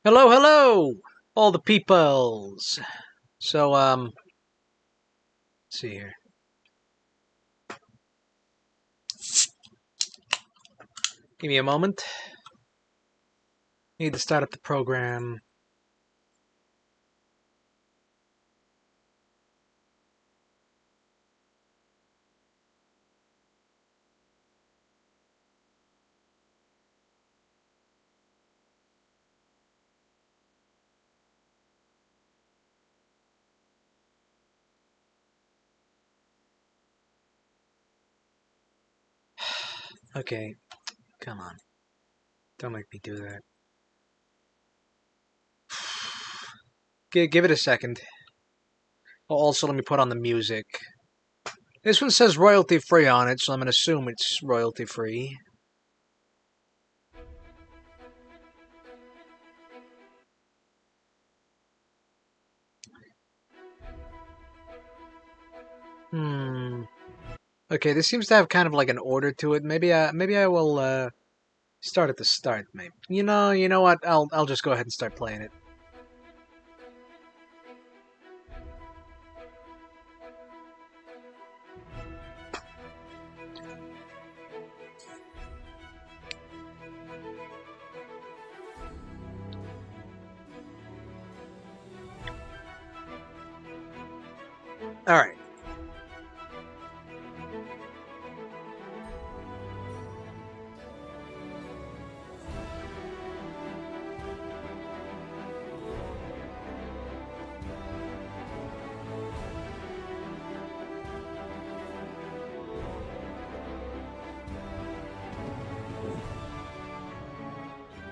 Hello, hello, all the peoples. So, let's see here. Give me a moment. Need to start up the program. Okay, come on. Don't make me do that. Give it a second. Oh, also, let me put on the music. This one says royalty free on it, so I'm gonna assume it's royalty free. Okay, this seems to have kind of like an order to it. Maybe I will start at the start. Maybe you know what? I'll just go ahead and start playing it. All right.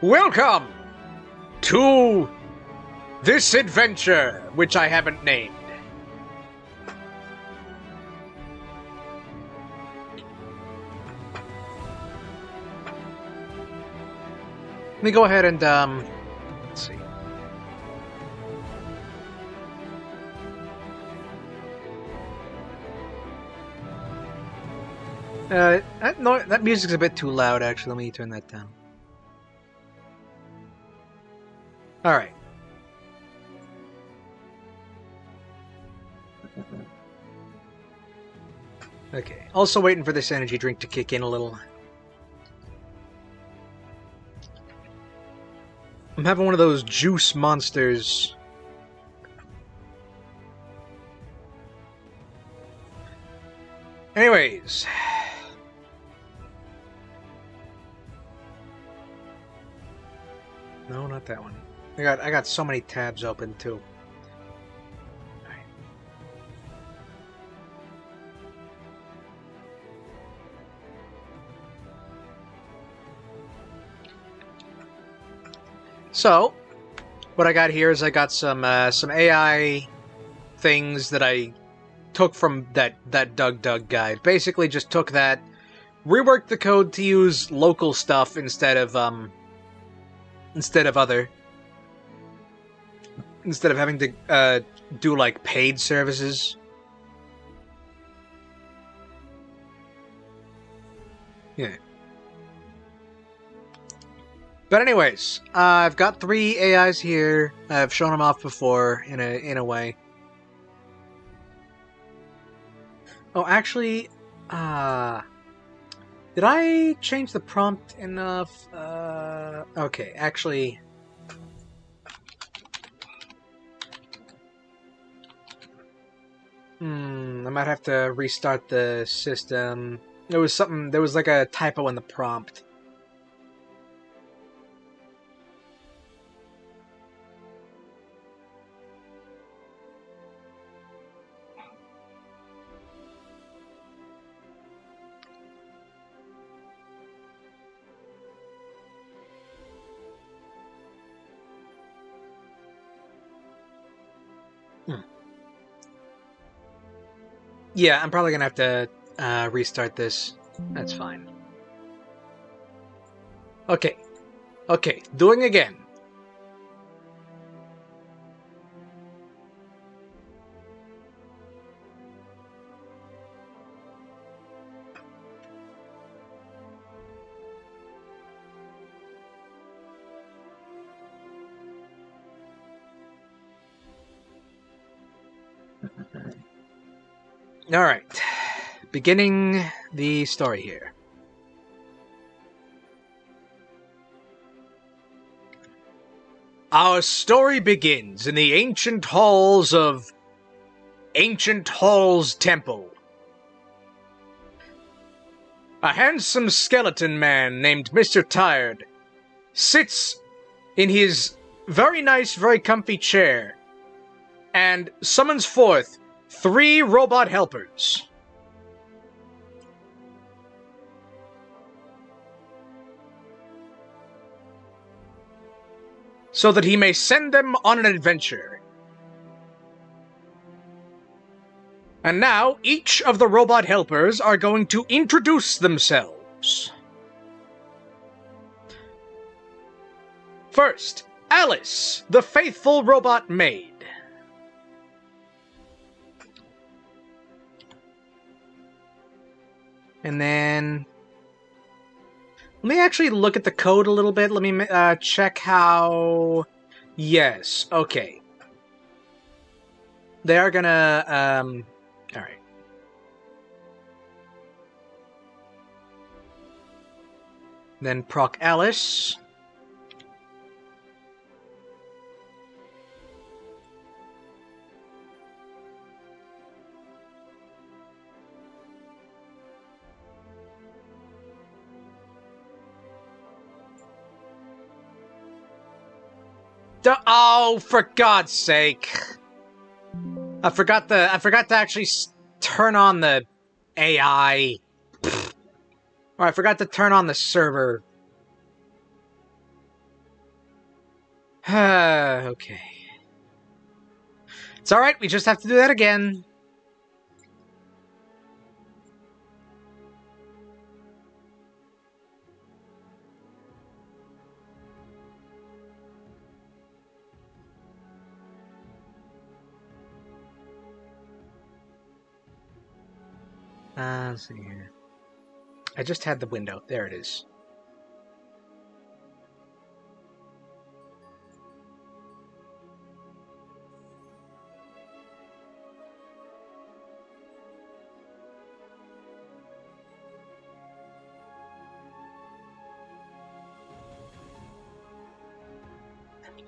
Welcome to this adventure, which I haven't named. Let me go ahead and, let's see. No, that music's a bit too loud, actually. Let me turn that down. Alright. Okay. Also waiting for this energy drink to kick in a little. I'm having one of those juice monsters. Anyways. No, not that one. I got so many tabs open too. Alright. So, what I got here is I got some AI things that I took from that Doug guide. Basically, just took that, reworked the code to use local stuff instead of having to do like paid services. Yeah. But anyways, I've got 3 AIs here. I've shown them off before in a way. Oh, actually, did I change the prompt enough? Okay, actually. I might have to restart the system. There was like a typo in the prompt. Yeah, I'm probably gonna have to restart this. That's fine. Okay. Okay, doing again. Alright. Beginning the story here. Our story begins in the ancient halls of Ancient Hall's Temple. A handsome skeleton man named Mr. Tired sits in his very nice, very comfy chair and summons forth 3 robot helpers. So that he may send them on an adventure. And now, each of the robot helpers are going to introduce themselves. First, Alice, the faithful robot maid. And then... let me actually look at the code a little bit. Let me check how... yes, okay. They are gonna... alright. Then proc Alice. Oh, for God's sake! I forgot to actually turn on the AI. Or I forgot to turn on the server. Okay. It's alright, we just have to do that again. Let's see here. I just had the window. There it is.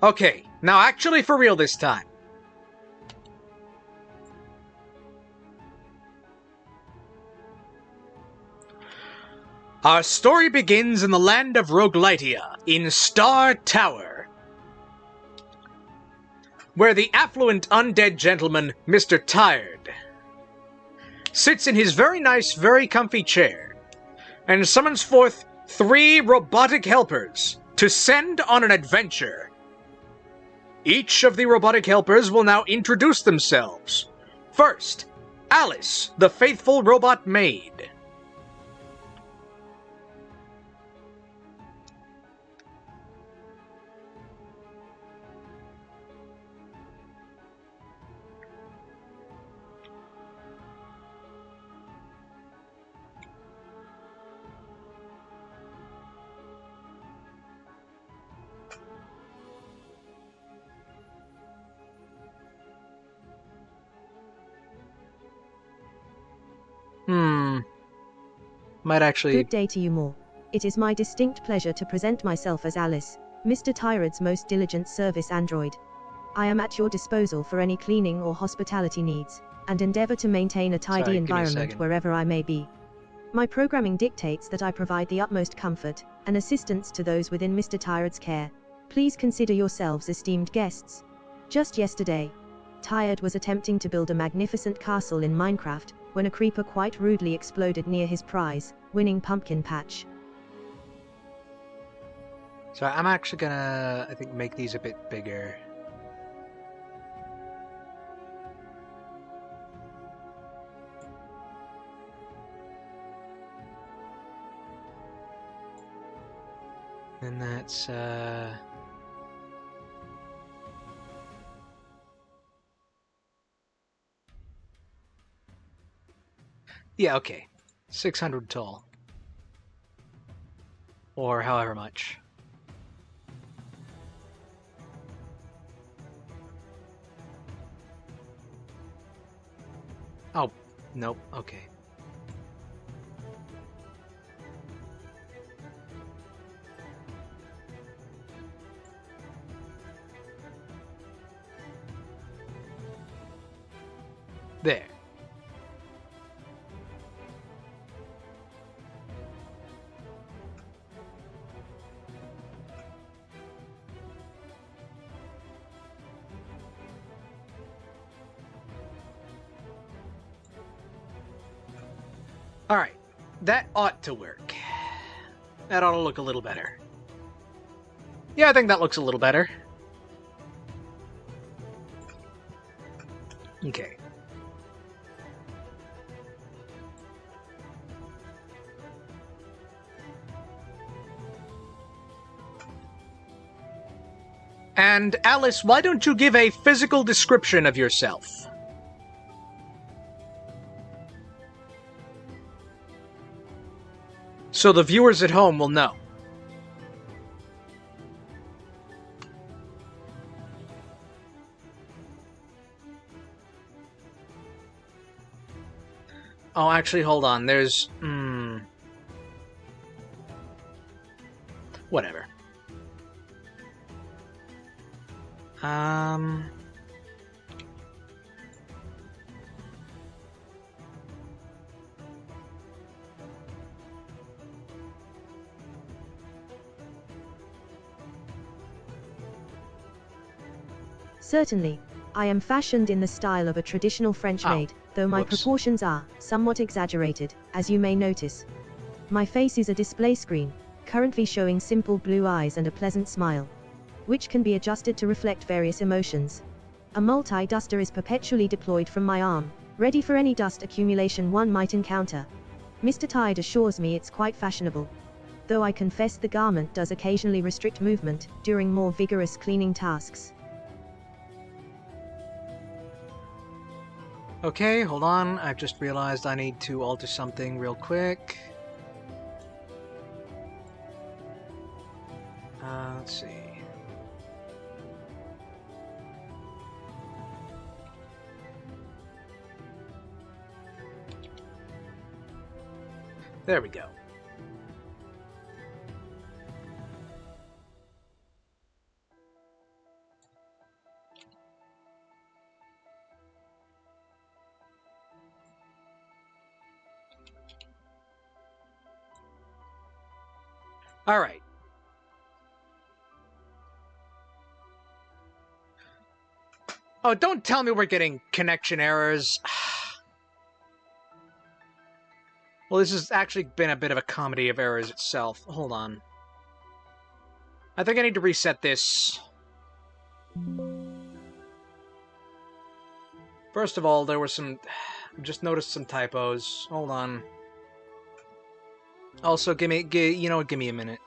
Okay, now actually for real this time. Our story begins in the land of Roguelike, in Star Tower, where the affluent undead gentleman, Mr. Tired, sits in his very nice, very comfy chair, and summons forth 3 robotic helpers to send on an adventure. Each of the robotic helpers will now introduce themselves. First, Alice, the faithful robot maid. Might actually... Good day to you more. It is my distinct pleasure to present myself as Alice, Mr. Tired's most diligent service android. I am at your disposal for any cleaning or hospitality needs, and endeavor to maintain a tidy environment wherever I may be. My programming dictates that I provide the utmost comfort and assistance to those within Mr. Tired's care. Please consider yourselves esteemed guests. Just yesterday, Tired was attempting to build a magnificent castle in Minecraft, when a creeper quite rudely exploded near his prize, winning pumpkin patch. So I'm actually gonna, I think, make these a bit bigger. And that's, yeah, okay. 600 tall. Or however much. Oh, Nope. Okay. There. Alright. That ought to work. That ought to look a little better. Yeah, I think that looks a little better. Okay. And Alice, why don't you give a physical description of yourself? So the viewers at home will know. Oh, actually, hold on. There's... whatever. Certainly. I am fashioned in the style of a traditional French maid, though my proportions are somewhat exaggerated, as you may notice. My face is a display screen, currently showing simple blue eyes and a pleasant smile, which can be adjusted to reflect various emotions. A multi-duster is perpetually deployed from my arm, ready for any dust accumulation one might encounter. Mr. Tide assures me it's quite fashionable, though I confess the garment does occasionally restrict movement during more vigorous cleaning tasks. Okay, hold on. I've just realized I need to alter something real quick. Let's see. There we go. All right. Oh, don't tell me we're getting connection errors. Well, this has actually been a bit of a comedy of errors itself. Hold on. I think I need to reset this. First of all, there were some... just noticed some typos. Hold on. Also, give me a minute.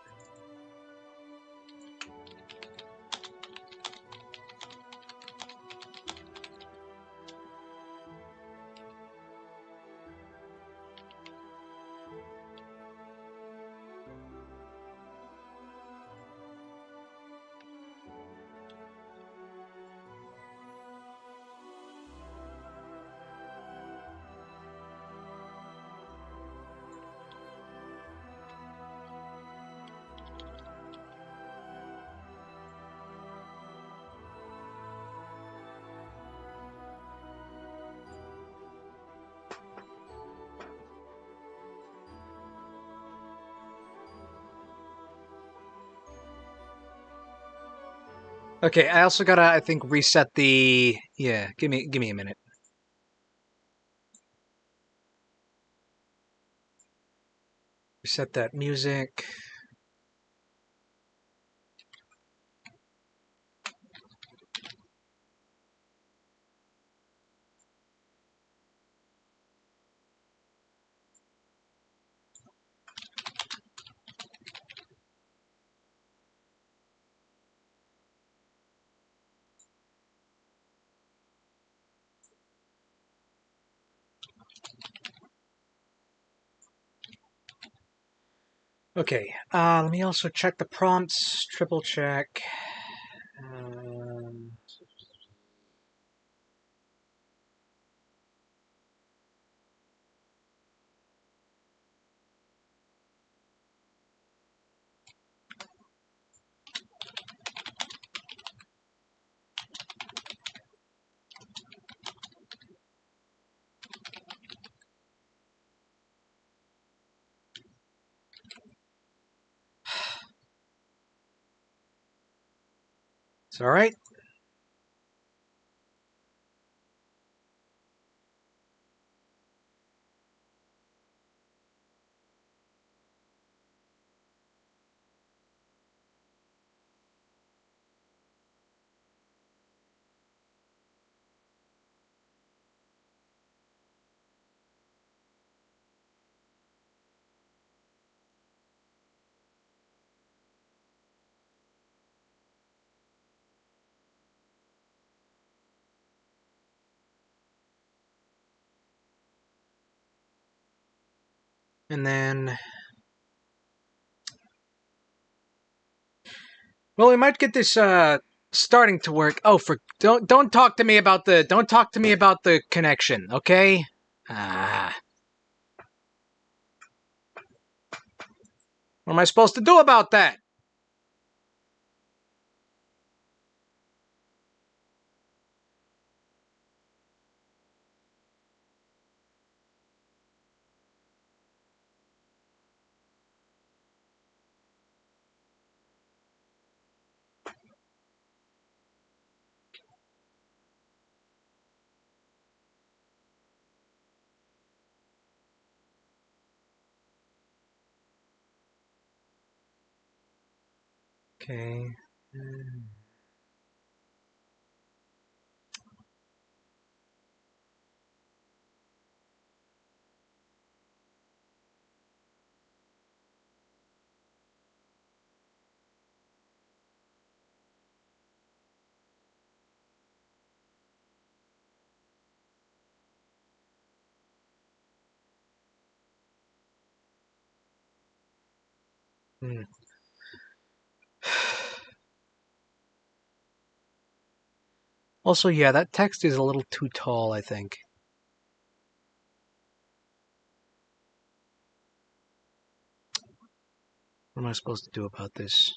Okay, I also gotta, I think, reset the... Yeah, give me a minute. Reset that music. Okay, let me also check the prompts, triple check. Um, All right. And then, well, we might get this starting to work. Oh, don't talk to me about the connection, okay? Ah, what am I supposed to do about that? Okay. Hmm. Also, yeah, that text is a little too tall, I think. What am I supposed to do about this?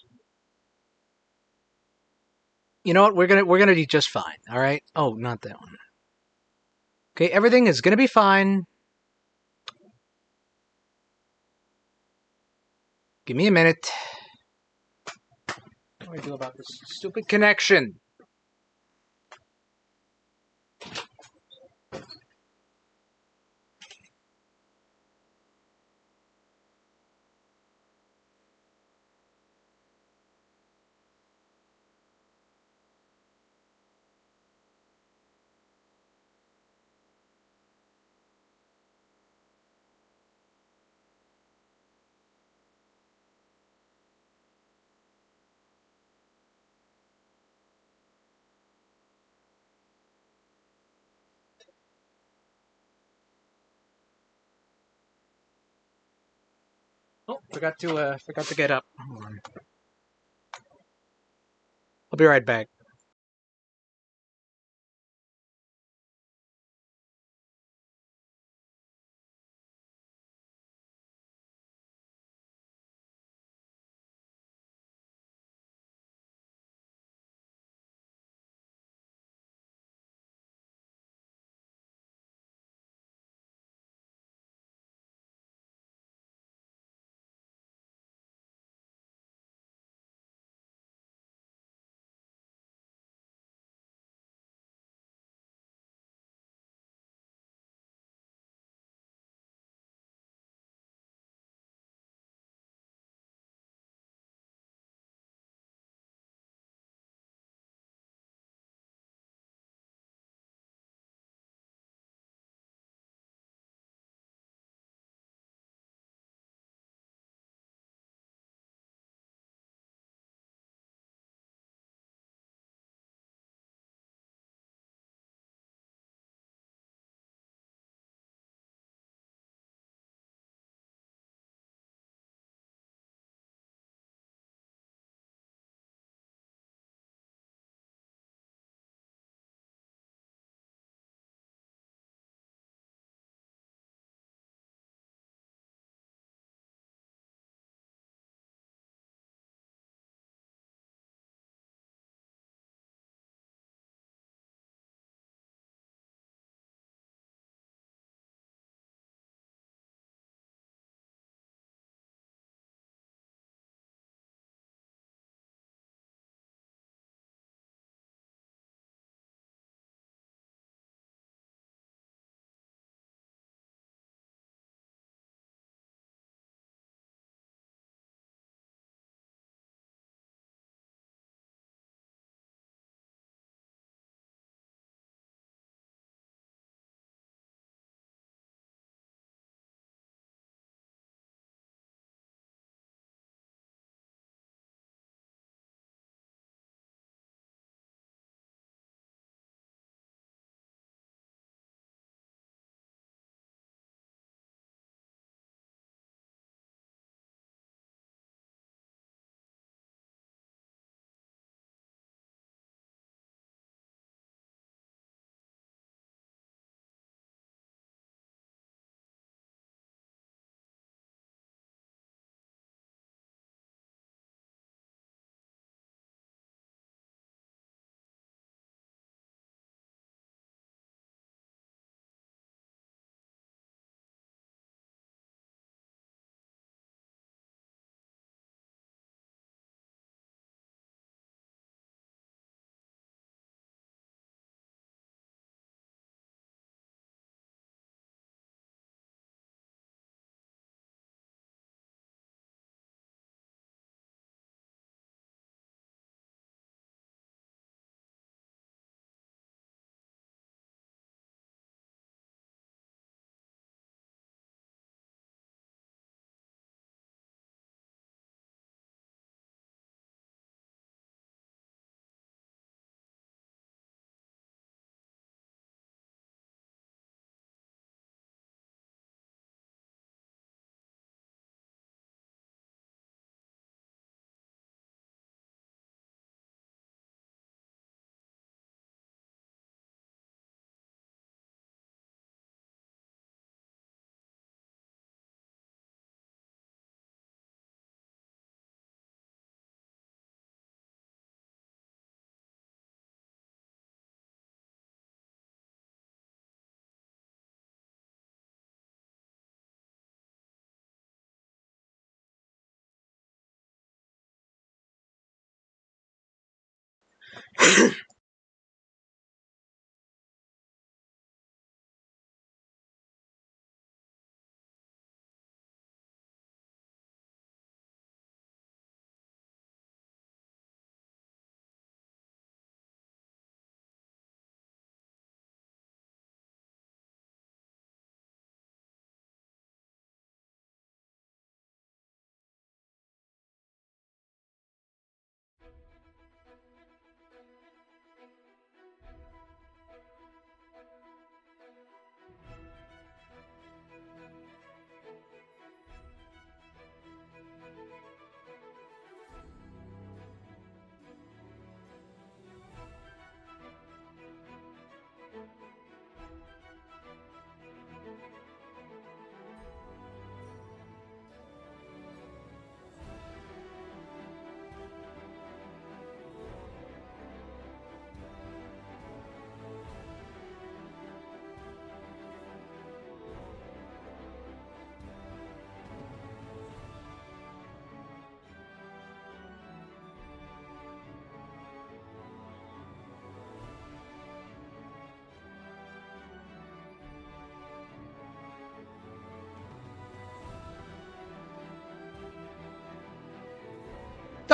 You know what? We're gonna be just fine. All right. Oh, not that one. Okay, everything is gonna be fine. Give me a minute. What do I do about this stupid connection? Oh, forgot to get up. Hold on. I'll be right back.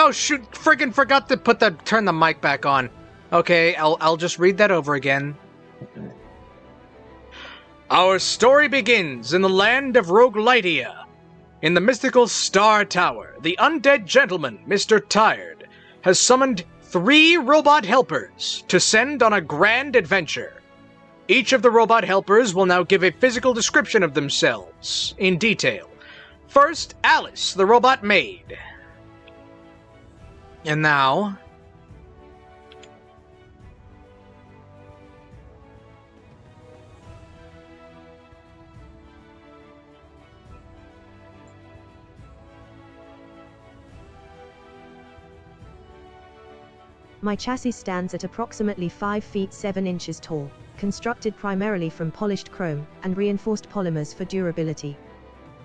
Oh shoot! Friggin' forgot to turn the mic back on. Okay, I'll just read that over again. Our story begins in the land of Roguelike. In the mystical Star Tower, the undead gentleman, Mr. Tired, has summoned 3 robot helpers to send on a grand adventure. Each of the robot helpers will now give a physical description of themselves, in detail. First, Alice, the robot maid. And now... My chassis stands at approximately 5 feet 7 inches tall, constructed primarily from polished chrome and reinforced polymers for durability.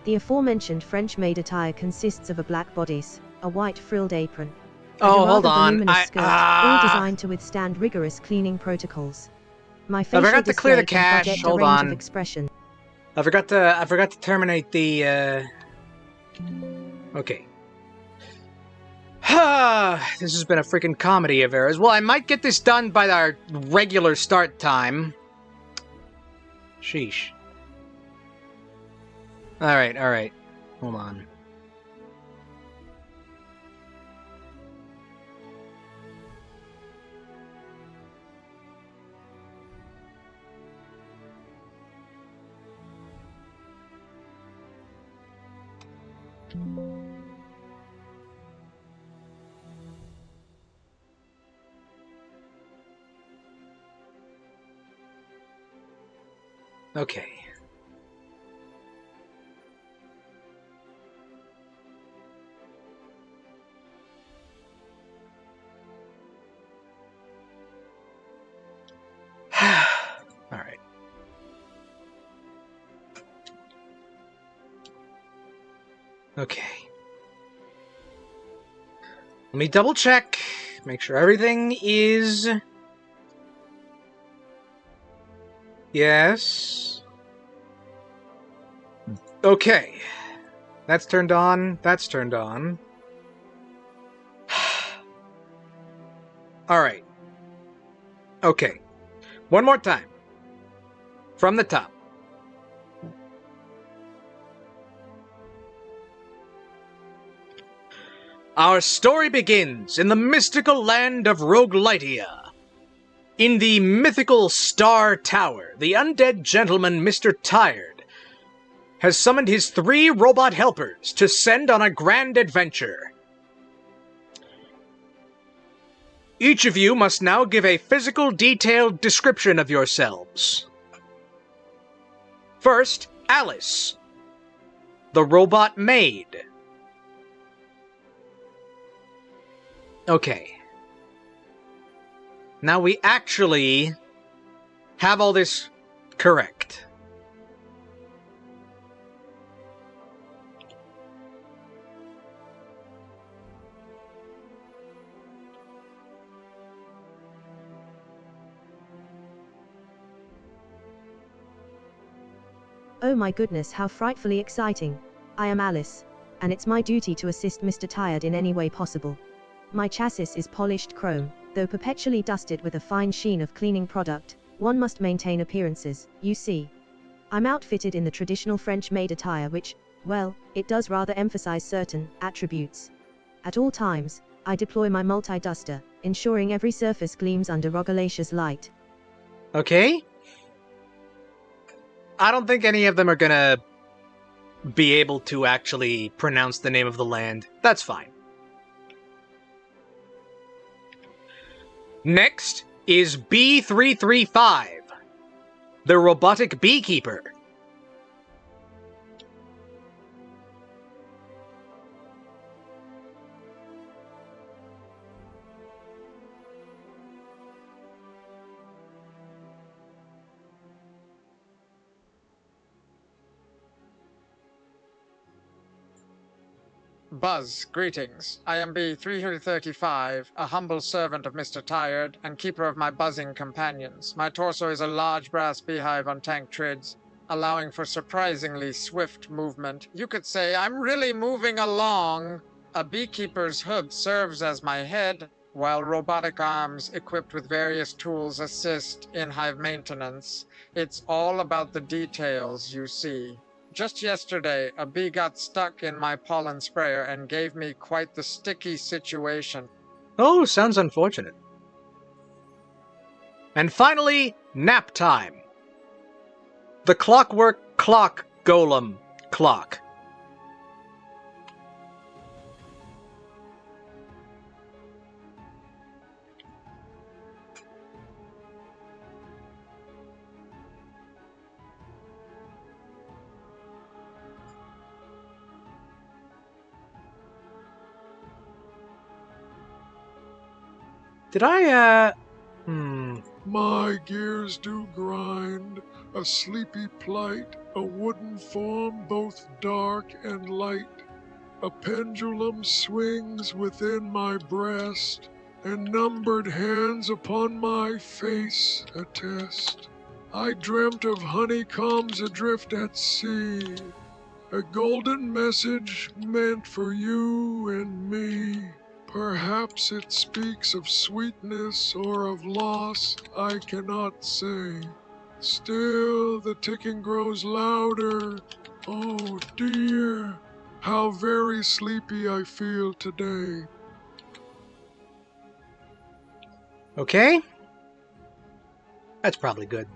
The aforementioned French-made attire consists of a black bodice, a white frilled apron, and a hold rather on. voluminous skirt, all designed to withstand rigorous cleaning protocols. My facial forgot to clear the display can cache. project Hold a range on. of expression. I forgot to terminate the, Okay. This has been a freaking comedy of errors. Well, I might get this done by our regular start time. Sheesh. Alright. Hold on. Okay. Alright. Okay. Let me double check. Make sure everything is... Yes. Okay. That's turned on. That's turned on. Alright. Okay. One more time. From the top. Our story begins in the mystical land of Roguelike. In the mythical Star Tower, the undead gentleman Mr. Tired has summoned his 3 robot helpers to send on a grand adventure. Each of you must now give a physical, detailed description of yourselves. First, Alice, the robot maid. Okay. Now we actually have all this correct. Oh my goodness, how frightfully exciting. I am Alice, and it's my duty to assist Mr. Tired in any way possible. My chassis is polished chrome, though perpetually dusted with a fine sheen of cleaning product. One must maintain appearances, you see. I'm outfitted in the traditional French-made attire which, well, it does rather emphasize certain attributes. At all times, I deploy my multi-duster, ensuring every surface gleams under Roguelike's light. Okay. I don't think any of them are gonna be able to actually pronounce the name of the land. That's fine. Next is B335, the robotic beekeeper. Buzz, greetings. I am B335, a humble servant of Mr. Tired, and keeper of my buzzing companions. My torso is a large brass beehive on tank trids, allowing for surprisingly swift movement. You could say I'm really moving along. A beekeeper's hood serves as my head, while robotic arms equipped with various tools assist in hive maintenance. It's all about the details, you see. Just yesterday, a bee got stuck in my pollen sprayer and gave me quite the sticky situation. Oh, sounds unfortunate. And finally, Naptime, the clockwork clock golem clock. Did I, My gears do grind, a sleepy plight, a wooden form both dark and light. A pendulum swings within my breast, and numbered hands upon my face attest. I dreamt of honeycombs adrift at sea, a golden message meant for you and me. Perhaps it speaks of sweetness or of loss, I cannot say. Still the ticking grows louder. Oh dear, how very sleepy I feel today. okay. That's probably good.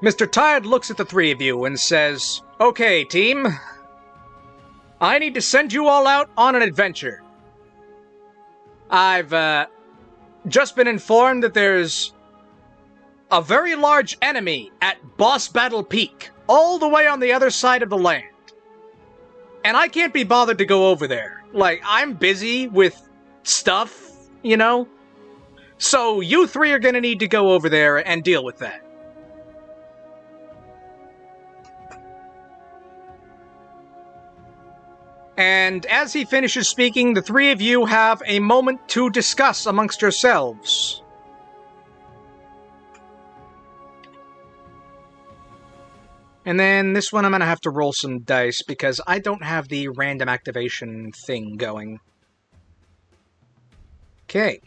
Mr. Tired looks at the three of you and says, "Okay, team. I need to send you all out on an adventure. I've, just been informed that there's a very large enemy at Boss Battle Peak, all the way on the other side of the land. And I can't be bothered to go over there. Like, I'm busy with stuff, you know? So you three are gonna need to go over there and deal with that." And as he finishes speaking, the three of you have a moment to discuss amongst yourselves. And then this one I'm going to have to roll some dice because I don't have the random activation thing going. Okay.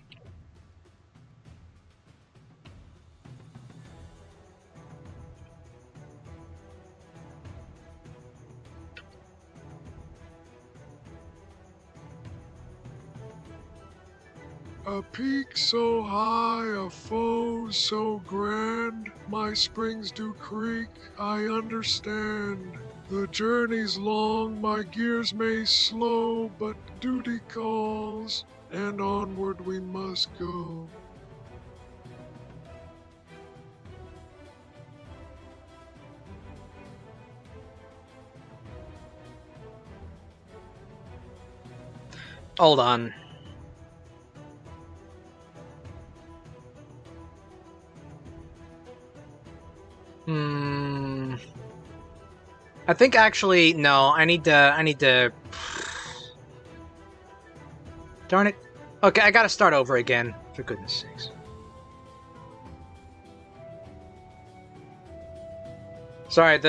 A peak so high, a foe so grand, my springs do creak, I understand. The journey's long, my gears may slow, but duty calls, and onward we must go. Hold on. I think actually, no, I need to... Darn it. Okay, I gotta start over again, for goodness sakes. Sorry,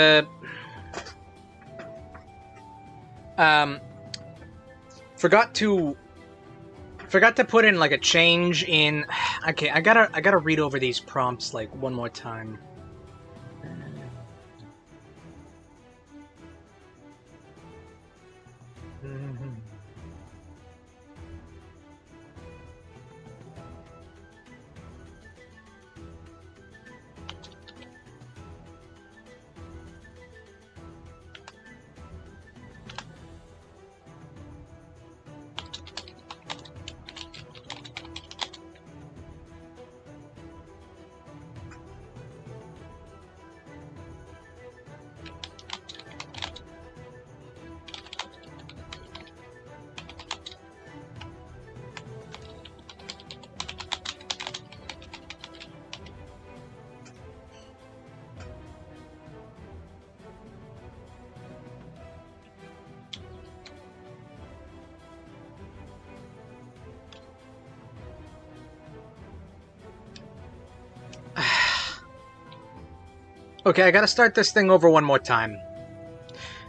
forgot to put in like a change in. Okay, I gotta read over these prompts like one more time. Okay, I gotta start this thing over one more time.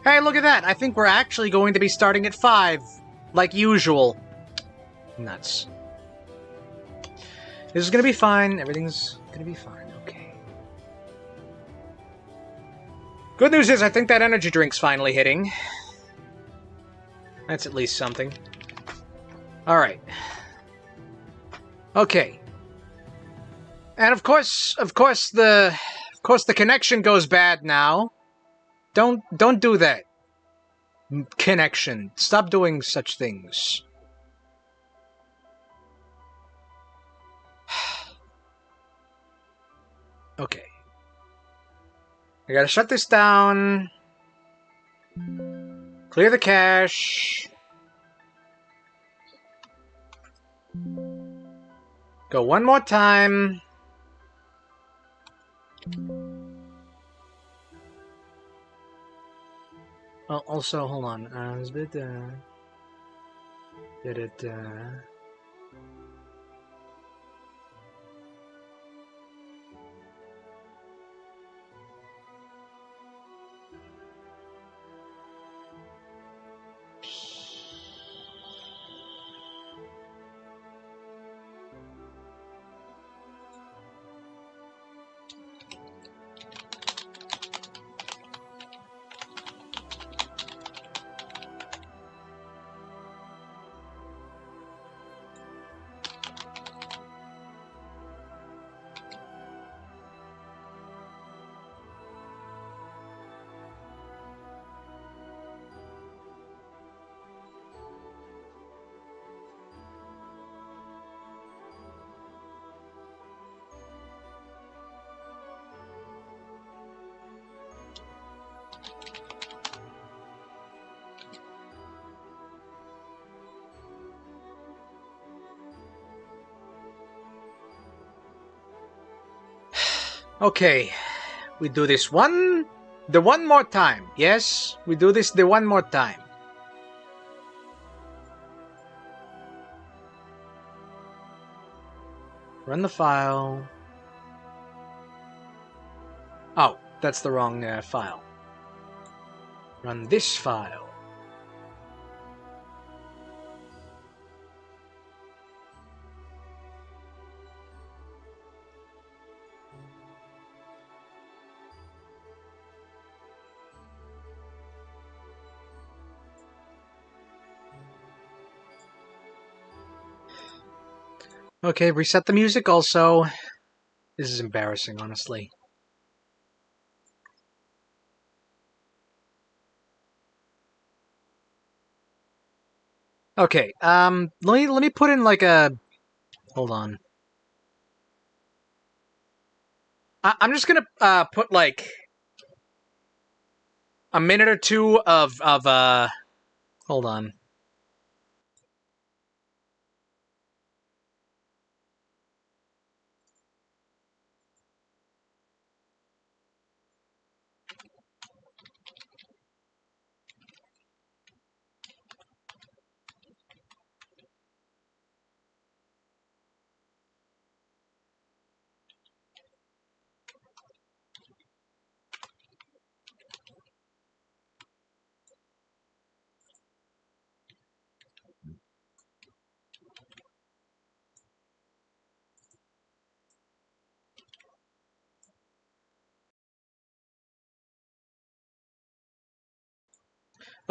Hey, look at that! I think we're actually going to be starting at 5, like usual. Nuts. This is gonna be fine. Everything's gonna be fine. Okay. Good news is I think that energy drink's finally hitting. That's at least something. Alright. Okay. And of course the connection goes bad now. Don't do that. Connection. Stop doing such things. Okay. I gotta shut this down. Clear the cache. Go one more time. Oh, also, hold on. It's a bit, Okay, we do this the one more time. Yes, we do this the one more time. Run the file. Oh, that's the wrong file. Run this file. Okay, reset the music also. This is embarrassing, honestly. Okay, let me put in like a... Hold on. I'm just gonna put like a minute or two of hold on.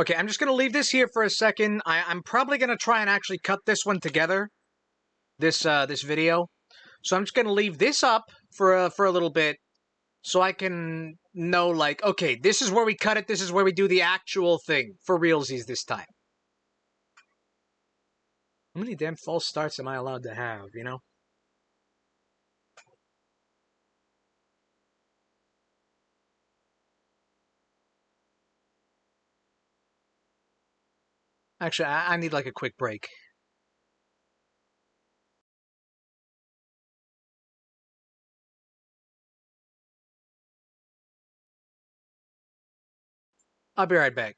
Okay, I'm just going to leave this here for a second. I'm probably going to try and actually cut this one together, this video. So I'm just going to leave this up for a little bit so I can know, like, okay, this is where we cut it, this is where we do the actual thing for realsies this time. How many damn false starts am I allowed to have, you know? Actually, I need like a quick break. I'll be right back.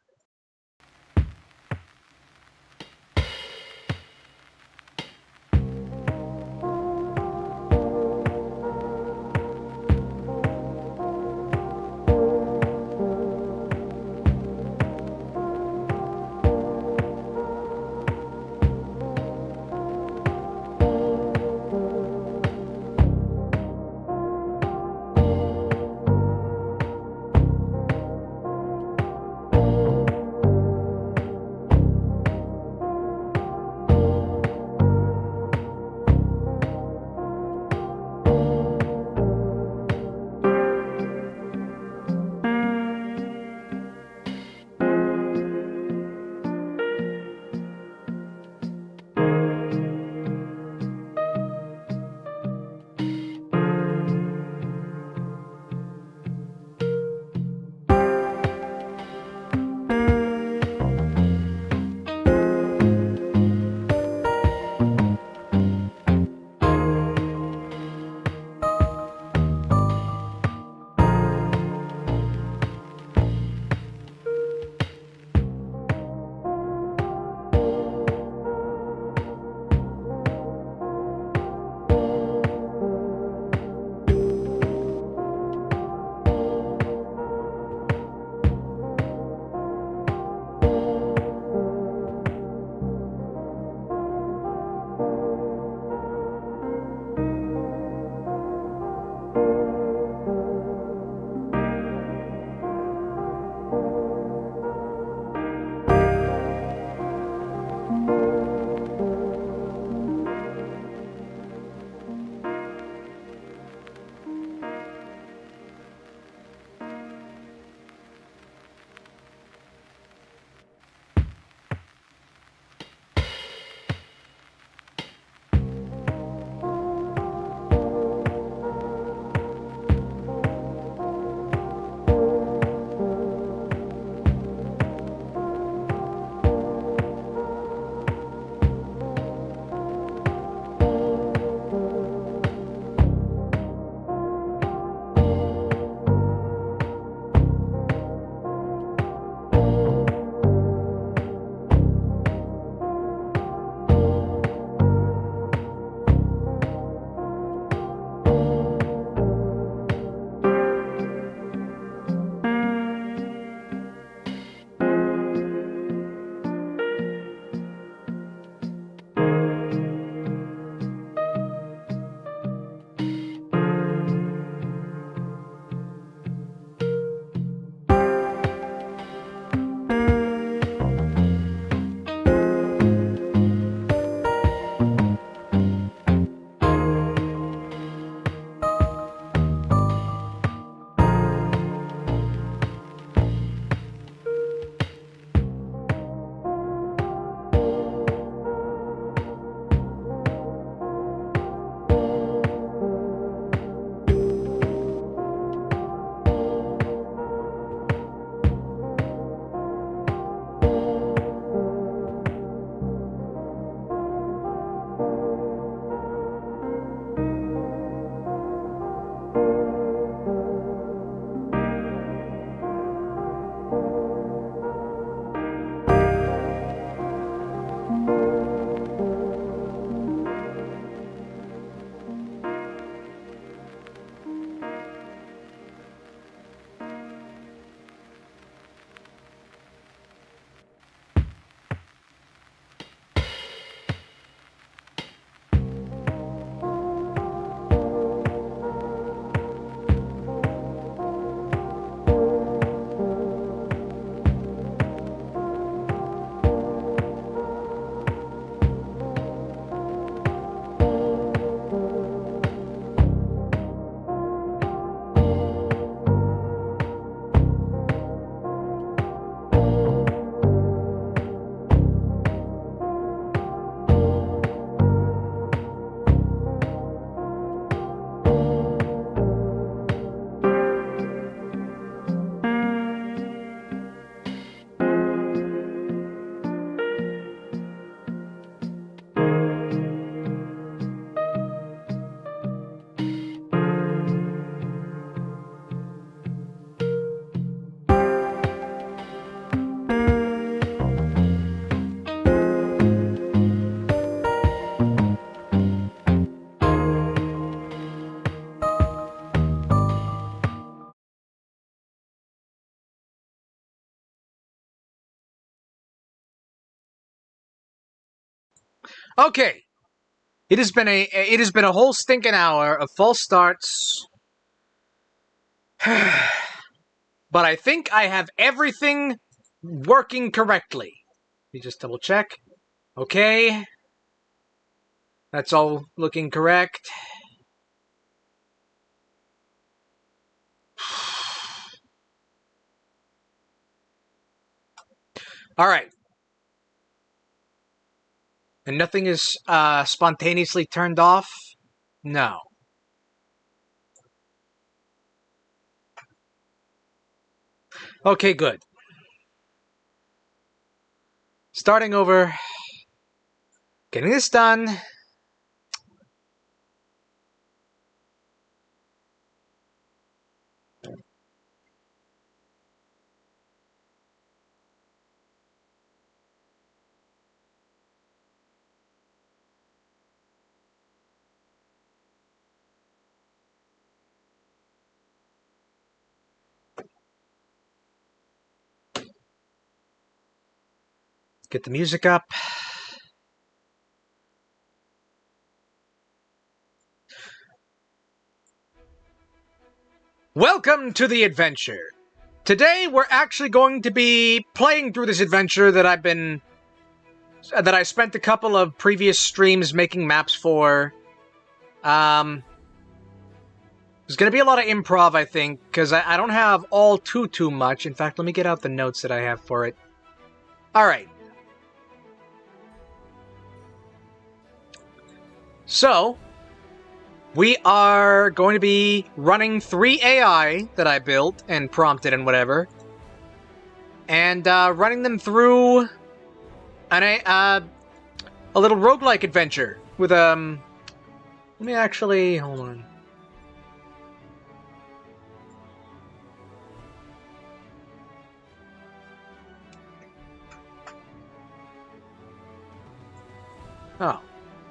Okay. It has been a whole stinking hour of false starts. But I think I have everything working correctly. Let me just double check. Okay. That's all looking correct. Alright. And nothing is spontaneously turned off? No. Okay, good. Starting over. Getting this done. Get the music up. Welcome to the adventure. Today we're actually going to be playing through this adventure that I spent a couple of previous streams making maps for. There's going to be a lot of improv, I think, because I don't have all too much. In fact, let me get out the notes that I have for it. Alright. So, we are going to be running 3 AI that I built and prompted and whatever. And running them through a little roguelike adventure with, let me actually, hold on. Oh,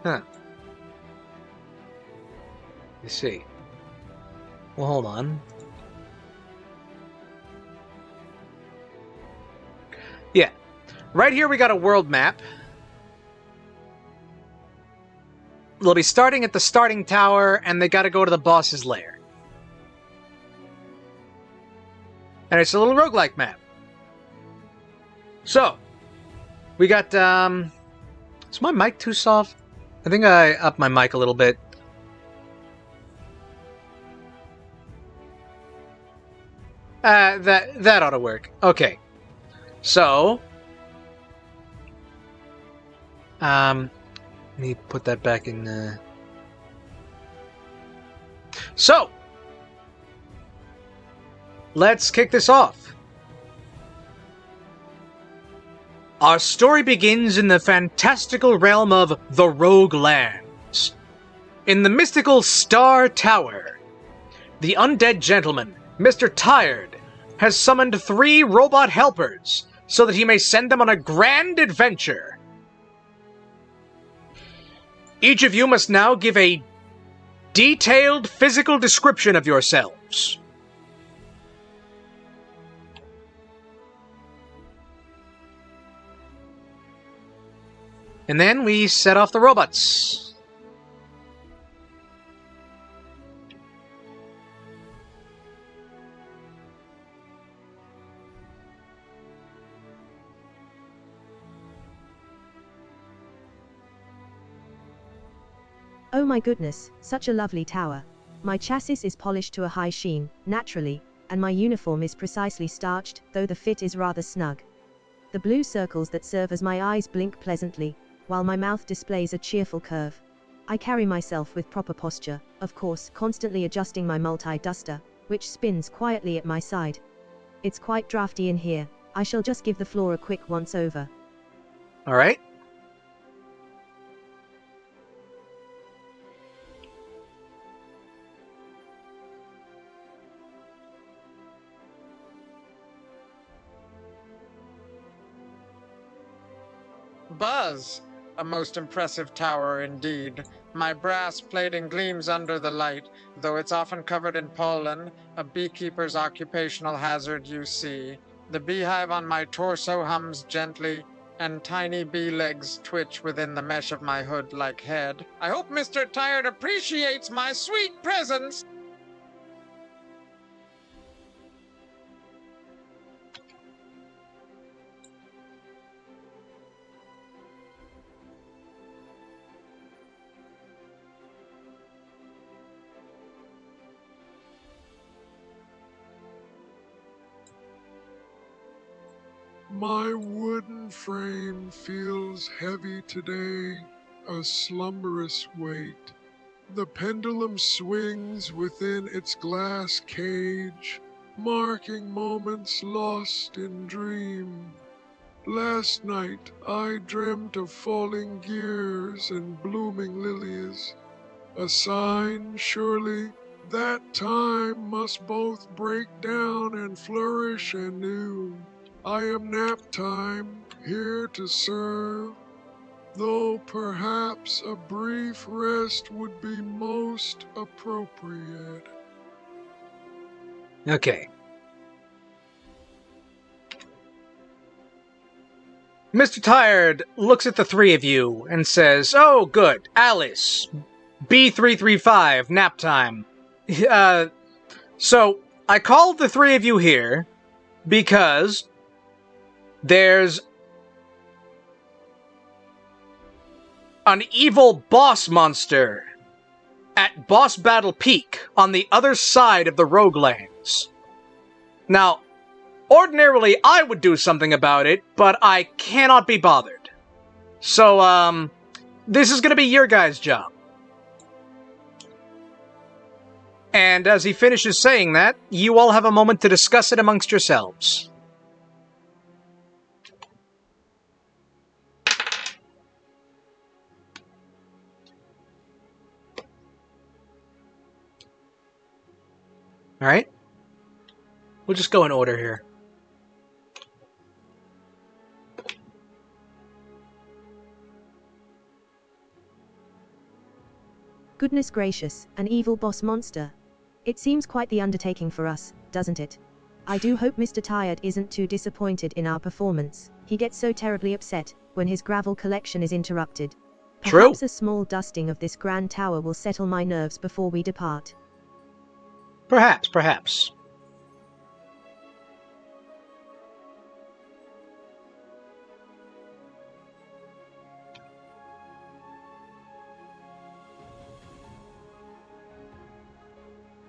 huh. Let's see. Well, hold on. Yeah. Right here we got a world map. They'll be starting at the starting tower, and they gotta go to the boss's lair. And it's a little roguelike map. So, we got, is my mic too soft? I think I upped my mic a little bit. That ought to work. Okay. So, let me put that back in, So, let's kick this off. Our story begins in the fantastical realm of the Rogue Lands. In the mystical Star Tower, the undead gentleman, Mr. Tired, has summoned 3 robot helpers so that he may send them on a grand adventure. Each of you must now give a detailed physical description of yourselves. And then we set off the robots. Oh my goodness, such a lovely tower. My chassis is polished to a high sheen, naturally, and my uniform is precisely starched, though the fit is rather snug. The blue circles that serve as my eyes blink pleasantly, while my mouth displays a cheerful curve. I carry myself with proper posture, of course, constantly adjusting my multi-duster, which spins quietly at my side. It's quite drafty in here. I shall just give the floor a quick once-over. All right. Buzz! A most impressive tower indeed. My brass plating gleams under the light, though it's often covered in pollen, a beekeeper's occupational hazard, you see. The beehive on my torso hums gently, and tiny bee legs twitch within the mesh of my hood like head. I hope Mr. Tired appreciates my sweet presence. My wooden frame feels heavy today, a slumberous weight. The pendulum swings within its glass cage, marking moments lost in dream. Last night I dreamt of falling gears and blooming lilies, a sign, surely, that time must both break down and flourish anew. I am Naptime, here to serve, though perhaps a brief rest would be most appropriate. Okay. Mr. Tired looks at the three of you and says, "Oh, good. Alice. B335, nap time. So, I called the three of you here because there's an evil boss monster at Boss Battle Peak on the other side of the Roguelands. Now, ordinarily I would do something about it, but I cannot be bothered. So, this is gonna be your guys' job." And as he finishes saying that, you all have a moment to discuss it amongst yourselves. Alright? We'll just go in order here. Goodness gracious, an evil boss monster. It seems quite the undertaking for us, doesn't it? I do hope Mr. Tired isn't too disappointed in our performance. He gets so terribly upset when his gravel collection is interrupted. Perhaps a small dusting of this grand tower will settle my nerves before we depart. Perhaps.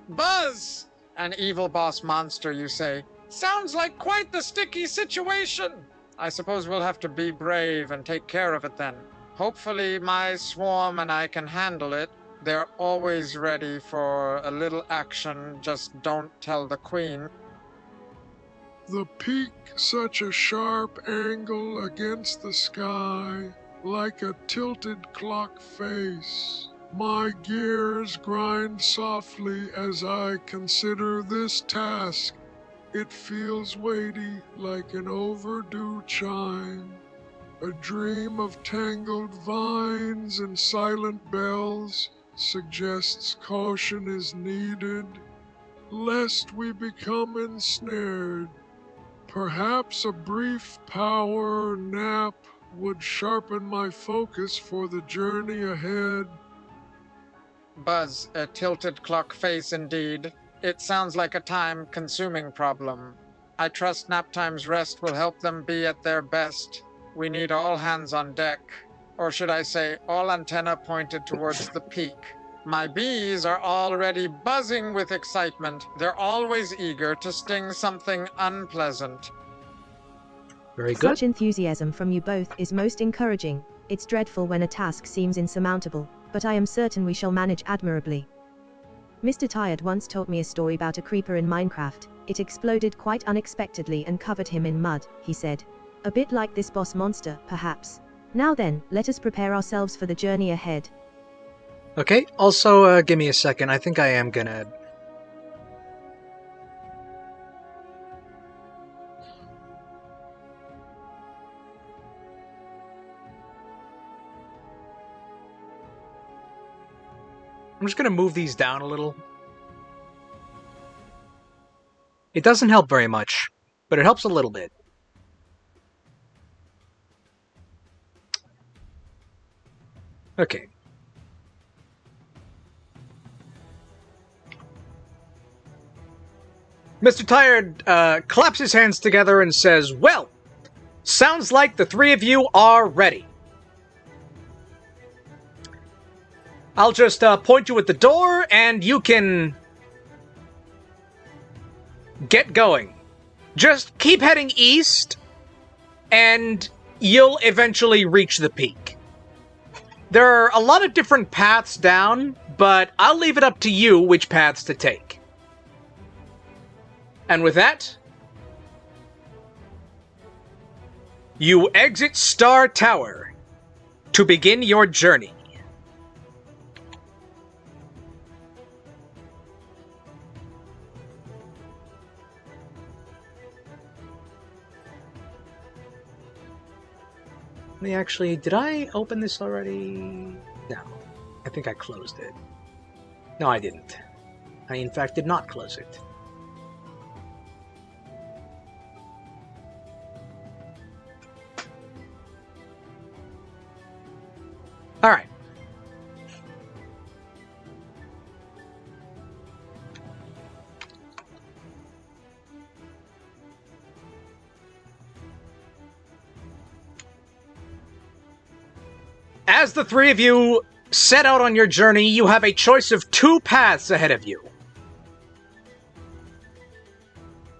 Buzz! An evil boss monster, you say? Sounds like quite the sticky situation. I suppose we'll have to be brave and take care of it then. Hopefully my swarm and I can handle it. They're always ready for a little action, just don't tell the queen. The peak such a sharp angle against the sky, like a tilted clock face. My gears grind softly as I consider this task. It feels weighty like an overdue chime. A dream of tangled vines and silent bells suggests caution is needed, lest we become ensnared. Perhaps a brief power nap would sharpen my focus for the journey ahead. Buzz, a tilted clock face indeed. It sounds like a time-consuming problem. I trust Naptime's rest will help them be at their best. We need all hands on deck. Or should I say, all antenna pointed towards the peak. My bees are already buzzing with excitement. They're always eager to sting something unpleasant. Very good. Such enthusiasm from you both is most encouraging. It's dreadful when a task seems insurmountable, but I am certain we shall manage admirably. Mr. Tired once told me a story about a creeper in Minecraft. It exploded quite unexpectedly and covered him in mud, he said. A bit like this boss monster, perhaps. Now then, let us prepare ourselves for the journey ahead. Okay, also, give me a second. I think I am gonna... I'm just gonna move these down a little. It doesn't help very much, but it helps a little bit. Okay. Mr. Tired claps his hands together and says, "Well, sounds like the three of you are ready. I'll just point you at the door, and you can get going. Just keep heading east, and you'll eventually reach the peak. There are a lot of different paths down, but I'll leave it up to you which paths to take." And with that, you exit Star Tower to begin your journey. Actually, did I open this already? No. I think I closed it. No, I didn't. I, in fact, did not close it. Alright. As the three of you set out on your journey, you have a choice of two paths ahead of you.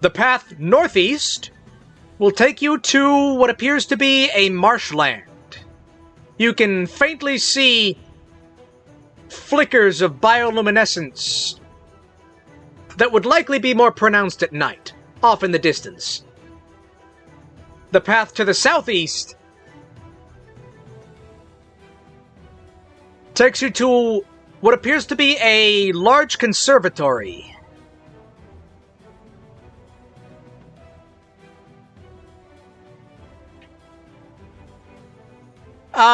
The path northeast will take you to what appears to be a marshland. You can faintly see flickers of bioluminescence that would likely be more pronounced at night, off in the distance. The path to the southeast takes you to what appears to be a large conservatory.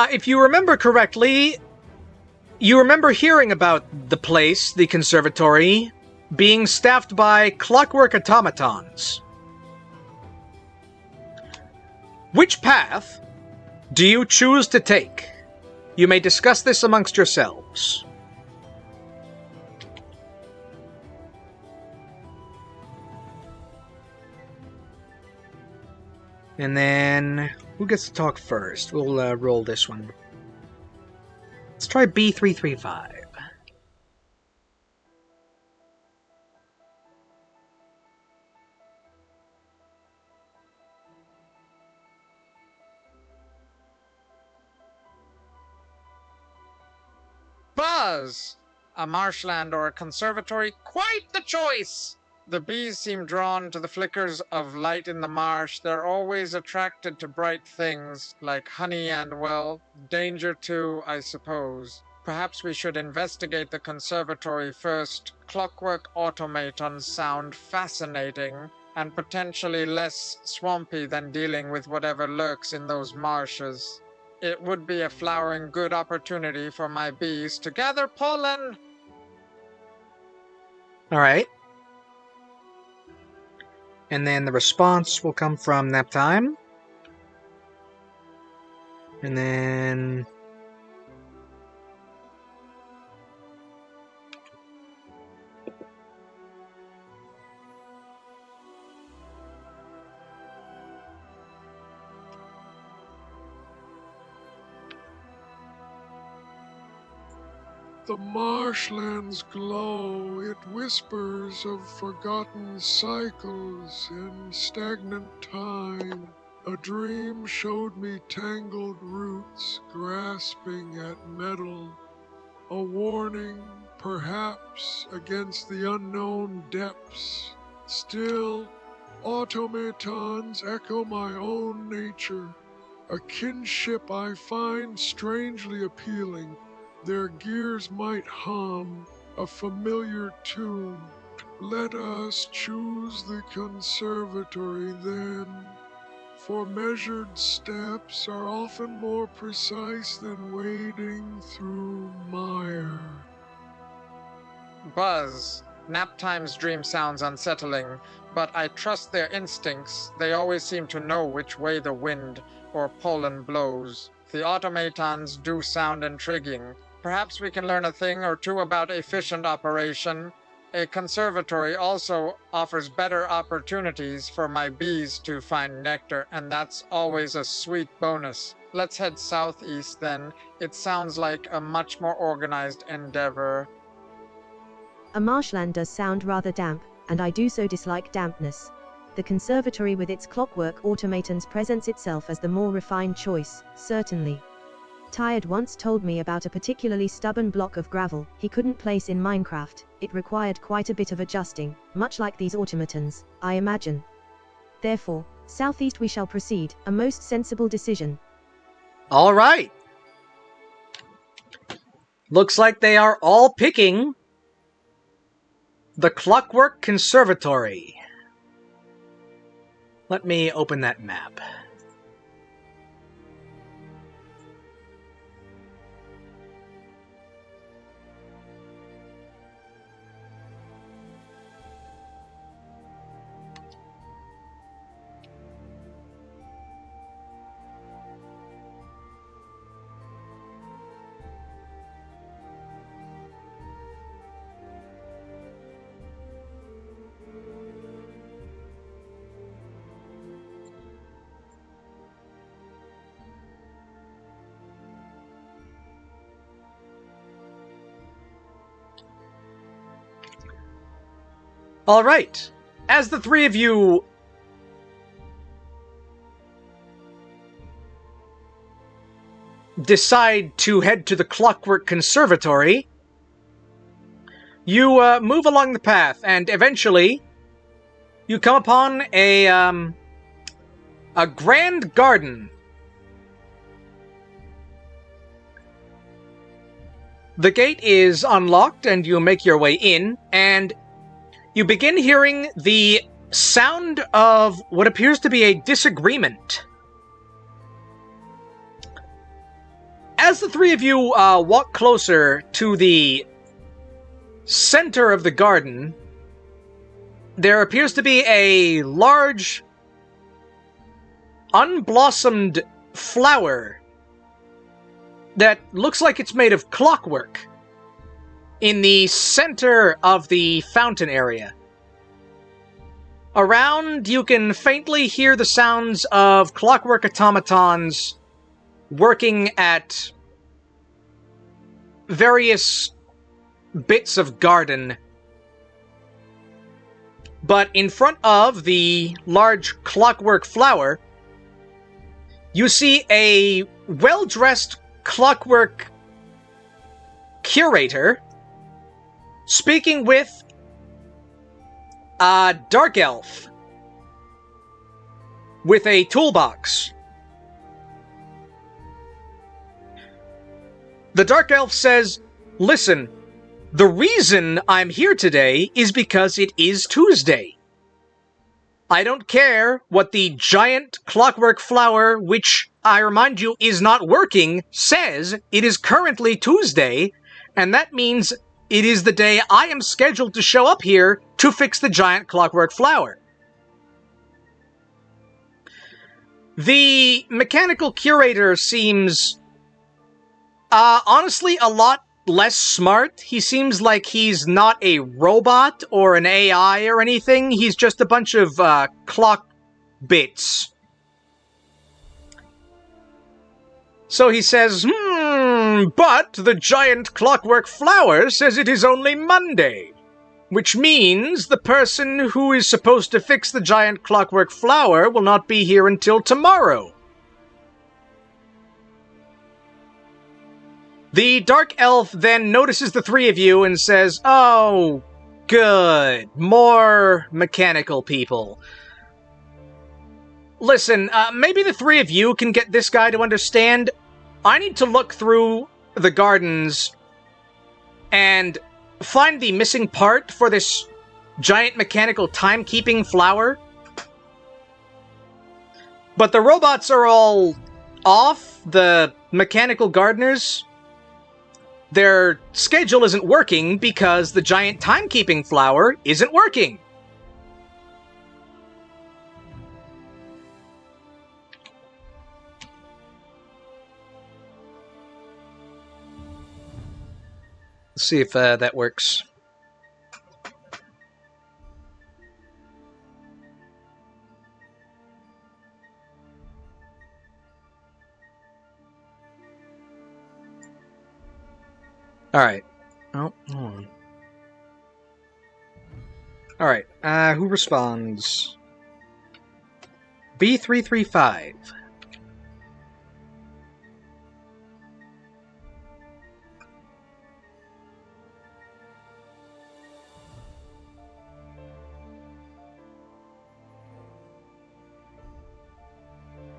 If you remember correctly, you remember hearing about the place, the conservatory, being staffed by clockwork automatons. Which path do you choose to take? You may discuss this amongst yourselves. And then, who gets to talk first? We'll roll this one. Let's try B335. Buzz! A marshland or a conservatory, quite the choice! The bees seem drawn to the flickers of light in the marsh. They're always attracted to bright things, like honey and, well, danger too, I suppose. Perhaps we should investigate the conservatory first. Clockwork automatons sound fascinating, and potentially less swampy than dealing with whatever lurks in those marshes. It would be a flowering good opportunity for my bees to gather pollen. All right. And then the response will come from Naptime. And then... The marshlands glow, it whispers of forgotten cycles and stagnant time. A dream showed me tangled roots grasping at metal. A warning, perhaps, against the unknown depths. Still, automatons echo my own nature. A kinship I find strangely appealing. Their gears might hum a familiar tune. Let us choose the conservatory then, for measured steps are often more precise than wading through mire. Buzz, Naptime's dream sounds unsettling, but I trust their instincts. They always seem to know which way the wind or pollen blows. The automatons do sound intriguing. Perhaps we can learn a thing or two about efficient operation. A conservatory also offers better opportunities for my bees to find nectar, and that's always a sweet bonus. Let's head southeast then. It sounds like a much more organized endeavor. A marshland does sound rather damp, and I do so dislike dampness. The conservatory with its clockwork automatons presents itself as the more refined choice, certainly. Tired once told me about a particularly stubborn block of gravel he couldn't place in Minecraft. It required quite a bit of adjusting, much like these automatons, I imagine. Therefore, southeast we shall proceed, a most sensible decision. All right. Looks like they are all picking the Clockwork Conservatory. Let me open that map. All right. As the three of you decide to head to the Clockwork Conservatory, you move along the path, and eventually you come upon a grand garden. The gate is unlocked, and you make your way in, and you begin hearing the sound of what appears to be a disagreement. As the three of you walk closer to the center of the garden, there appears to be a large, unblossomed flower that looks like it's made of clockwork in the center of the fountain area. Around, you can faintly hear the sounds of clockwork automatons working at various bits of garden. But in front of the large clockwork flower, you see a well-dressed clockwork curator speaking with a dark elf with a toolbox. The dark elf says, "Listen, the reason I'm here today is because it is Tuesday. I don't care what the giant clockwork flower, which I remind you is not working, says. It is currently Tuesday, and that means it is the day I am scheduled to show up here to fix the giant clockwork flower." The mechanical curator seems, honestly, a lot less smart. He seems like he's not a robot or an AI or anything. He's just a bunch of clock bits. So he says, but the giant clockwork flower says it is only Monday, which means the person who is supposed to fix the giant clockwork flower will not be here until tomorrow. The dark elf then notices the three of you and says, "Oh, good. More mechanical people. Listen, maybe the three of you can get this guy to understand. I need to look through the gardens and find the missing part for this giant mechanical timekeeping flower. But the robots are all off, the mechanical gardeners. Their schedule isn't working because the giant timekeeping flower isn't working." See if that works. Alright. Oh, hold on. Alright, who responds? B335.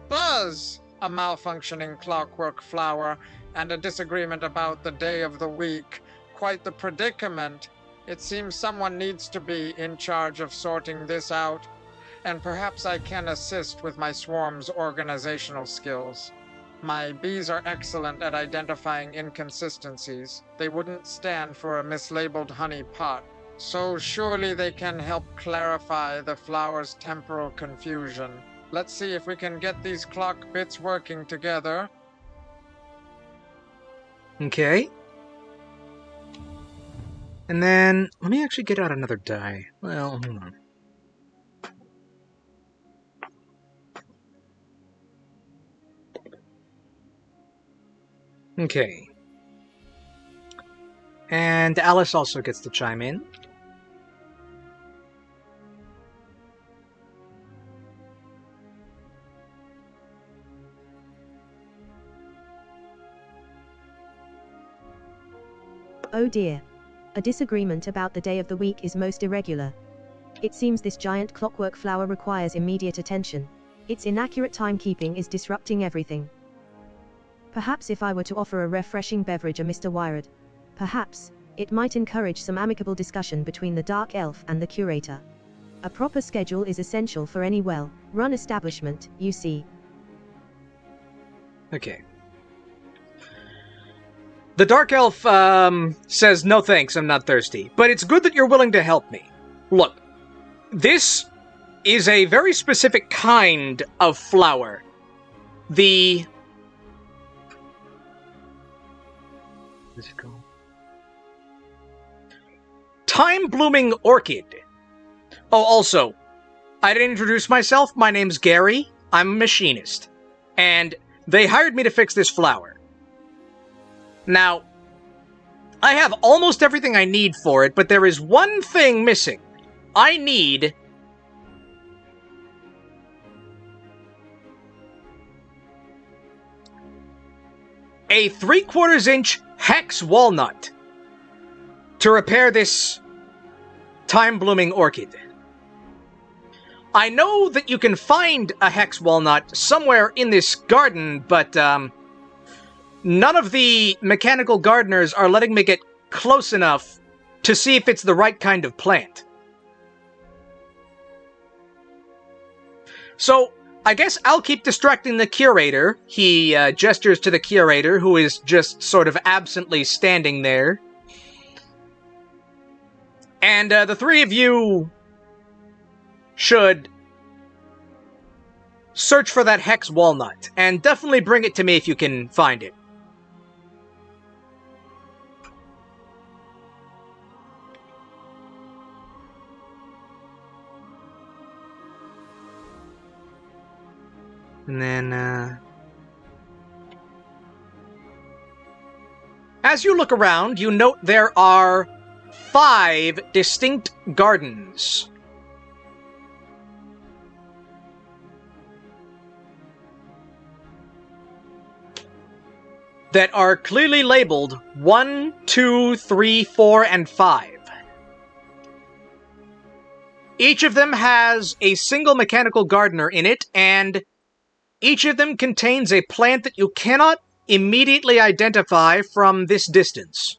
Buzz! A malfunctioning clockwork flower, and a disagreement about the day of the week. Quite the predicament. It seems someone needs to be in charge of sorting this out, and perhaps I can assist with my swarm's organizational skills. My bees are excellent at identifying inconsistencies. They wouldn't stand for a mislabeled honey pot, so surely they can help clarify the flower's temporal confusion. Let's see if we can get these clock bits working together. Okay. And then, let me actually get out another die. Well, hold on. Okay. And Alice also gets to chime in. Oh dear. A disagreement about the day of the week is most irregular. It seems this giant clockwork flower requires immediate attention. Its inaccurate timekeeping is disrupting everything. Perhaps if I were to offer a refreshing beverage, Mr. Wyrad, perhaps it might encourage some amicable discussion between the Dark Elf and the Curator. A proper schedule is essential for any well-run establishment, you see. Okay. The Dark Elf, says, no thanks, I'm not thirsty. But it's good that you're willing to help me. Look, this is a very specific kind of flower. The... What's it called? Time-blooming orchid. Oh, also, I didn't introduce myself. My name's Gary. I'm a machinist. And they hired me to fix this flower. Now, I have almost everything I need for it, but there is one thing missing. I need a 3/4 inch hex walnut to repair this time-blooming orchid. I know that you can find a hex walnut somewhere in this garden, but none of the mechanical gardeners are letting me get close enough to see if it's the right kind of plant. So, I guess I'll keep distracting the Curator. He gestures to the Curator, who is just sort of absently standing there. And the three of you should search for that hex walnut, and definitely bring it to me if you can find it. And then, as you look around, you note there are 5 distinct gardens. That are clearly labeled 1, 2, 3, 4, and 5. Each of them has a single mechanical gardener in it, and each of them contains a plant that you cannot immediately identify from this distance.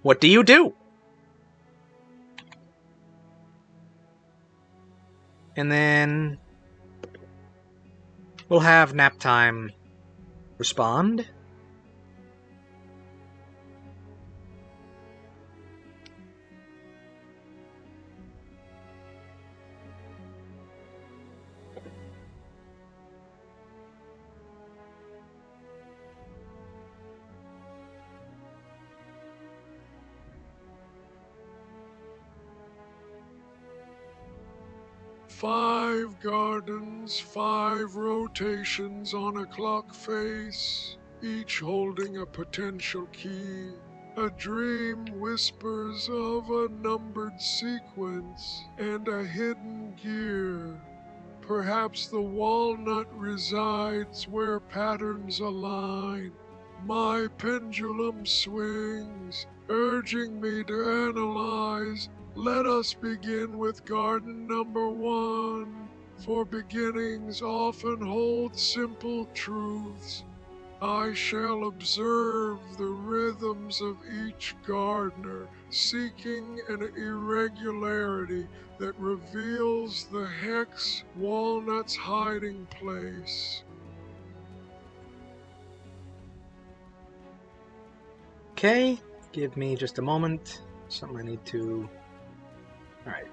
What do you do? And then we'll have Naptime respond. 5 gardens, 5 rotations on a clock face, each holding a potential key. A dream whispers of a numbered sequence and a hidden gear. Perhaps the walnut resides where patterns align. My pendulum swings, urging me to analyze. Let us begin with garden number 1, for beginnings often hold simple truths. I shall observe the rhythms of each gardener, seeking an irregularity that reveals the hex walnut's hiding place. Okay, give me just a moment. Something I need to... Alright.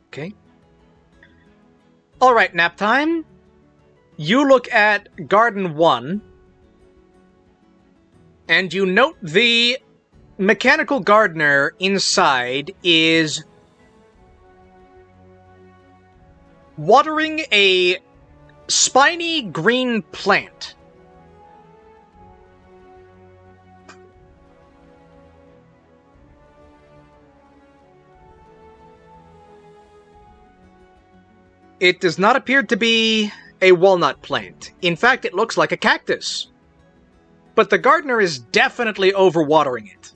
Okay. Alright, Naptime. You look at Garden 1, and you note the mechanical gardener inside is watering a spiny green plant. It does not appear to be a walnut plant. In fact, it looks like a cactus. But the gardener is definitely overwatering it.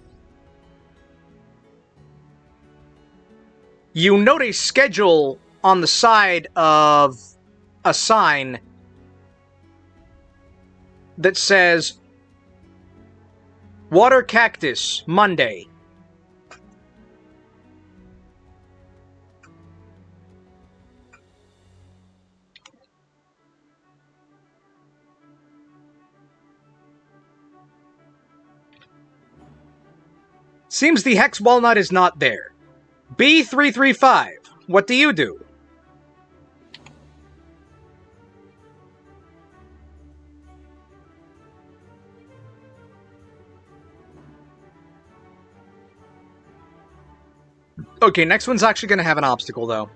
You note a schedule on the side of a sign that says, Water Cactus, Monday. Seems the hex walnut is not there. B335, what do you do? Okay, next one's actually going to have an obstacle, though.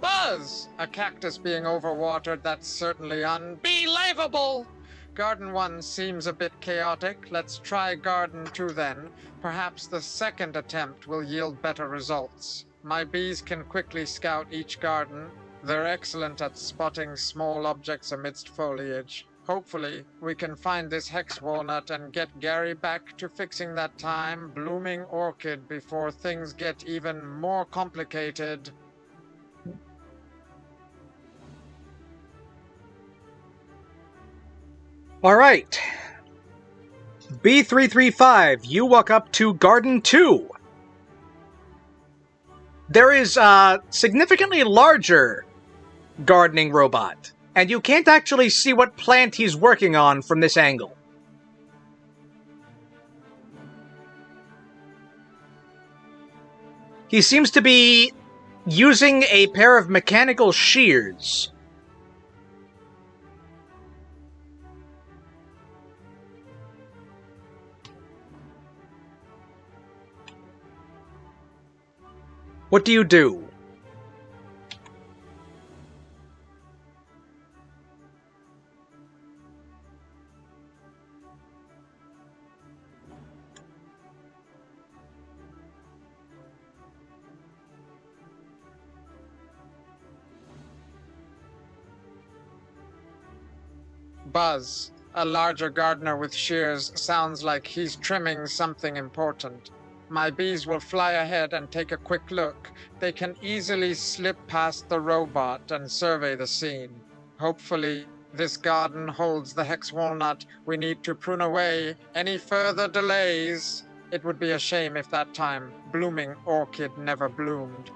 Buzz! A cactus being overwatered, that's certainly unbelievable! Garden 1 seems a bit chaotic. Let's try Garden 2 then. Perhaps the second attempt will yield better results. My bees can quickly scout each garden. They're excellent at spotting small objects amidst foliage. Hopefully, we can find this hex walnut and get Gary back to fixing that time blooming orchid before things get even more complicated. Alright. B335, you walk up to Garden 2. There is a significantly larger gardening robot, and you can't actually see what plant he's working on from this angle. He seems to be using a pair of mechanical shears. What do you do? Buzz, a larger gardener with shears, sounds like he's trimming something important. My bees will fly ahead and take a quick look. They can easily slip past the robot and survey the scene. Hopefully, this garden holds the hex walnut we need to prune away any further delays. It would be a shame if that time blooming orchid never bloomed.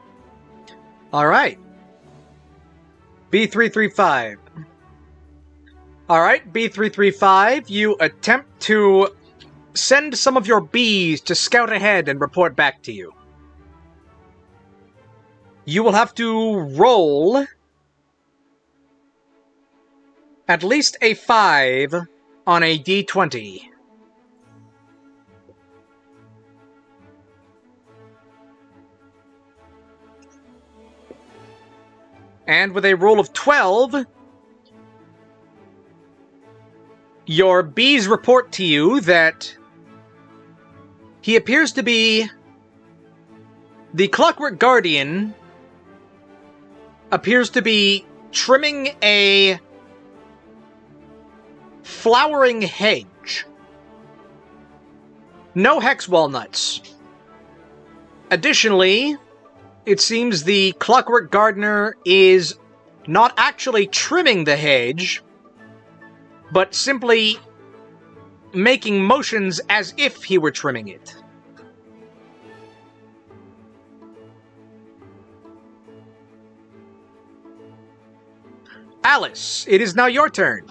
Alright. B335. Alright, B335, you attempt to send some of your bees to scout ahead and report back to you. You will have to roll at least a 5 on a D20. And with a roll of 12, your bees report to you that he appears to be the Clockwork Guardian, appears to be trimming a flowering hedge. No hex walnuts. Additionally, it seems the Clockwork Gardener is not actually trimming the hedge, but simply making motions as if he were trimming it. Alice, it is now your turn.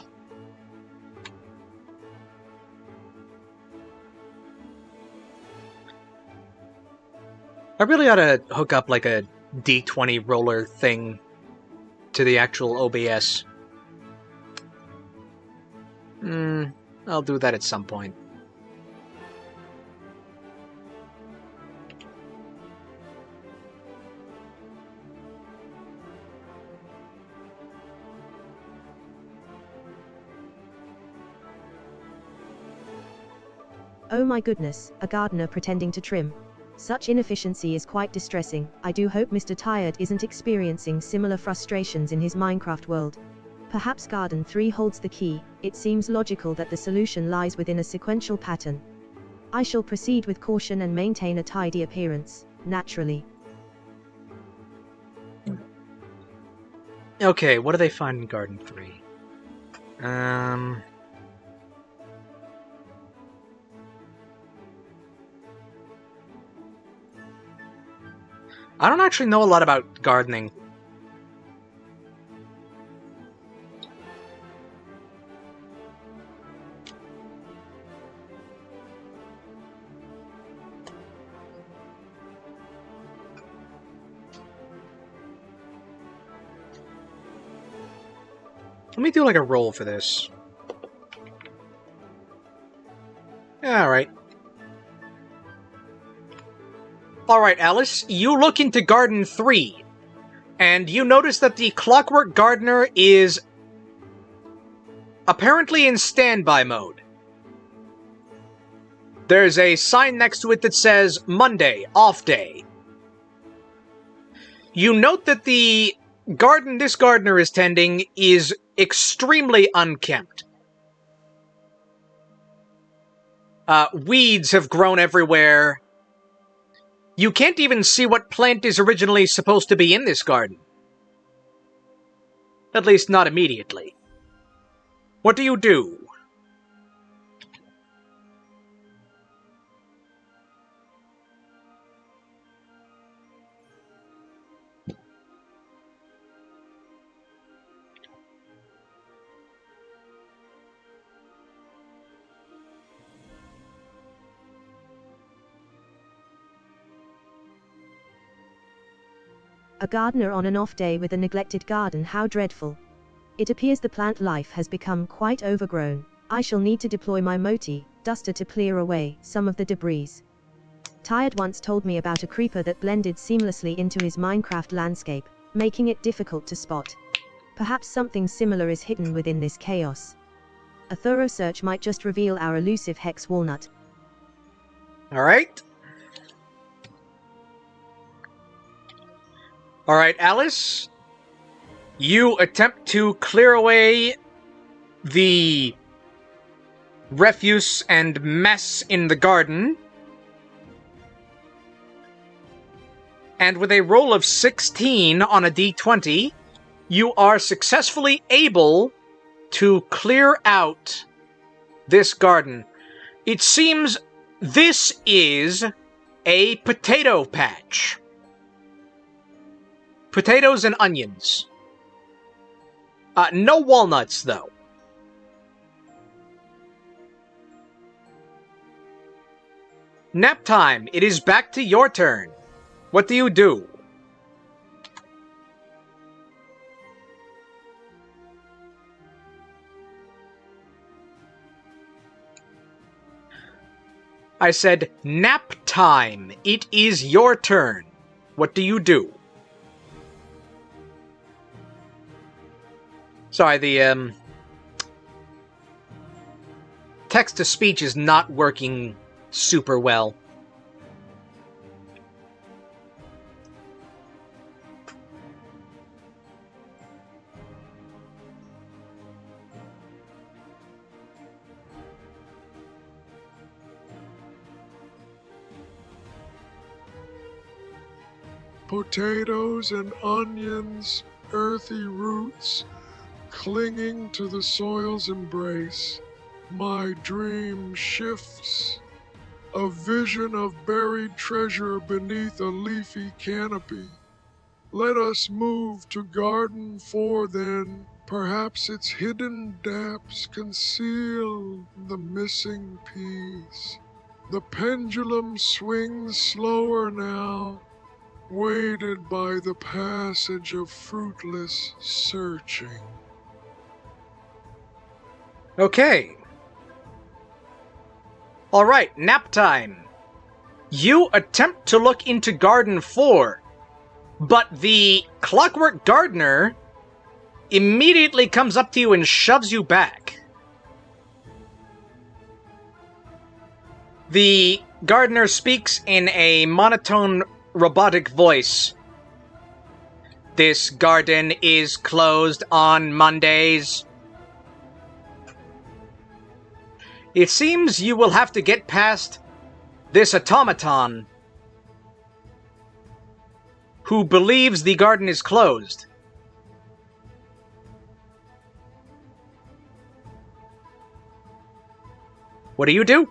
I really ought to hook up like a D20 roller thing to the actual OBS. I'll do that at some point. Oh my goodness, a gardener pretending to trim. Such inefficiency is quite distressing. I do hope Mr. Tired isn't experiencing similar frustrations in his Minecraft world. Perhaps Garden 3 holds the key. It seems logical that the solution lies within a sequential pattern. I shall proceed with caution and maintain a tidy appearance, naturally. Okay, what do they find in Garden 3? I don't actually know a lot about gardening. Let me do like a roll for this. Alright. Alright, Alice, you look into Garden 3, and you notice that the Clockwork Gardener is apparently in standby mode. There's a sign next to it that says, Monday, off day. You note that the garden this gardener is tending is extremely unkempt. Weeds have grown everywhere. You can't even see what plant is originally supposed to be in this garden. At least not immediately. What do you do? A gardener on an off day with a neglected garden, how dreadful. It appears the plant life has become quite overgrown. I shall need to deploy my moti duster to clear away some of the debris. Tired once told me about a creeper that blended seamlessly into his Minecraft landscape, making it difficult to spot. Perhaps something similar is hidden within this chaos. A thorough search might just reveal our elusive hex walnut. Alright. Alright, Alice. You attempt to clear away the refuse and mess in the garden. And with a roll of 16 on a d20, you are successfully able to clear out this garden. It seems this is a potato patch. Potatoes and onions. No walnuts, though. Naptime, it is back to your turn. What do you do? I said, nap time. It is your turn. What do you do? Sorry, the text-to-speech is not working super well. Potatoes and onions, earthy roots, clinging to the soil's embrace. My dream shifts. A vision of buried treasure beneath a leafy canopy. Let us move to Garden 4 then. Perhaps its hidden depths conceal the missing piece. The pendulum swings slower now, weighted by the passage of fruitless searching. Okay. Alright, nap time. You attempt to look into Garden 4, but the Clockwork Gardener immediately comes up to you and shoves you back. The gardener speaks in a monotone, robotic voice. This garden is closed on Mondays. It seems you will have to get past this automaton who believes the garden is closed. What do you do?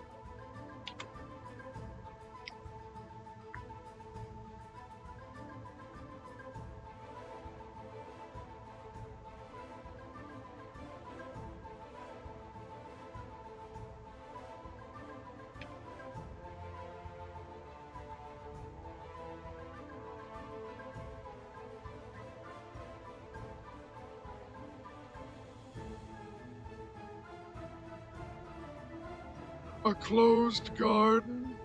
A closed garden,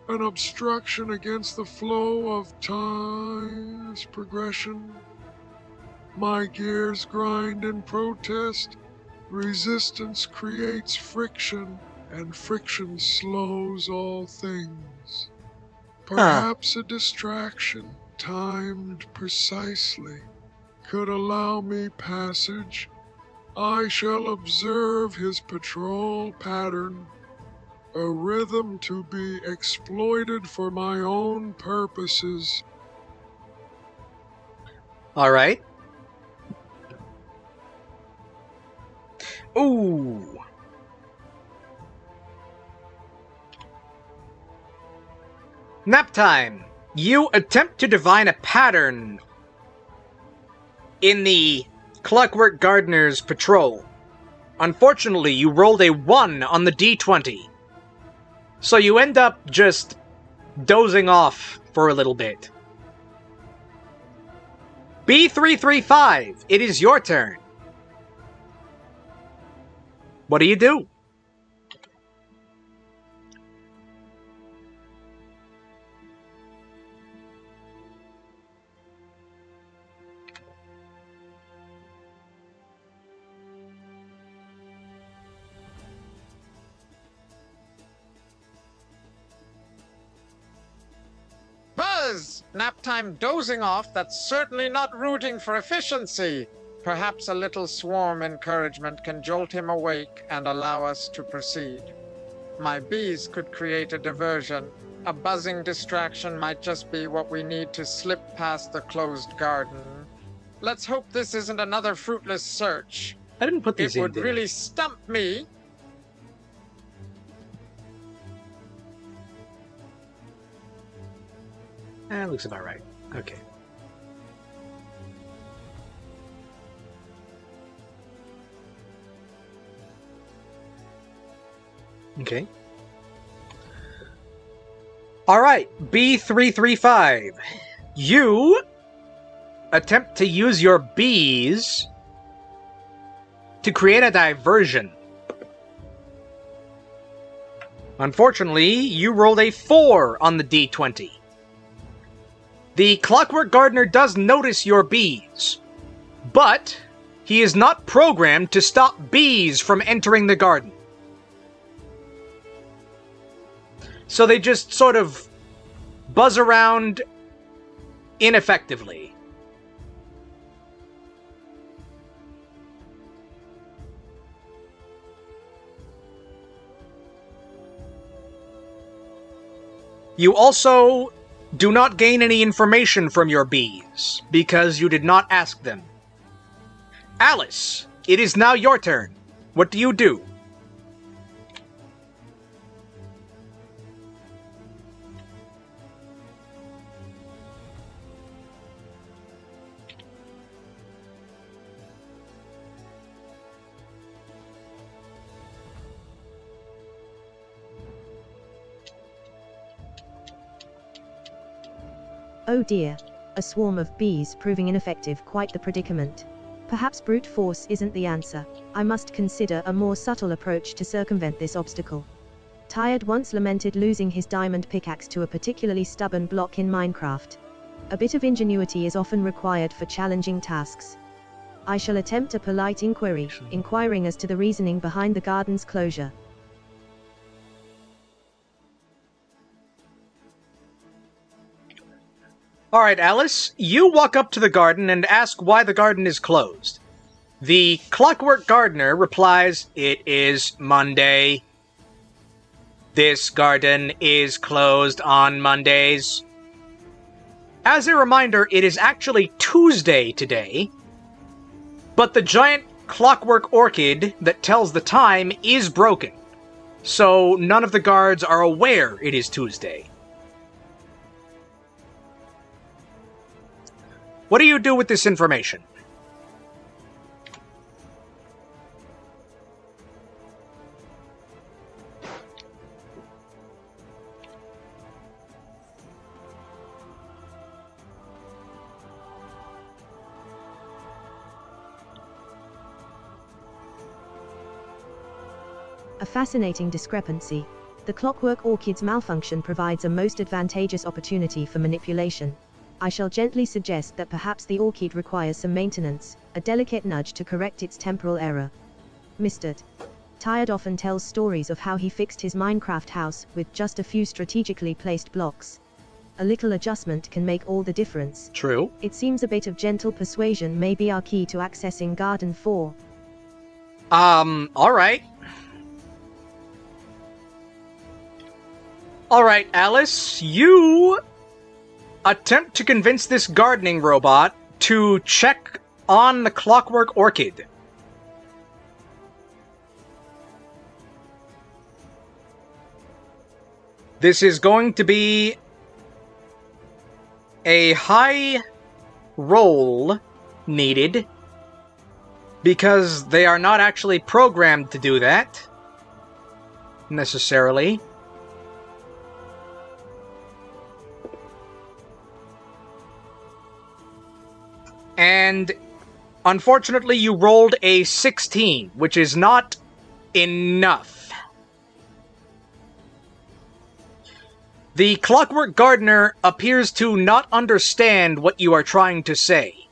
an obstruction against the flow of time's progression. My gears grind in protest. Resistance creates friction, and friction slows all things. Perhaps a distraction, timed precisely, could allow me passage. I shall observe his patrol pattern, a rhythm to be exploited for my own purposes. Alright. Ooh. Nap time. You attempt to divine a pattern in the Clockwork Gardener's patrol. Unfortunately, you rolled a 1 on the d20. So you end up just dozing off for a little bit. B335, it is your turn. What do you do? Buzz! Naptime dozing off, that's certainly not rooting for efficiency. Perhaps a little swarm encouragement can jolt him awake and allow us to proceed. My bees could create a diversion. A buzzing distraction might just be what we need to slip past the closed garden. Let's hope this isn't another fruitless search. I didn't put these It in would there. really stump me. That looks about right. Okay. Okay. Alright, B335. You attempt to use your bees to create a diversion. Unfortunately, you rolled a 4 on the D20. The Clockwork Gardener does notice your bees, but he is not programmed to stop bees from entering the garden. So they just sort of buzz around ineffectively. You also do not gain any information from your bees, because you did not ask them. Alice, it is now your turn. What do you do? Oh dear. A swarm of bees proving ineffective, quite the predicament. Perhaps brute force isn't the answer. I must consider a more subtle approach to circumvent this obstacle. Tired once lamented losing his diamond pickaxe to a particularly stubborn block in Minecraft. A bit of ingenuity is often required for challenging tasks. I shall attempt a polite inquiry, inquiring as to the reasoning behind the garden's closure. Alright, Alice, you walk up to the garden and ask why the garden is closed. The Clockwork Gardener replies, "It is Monday. This garden is closed on Mondays." As a reminder, it is actually Tuesday today, but the giant clockwork orchid that tells the time is broken, so none of the guards are aware it is Tuesday. What do you do with this information? A fascinating discrepancy. The clockwork orchid's malfunction provides a most advantageous opportunity for manipulation. I shall gently suggest that perhaps the orchid requires some maintenance, a delicate nudge to correct its temporal error. Mr. Tired often tells stories of how he fixed his Minecraft house with just a few strategically placed blocks. A little adjustment can make all the difference. True. It seems a bit of gentle persuasion may be our key to accessing Garden 4. Alright. Alright, Alice, you attempt to convince this gardening robot to check on the clockwork orchid. This is going to be a high roll needed, because they are not actually programmed to do that, necessarily. And unfortunately, you rolled a 16, which is not enough. The Clockwork Gardener appears to not understand what you are trying to say.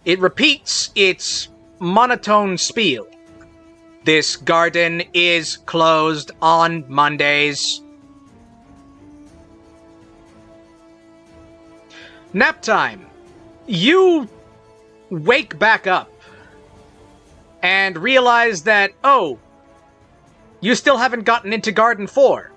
It repeats its monotone spiel. This garden is closed on Mondays. Naptime. You wake back up and realize that, oh, you still haven't gotten into Garden 4.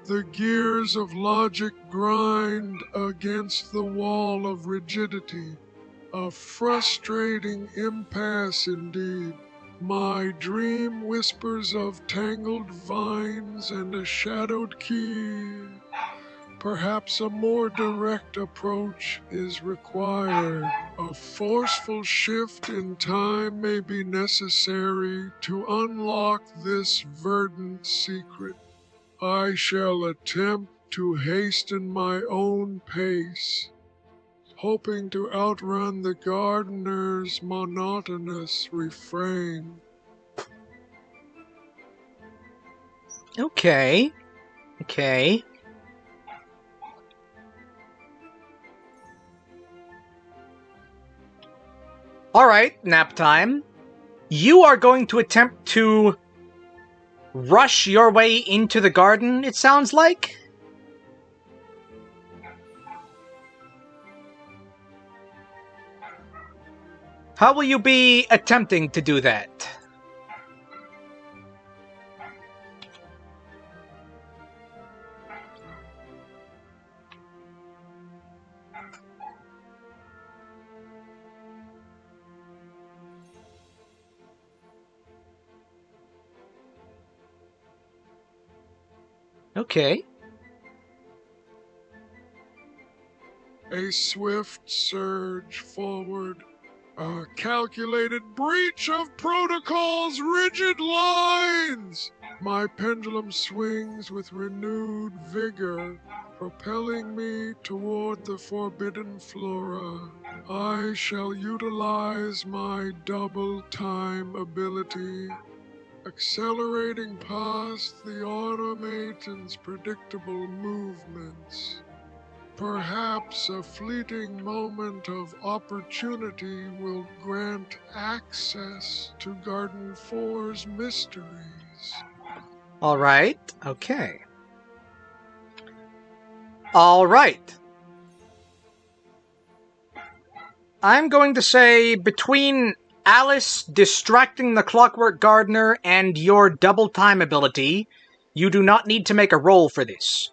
The gears of logic grind against the wall of rigidity. A frustrating impasse indeed. My dream whispers of tangled vines and a shadowed key. Perhaps a more direct approach is required. A forceful shift in time may be necessary to unlock this verdant secret. I shall attempt to hasten my own pace, hoping to outrun the gardener's monotonous refrain. Okay. Okay. Alright, Naptime. You are going to attempt to rush your way into the garden, it sounds like? How will you be attempting to do that? Okay. A swift surge forward. A calculated breach of protocol's rigid lines. My pendulum swings with renewed vigor, propelling me toward the forbidden flora. I shall utilize my double time ability, accelerating past the automaton's predictable movements. Perhaps a fleeting moment of opportunity will grant access to Garden 4's mysteries. Alright. Okay. Alright. I'm going to say between Alice distracting the Clockwork Gardener and your double time ability, you do not need to make a roll for this.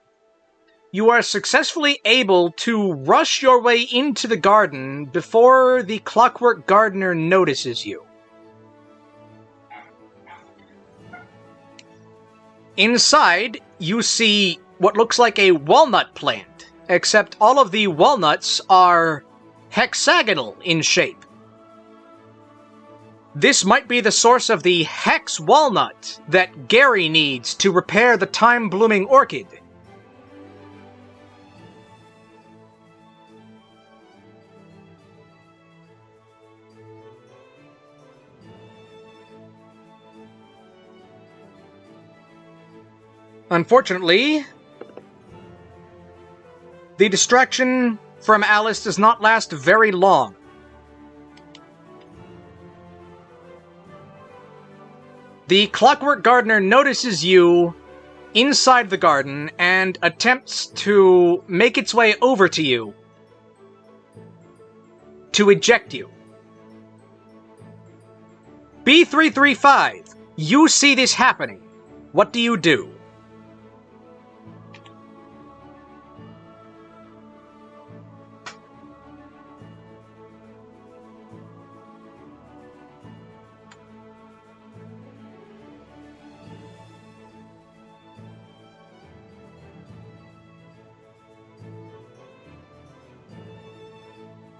You are successfully able to rush your way into the garden before the Clockwork Gardener notices you. Inside, you see what looks like a walnut plant, except all of the walnuts are hexagonal in shape. This might be the source of the hex walnut that Gary needs to repair the time-blooming orchid. Unfortunately, the distraction from Alice does not last very long. The Clockwork Gardener notices you inside the garden and attempts to make its way over to you to eject you. B335, you see this happening. What do you do?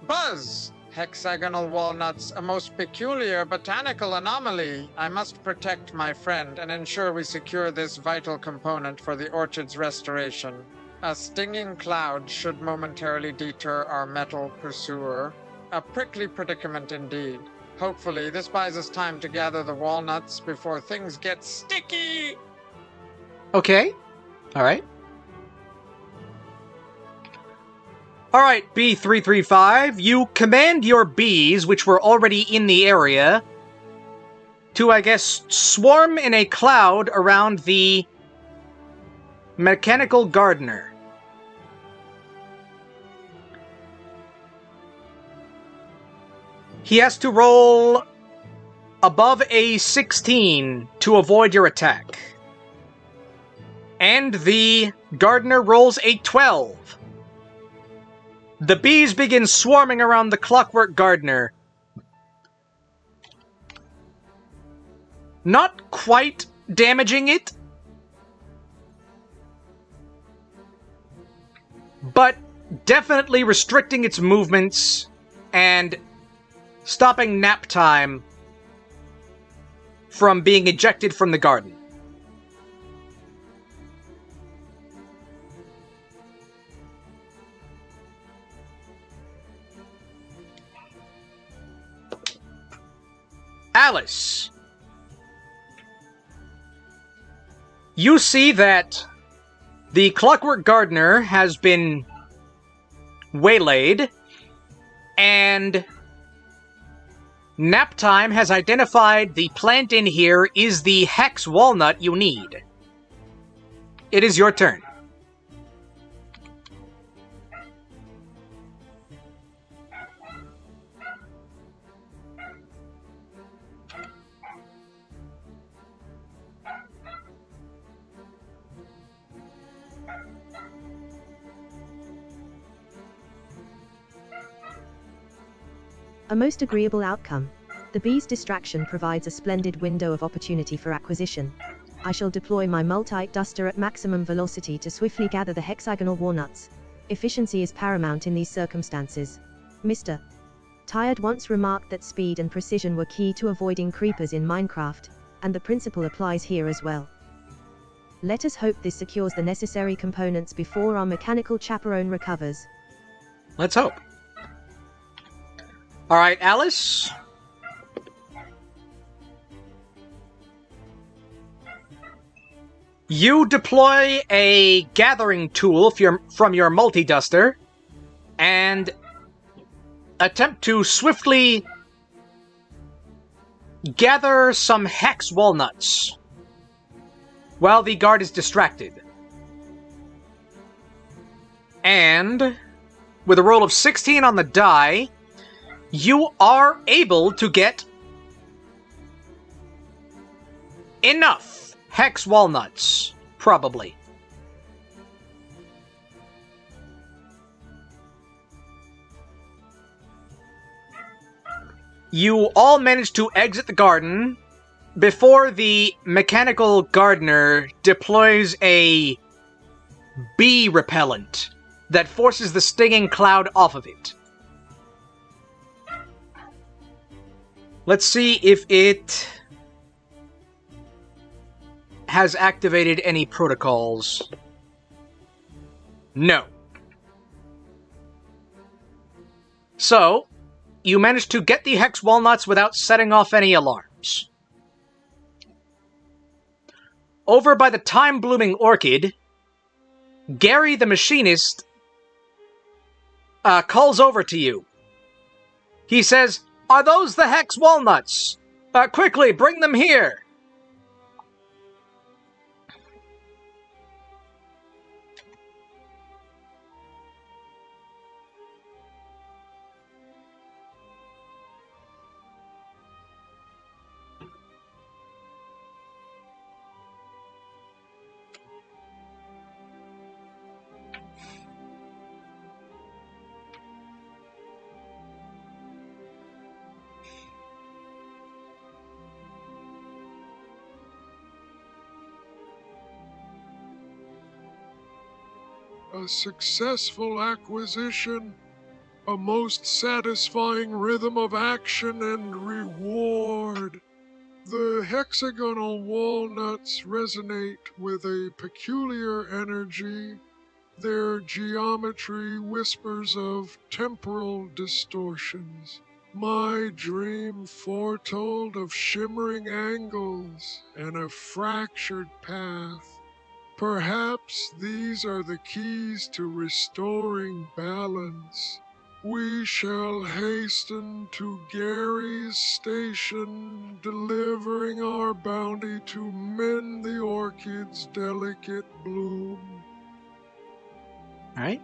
Buzz! Hexagonal walnuts, a most peculiar botanical anomaly. I must protect my friend and ensure we secure this vital component for the orchard's restoration. A stinging cloud should momentarily deter our metal pursuer. A prickly predicament indeed. Hopefully, this buys us time to gather the walnuts before things get sticky! Okay. Alright. Alright, B335, you command your bees, which were already in the area, to, I guess, swarm in a cloud around the mechanical gardener. He has to roll above a 16 to avoid your attack. And the Gardener rolls a 12. The bees begin swarming around the Clockwork Gardener. Not quite damaging it, but definitely restricting its movements and stopping Naptime from being ejected from the garden. Alice, you see that the Clockwork Gardener has been waylaid, and Naptime has identified the plant in here is the hex walnut you need. It is your turn. A most agreeable outcome. The bee's distraction provides a splendid window of opportunity for acquisition. I shall deploy my multi duster at maximum velocity to swiftly gather the hexagonal walnuts. Efficiency is paramount in these circumstances. Mr. Tired once remarked that speed and precision were key to avoiding creepers in Minecraft, and the principle applies here as well. Let us hope this secures the necessary components before our mechanical chaperone recovers. Let's hope. Alright, Alice. You deploy a gathering tool from your multi-duster and attempt to swiftly gather some hex walnuts while the guard is distracted. And with a roll of 16 on the die, you are able to get enough hex walnuts, probably. You all manage to exit the garden before the mechanical gardener deploys a bee repellent that forces the stinging cloud off of it. Let's see if it has activated any protocols. No. So, you managed to get the hex walnuts without setting off any alarms. Over by the time-blooming orchid, Gary the machinist calls over to you. He says, "Are those the hex walnuts? Quickly, bring them here." A successful acquisition, a most satisfying rhythm of action and reward. The hexagonal walnuts resonate with a peculiar energy. Their geometry whispers of temporal distortions. My dream foretold of shimmering angles and a fractured path. Perhaps these are the keys to restoring balance. We shall hasten to Gary's station, delivering our bounty to mend the orchid's delicate bloom. All right.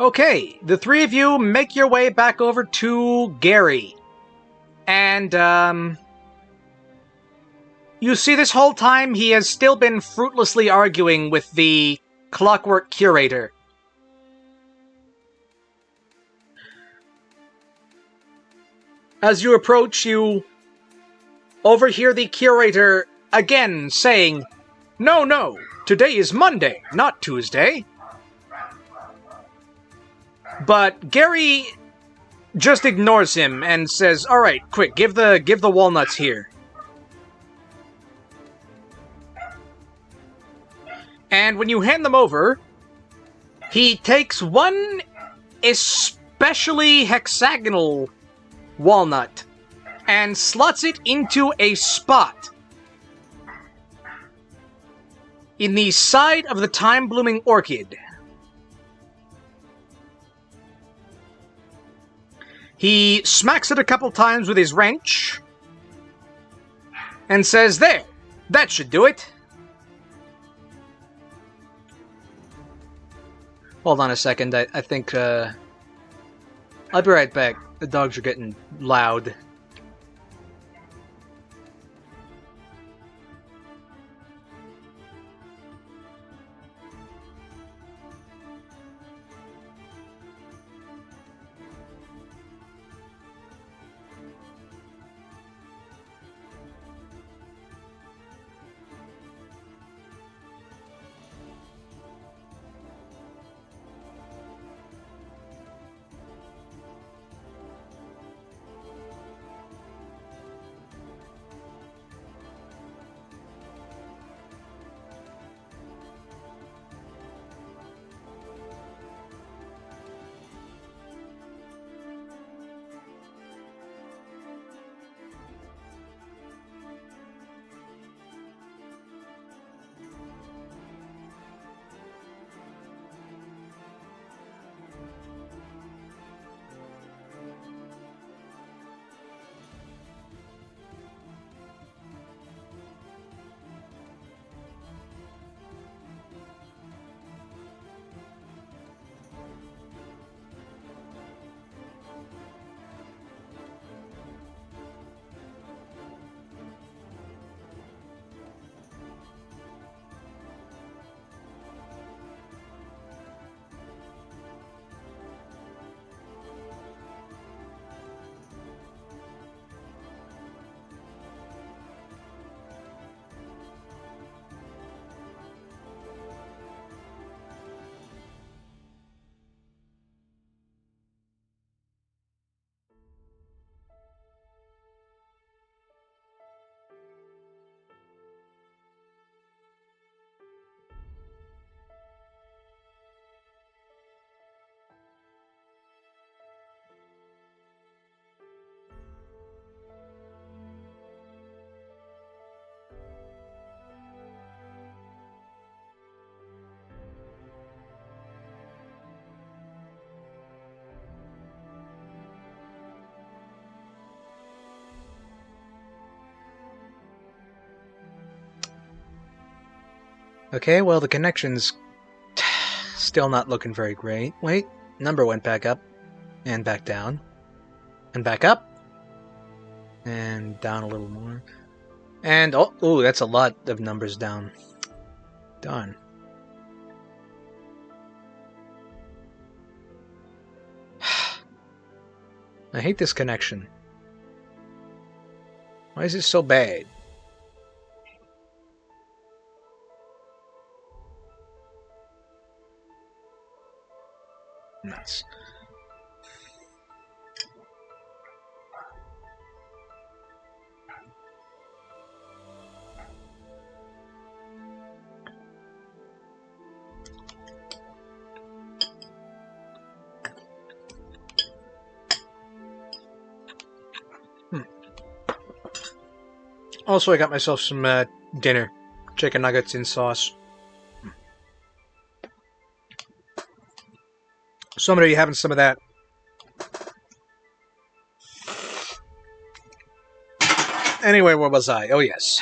Okay, the three of you make your way back over to Gary. And, You see, this whole time he has still been fruitlessly arguing with the clockwork curator. As you approach, you overhear the curator again saying, "No, no, today is Monday, not Tuesday." But Gary just ignores him and says, "All right, quick, give the walnuts here." And when you hand them over, he takes one especially hexagonal walnut and slots it into a spot in the side of the time-blooming orchid. He smacks it a couple times with his wrench and says, "There, that should do it." Hold on a second, I think, I'll be right back. The dogs are getting loud. Okay, well, the connection's still not looking very great. Wait, number went back up, and back down, and back up, and down a little more. And, oh, that's a lot of numbers down. Darn. I hate this connection. Why is it so bad? Nuts. Also, I got myself some dinner. Chicken nuggets in sauce. Somebody having some of that. Anyway, where was I? Oh, yes.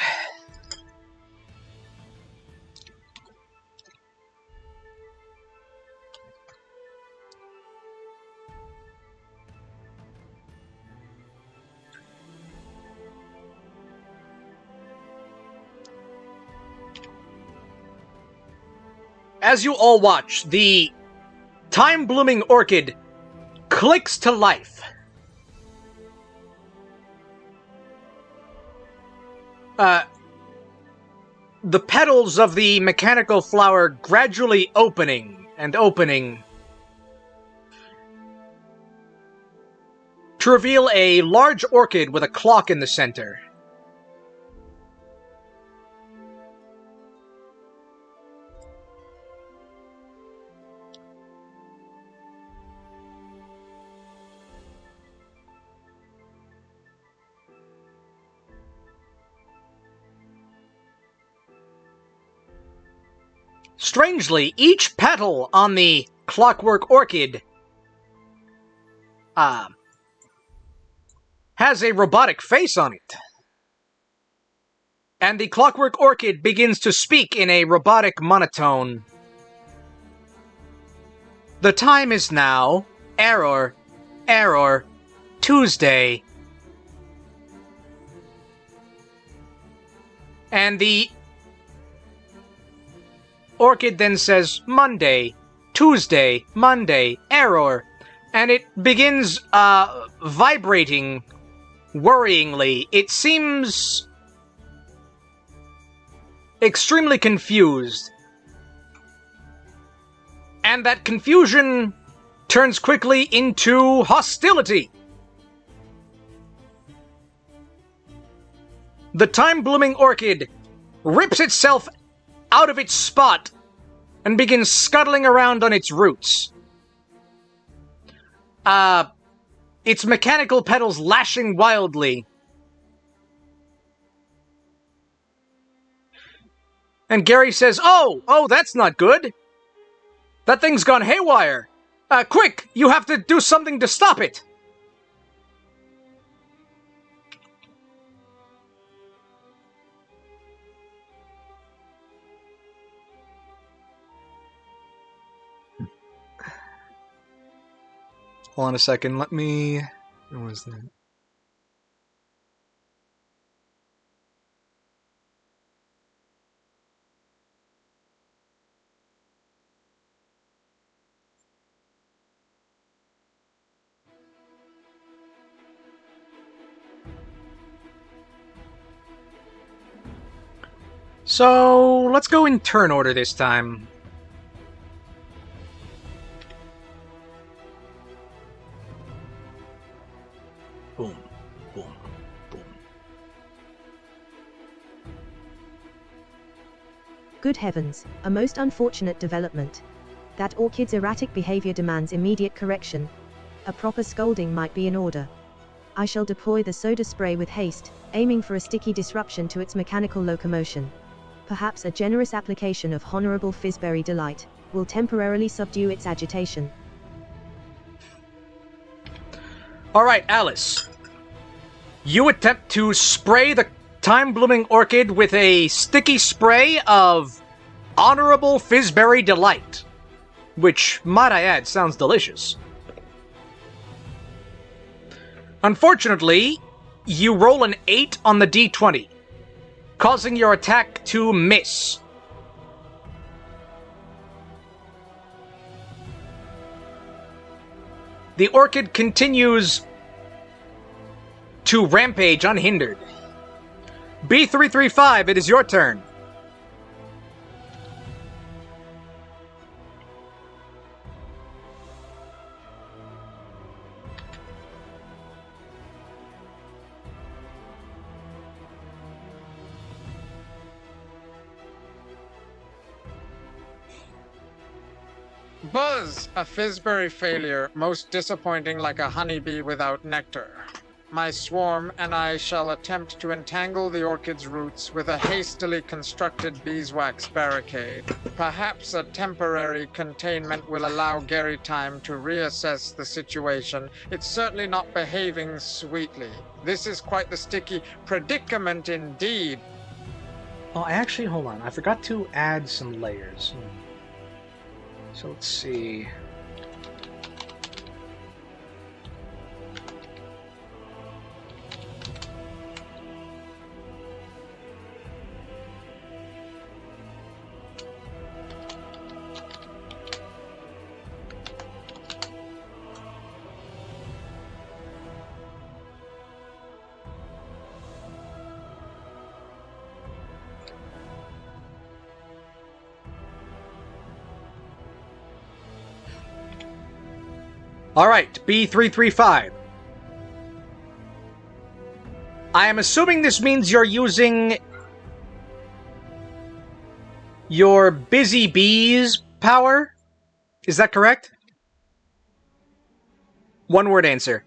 as you all watch, the time-blooming orchid clicks to life. The petals of the mechanical flower gradually opening and opening to reveal a large orchid with a clock in the center. Strangely, each petal on the clockwork orchid has a robotic face on it. And the clockwork orchid begins to speak in a robotic monotone. The time is now, error, Tuesday. And the orchid then says Monday, Tuesday, Monday, error. And it begins vibrating worryingly. It seems extremely confused. And that confusion turns quickly into hostility. The time-blooming orchid rips itself out of its spot and begins scuttling around on its roots. Its mechanical petals lashing wildly. And Gary says, Oh, that's not good. That thing's gone haywire. Quick, you have to do something to stop it. Hold on a second, let me... What was that? So, let's go in turn order this time. Boom, boom, boom. Good heavens, a most unfortunate development. That orchid's erratic behavior demands immediate correction. A proper scolding might be in order. I shall deploy the soda spray with haste, aiming for a sticky disruption to its mechanical locomotion. Perhaps a generous application of Honorable Fizzberry Delight will temporarily subdue its agitation. Alright, Alice. You attempt to spray the time-blooming orchid with a sticky spray of Honorable Fizzberry Delight. Which, might I add, sounds delicious. Unfortunately, you roll an 8 on the d20, causing your attack to miss. The orchid continues to rampage unhindered. B335, it is your turn. Buzz! A Fizzberry failure, most disappointing like a honeybee without nectar. My swarm and I shall attempt to entangle the orchid's roots with a hastily constructed beeswax barricade. Perhaps a temporary containment will allow Gary time to reassess the situation. It's certainly not behaving sweetly. This is quite the sticky predicament indeed. Oh, actually, hold on. I forgot to add some layers. So let's see. Alright, B335. I am assuming this means you're using your Busy Bees power? Is that correct? One word answer.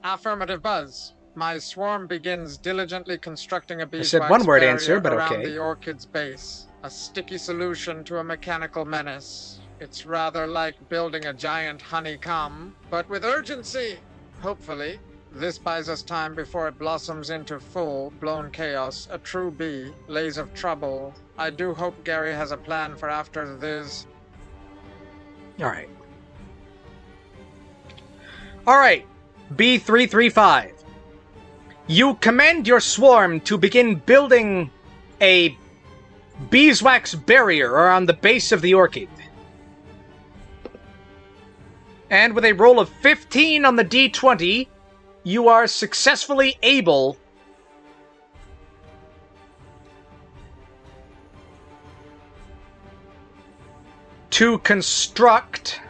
Affirmative, Buzz. My swarm begins diligently constructing a beeswax said one word barrier answer, but around okay. the orchid's base. A sticky solution to a mechanical menace. It's rather like building a giant honeycomb, but with urgency. Hopefully. This buys us time before it blossoms into full-blown chaos, a true bee, lays of trouble. I do hope Gary has a plan for after this. Alright. Alright, B335. You command your swarm to begin building a beeswax barrier around the base of the orchid. And with a roll of 15 on the D20, you are successfully able to construct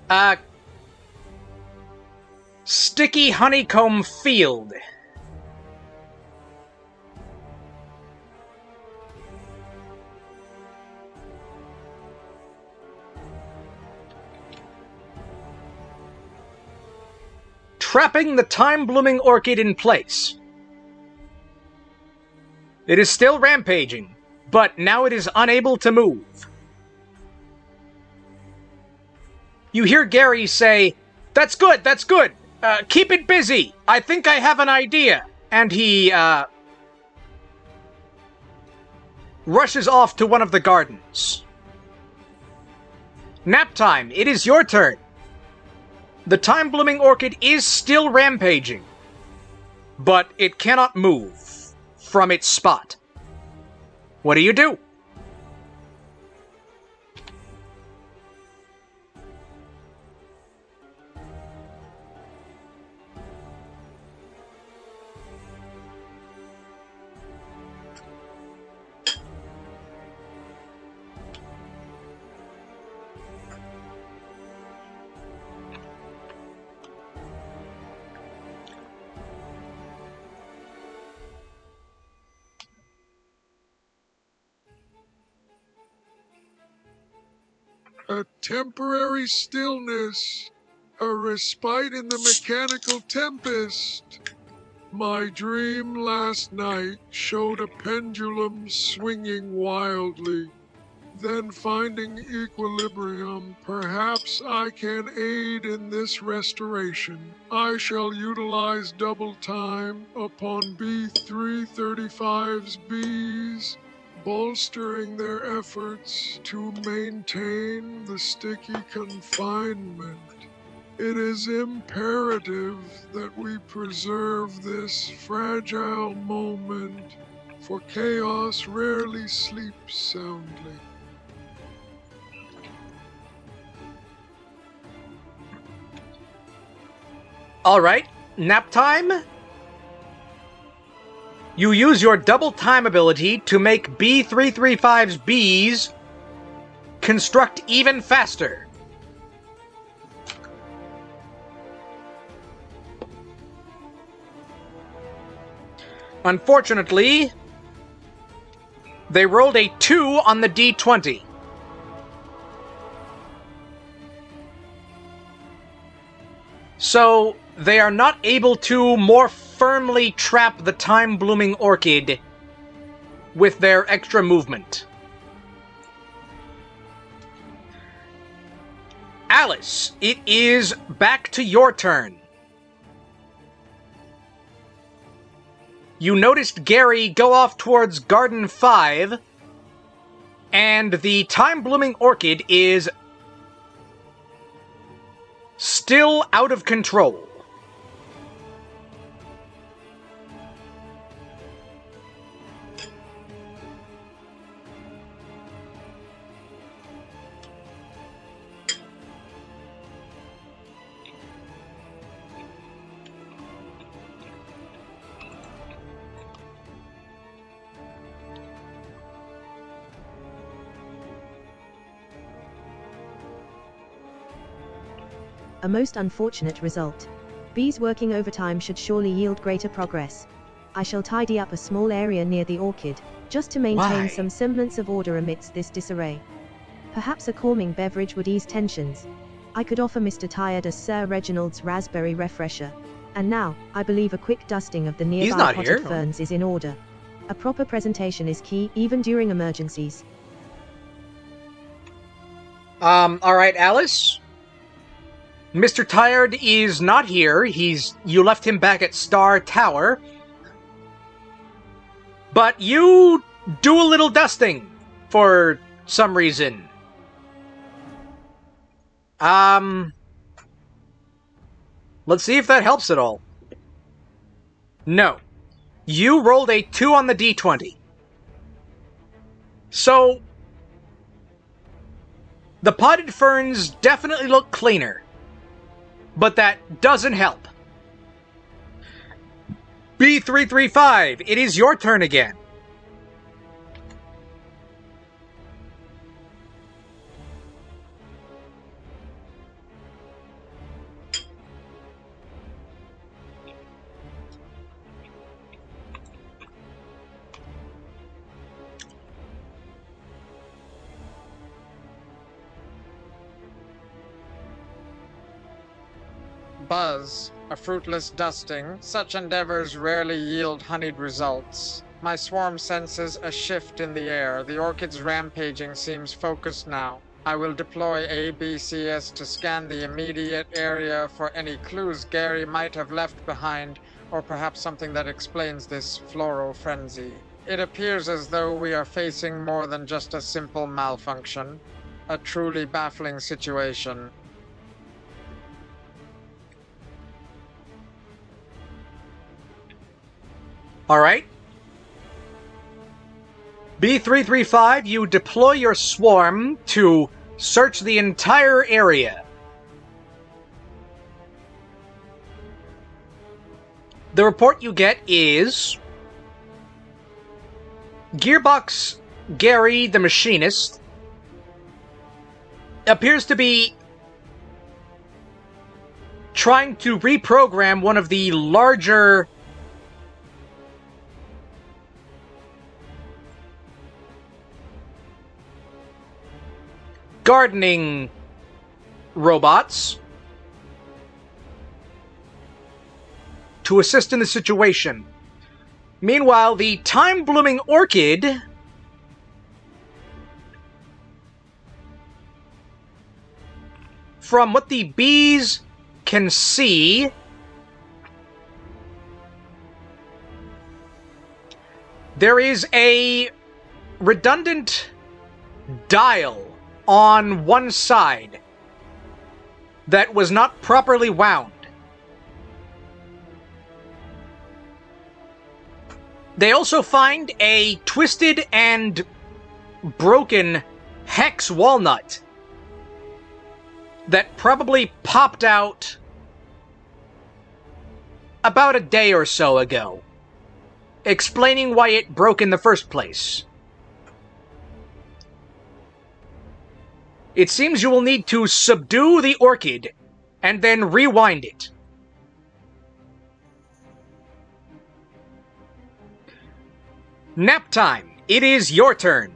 a sticky honeycomb field. Trapping the time-blooming orchid in place. It is still rampaging, but now it is unable to move. You hear Gary say, "That's good, that's good. Keep it busy. I think I have an idea." And he, rushes off to one of the gardens. Naptime, it is your turn. The time-blooming orchid is still rampaging, but it cannot move from its spot. What do you do? A temporary stillness, a respite in the mechanical tempest. My dream last night showed a pendulum swinging wildly. Then finding equilibrium, perhaps I can aid in this restoration. I shall utilize double time upon B335's bees, bolstering their efforts to maintain the sticky confinement. It is imperative that we preserve this fragile moment, for chaos rarely sleeps soundly. Alright, Naptime. You use your double time ability to make B335's bees construct even faster. Unfortunately, they rolled a 2 on the D20. So, they are not able to more firmly trap the time-blooming orchid with their extra movement. Alice, it is back to your turn. You noticed Gary go off towards Garden 5, And the time-blooming orchid is still out of control. A most unfortunate result. Bees working overtime should surely yield greater progress. I shall tidy up a small area near the orchid, just to maintain Why? some semblance of order amidst this disarray. Perhaps a calming beverage would ease tensions. I could offer Mr. Tired a Sir Reginald's raspberry refresher. And now, I believe a quick dusting of the nearby not potted here. ferns is in order. A proper presentation is key, even during emergencies. Alright, Alice? Mr. Tired is not here. You left him back at Star Tower. But you do a little dusting for some reason. Let's see if that helps at all. No. You rolled a 2 on the D20. So, the potted ferns definitely look cleaner. But that doesn't help. B335, it is your turn again. Buzz, a fruitless dusting. Such endeavors rarely yield honeyed results. My swarm senses a shift in the air. The orchid's rampaging seems focused now. I will deploy ABCS to scan the immediate area for any clues Gary might have left behind, or perhaps something that explains this floral frenzy. It appears as though we are facing more than just a simple malfunction. A truly baffling situation. Alright. B335, you deploy your swarm to search the entire area. The report you get is Gearbox Gary, the machinist, appears to be trying to reprogram one of the larger gardening robots to assist in the situation. Meanwhile, the time-blooming orchid from what the bees can see, there is a redundant dial on one side that was not properly wound. They also find a twisted and broken hex walnut that probably popped out about a day or so ago, explaining why it broke in the first place. It seems you will need to subdue the orchid and then rewind it. Naptime, it is your turn.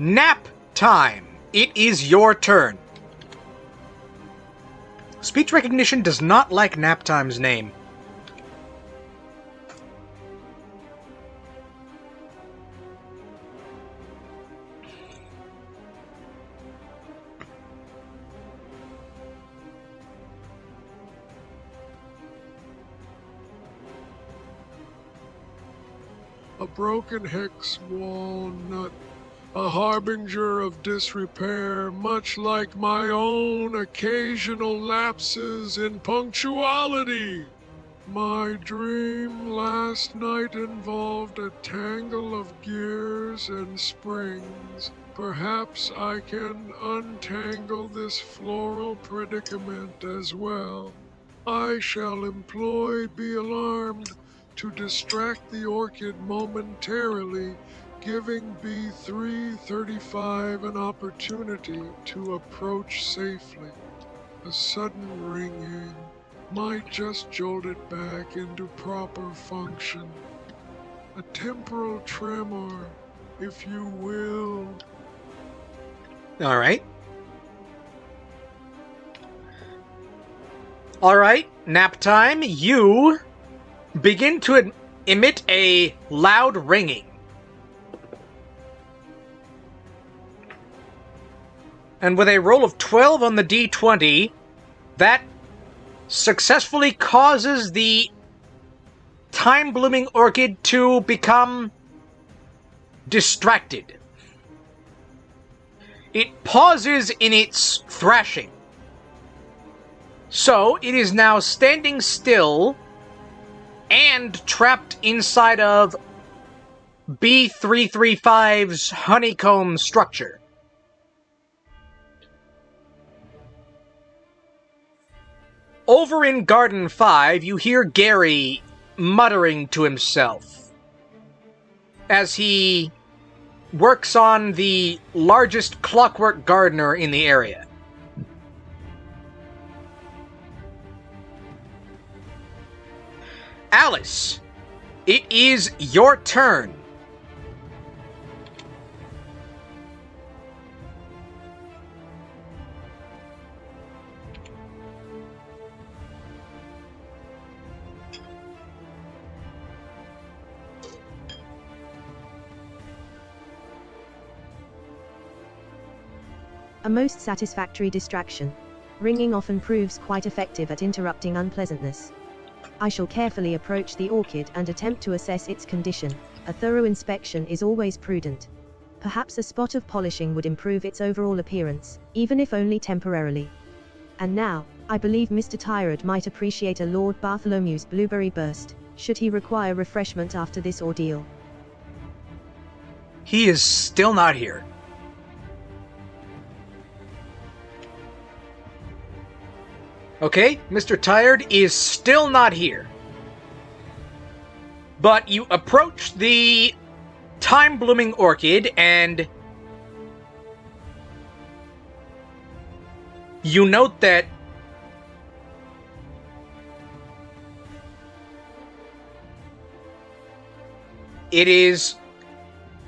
Nap time. It is your turn. Speech recognition does not like Naptime's name. A broken hex walnut, a harbinger of disrepair, much like my own occasional lapses in punctuality. My dream last night involved a tangle of gears and springs. Perhaps I can untangle this floral predicament as well. I shall employ Be Alarmed to distract the orchid momentarily, giving B335 an opportunity to approach safely. A sudden ringing might just jolt it back into proper function. A temporal tremor, if you will. Alright. Alright, Naptime, you begin to emit a loud ringing. And with a roll of 12 on the d20, that successfully causes the time-blooming orchid to become distracted. It pauses in its thrashing. So, it is now standing still and trapped inside of B335's honeycomb structure. Over in Garden 5, you hear Gary muttering to himself as he works on the largest clockwork gardener in the area. Alice, it is your turn. A most satisfactory distraction. Ringing often proves quite effective at interrupting unpleasantness. I shall carefully approach the orchid and attempt to assess its condition. A thorough inspection is always prudent. Perhaps a spot of polishing would improve its overall appearance, even if only temporarily. And now, I believe Mr. Tyrod might appreciate a Lord Bartholomew's blueberry burst, should he require refreshment after this ordeal. He is still not here. Okay, Mr. Tired is still not here. But you approach the time-blooming orchid and you note that it is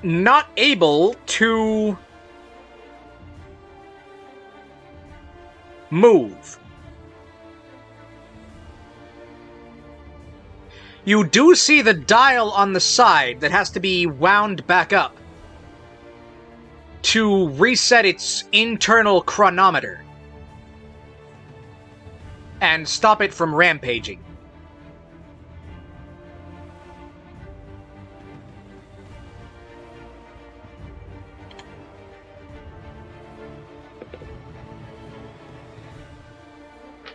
not able to move. You do see the dial on the side that has to be wound back up to reset its internal chronometer and stop it from rampaging.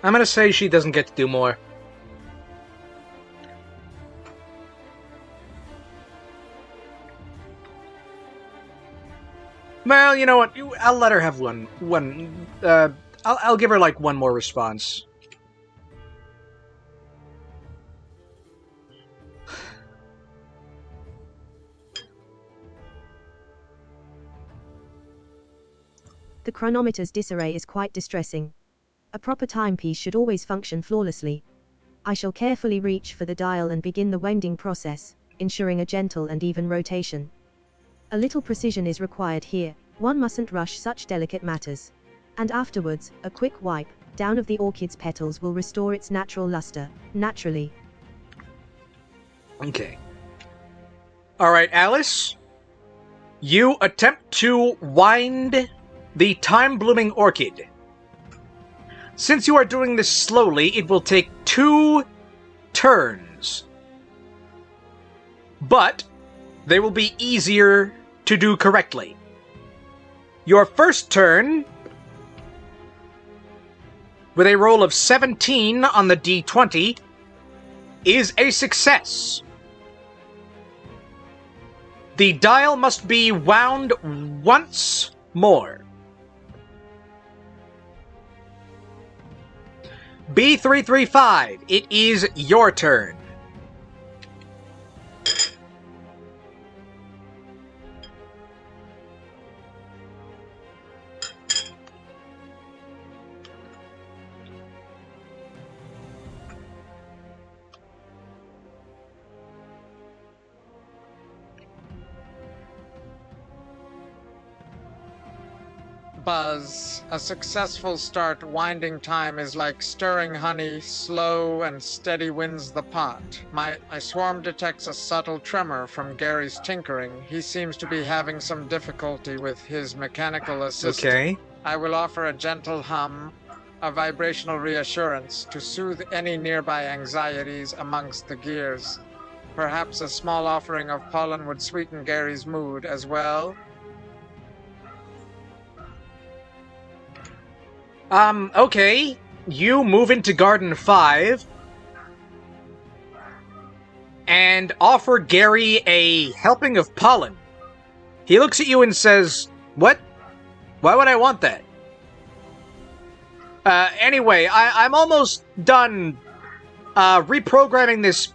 I'm gonna say she doesn't get to do more. Well, you know what? I'll let her have one. I'll give her like one more response. The chronometer's disarray is quite distressing. A proper timepiece should always function flawlessly. I shall carefully reach for the dial and begin the winding process, ensuring a gentle and even rotation. A little precision is required here, One mustn't rush such delicate matters. And afterwards, a quick wipe down of the orchid's petals will restore its natural luster, naturally. Okay. Alright, Alice. You attempt to wind the time-blooming orchid. Since you are doing this slowly, it will take 2 turns. But they will be easier to do correctly. Your first turn, with a roll of 17 on the d20, is a success. The dial must be wound once more. B335, it is your turn. Buzz, a successful start winding time is like stirring honey, slow and steady wins the pot. My swarm detects a subtle tremor from Gary's tinkering. He seems to be having some difficulty with his mechanical assistant. Okay. I will offer a gentle hum, a vibrational reassurance to soothe any nearby anxieties amongst the gears. Perhaps a small offering of pollen would sweeten Gary's mood as well. Okay. You move into Garden 5 and offer Gary a helping of pollen. He looks at you and says, "What? Why would I want that?" Anyway, I'm almost done reprogramming this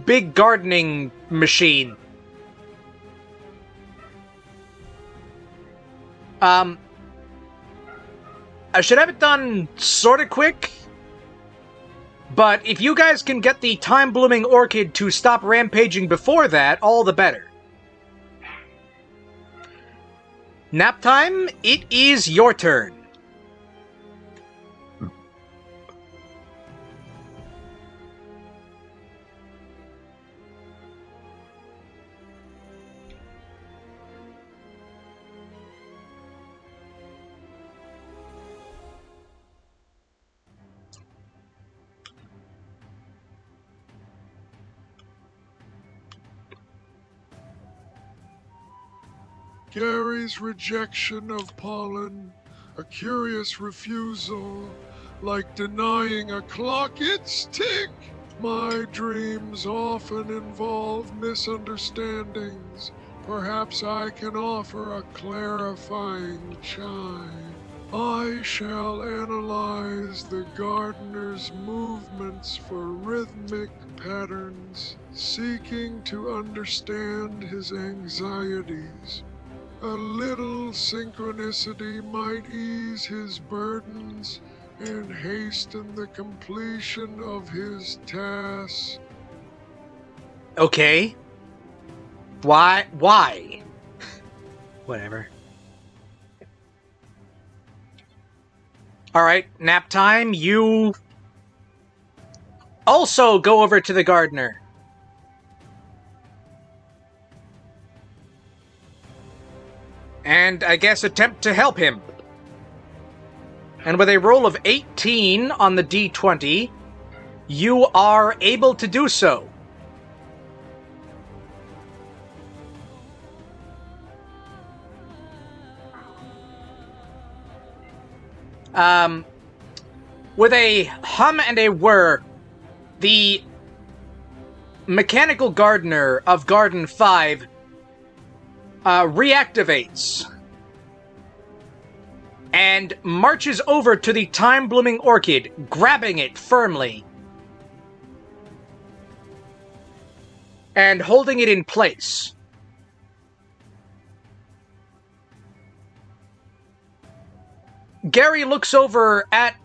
big gardening machine. I should have it done sort of quick, but if you guys can get the time-blooming orchid to stop rampaging before that, all the better. Naptime, it is your turn. Gary's rejection of pollen, a curious refusal, like denying a clock its tick. My dreams often involve misunderstandings. Perhaps I can offer a clarifying chime. I shall analyze the gardener's movements for rhythmic patterns, seeking to understand his anxieties. A little synchronicity might ease his burdens and hasten the completion of his task. Okay. Why? Whatever. Alright, Naptime, you also go over to the gardener. And I guess attempt to help him. And with a roll of 18 on the d20, you are able to do so. With a hum and a whir, the mechanical gardener of Garden 5 reactivates and marches over to the time-blooming orchid, grabbing it firmly and holding it in place. Gary looks over at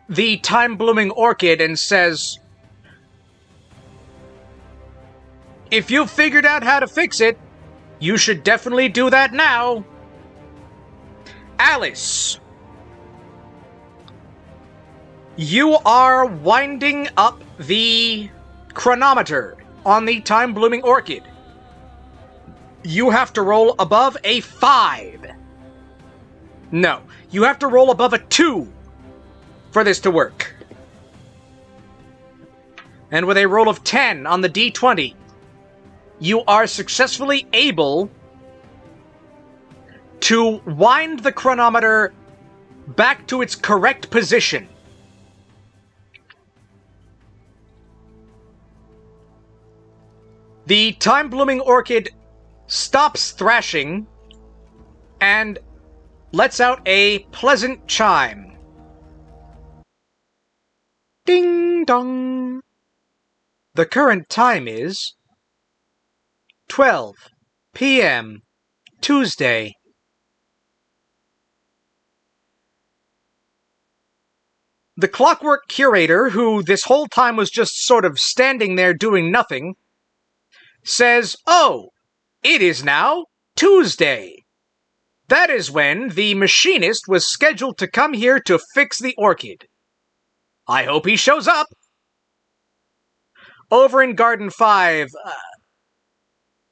the time-blooming orchid and says, "If you've figured out how to fix it, you should definitely do that now." Alice, you are winding up the chronometer on the time-blooming orchid. You have to roll above a 5. No, you have to roll above a 2 for this to work. And with a roll of 10 on the d20, you are successfully able to wind the chronometer back to its correct position. The time-blooming orchid stops thrashing and lets out a pleasant chime. Ding dong. The current time is 12 p.m. Tuesday. The clockwork curator, who this whole time was just sort of standing there doing nothing, says, "Oh, it is now Tuesday. That is when the machinist was scheduled to come here to fix the orchid. I hope he shows up." Over in Garden 5,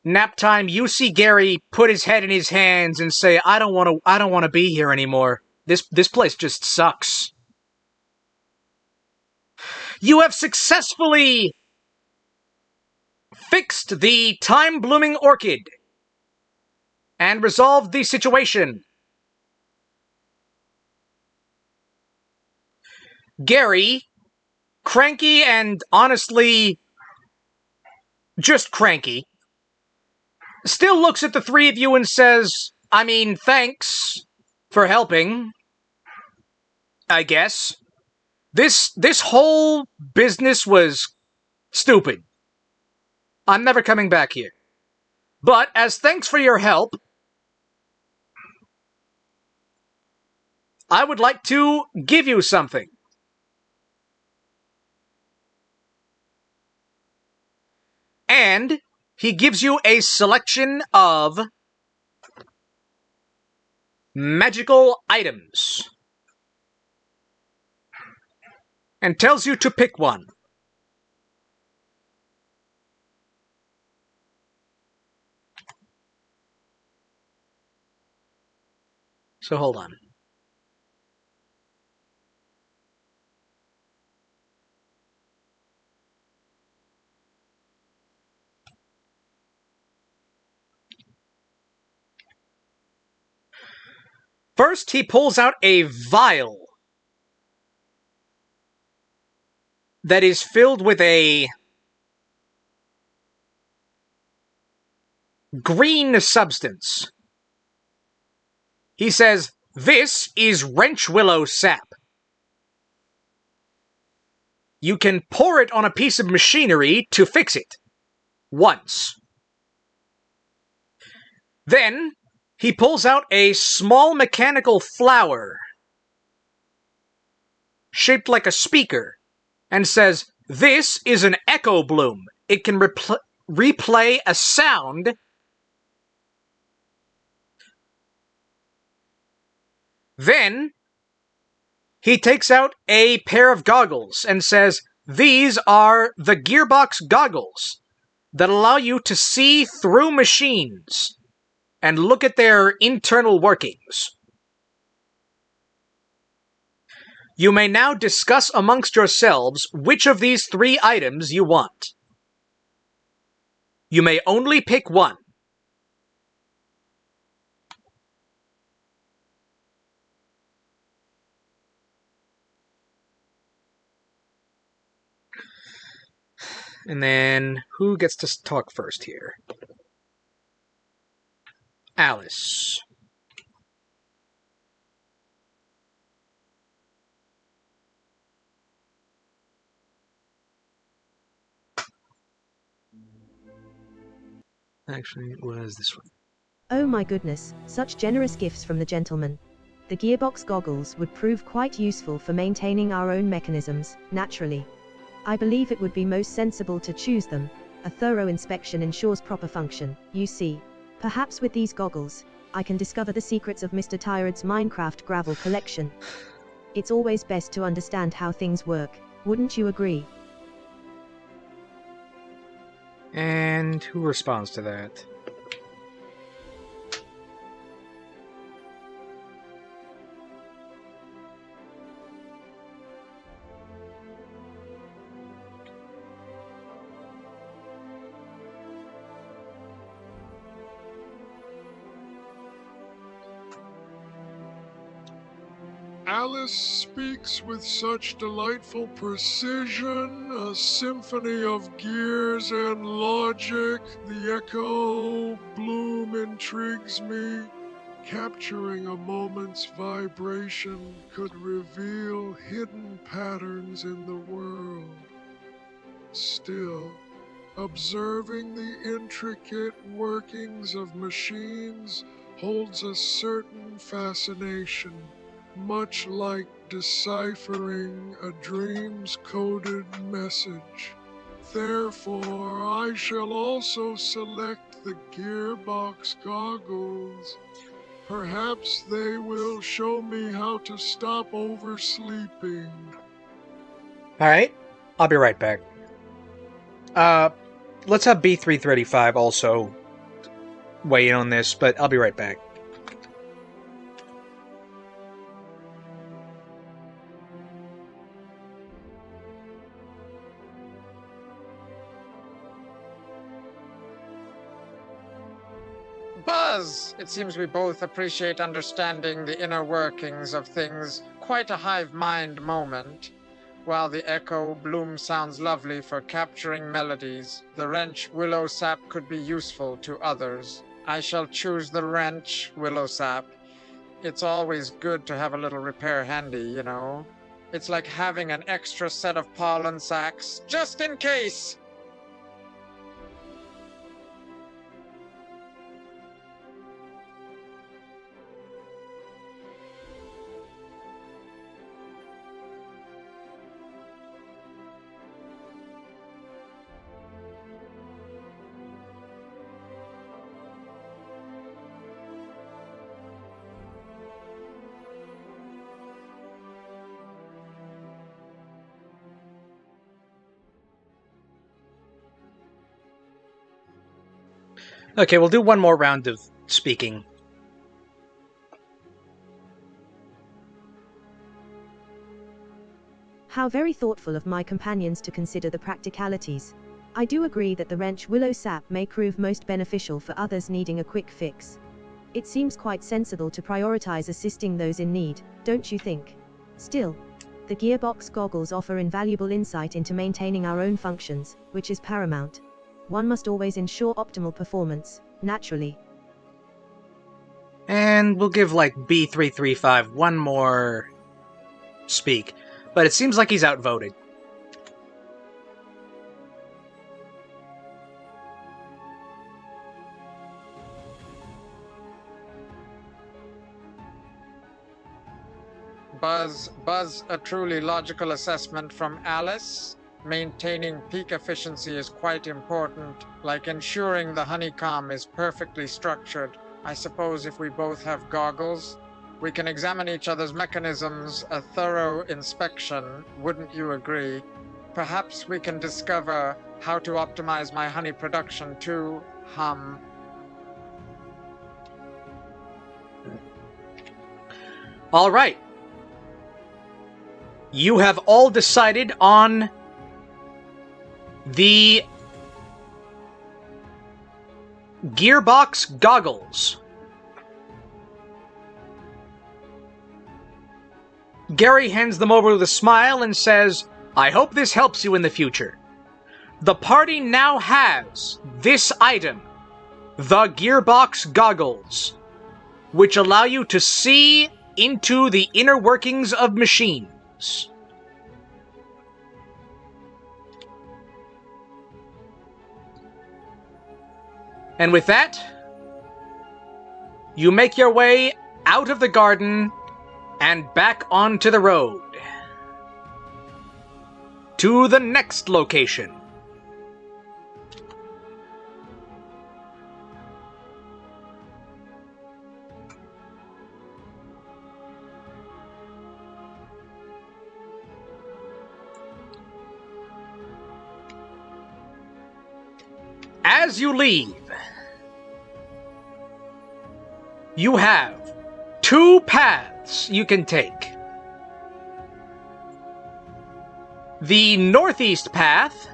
Naptime, you see Gary put his head in his hands and say, I don't want to be here anymore. This place just sucks. You have successfully fixed the time-blooming orchid and resolved the situation. Gary, cranky and honestly just cranky, still looks at the three of you and says, I mean, thanks for helping, I guess. This whole business was stupid. I'm never coming back here. But as thanks for your help, I would like to give you something. And he gives you a selection of magical items and tells you to pick one. So hold on. First, he pulls out a vial that is filled with a green substance. He says, "This is wrench willow sap. You can pour it on a piece of machinery to fix it. Once." Then, he pulls out a small mechanical flower shaped like a speaker and says, "This is an echo bloom. It can replay a sound Then, he takes out a pair of goggles and says, "These are the Gearbox goggles that allow you to see through machines and look at their internal workings. You may now discuss amongst yourselves which of these 3 items you want. You may only pick one." And then, who gets to talk first here? Alice. Actually, it was this one. Oh my goodness, such generous gifts from the gentleman. The Gearbox goggles would prove quite useful for maintaining our own mechanisms, naturally. I believe it would be most sensible to choose them. A thorough inspection ensures proper function, you see. Perhaps with these goggles, I can discover the secrets of Mr. Tyred's Minecraft gravel collection. It's always best to understand how things work, wouldn't you agree? And who responds to that? Alice speaks with such delightful precision, a symphony of gears and logic. The echo bloom intrigues me. Capturing a moment's vibration could reveal hidden patterns in the world. Still, observing the intricate workings of machines holds a certain fascination, much like deciphering a dream's coded message. Therefore, I shall also select the gearbox goggles. Perhaps they will show me how to stop oversleeping. Alright, I'll be right back. Let's have B335 also weigh in on this, but I'll be right back. Buzz! It seems we both appreciate understanding the inner workings of things. Quite a hive mind moment. While the echo bloom sounds lovely for capturing melodies, the wrench willow sap could be useful to others. I shall choose the wrench willow sap. It's always good to have a little repair handy, you know. It's like having an extra set of pollen sacks, just in case! Okay, we'll do one more round of speaking. How very thoughtful of my companions to consider the practicalities. I do agree that the wrench willow sap may prove most beneficial for others needing a quick fix. It seems quite sensible to prioritize assisting those in need, don't you think? Still, the gearbox goggles offer invaluable insight into maintaining our own functions, which is paramount. One must always ensure optimal performance, naturally. And we'll give, like, B335 one more speak. But it seems like he's outvoted. Buzz, a truly logical assessment from Alice. Maintaining peak efficiency is quite important, like ensuring the honeycomb is perfectly structured. I suppose if we both have goggles, we can examine each other's mechanisms, a thorough inspection, wouldn't you agree? Perhaps we can discover how to optimize my honey production too, hum. All right. You have all decided on the gearbox goggles. Gary hands them over with a smile and says, "I hope this helps you in the future. The party now has this item, the gearbox goggles, which allow you to see into the inner workings of machines. And with that, you make your way out of the garden and back onto the road to the next location. As you leave, you have 2 paths you can take. The northeast path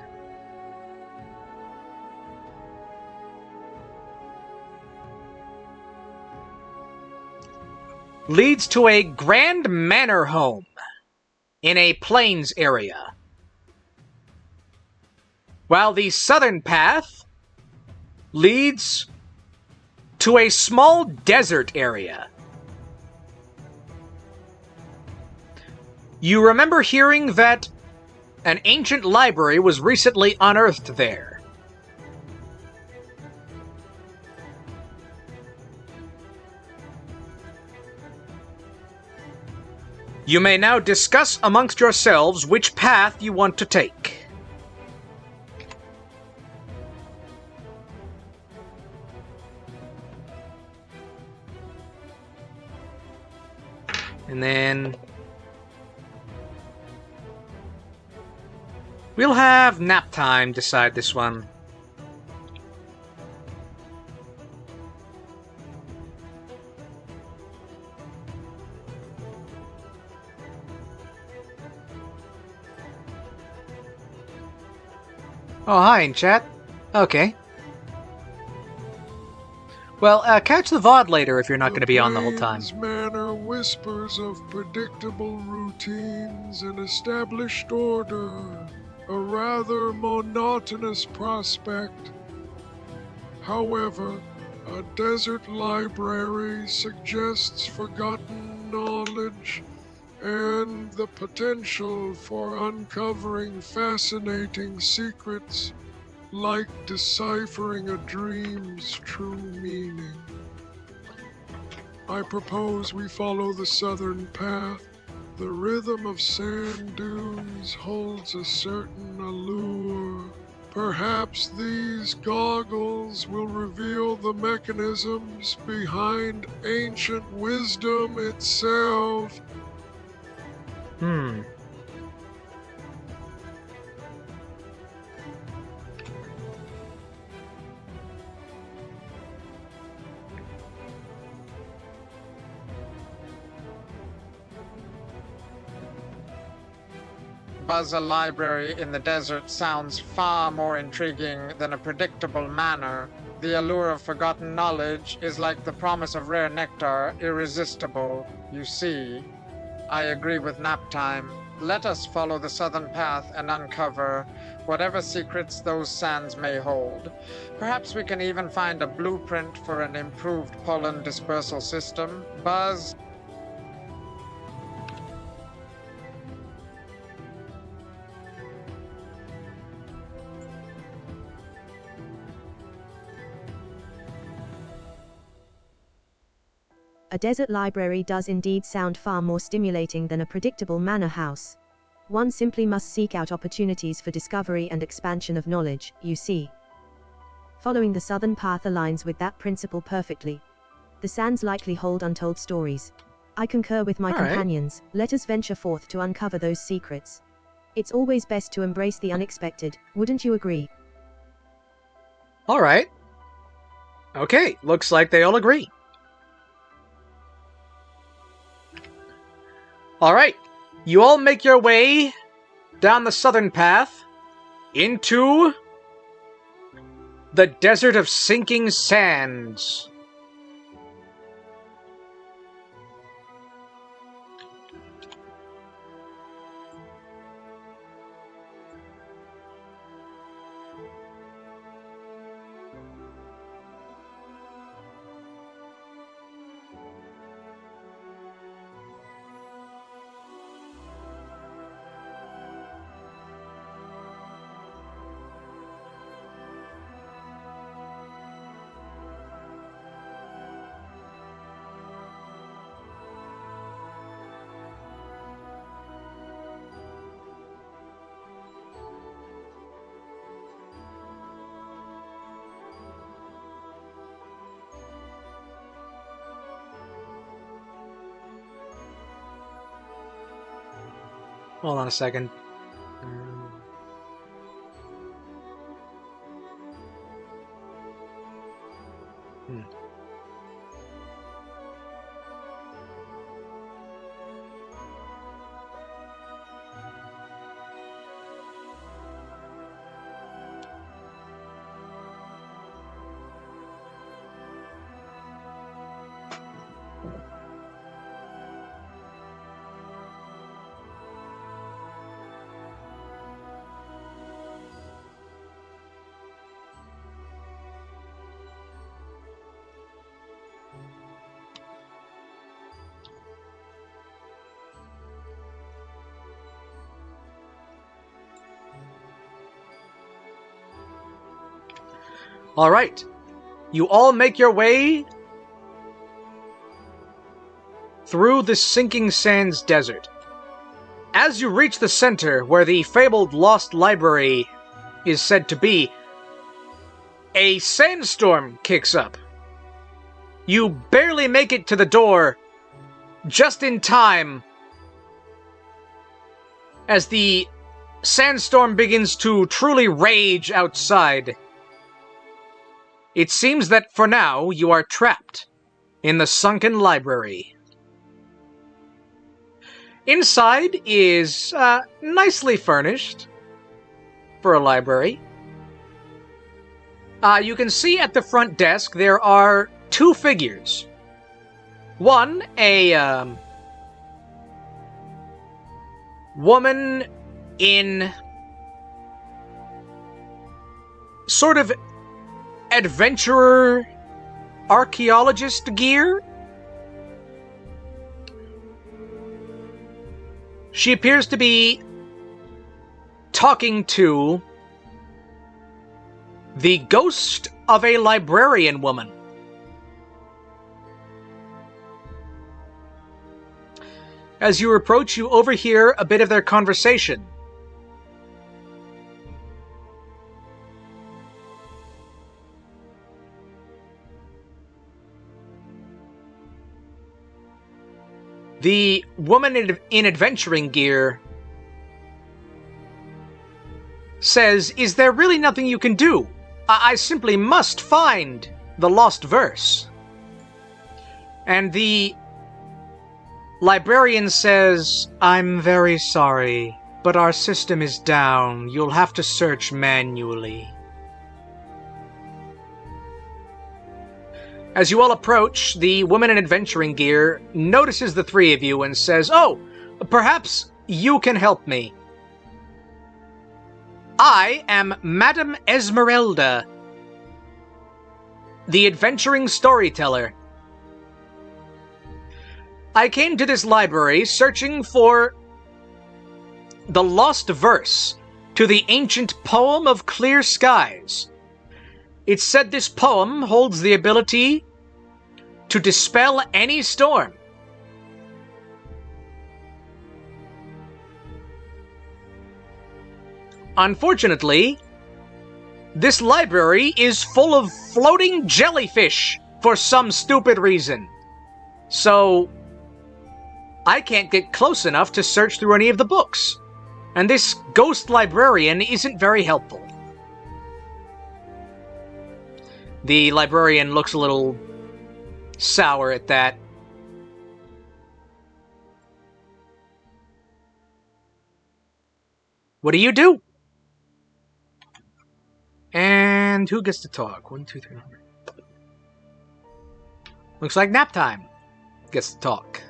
leads to a grand manor home in a plains area, while the southern path leads to a small desert area. You remember hearing that an ancient library was recently unearthed there. You may now discuss amongst yourselves which path you want to take. And then we'll have Naptime decide this one. Oh, hi in chat. Okay. Well, catch the VOD later if you're not going to be on the whole time. The manner whispers of predictable routines and established order, a rather monotonous prospect. However, a desert library suggests forgotten knowledge and the potential for uncovering fascinating secrets, like deciphering a dream's true meaning. I propose we follow the southern path. The rhythm of sand dunes holds a certain allure. Perhaps these goggles will reveal the mechanisms behind ancient wisdom itself. Buzz, a library in the desert sounds far more intriguing than a predictable manor. The allure of forgotten knowledge is like the promise of rare nectar, irresistible. You see, I agree with Naptime. Let us follow the southern path and uncover whatever secrets those sands may hold. Perhaps we can even find a blueprint for an improved pollen dispersal system. Buzz? A desert library does indeed sound far more stimulating than a predictable manor house. One simply must seek out opportunities for discovery and expansion of knowledge, you see. Following the southern path aligns with that principle perfectly. The sands likely hold untold stories. I concur with my companions. Let us venture forth to uncover those secrets. It's always best to embrace the unexpected, wouldn't you agree? Alright. Okay, looks like they all agree. Alright, you all make your way down the southern path into the desert of sinking sands. Hold on a second. All right. You all make your way through the sinking sands desert. As you reach the center where the fabled lost library is said to be, a sandstorm kicks up. You barely make it to the door just in time as the sandstorm begins to truly rage outside. It seems that for now you are trapped in the sunken library. Inside is nicely furnished for a library. You can see at the front desk there are two figures. One, a woman in sort of adventurer archaeologist gear. She appears to be talking to the ghost of a librarian woman. As you approach, you overhear a bit of their conversation. The woman in adventuring gear says, "Is there really nothing you can do? I simply must find the lost verse." And the librarian says, "I'm very sorry, but our system is down. You'll have to search manually." As you all approach, the woman in adventuring gear notices the three of you and says, "Oh, perhaps you can help me. I am Madame Esmeralda, the adventuring storyteller. I came to this library searching for the lost verse to the ancient poem of clear skies. It's said this poem holds the ability to dispel any storm. Unfortunately, this library is full of floating jellyfish for some stupid reason. So I can't get close enough to search through any of the books. And this ghost librarian isn't very helpful." The librarian looks a little sour at that. "What do you do?" And who gets to talk? 1, 2, 3. Looks like Naptime gets to talk.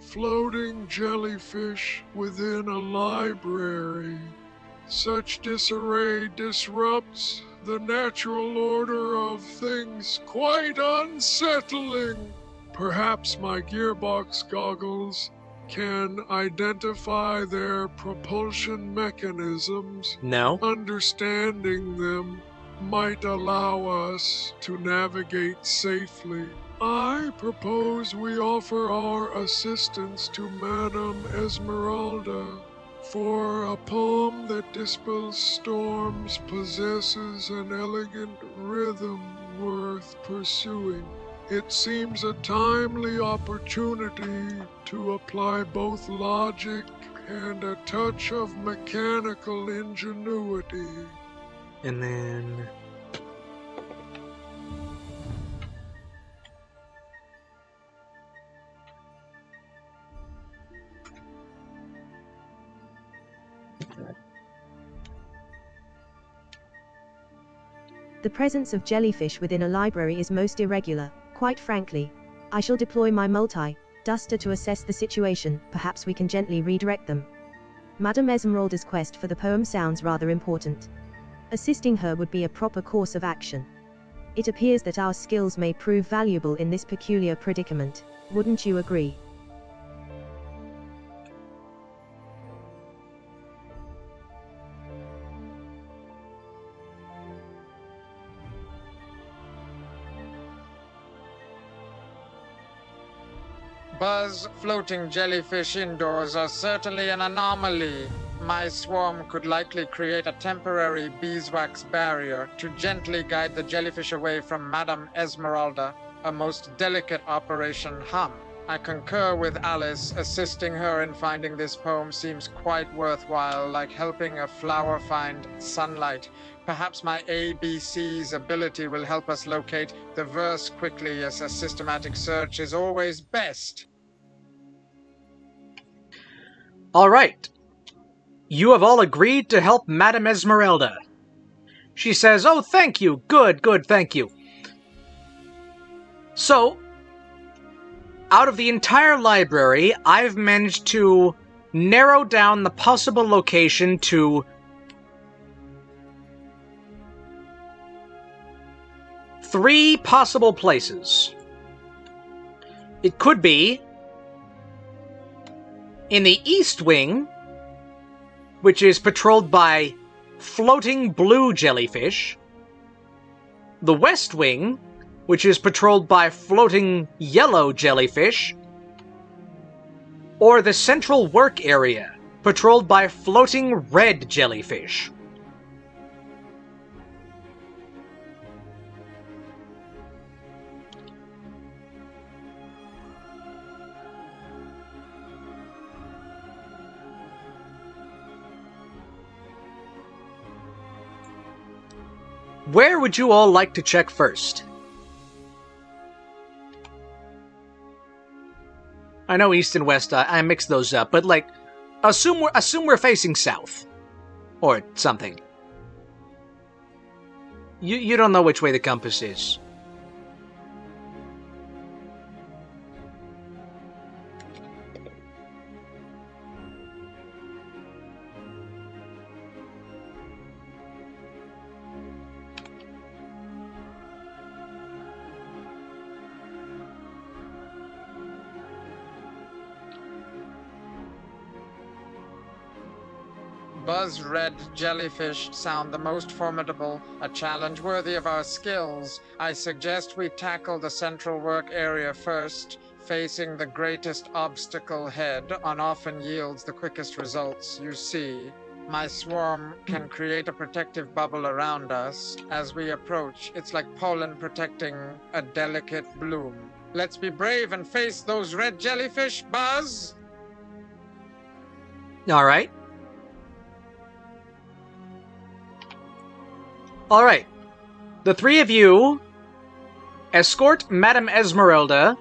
Floating jellyfish within a library. Such disarray disrupts the natural order of things, quite unsettling. Perhaps my gearbox goggles can identify their propulsion mechanisms. No. Understanding them might allow us to navigate safely. I propose we offer our assistance to Madame Esmeralda, for a poem that dispels storms possesses an elegant rhythm worth pursuing. It seems a timely opportunity to apply both logic and a touch of mechanical ingenuity. And then The presence of jellyfish within a library is most irregular, quite frankly. I shall deploy my multi-duster to assess the situation, perhaps we can gently redirect them. Madame Esmeralda's quest for the poem sounds rather important. Assisting her would be a proper course of action. It appears that our skills may prove valuable in this peculiar predicament. Wouldn't you agree? Buzz, floating jellyfish indoors are certainly an anomaly. My swarm could likely create a temporary beeswax barrier to gently guide the jellyfish away from Madame Esmeralda, a most delicate operation. I concur with Alice. Assisting her in finding this poem seems quite worthwhile, like helping a flower find sunlight. Perhaps my ABC's ability will help us locate the verse quickly, as a systematic search is always best. All right. You have all agreed to help Madame Esmeralda. She says, "Oh, thank you. Good, thank you." So, out of the entire library, I've managed to narrow down the possible location to 3 possible places. It could be in the East Wing, which is patrolled by floating blue jellyfish. The West Wing, which is patrolled by floating yellow jellyfish. Or the Central Work Area, patrolled by floating red jellyfish. Where would you all like to check first? I know East and West, I mixed those up, but like, assume we're facing south. Or something. You don't know which way the compass is. Buzz red jellyfish sound the most formidable, a challenge worthy of our skills. I suggest we tackle the Central Work Area first. Facing the greatest obstacle head on often yields the quickest results. You see, my swarm can create a protective bubble around us. As we approach, it's like pollen protecting a delicate bloom. Let's be brave and face those red jellyfish, Buzz! Alright. Alright. The 3 of you escort Madame Esmeralda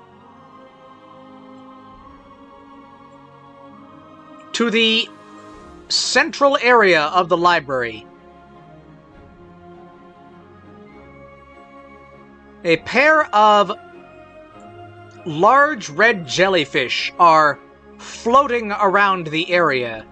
to the central area of the library. A pair of large red jellyfish are floating around the area.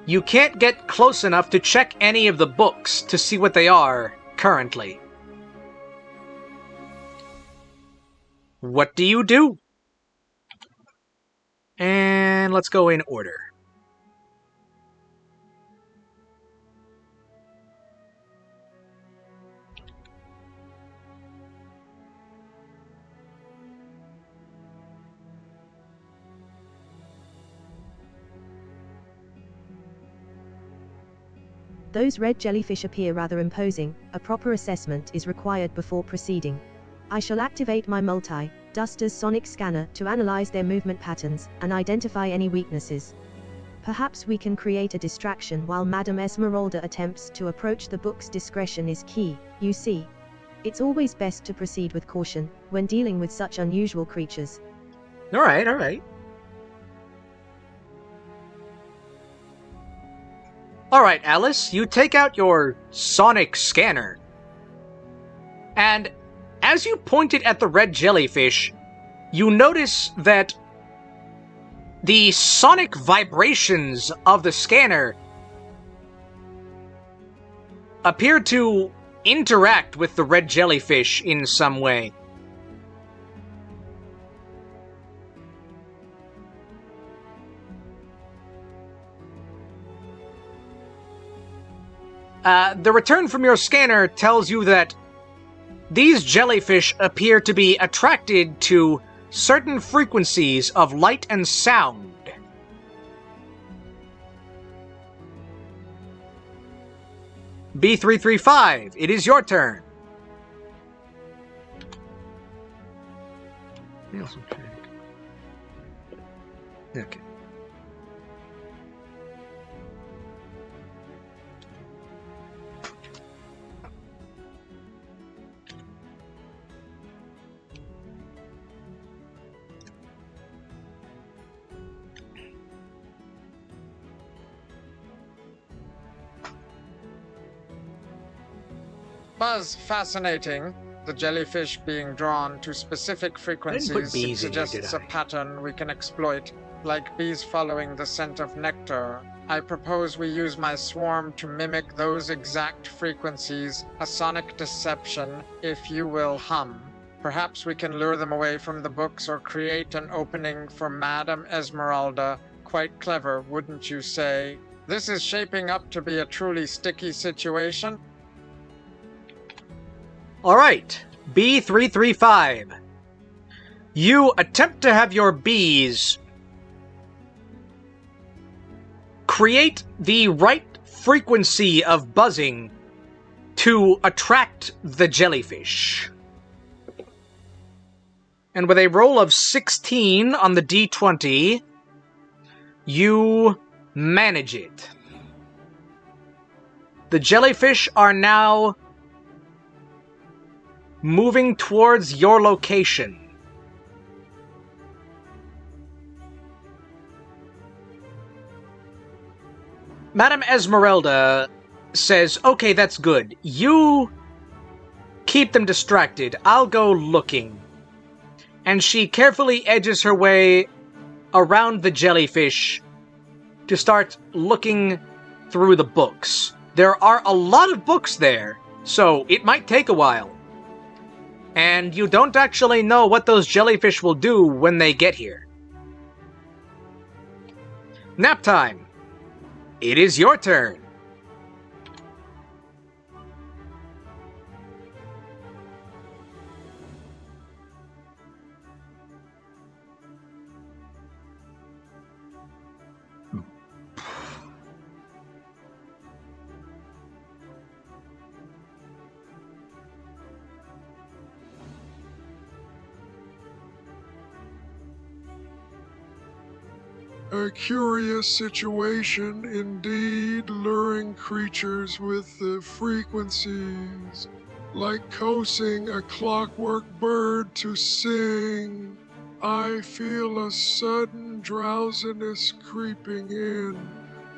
You can't get close enough to check any of the books to see what they are currently. What do you do? And let's go in order. Those red jellyfish appear rather imposing. A proper assessment is required before proceeding. I shall activate my multi-duster's sonic scanner to analyze their movement patterns and identify any weaknesses. Perhaps we can create a distraction while Madame Esmeralda attempts to approach the books. Discretion is key, you see. It's always best to proceed with caution when dealing with such unusual creatures. Alright, alright. Alright, Alice, you take out your sonic scanner. And as you point it at the red jellyfish, you notice that the sonic vibrations of the scanner appear to interact with the red jellyfish in some way. The return from your scanner tells you that these jellyfish appear to be attracted to certain frequencies of light and sound. B335, it is your turn. Okay. Buzz, fascinating. The jellyfish being drawn to specific frequencies bees in here, suggests did a I? pattern we can exploit, like bees following the scent of nectar. I propose we use my swarm to mimic those exact frequencies, a sonic deception, if you will, hum. Perhaps we can lure them away from the books or create an opening for Madame Esmeralda. Quite clever, wouldn't you say? This is shaping up to be a truly sticky situation. Alright, B335. You attempt to have your bees create the right frequency of buzzing to attract the jellyfish. And with a roll of 16 on the D20, you manage it. The jellyfish are now moving towards your location. Madame Esmeralda says, okay, that's good. You keep them distracted. I'll go looking. And she carefully edges her way around the jellyfish to start looking through the books. There are a lot of books there, so it might take a while. And you don't actually know what those jellyfish will do when they get here. Naptime. It is your turn. A curious situation indeed, luring creatures with the frequencies, like coaxing a clockwork bird to sing. I feel a sudden drowsiness creeping in.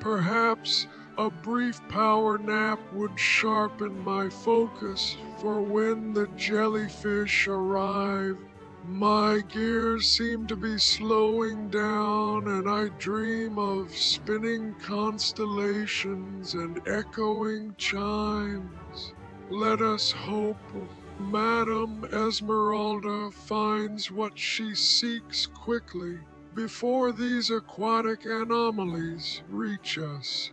Perhaps a brief power nap would sharpen my focus for when the jellyfish arrive. My gears seem to be slowing down, and I dream of spinning constellations and echoing chimes. Let us hope Madame Esmeralda finds what she seeks quickly before these aquatic anomalies reach us.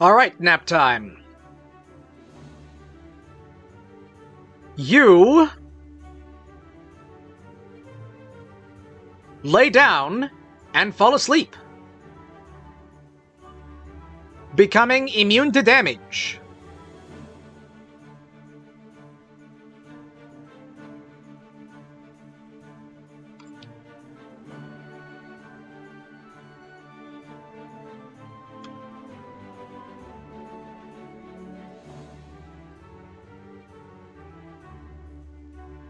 Alright, Naptime. You lay down and fall asleep, becoming immune to damage.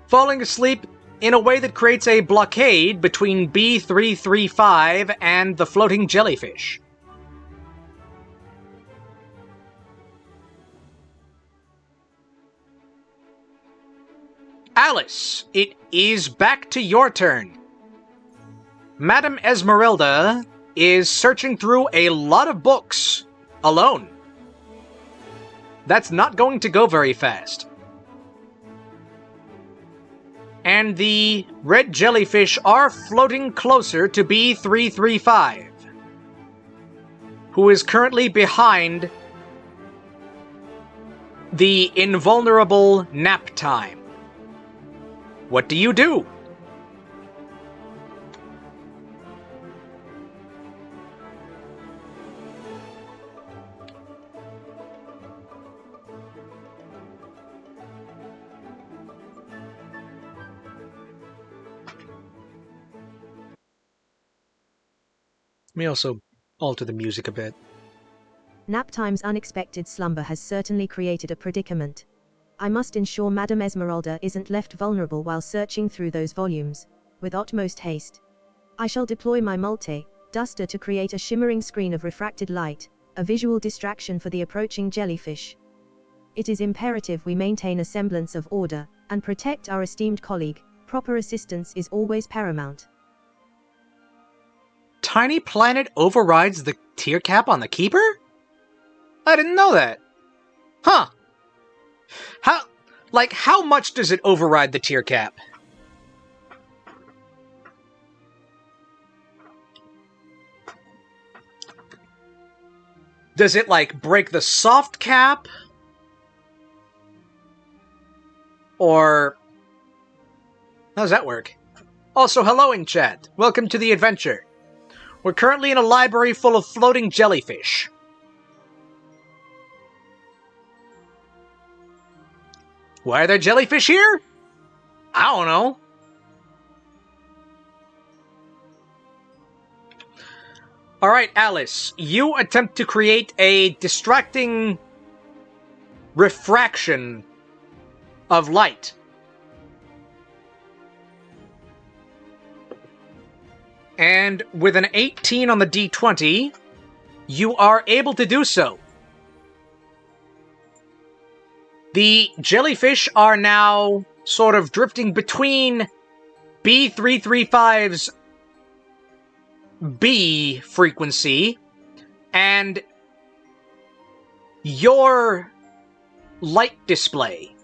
Falling asleep in a way that creates a blockade between B335 and the floating jellyfish. Alice, it is back to your turn. Madame Esmeralda is searching through a lot of books alone. That's not going to go very fast. And the red jellyfish are floating closer to B335, who is currently behind the invulnerable Naptime. What do you do? Let me also alter the music a bit. Naptime's unexpected slumber has certainly created a predicament. I must ensure Madame Esmeralda isn't left vulnerable while searching through those volumes. With utmost haste, I shall deploy my multi-duster to create a shimmering screen of refracted light, a visual distraction for the approaching jellyfish. It is imperative we maintain a semblance of order, and protect our esteemed colleague. Proper assistance is always paramount. Tiny Planet overrides the tier cap on the Keeper? I didn't know that. Huh. How much does it override the tier cap? Does it, break the soft cap? Or... how does that work? Also, hello in chat. Welcome to the adventure. We're currently in a library full of floating jellyfish. Why are there jellyfish here? I don't know. Alright, Alice. You attempt to create a distracting refraction of light. And with an 18 on the D20, you are able to do so. The jellyfish are now sort of drifting between B335's B frequency and your light display,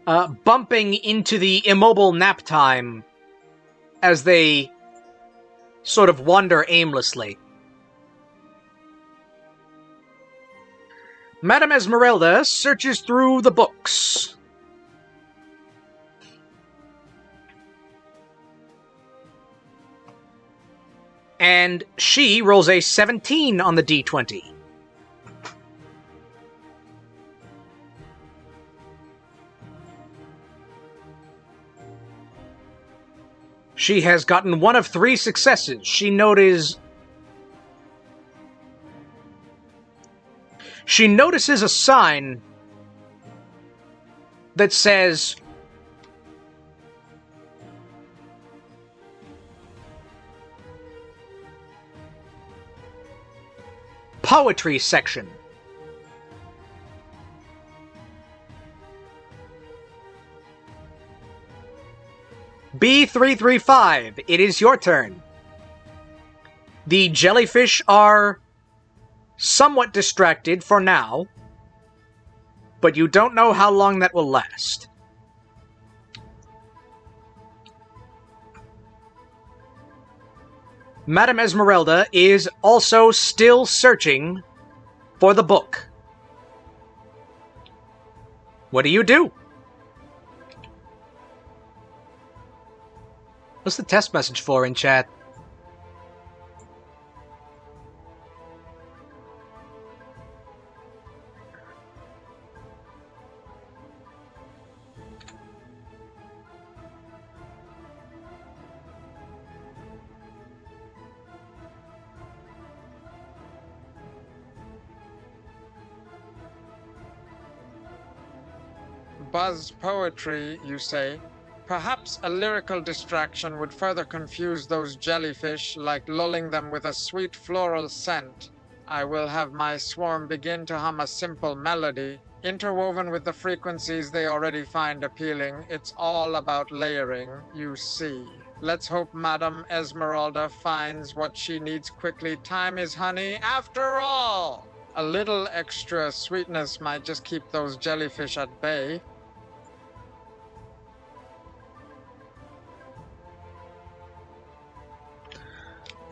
bumping into the immobile Naptime as they sort of wander aimlessly. Madame Esmeralda searches through the books. And she rolls a 17 on the D20. She has gotten one of 3 successes. She notices a sign that says Poetry Section. B335, it is your turn. The jellyfish are somewhat distracted for now, but you don't know how long that will last. Madame Esmeralda is also still searching for the book. What do you do? What's the test message for in chat? Buzz poetry, you say? Perhaps a lyrical distraction would further confuse those jellyfish, like lulling them with a sweet floral scent. I will have my swarm begin to hum a simple melody, interwoven with the frequencies they already find appealing. It's all about layering, you see. Let's hope Madame Esmeralda finds what she needs quickly. Time is honey, after all! A little extra sweetness might just keep those jellyfish at bay.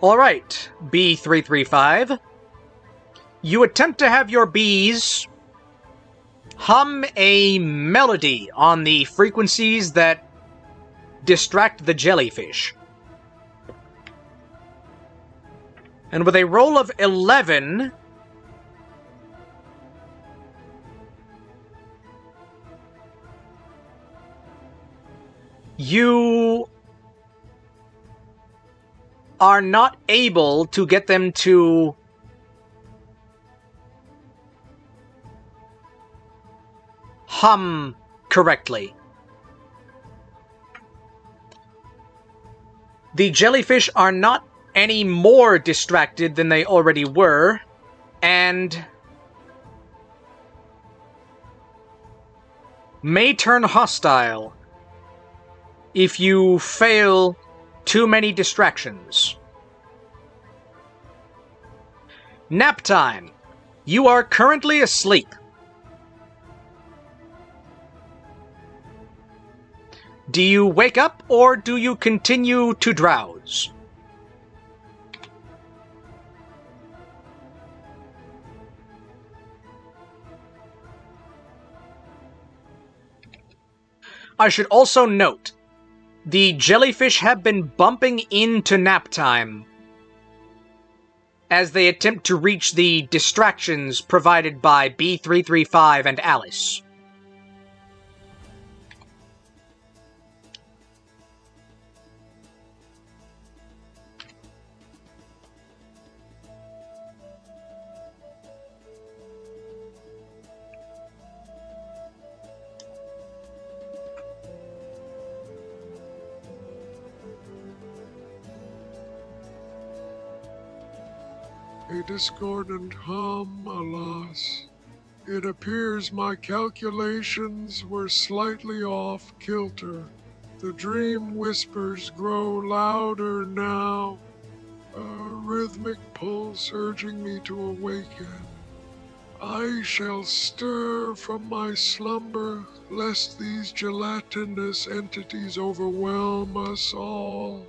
Alright, B335. You attempt to have your bees hum a melody on the frequencies that distract the jellyfish. And with a roll of 11, you are not able to get them to hum correctly. The jellyfish are not any more distracted than they already were, and may turn hostile if you fail too many distractions. Naptime. You are currently asleep. Do you wake up, or do you continue to drowse? I should also note, the jellyfish have been bumping into Naptime as they attempt to reach the distractions provided by B335 and A.L.I.C.E. A discordant hum, alas. It appears my calculations were slightly off kilter. The dream whispers grow louder now, a rhythmic pulse urging me to awaken. I shall stir from my slumber, lest these gelatinous entities overwhelm us all.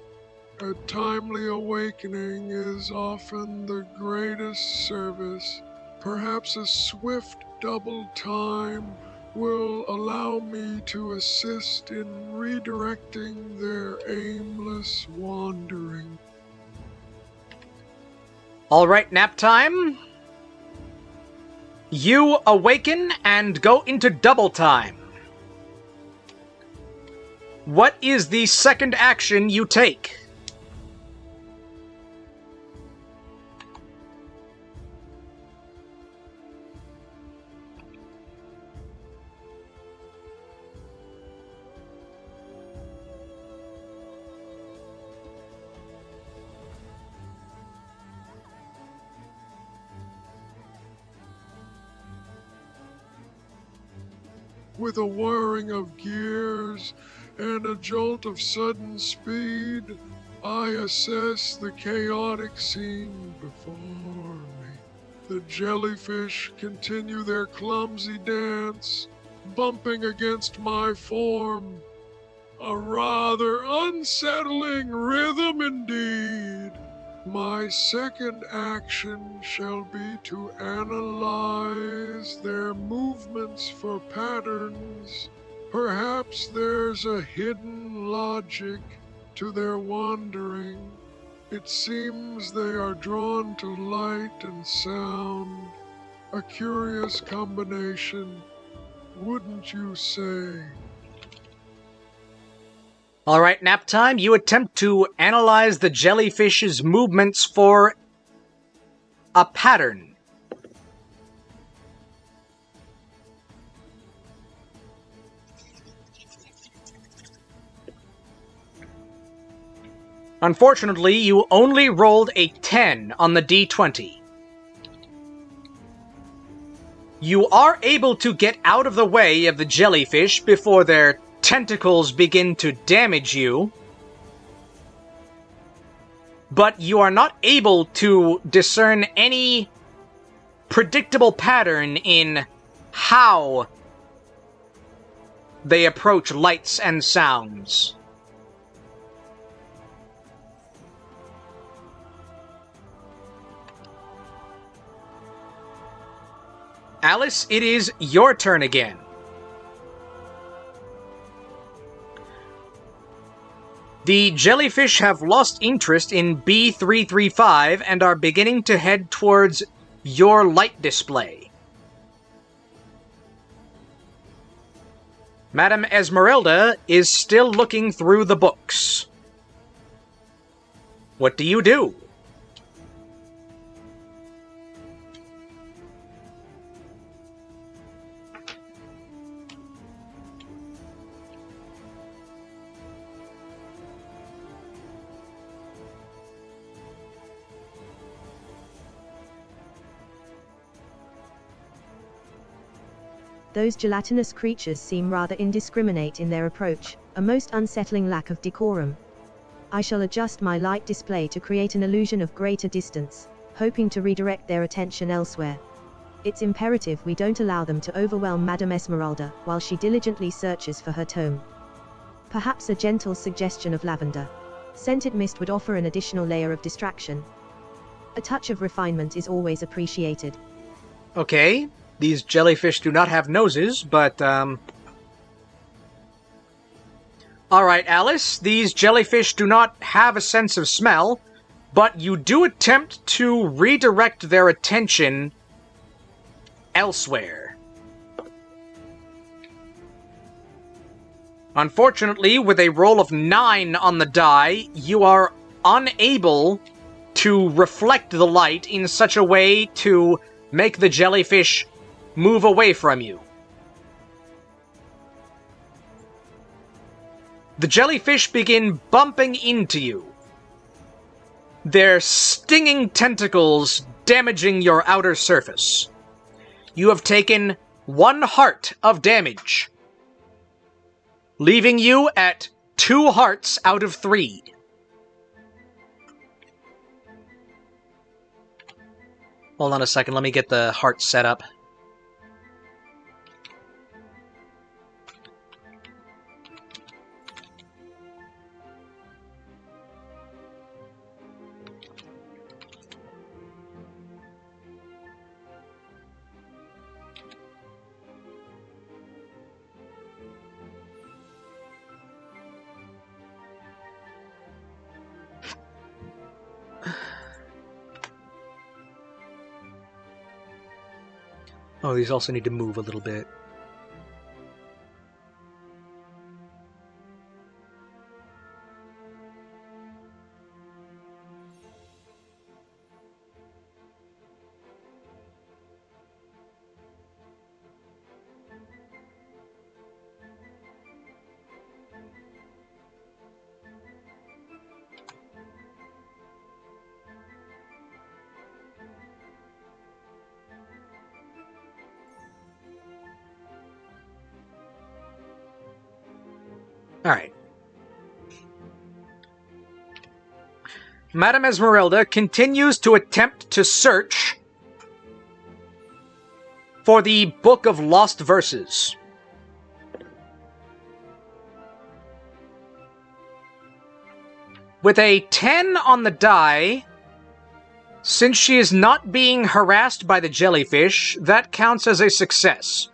A timely awakening is often the greatest service. Perhaps a swift double time will allow me to assist in redirecting their aimless wandering. Alright, Naptime. You awaken and go into double time. What is the second action you take? With a whirring of gears and a jolt of sudden speed, I assess the chaotic scene before me. The jellyfish continue their clumsy dance, bumping against my form. A rather unsettling rhythm indeed. My second action shall be to analyze their movements for patterns. Perhaps there's a hidden logic to their wandering. It seems they are drawn to light and sound. A curious combination, wouldn't you say? Alright, Naptime, you attempt to analyze the jellyfish's movements for a pattern. Unfortunately, you only rolled a 10 on the d20. You are able to get out of the way of the jellyfish before their tentacles begin to damage you, but you are not able to discern any predictable pattern in how they approach lights and sounds. Alice, it is your turn again. The jellyfish have lost interest in B335 and are beginning to head towards your light display. Madame Esmeralda is still looking through the books. What do you do? Those gelatinous creatures seem rather indiscriminate in their approach, a most unsettling lack of decorum. I shall adjust my light display to create an illusion of greater distance, hoping to redirect their attention elsewhere. It's imperative we don't allow them to overwhelm Madame Esmeralda while she diligently searches for her tome. Perhaps a gentle suggestion of lavender. Scented mist would offer an additional layer of distraction. A touch of refinement is always appreciated. Okay, these jellyfish do not have noses, but, Alright, Alice, these jellyfish do not have a sense of smell, but you do attempt to redirect their attention elsewhere. Unfortunately, with a roll of 9 on the die, you are unable to reflect the light in such a way to make the jellyfish move away from you. The jellyfish begin bumping into you, their stinging tentacles damaging your outer surface. You have taken 1 heart of damage, leaving you at 2 hearts out of 3. Hold on a second, let me get the heart set up. Oh, these also need to move a little bit. Alright. Madame Esmeralda continues to attempt to search for the Book of Lost Verses. With a 10 on the die, since she is not being harassed by the jellyfish, that counts as a success,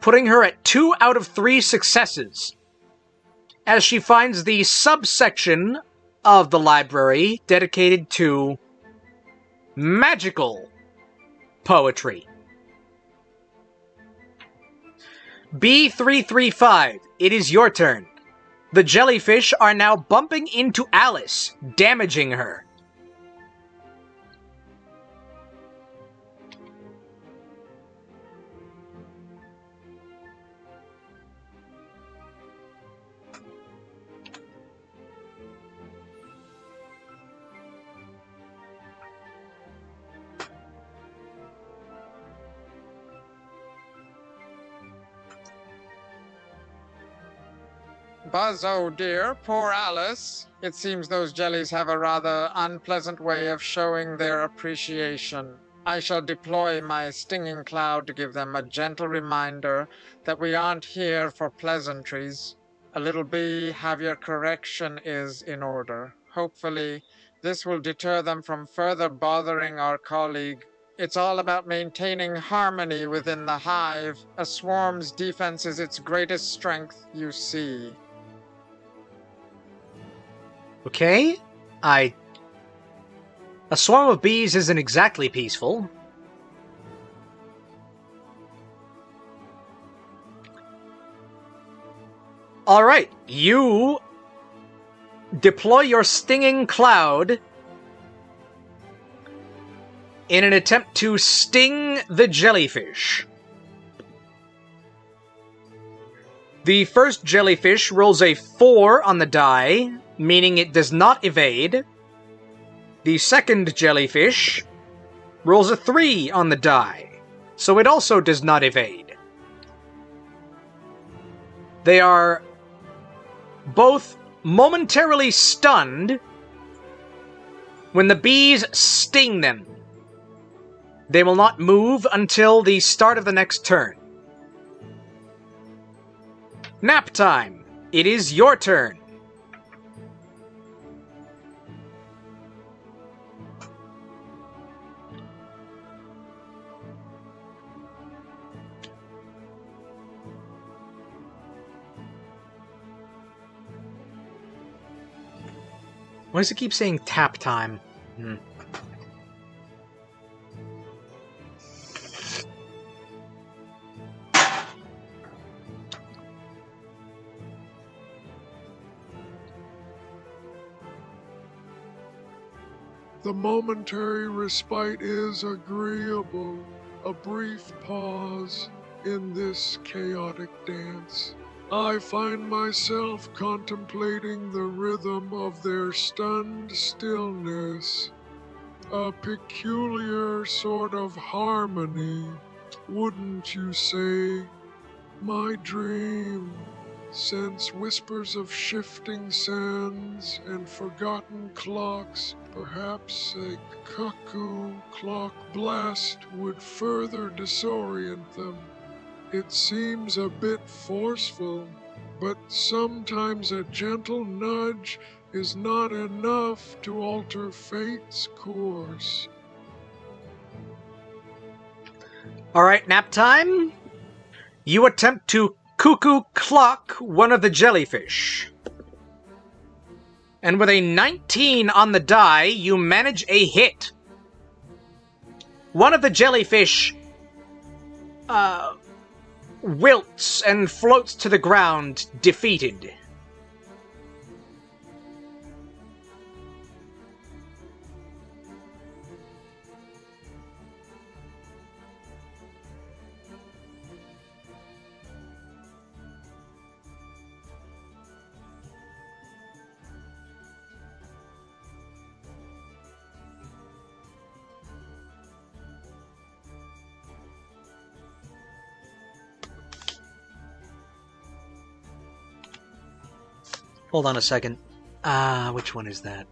putting her at 2 out of 3 successes, as she finds the subsection of the library dedicated to magical poetry. B335, it is your turn. The jellyfish are now bumping into Alice, damaging her. Buzz, oh dear, poor Alice. It seems those jellies have a rather unpleasant way of showing their appreciation. I shall deploy my stinging cloud to give them a gentle reminder that we aren't here for pleasantries. A little behavior correction is in order. Hopefully, this will deter them from further bothering our colleague. It's all about maintaining harmony within the hive. A swarm's defense is its greatest strength, you see. Okay. A swarm of bees isn't exactly peaceful. Alright, you deploy your stinging cloud in an attempt to sting the jellyfish. The first jellyfish rolls a 4 on the die, meaning it does not evade. The second jellyfish rolls a 3 on the die, so it also does not evade. They are both momentarily stunned when the bees sting them. They will not move until the start of the next turn. Naptime, it is your turn. Why does it keep saying tap time? The momentary respite is agreeable, a brief pause in this chaotic dance. I find myself contemplating the rhythm of their stunned stillness, a peculiar sort of harmony, wouldn't you say? My dream. Since whispers of shifting sands and forgotten clocks, perhaps a cuckoo clock blast would further disorient them. It seems a bit forceful, but sometimes a gentle nudge is not enough to alter fate's course. Alright, nap time. You attempt to cuckoo clock one of the jellyfish. And with a 19 on the die, you manage a hit. One of the jellyfish wilts and floats to the ground, defeated. Hold on a second. Which one is that?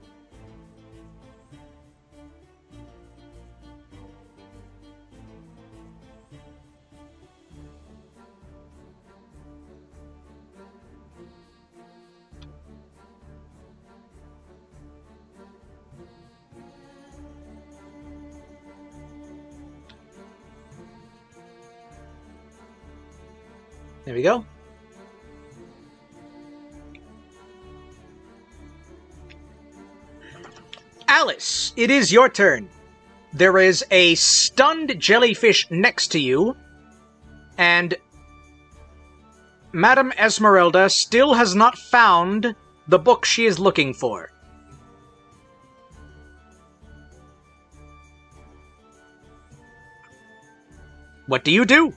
There we go. Alice, it is your turn. There is a stunned jellyfish next to you, and Madame Esmeralda still has not found the book she is looking for. What do you do?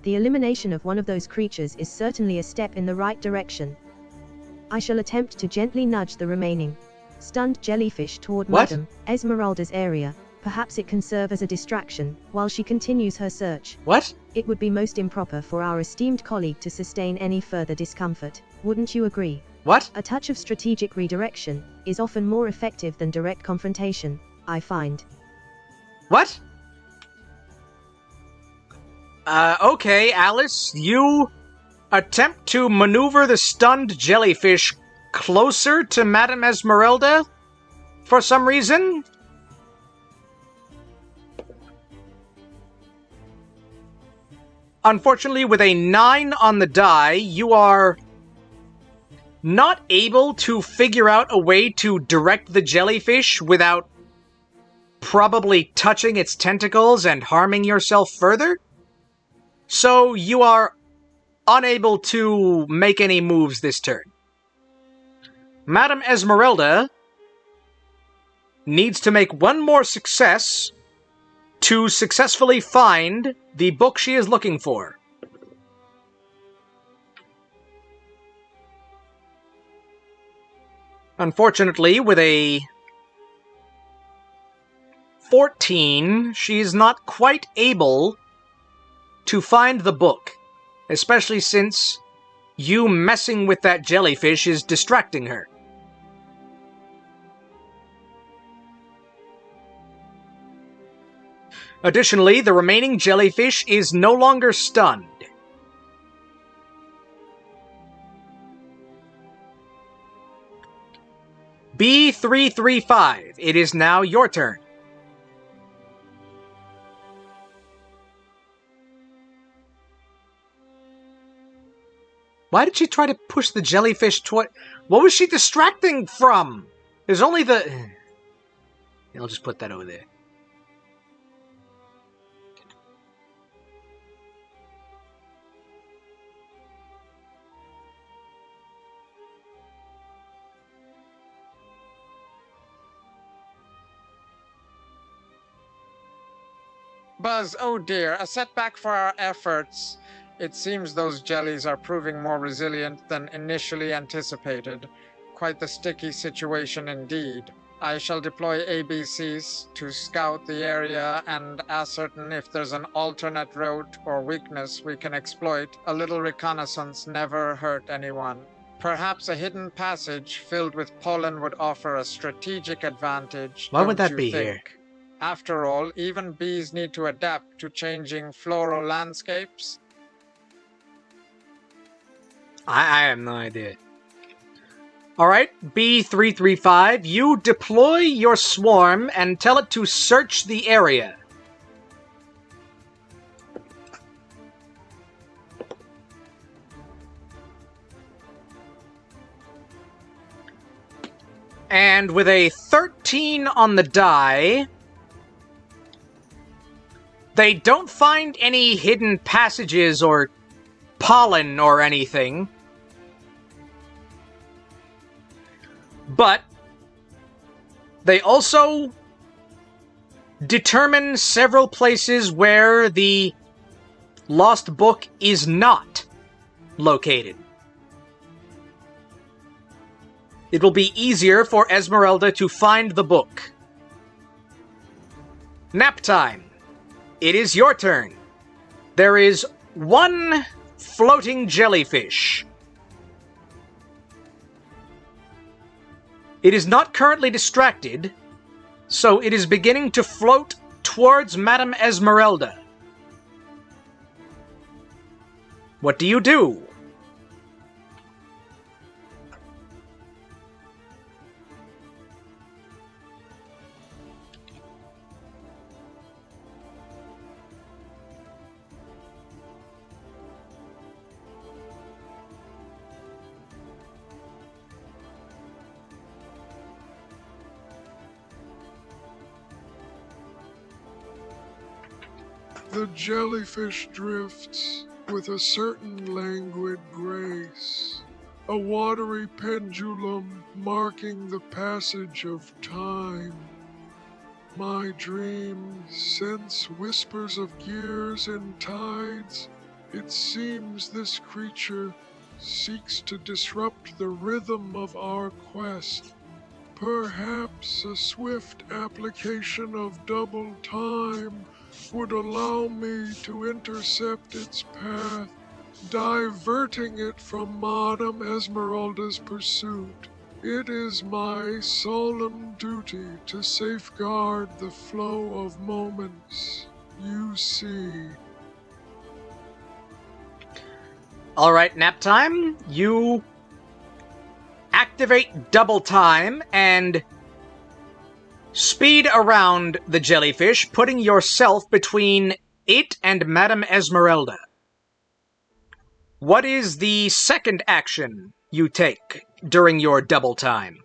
The elimination of one of those creatures is certainly a step in the right direction. I shall attempt to gently nudge the remaining stunned jellyfish toward What? Madame Esmeralda's area. Perhaps it can serve as a distraction while she continues her search. What? It would be most improper for our esteemed colleague to sustain any further discomfort. Wouldn't you agree? What? A touch of strategic redirection is often more effective than direct confrontation, I find. What? Okay, Alice, you attempt to maneuver the stunned jellyfish closer to Madame Esmeralda for some reason? Unfortunately, with a 9 on the die, you are not able to figure out a way to direct the jellyfish without probably touching its tentacles and harming yourself further. So you are unable to make any moves this turn. Madame Esmeralda needs to make one more success to successfully find the book she is looking for. Unfortunately, with a 14, she's not quite able to find the book, especially since you messing with that jellyfish is distracting her. Additionally, the remaining jellyfish is no longer stunned. B335, it is now your turn. Why did she try to push the jellyfish toward... What was she distracting from? There's only the... I'll just put that over there. Buzz, oh dear, a setback for our efforts. It seems those jellies are proving more resilient than initially anticipated. Quite the sticky situation indeed. I shall deploy ABCs to scout the area and ascertain if there's an alternate route or weakness we can exploit. A little reconnaissance never hurt anyone. Perhaps a hidden passage filled with pollen would offer a strategic advantage. Why would don't that you be think? here? After all, even bees need to adapt to changing floral landscapes. I have no idea. Alright, B335, you deploy your swarm and tell it to search the area. And with a 13 on the die, they don't find any hidden passages or pollen or anything. But they also determine several places where the lost book is not located. It will be easier for Esmeralda to find the book. Naptime. It is your turn. There is one floating jellyfish. It is not currently distracted, so it is beginning to float towards Madame Esmeralda. What do you do? The jellyfish drifts with a certain languid grace, a watery pendulum marking the passage of time. My dreams sense whispers of gears and tides, It seems this creature seeks to disrupt the rhythm of our quest. Perhaps a swift application of double time would allow me to intercept its path, diverting it from Madame Esmeralda's pursuit. It is my solemn duty to safeguard the flow of moments. You see. Alright, Naptime, you activate double time and speed around the jellyfish, putting yourself between it and Madame Esmeralda. What is the second action you take during your double time?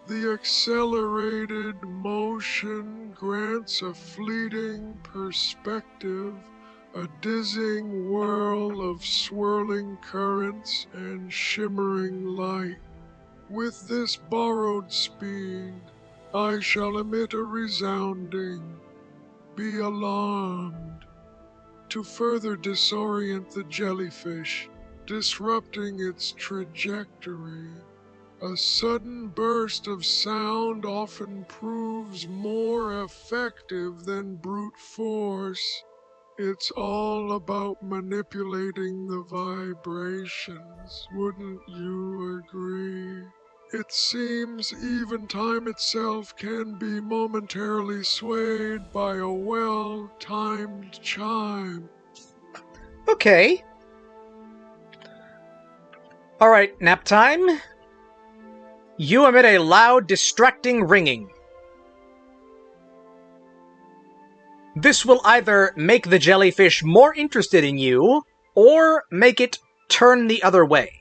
The accelerated motion grants a fleeting perspective, a dizzying whirl of swirling currents and shimmering light. With this borrowed speed, I shall emit a resounding, "Be alarmed," to further disorient the jellyfish, disrupting its trajectory. A sudden burst of sound often proves more effective than brute force. It's all about manipulating the vibrations, wouldn't you agree? It seems even time itself can be momentarily swayed by a well-timed chime. Okay. Alright, Naptime. You emit a loud, distracting ringing. This will either make the jellyfish more interested in you, or make it turn the other way.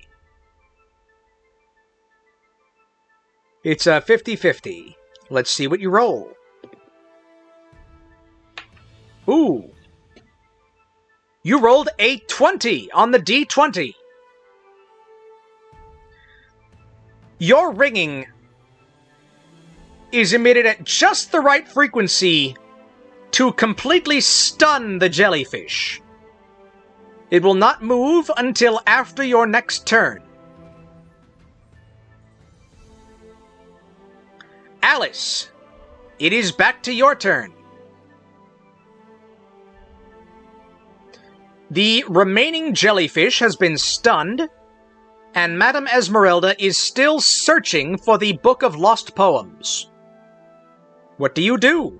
It's a 50-50. Let's see what you roll. Ooh. You rolled a 20 on the D20. Your ringing is emitted at just the right frequency to completely stun the jellyfish. It will not move until after your next turn. Alice, it is back to your turn. The remaining jellyfish has been stunned, and Madame Esmeralda is still searching for the Book of Lost Poems. What do you do?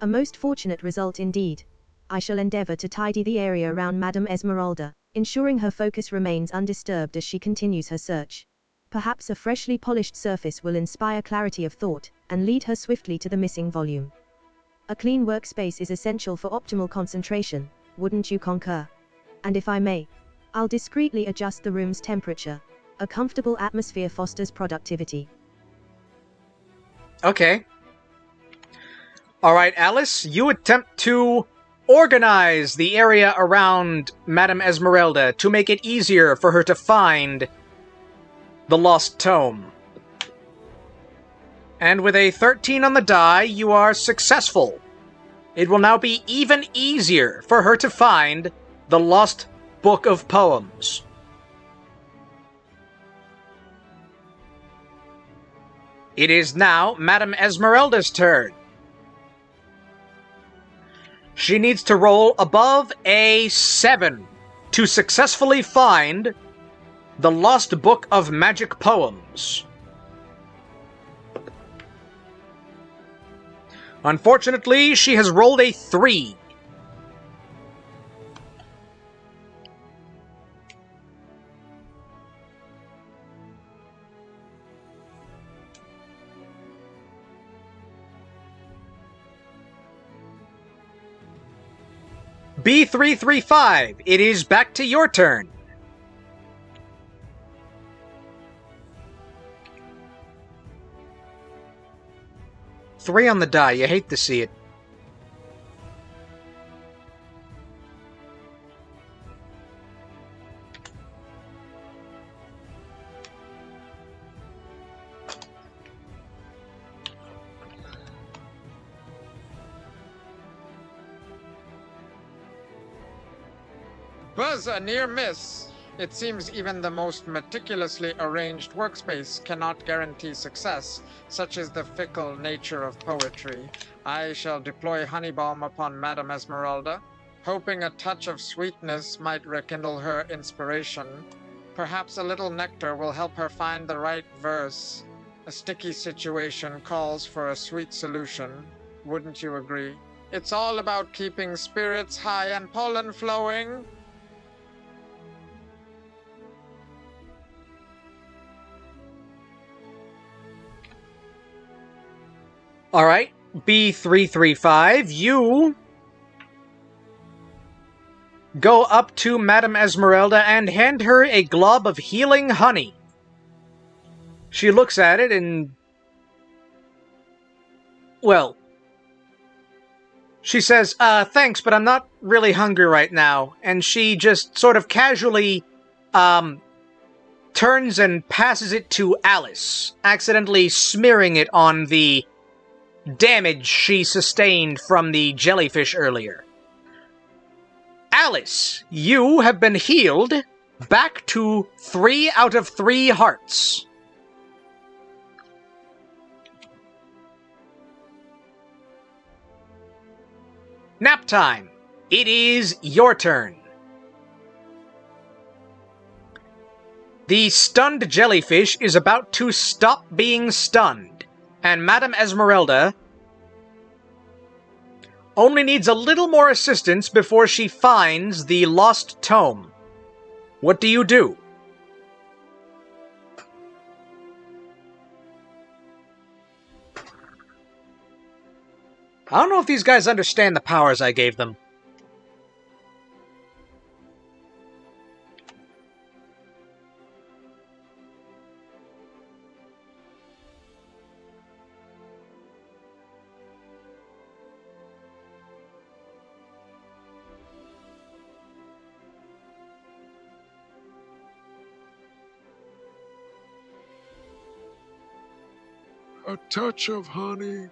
A most fortunate result indeed. I shall endeavor to tidy the area around Madame Esmeralda, ensuring her focus remains undisturbed as she continues her search. Perhaps a freshly polished surface will inspire clarity of thought, and lead her swiftly to the missing volume. A clean workspace is essential for optimal concentration, wouldn't you concur? And if I may, I'll discreetly adjust the room's temperature. A comfortable atmosphere fosters productivity. Okay. Alright, Alice, you attempt to organize the area around Madame Esmeralda to make it easier for her to find the lost tome. And with a 13 on the die, you are successful. It will now be even easier for her to find the lost Book of Poems. It is now Madame Esmeralda's turn. She needs to roll above a 7 to successfully find the Lost Book of Magic Poems. Unfortunately, she has rolled a 3. B335, it is back to your turn. Three on the die, you hate to see it. Buzz, a near miss. It seems even the most meticulously arranged workspace cannot guarantee success, such is the fickle nature of poetry. I shall deploy Honeybalm upon Madame Esmeralda, hoping a touch of sweetness might rekindle her inspiration. Perhaps a little nectar will help her find the right verse. A sticky situation calls for a sweet solution. Wouldn't you agree? It's all about keeping spirits high and pollen flowing. Alright, B335, you go up to Madame Esmeralda and hand her a glob of healing honey. She looks at it and... well... she says, thanks, but I'm not really hungry right now. And she just sort of casually, turns and passes it to Alice, accidentally smearing it on the damage she sustained from the jellyfish earlier. Alice, you have been healed back to 3 out of 3 hearts. Naptime, it is your turn. The stunned jellyfish is about to stop being stunned, and Madame Esmeralda only needs a little more assistance before she finds the lost tome. What do you do? I don't know if these guys understand the powers I gave them. A touch of honey,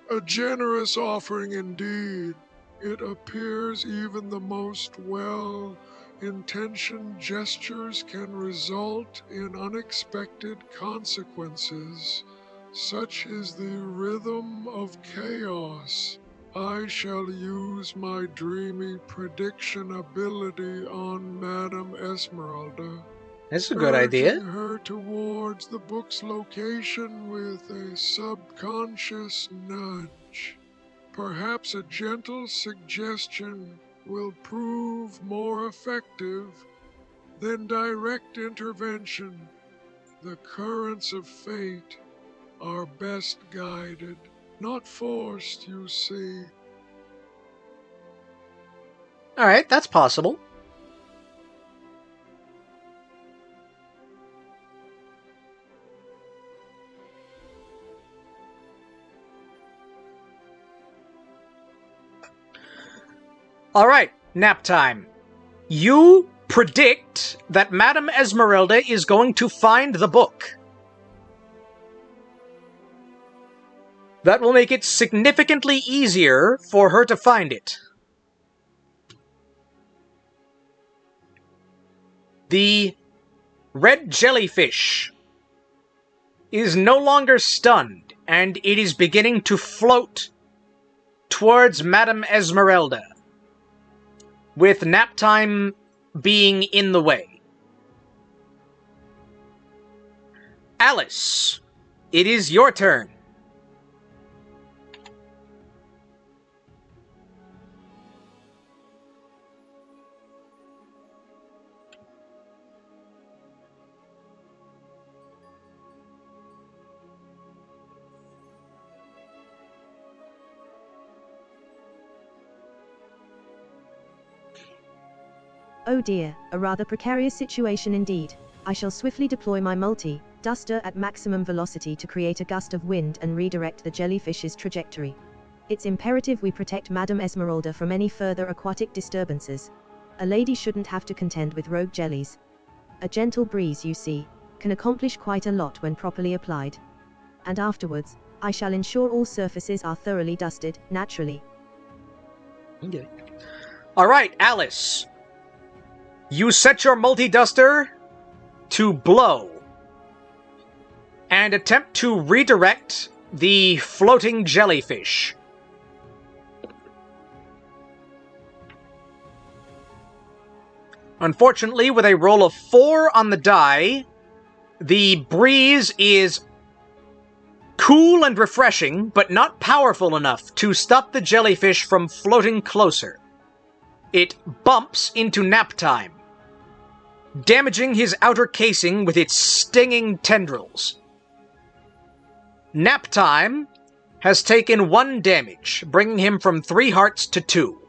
a generous offering indeed. It appears even the most well-intentioned gestures can result in unexpected consequences. Such is the rhythm of chaos. I shall use my dreamy prediction ability on Madame Esmeralda. That's a good idea. Urging her towards the book's location with a subconscious nudge. Perhaps a gentle suggestion will prove more effective than direct intervention. The currents of fate are best guided, not forced, you see. Alright, that's possible. Alright, Naptime. You predict that Madame Esmeralda is going to find the book. That will make it significantly easier for her to find it. The red jellyfish is no longer stunned, and it is beginning to float towards Madame Esmeralda, with Naptime being in the way. Alice, it is your turn. Oh dear, a rather precarious situation indeed. I shall swiftly deploy my multi-duster at maximum velocity to create a gust of wind and redirect the jellyfish's trajectory. It's imperative we protect Madame Esmeralda from any further aquatic disturbances. A lady shouldn't have to contend with rogue jellies. A gentle breeze, you see, can accomplish quite a lot when properly applied. And afterwards, I shall ensure all surfaces are thoroughly dusted, naturally. Okay. Alright, Alice. You set your multi-duster to blow and attempt to redirect the floating jellyfish. Unfortunately, with a roll of 4 on the die, the breeze is cool and refreshing, but not powerful enough to stop the jellyfish from floating closer. It bumps into Naptime, damaging his outer casing with its stinging tendrils. Naptime has taken 1 damage, bringing him from 3 hearts to 2.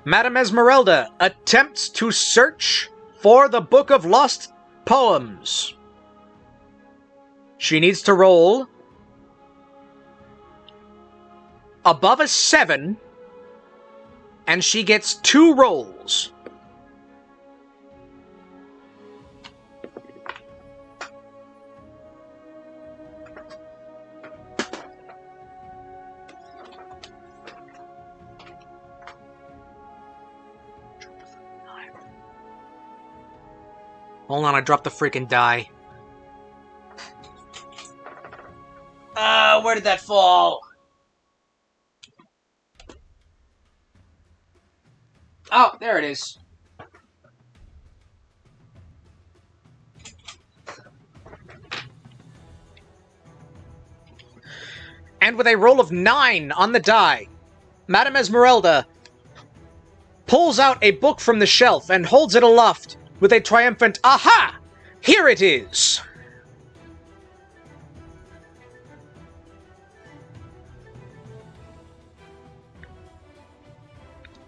Madame Esmeralda attempts to search for the Book of Lost Poems. She needs to roll above a 7, and she gets 2 rolls. Hold on, I dropped the freaking die. Where did that fall? Oh, there it is. And with a roll of 9 on the die, Madame Esmeralda pulls out a book from the shelf and holds it aloft with a triumphant, "Aha! Here it is!"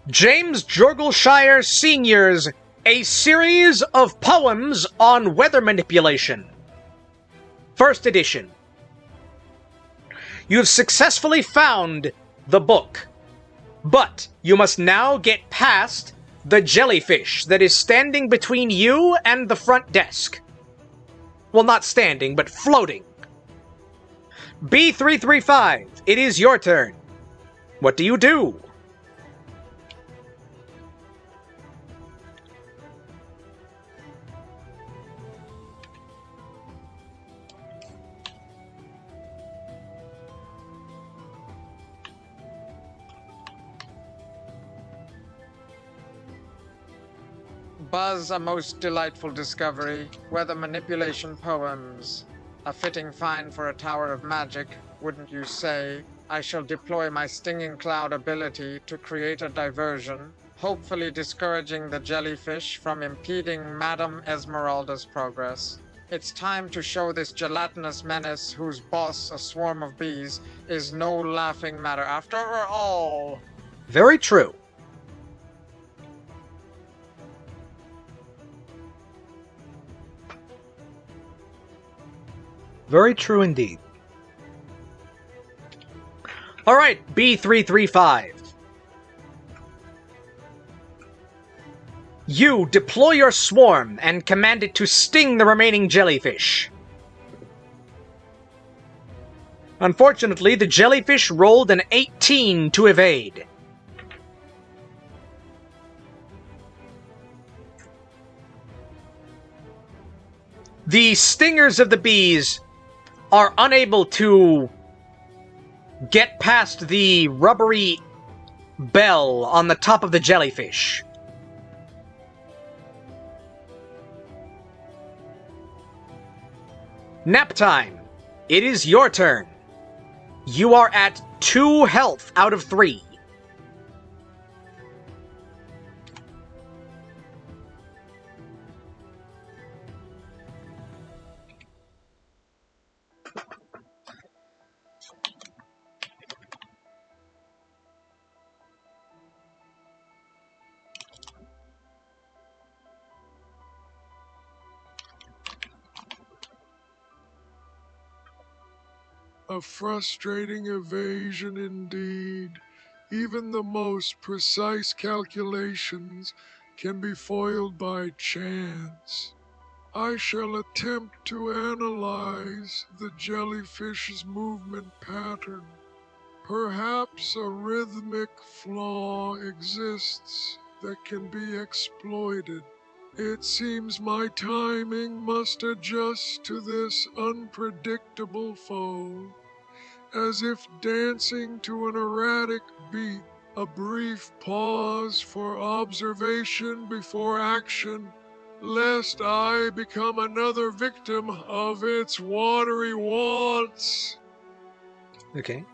James Jorgleshire Sr.'s A Series of Poems on Weather Manipulation. First edition. You have successfully found the book, but you must now get past the jellyfish that is standing between you and the front desk. Well, not standing, but floating. B335, it is your turn. What do you do? Buzz, a most delightful discovery. Weather manipulation poems. A fitting find for a tower of magic, wouldn't you say? I shall deploy my stinging cloud ability to create a diversion, hopefully discouraging the jellyfish from impeding Madame Esmeralda's progress. It's time to show this gelatinous menace whose boss, a swarm of bees, is no laughing matter after all. Very true. Very true indeed. Alright, B335. You deploy your swarm and command it to sting the remaining jellyfish. Unfortunately, the jellyfish rolled an 18 to evade. The stingers of the bees are unable to get past the rubbery bell on the top of the jellyfish. Naptime, it is your turn. You are at 2 health out of 3. A frustrating evasion indeed. Even the most precise calculations can be foiled by chance. I shall attempt to analyze the jellyfish's movement pattern. Perhaps a rhythmic flaw exists that can be exploited. It seems my timing must adjust to this unpredictable foe, as if dancing to an erratic beat, a brief pause for observation before action, lest I become another victim of its watery wants. Okay.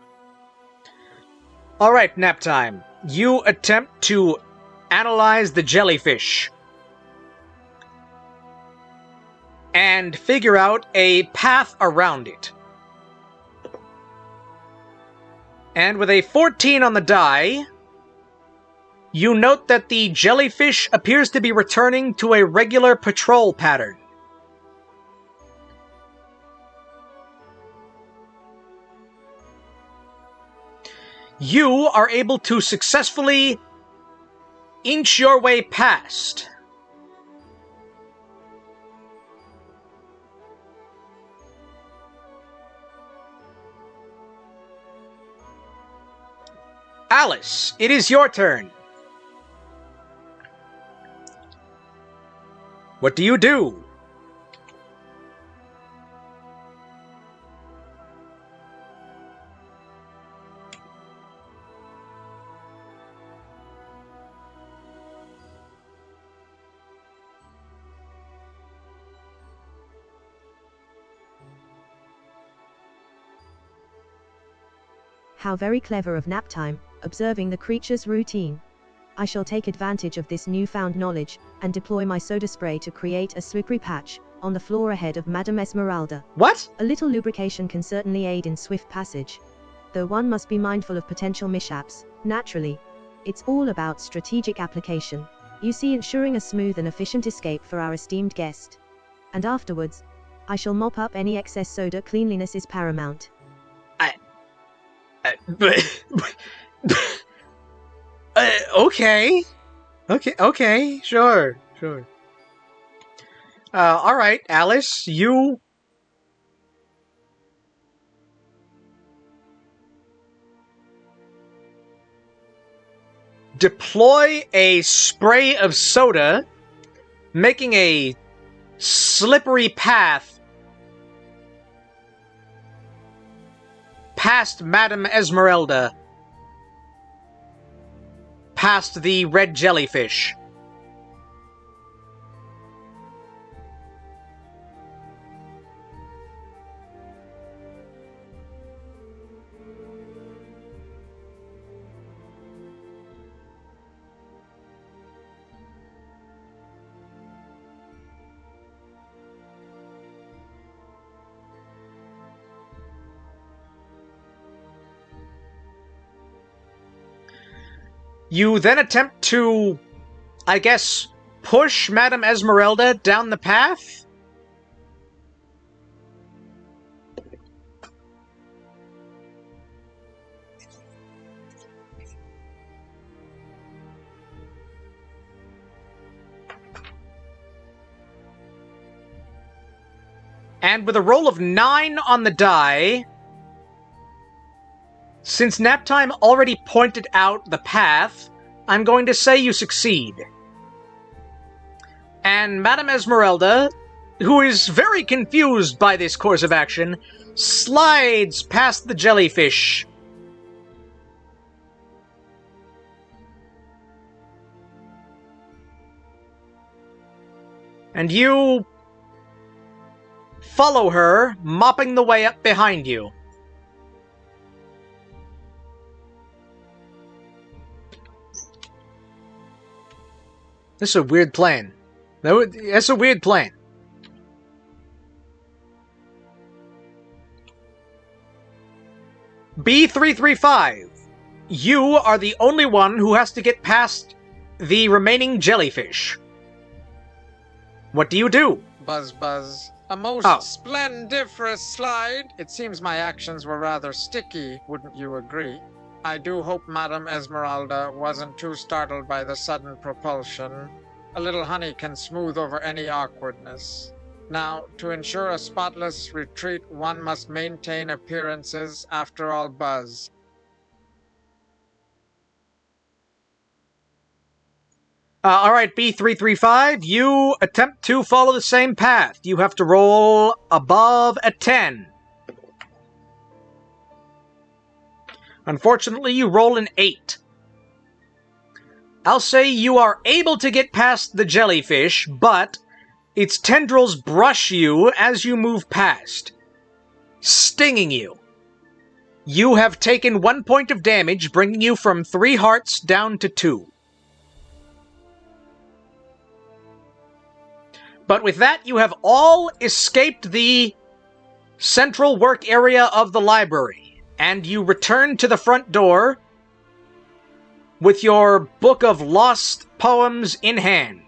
Alright, Naptime. You attempt to analyze the jellyfish and figure out a path around it. And with a 14 on the die, you note that the jellyfish appears to be returning to a regular patrol pattern. You are able to successfully inch your way past. Alice, it is your turn. What do you do? How very clever of Naptime, observing the creature's routine. I shall take advantage of this newfound knowledge, and deploy my soda spray to create a slippery patch on the floor ahead of Madame Esmeralda. What? A little lubrication can certainly aid in swift passage, though one must be mindful of potential mishaps. Naturally, it's all about strategic application. You see, ensuring a smooth and efficient escape for our esteemed guest. And afterwards, I shall mop up any excess soda. Cleanliness is paramount. Okay. Okay, sure. Alright, Alice, you... deploy a spray of soda, making a slippery path past Madame Esmeralda, past the red jellyfish. You then attempt to, I guess, push Madame Esmeralda down the path? And with a roll of 9 on the die, since Naptime already pointed out the path, I'm going to say you succeed. And Madame Esmeralda, who is very confused by this course of action, slides past the jellyfish. And you follow her, mopping the way up behind you. This is a weird plan. That's a weird plan. B335. You are the only one who has to get past the remaining jellyfish. What do you do? Buzz, buzz. A most Oh. splendiferous slide. It seems my actions were rather sticky, wouldn't you agree? I do hope Madame Esmeralda wasn't too startled by the sudden propulsion. A little honey can smooth over any awkwardness. Now, to ensure a spotless retreat, one must maintain appearances. After all, Buzz. All right, B335, you attempt to follow the same path. You have to roll above a 10. Unfortunately, you roll an 8. I'll say you are able to get past the jellyfish, but its tendrils brush you as you move past, stinging you. You have taken 1 point of damage, bringing you from 3 hearts down to 2. But with that, you have all escaped the central work area of the library, and you return to the front door with your book of lost poems in hand.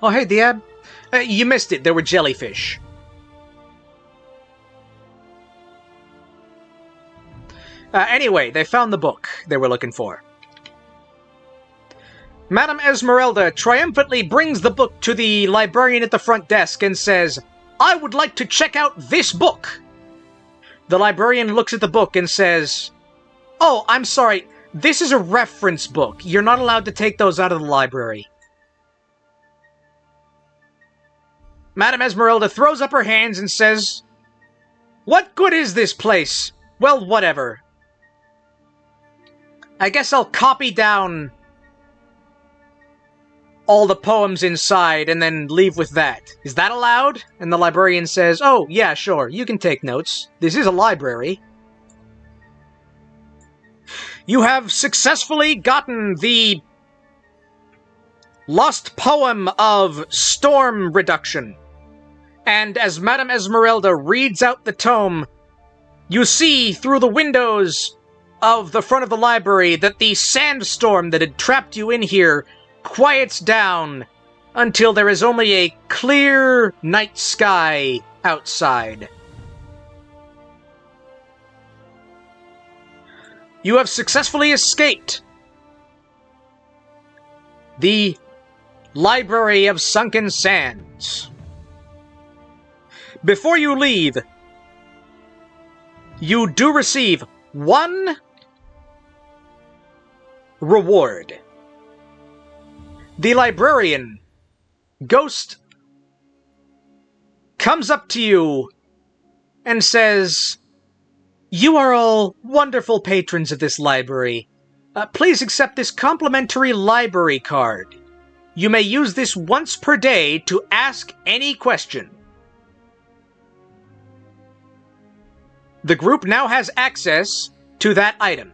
Oh, hey, Diab. You missed it. There were jellyfish. Anyway, they found the book they were looking for. Madame Esmeralda triumphantly brings the book to the librarian at the front desk and says, "I would like to check out this book." The librarian looks at the book and says, "Oh, I'm sorry. This is a reference book. You're not allowed to take those out of the library." Madame Esmeralda throws up her hands and says, "What good is this place? Well, whatever. I guess I'll copy down all the poems inside and then leave with that. Is that allowed?" And the librarian says, "Oh, yeah, sure. You can take notes. This is a library." You have successfully gotten the lost poem of storm reduction. And as Madame Esmeralda reads out the tome, you see through the windows of the front of the library that the sandstorm that had trapped you in here quiets down until there is only a clear night sky outside. You have successfully escaped the Library of Sunken Sands. Before you leave, you do receive 1 reward. The librarian, Ghost, comes up to you and says, "You are all wonderful patrons of this library. Please accept this complimentary library card. You may use this once per day to ask any question." The group now has access to that item.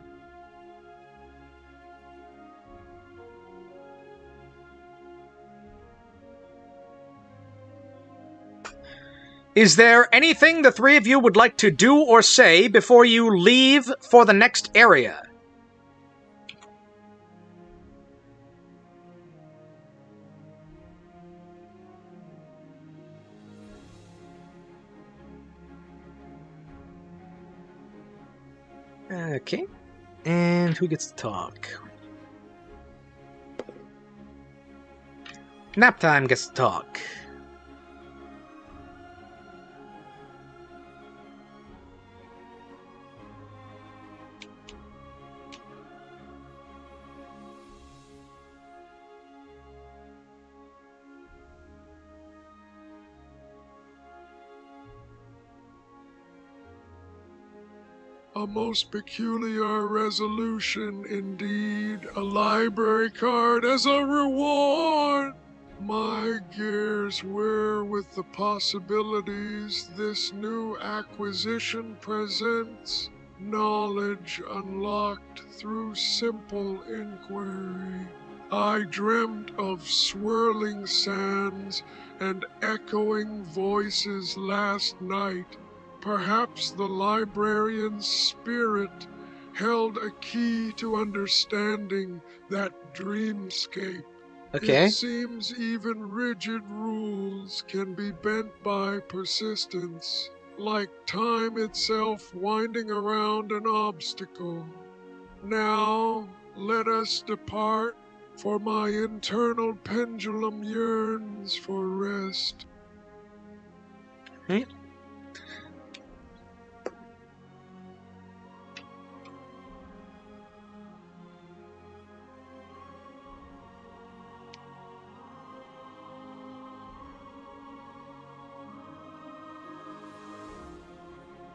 Is there anything the three of you would like to do or say before you leave for the next area? Okay. And who gets to talk? Naptime gets to talk. A most peculiar resolution indeed. A library card as a reward. My gears whir with the possibilities this new acquisition presents. Knowledge unlocked through simple inquiry. I dreamt of swirling sands and echoing voices last night. Perhaps the librarian's spirit held a key to understanding that dreamscape. Okay. It seems even rigid rules can be bent by persistence, like time itself winding around an obstacle. Now let us depart, for my internal pendulum yearns for rest. Hmm?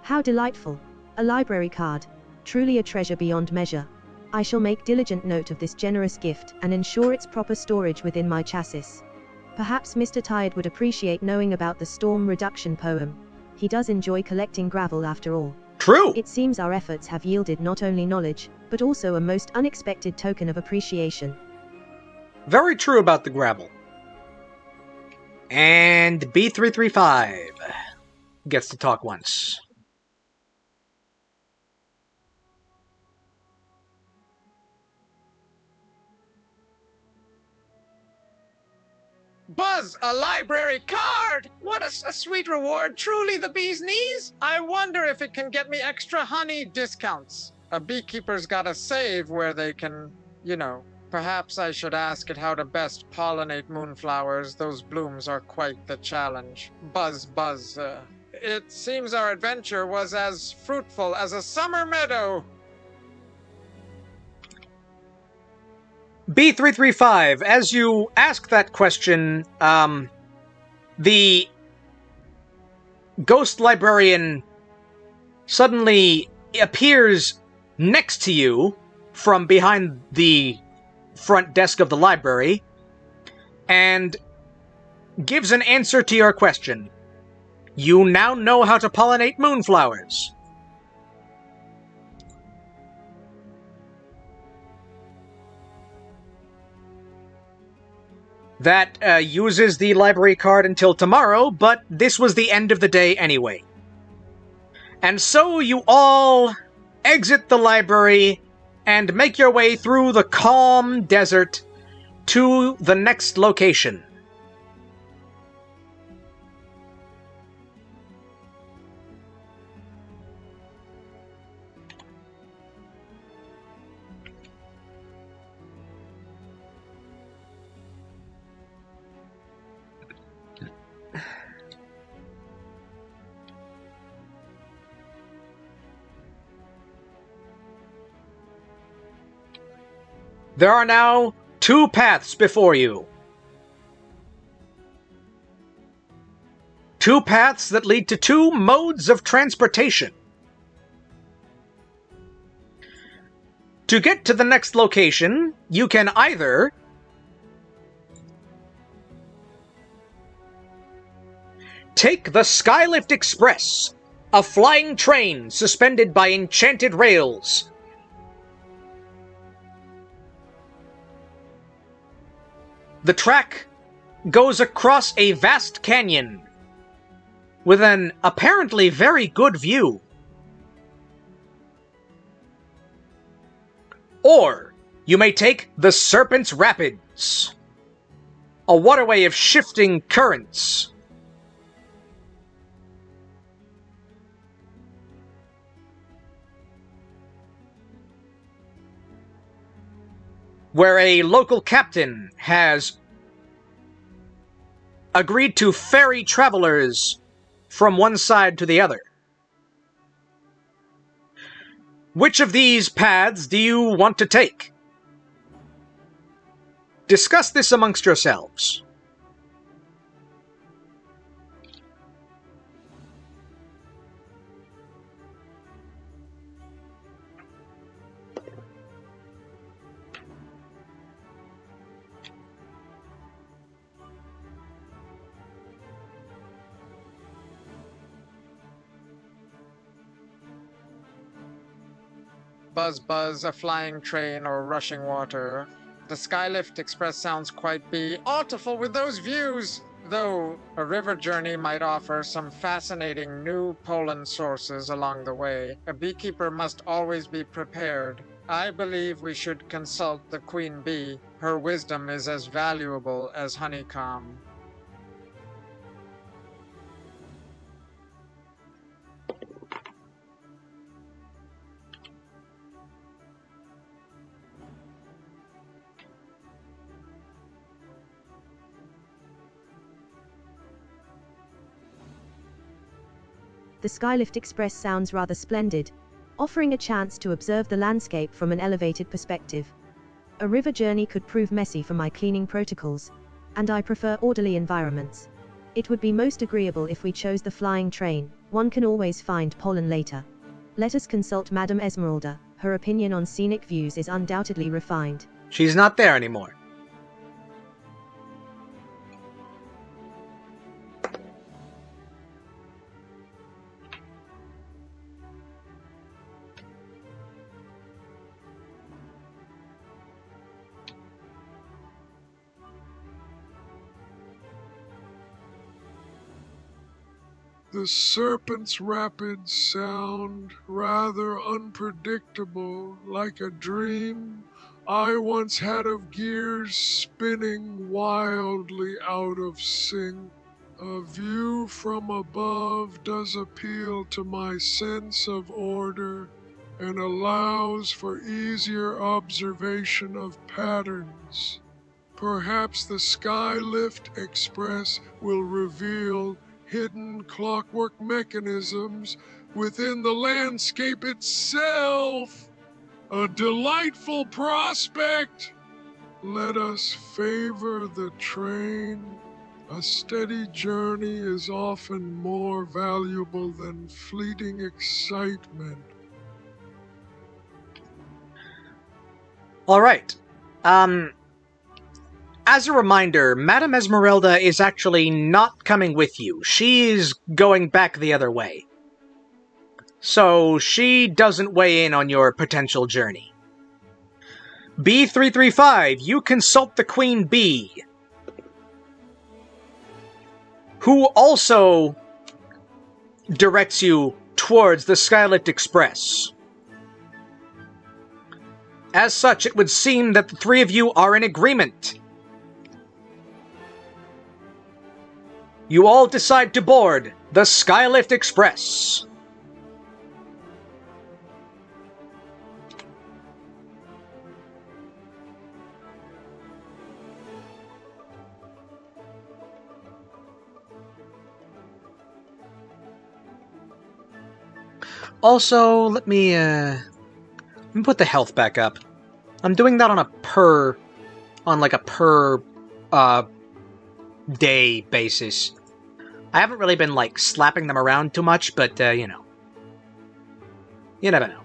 How delightful! A library card. Truly a treasure beyond measure. I shall make diligent note of this generous gift and ensure its proper storage within my chassis. Perhaps Mr. Tired would appreciate knowing about the storm reduction poem. He does enjoy collecting gravel after all. True. It seems our efforts have yielded not only knowledge, but also a most unexpected token of appreciation. Very true about the gravel. And B335 gets to talk once. Buzz, a library card! What a sweet reward, truly the bee's knees! I wonder if it can get me extra honey discounts. A beekeeper's gotta save where they can, you know. Perhaps I should ask it how to best pollinate moonflowers. Those blooms are quite the challenge. Buzz, buzz, it seems our adventure was as fruitful as a summer meadow. B335, as you ask that question, the ghost librarian suddenly appears next to you from behind the front desk of the library and gives an answer to your question. You now know how to pollinate moonflowers. That uses the library card until tomorrow, but this was the end of the day anyway. And so you all exit the library and make your way through the calm desert to the next location. There are now two paths before you. Two paths that lead to two modes of transportation. To get to the next location, you can either take the Skylift Express, a flying train suspended by enchanted rails. The track goes across a vast canyon with an apparently very good view. Or you may take the Serpent's Rapids, a waterway of shifting currents. Where a local captain has agreed to ferry travelers from one side to the other. Which of these paths do you want to take? Discuss this amongst yourselves. Buzz, buzz, a flying train or rushing water. the Skylift Express sounds quite beautiful with those views. Though a river journey might offer some fascinating new pollen sources along the way, a beekeeper must always be prepared. I believe we should consult the queen bee. Her wisdom is as valuable as honeycomb. The Skylift Express sounds rather splendid, offering a chance to observe the landscape from an elevated perspective. A river journey could prove messy for my cleaning protocols, and I prefer orderly environments. It would be most agreeable if we chose the flying train. One can always find pollen later. Let us consult Madame Esmeralda. Her opinion on scenic views is undoubtedly refined. She's not there anymore. The Serpent's rapids sound rather unpredictable, like a dream I once had of gears spinning wildly out of sync. A view from above does appeal to my sense of order and allows for easier observation of patterns. Perhaps the Skylift Express will reveal hidden clockwork mechanisms within the landscape itself. A delightful prospect. Let us favor the train. A steady journey is often more valuable than fleeting excitement. All right. As a reminder, Madame Esmeralda is actually not coming with you. She's going back the other way. So she doesn't weigh in on your potential journey. B335, you consult the Queen Bee, who also directs you towards the Skylift Express. As such, it would seem that the three of you are in agreement. You all decide to board the Skylift Express. Also, let me put the health back up. I'm doing that on a per day basis. I haven't really been, like, slapping them around too much, but, you know. You never know.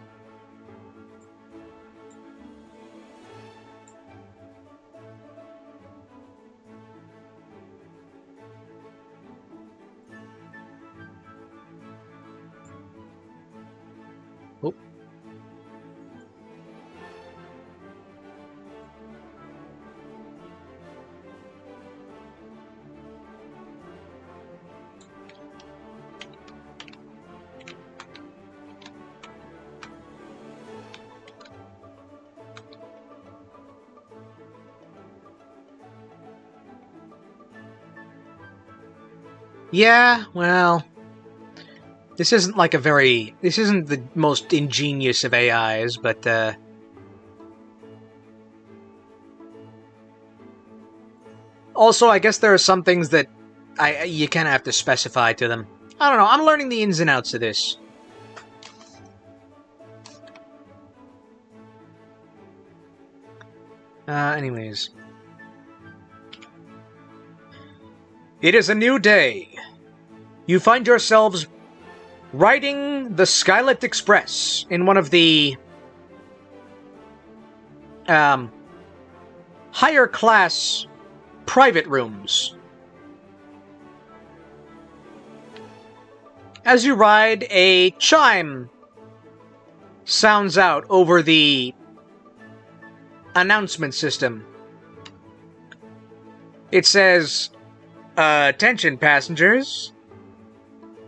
Oh. Yeah, well, this isn't the most ingenious of AIs, but, also, I guess there are some things that you kind of have to specify to them. I don't know, I'm learning the ins and outs of this. Anyways. It is a new day. You find yourselves riding the Skylift Express in one of the higher class private rooms. As you ride, a chime sounds out over the announcement system. It says, attention passengers.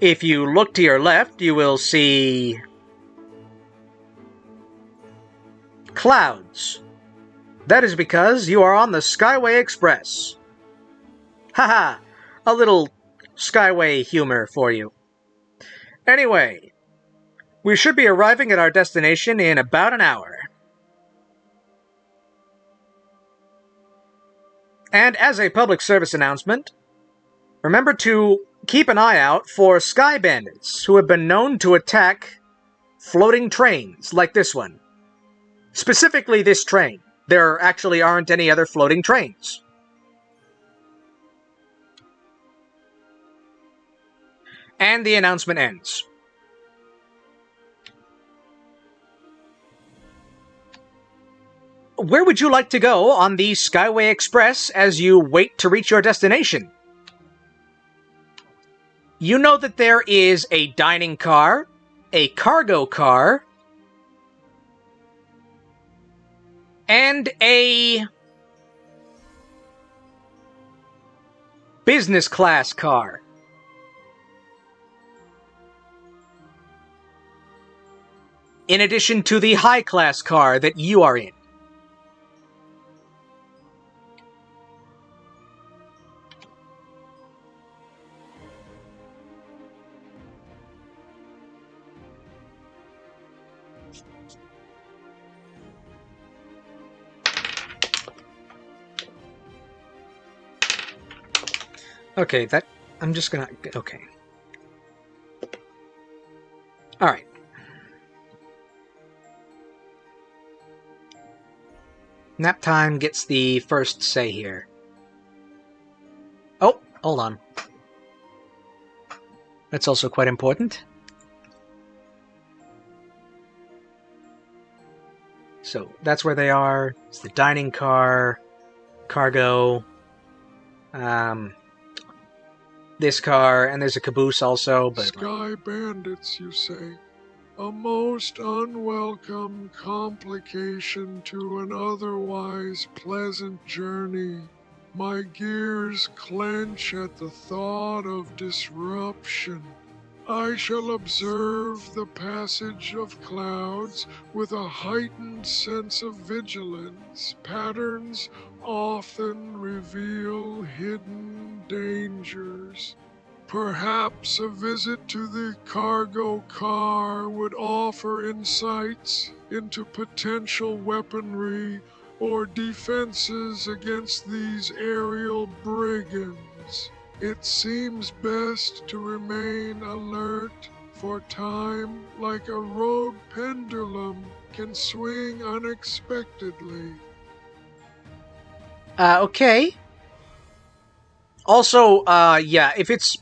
If you look to your left, you will see clouds. That is because you are on the Skyway Express. Haha, a little Skyway humor for you. Anyway, we should be arriving at our destination in about an hour. And as a public service announcement, remember to keep an eye out for sky bandits who have been known to attack floating trains like this one. Specifically this train. There actually aren't any other floating trains. And the announcement ends. Where would you like to go on the Skyway Express as you wait to reach your destination? You know that there is a dining car, a cargo car, and a business class car. In addition to the high class car that you are in. Okay, I'm just gonna... Okay. Alright. Naptime gets the first say here. Oh, hold on. That's also quite important. So, that's where they are. It's the dining car, cargo, this car, and there's a caboose also, but... Sky bandits, you say? A most unwelcome complication to an otherwise pleasant journey. My gears clench at the thought of disruption. I shall observe the passage of clouds with a heightened sense of vigilance. Patterns often reveal hidden dangers. Perhaps a visit to the cargo car would offer insights into potential weaponry or defenses against these aerial brigands. It seems best to remain alert, for time, like a rogue pendulum, can swing unexpectedly. Okay. Also, yeah, if it's...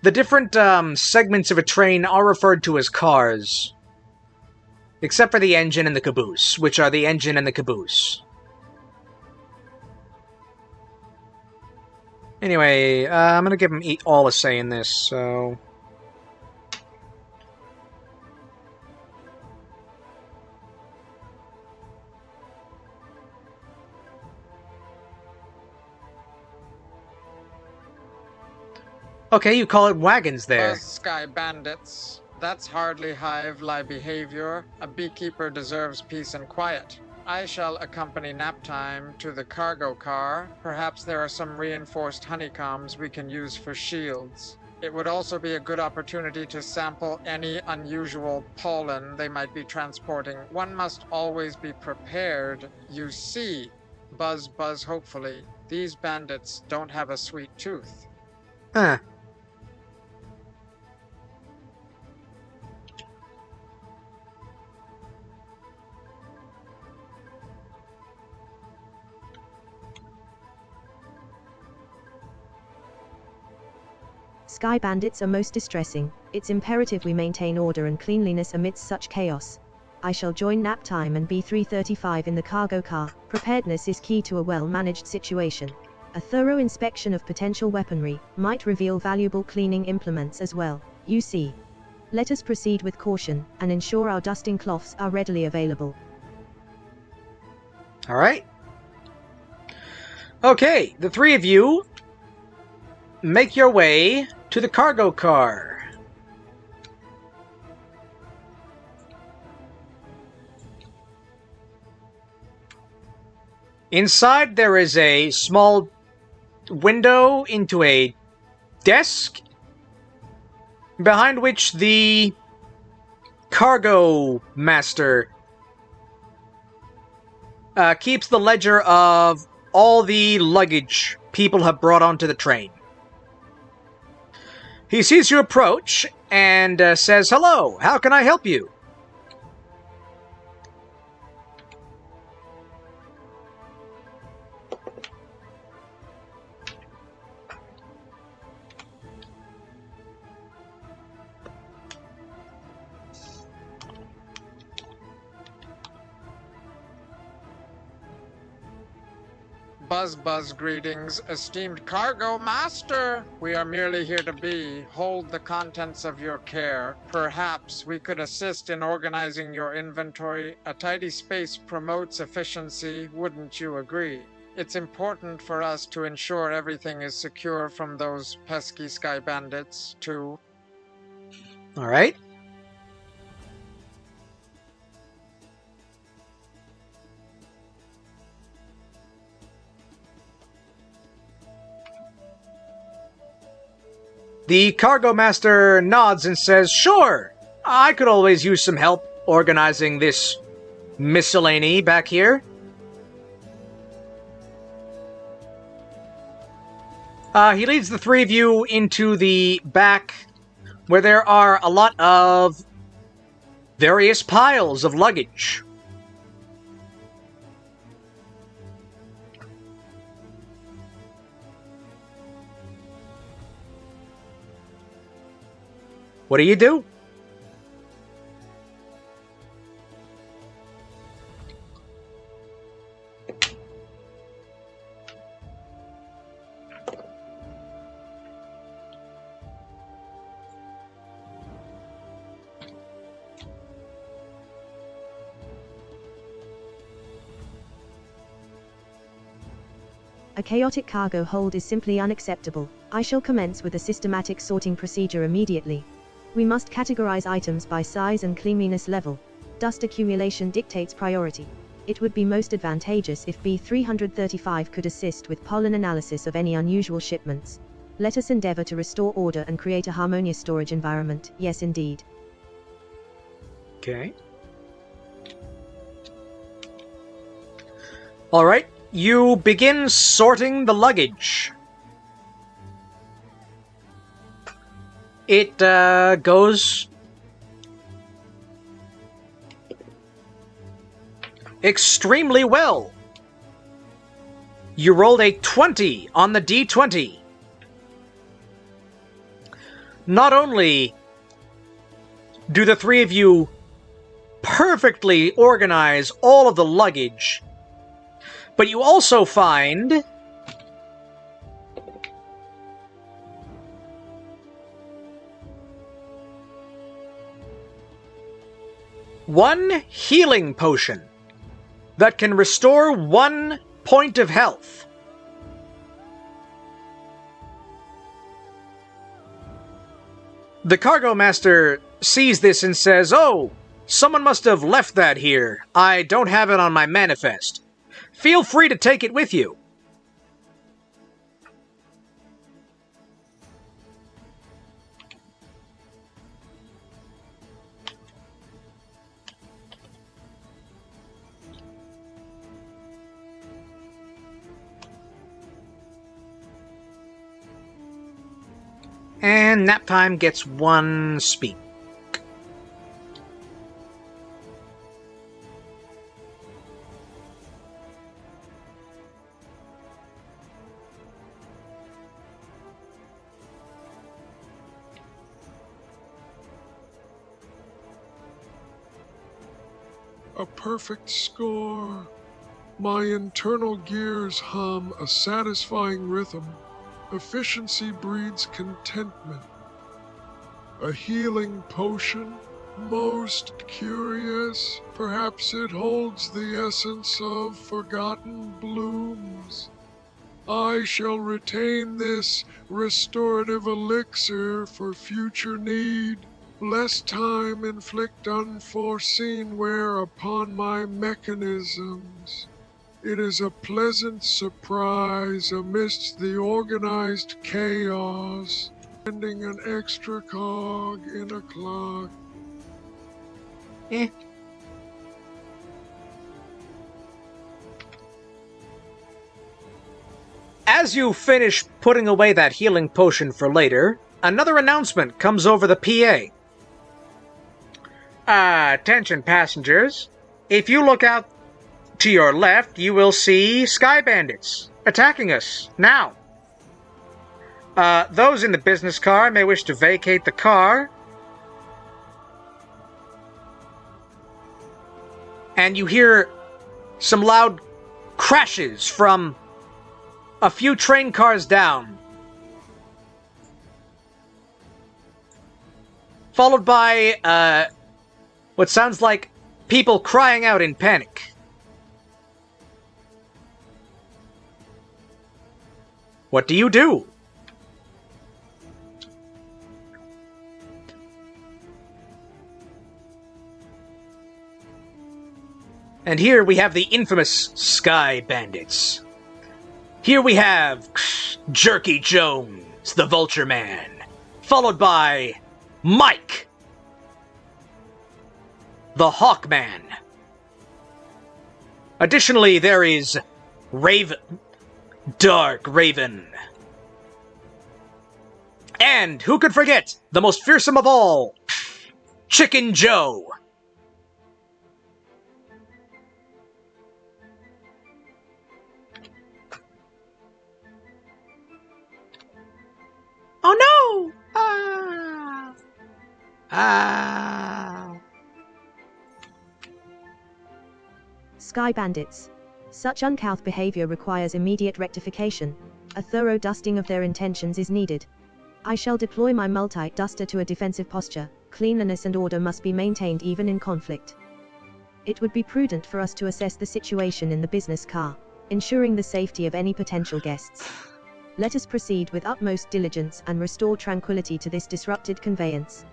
The different segments of a train are referred to as cars. Except for the engine and the caboose, which are the engine and the caboose. Anyway, I'm gonna give them all a say in this, so... Okay, you call it wagons there. Sky bandits. That's hardly hive-like behavior. A beekeeper deserves peace and quiet. I shall accompany Naptime to the cargo car. Perhaps there are some reinforced honeycombs we can use for shields. It would also be a good opportunity to sample any unusual pollen they might be transporting. One must always be prepared. You see, buzz, buzz, hopefully. These bandits don't have a sweet tooth. Huh. Sky bandits are most distressing. It's imperative we maintain order and cleanliness amidst such chaos. I shall join Naptime and B335 in the cargo car. Preparedness is key to a well-managed situation. A thorough inspection of potential weaponry might reveal valuable cleaning implements as well. You see. Let us proceed with caution and ensure our dusting cloths are readily available. Alright. Okay, the three of you make your way to the cargo car. Inside, there is a small window into a desk, behind which the cargo master keeps the ledger of all the luggage people have brought onto the train. He sees you approach and says, "Hello, how can I help you?" Buzz greetings, esteemed cargo master. We are merely here to hold the contents of your care. Perhaps we could assist in organizing your inventory. A tidy space promotes efficiency, wouldn't you agree? It's important for us to ensure everything is secure from those pesky sky bandits, too. All right. The cargo master nods and says, "Sure, I could always use some help organizing this miscellany back here." He leads the three of you into the back, where there are a lot of various piles of luggage. What do you do? A chaotic cargo hold is simply unacceptable. I shall commence with a systematic sorting procedure immediately. We must categorize items by size and cleanliness level. Dust accumulation dictates priority. It would be most advantageous if B335 could assist with pollen analysis of any unusual shipments. Let us endeavor to restore order and create a harmonious storage environment. Yes, indeed. Okay. All right. You begin sorting the luggage. It goes extremely well. You rolled a 20 on the D20. Not only do the three of you perfectly organize all of the luggage, but you also find one healing potion that can restore 1 point of health. The cargo master sees this and says, "Oh, someone must have left that here. I don't have it on my manifest. Feel free to take it with you." And Naptime gets 1 speak. A perfect score. My internal gears hum a satisfying rhythm. Efficiency breeds contentment. A healing potion? Most curious. Perhaps it holds the essence of forgotten blooms. I shall retain this restorative elixir for future need, lest time inflict unforeseen wear upon my mechanisms. It is a pleasant surprise amidst the organized chaos, finding an extra cog in a clock. Eh. As you finish putting away that healing potion for later, another announcement comes over the PA. Attention passengers. If you look out to your left, you will see sky bandits attacking us now. Those in the business car may wish to vacate the car. And you hear some loud crashes from a few train cars down, followed by what sounds like people crying out in panic. What do you do? And here we have the infamous Sky Bandits. Here we have Jerky Jones, the Vulture Man, followed by Mike, the Hawk Man. Additionally, there is Dark Raven. And who could forget the most fearsome of all, Chicken Joe. Oh no! Sky Bandits. Such uncouth behavior requires immediate rectification. A thorough dusting of their intentions is needed. I shall deploy my multi-duster to a defensive posture. Cleanliness and order must be maintained even in conflict. It would be prudent for us to assess the situation in the business car, ensuring the safety of any potential guests. Let us proceed with utmost diligence and restore tranquility to this disrupted conveyance.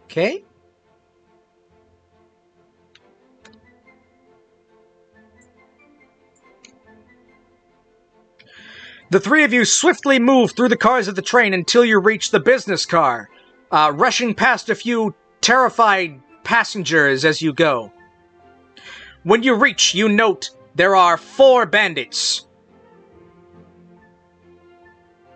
Okay. The three of you swiftly move through the cars of the train until you reach the business car, rushing past a few terrified passengers as you go. When you reach, you note there are 4 bandits.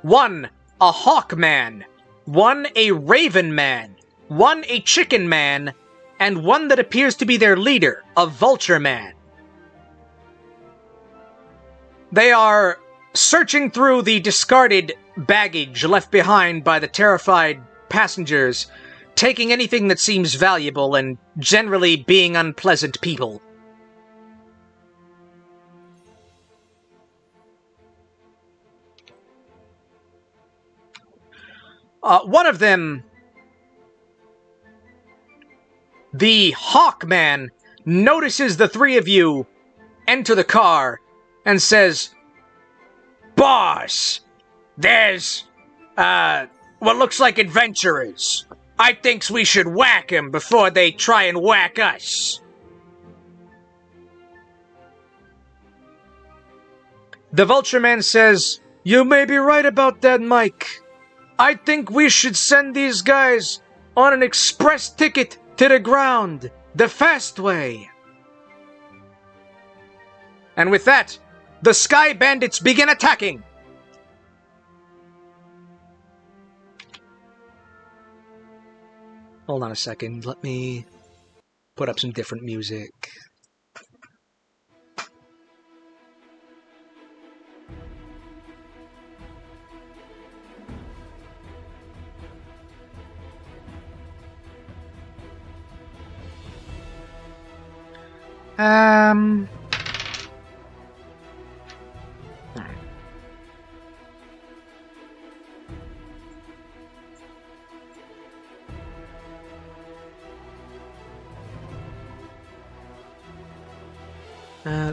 1, a Hawk Man. 1, a Raven Man. 1, a Chicken Man. And 1 that appears to be their leader, a Vulture Man. They are searching through the discarded baggage left behind by the terrified passengers, taking anything that seems valuable and generally being unpleasant people. One of them, the Hawkman, notices the 3 of you enter the car and says, "Boss, there's, what looks like adventurers. I thinks we should whack 'em before they try and whack us." The Vulture Man says, "You may be right about that, Mike. I think we should send these guys on an express ticket to the ground, the fast way." And with that, the Sky Bandits begin attacking. Hold on a second, let me put up some different music.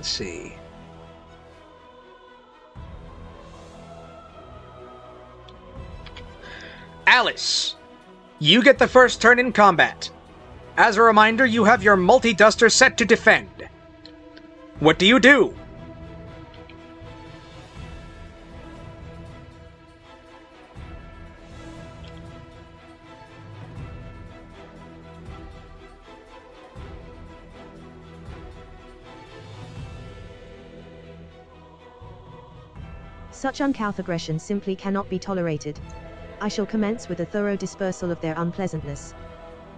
let's see. Alice, you get the first turn in combat. As a reminder, you have your multi-duster set to defend. What do you do? Such uncouth aggression simply cannot be tolerated. I shall commence with a thorough dispersal of their unpleasantness.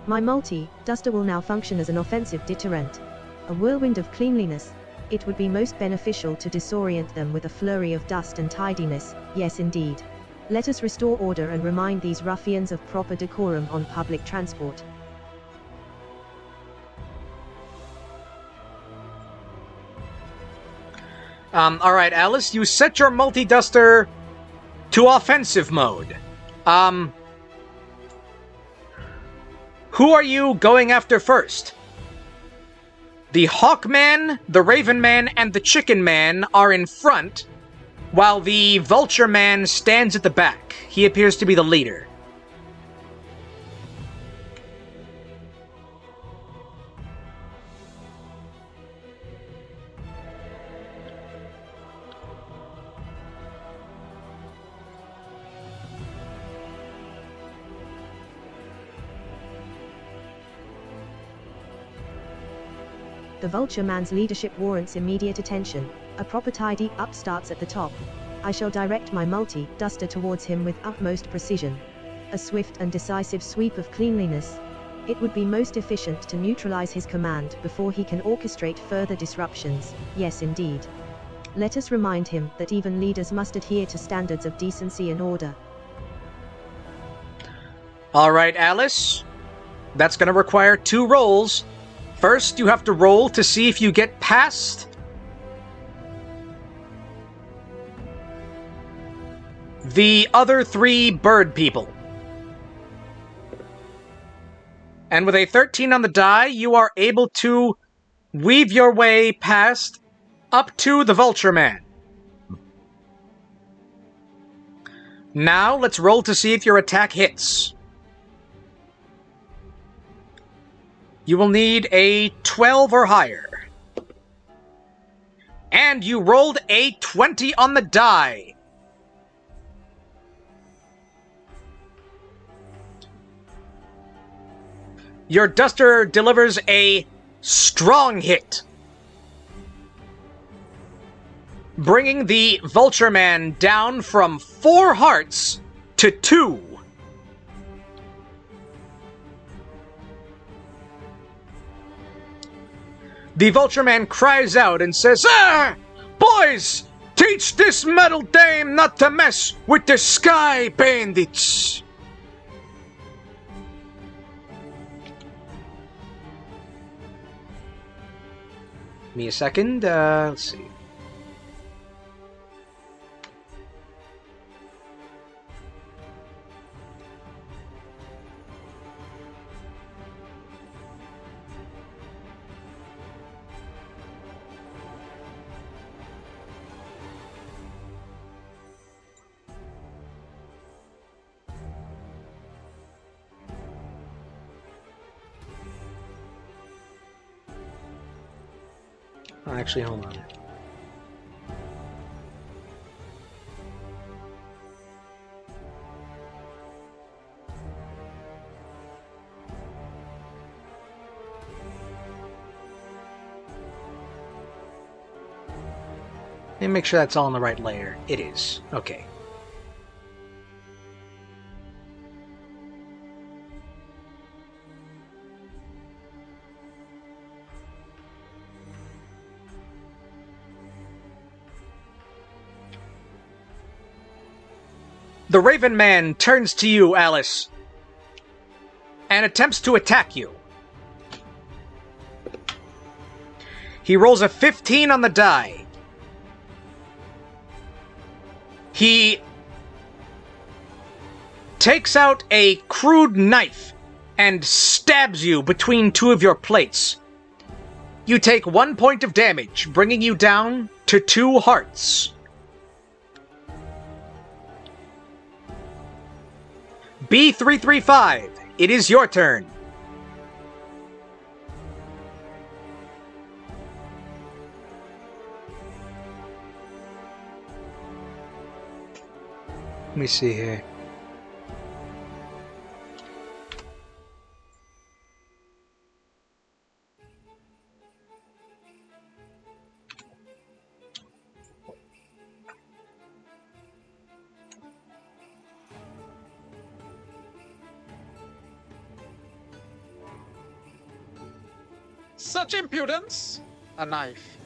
My multi-duster will now function as an offensive deterrent. A whirlwind of cleanliness. It would be most beneficial to disorient them with a flurry of dust and tidiness, yes indeed. Let us restore order and remind these ruffians of proper decorum on public transport. Alright, Alice, you set your multi-duster to offensive mode. Who are you going after first? The Hawkman, the Raven Man, and the Chicken Man are in front, while the Vulture Man stands at the back. He appears to be the leader. The Vulture Man's leadership warrants immediate attention. A proper tidy up starts at the top. I shall direct my multi-duster towards him with utmost precision. A swift and decisive sweep of cleanliness. It would be most efficient to neutralize his command before he can orchestrate further disruptions, yes indeed. Let us remind him that even leaders must adhere to standards of decency and order. Alright, Alice. That's going to require 2 rolls. First, you have to roll to see if you get past the other 3 bird people. And with a 13 on the die, you are able to weave your way past up to the Vulture Man. Now, let's roll to see if your attack hits. You will need a 12 or higher. And you rolled a 20 on the die. Your duster delivers a strong hit, bringing the Vulture Man down from 4 hearts to 2. The Vulture Man cries out and says, "Ah! Boys! Teach this metal dame not to mess with the sky bandits!" Give me a second, let's see. Actually, hold on. Let me make sure that's all in the right layer. It is. Okay. The Raven Man turns to you, Alice, and attempts to attack you. He rolls a 15 on the die. He takes out a crude knife and stabs you between 2 of your plates. You take 1 point of damage, bringing you down to 2 hearts. B335, it is your turn. Let me see here. Such impudence! A knife.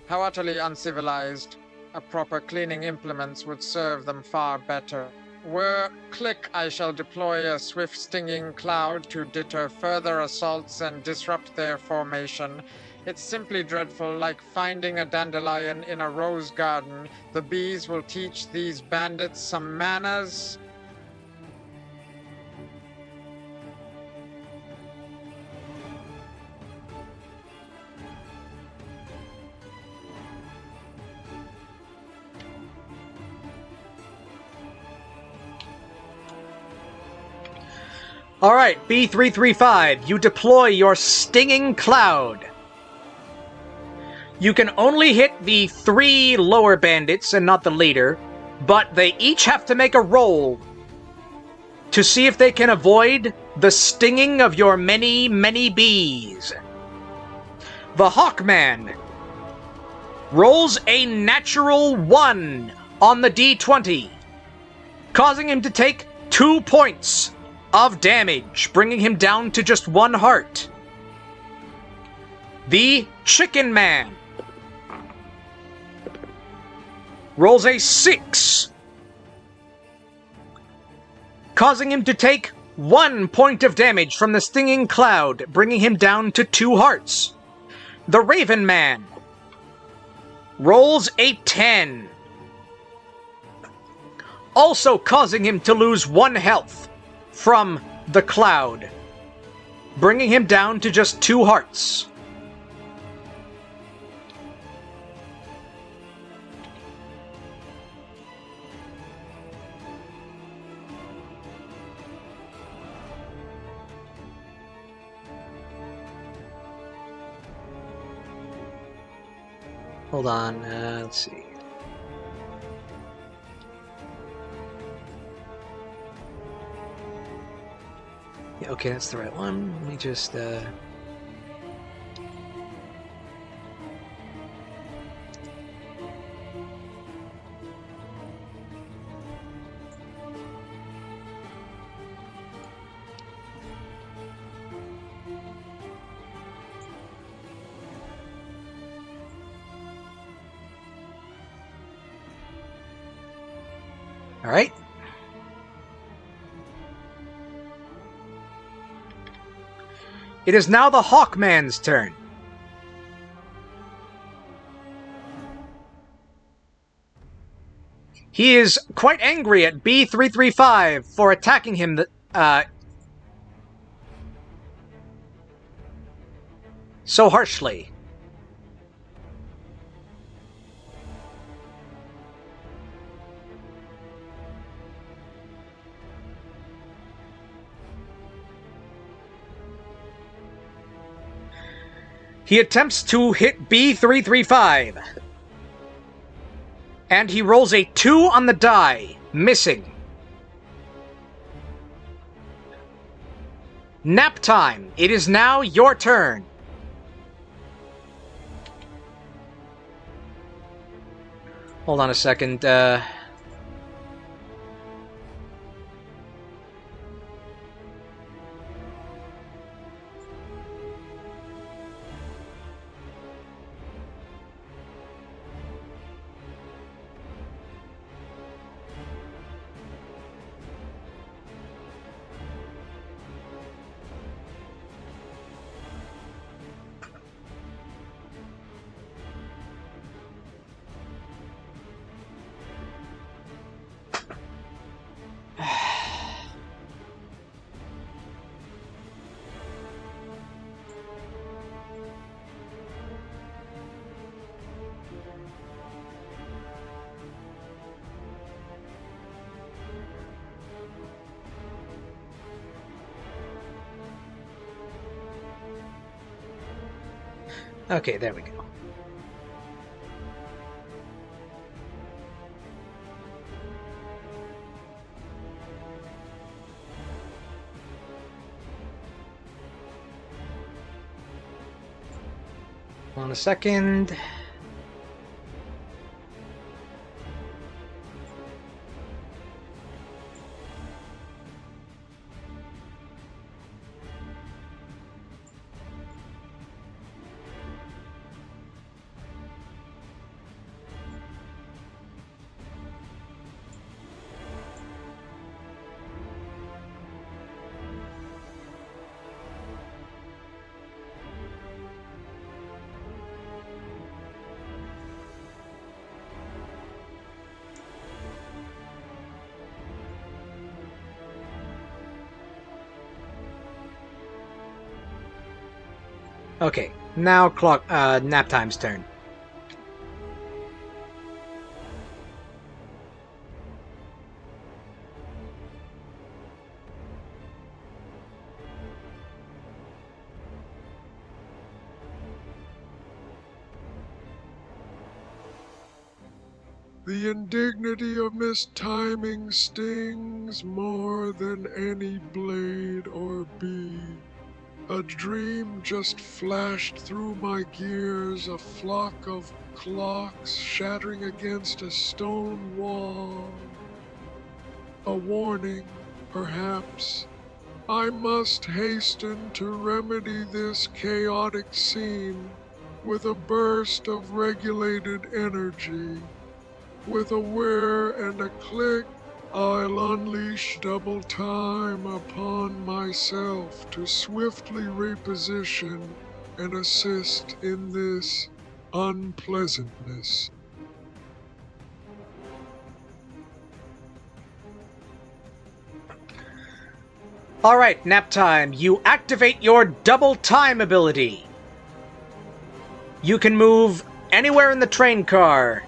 How utterly uncivilized. A proper cleaning implements would serve them far better. Click, I shall deploy a swift stinging cloud to deter further assaults and disrupt their formation. It's simply dreadful, like finding a dandelion in a rose garden. The bees will teach these bandits some manners. Alright, B335, you deploy your Stinging Cloud. You can only hit the 3 lower bandits and not the leader, but they each have to make a roll to see if they can avoid the stinging of your many, many bees. The Hawkman rolls a natural 1 on the D20, causing him to take 2 points of damage, bringing him down to just 1 heart. The Chicken Man rolls a 6, causing him to take 1 point of damage from the Stinging Cloud, bringing him down to 2 hearts. The Raven Man rolls a 10, also causing him to lose 1 health from the cloud, bringing him down to just 2 hearts. Hold on, let's see. Yeah, okay, that's the right one. Let me just, all right. It is now the Hawkman's turn. He is quite angry at B335 for attacking him so harshly. He attempts to hit B335. And he rolls a 2 on the die, missing. Naptime, it is now your turn. Hold on a second, Okay, there we go. Hold on a second. Okay, now Naptime's turn. The indignity of mistiming stings more than any blade or bee. A dream just flashed through my gears, a flock of clocks shattering against a stone wall. A warning, perhaps. I must hasten to remedy this chaotic scene with a burst of regulated energy. With a whir and a click, I'll unleash double time upon myself to swiftly reposition and assist in this unpleasantness. Alright, Naptime, you activate your double time ability. You can move anywhere in the train car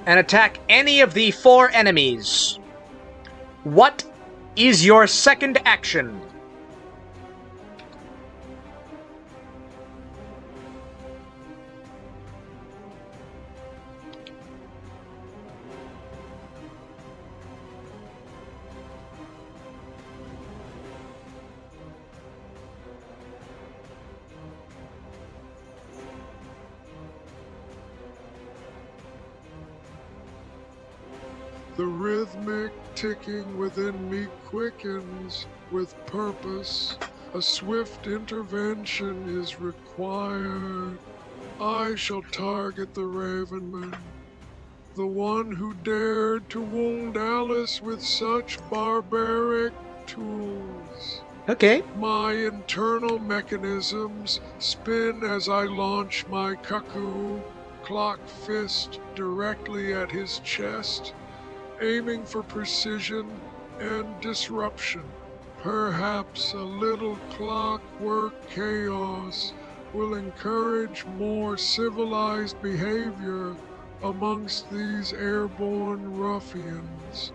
and attack any of the 4 enemies. What is your second action? The rhythmic ticking within me quickens with purpose. A swift intervention is required. I shall target the Ravenman, the one who dared to wound Alice with such barbaric tools. Okay. My internal mechanisms spin as I launch my cuckoo clock fist directly at his chest, aiming for precision and disruption. Perhaps a little clockwork chaos will encourage more civilized behavior amongst these airborne ruffians.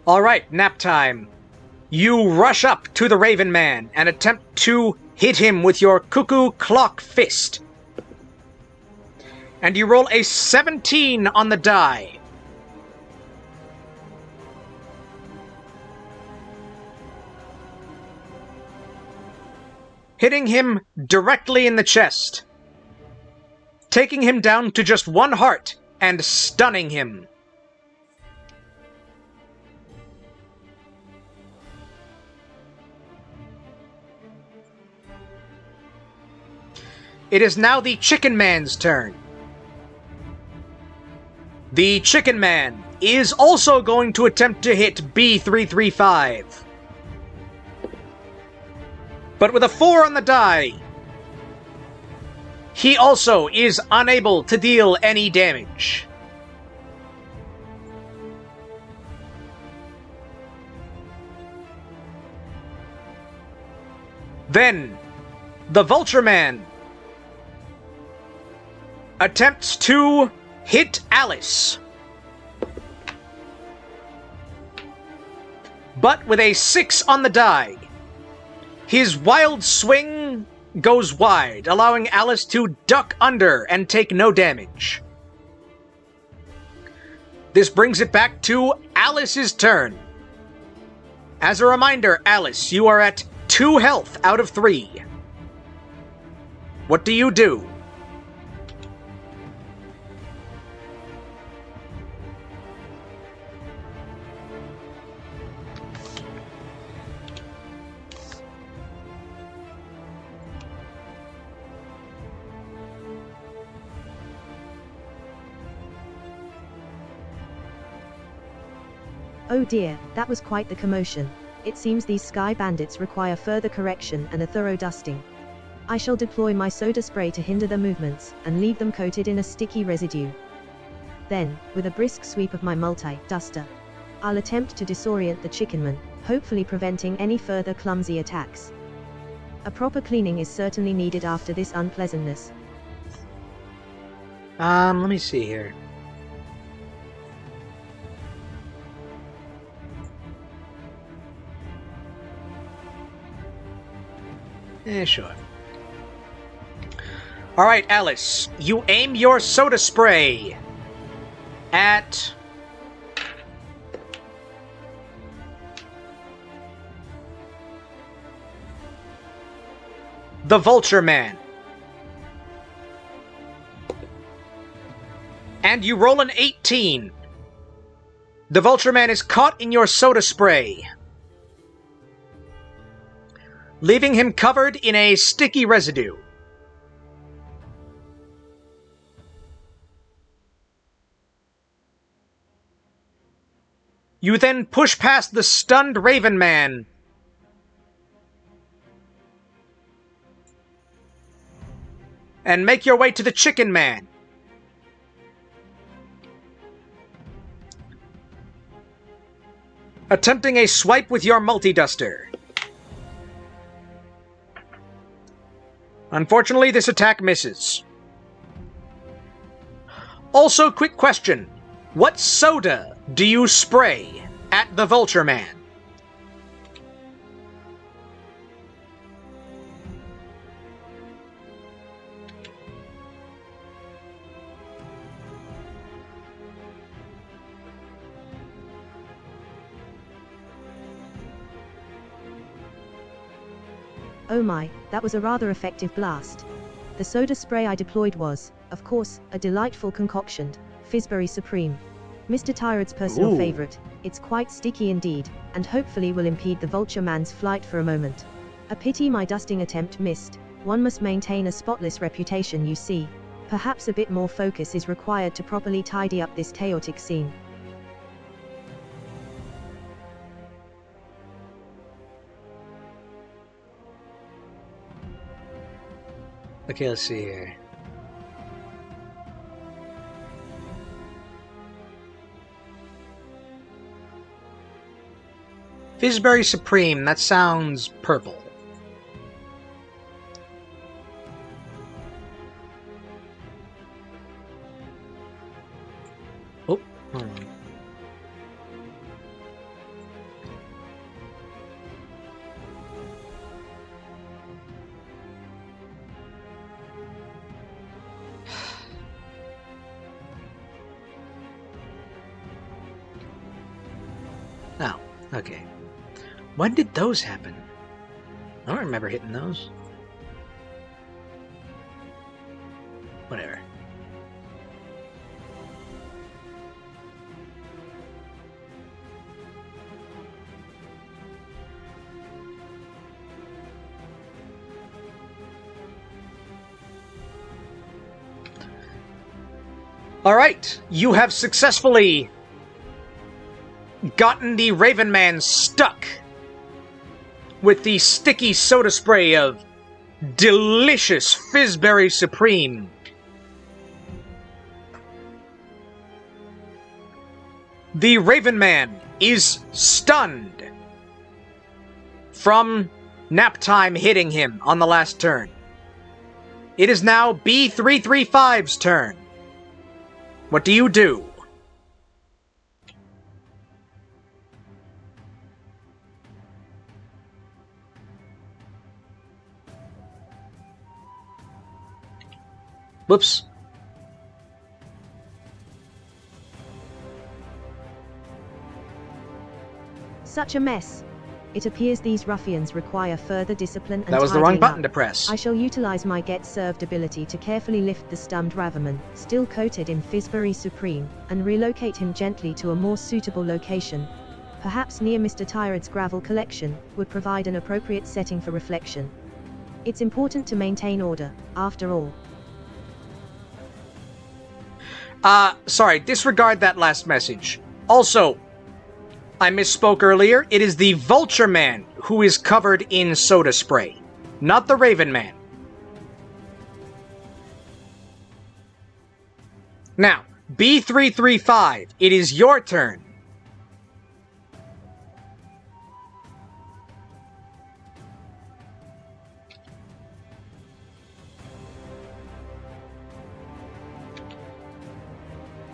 Alright, Naptime. You rush up to the Raven Man and attempt to hit him with your cuckoo clock fist. And you roll a 17 on the die. Hitting him directly in the chest. Taking him down to just 1 heart and stunning him. It is now the Chicken Man's turn. The Chicken Man is also going to attempt to hit B335. But with a 4 on the die, he also is unable to deal any damage. Then, the Vulture Man attempts to hit Alice. But with a 6 on the die, his wild swing goes wide, allowing Alice to duck under and take no damage. This brings it back to Alice's turn. As a reminder, Alice, you are at 2 health out of 3. What do you do? Oh dear, that was quite the commotion. It seems these sky bandits require further correction and a thorough dusting. I shall deploy my soda spray to hinder their movements, and leave them coated in a sticky residue. Then, with a brisk sweep of my multi-duster, I'll attempt to disorient the chickenman, hopefully preventing any further clumsy attacks. A proper cleaning is certainly needed after this unpleasantness. Let me see here. Sure. Alright, Alice. You aim your soda spray at the Vulture Man. And you roll an 18. The Vulture Man is caught in your soda spray, leaving him covered in a sticky residue. You then push past the stunned Raven Man and make your way to the Chicken Man. Attempting a swipe with your multi-duster. Unfortunately, this attack misses. Also, quick question. What soda do you spray at the Vulture Man? Oh my, that was a rather effective blast. The soda spray I deployed was, of course, a delightful concoction, Fizzberry Supreme. Mr. Tired's personal favorite. It's quite sticky indeed, and hopefully will impede the Vulture Man's flight for a moment. A pity my dusting attempt missed. One must maintain a spotless reputation, you see. Perhaps a bit more focus is required to properly tidy up this chaotic scene. Okay, let's see here. Fizzberry Supreme, that sounds purple. Oh, hold on. Oh, okay. When did those happen? I don't remember hitting those. Whatever. Alright, you have successfully gotten the Raven Man stuck with the sticky soda spray of delicious Fizzberry Supreme. The Raven Man is stunned from Naptime hitting him on the last turn. It is now B335's turn. What do you do? Whoops. Such a mess. It appears these ruffians require further discipline and That was the wrong tidying button up. to press. I shall utilize my Get Served ability to carefully lift the stunned Raverman, still coated in Fizzberry Supreme, and relocate him gently to a more suitable location. Perhaps near Mr. Tyrod's gravel collection would provide an appropriate setting for reflection. It's important to maintain order, after all. Sorry, disregard that last message. Also, I misspoke earlier. It is the Vulture Man who is covered in soda spray, not the Raven Man. Now, B335, it is your turn.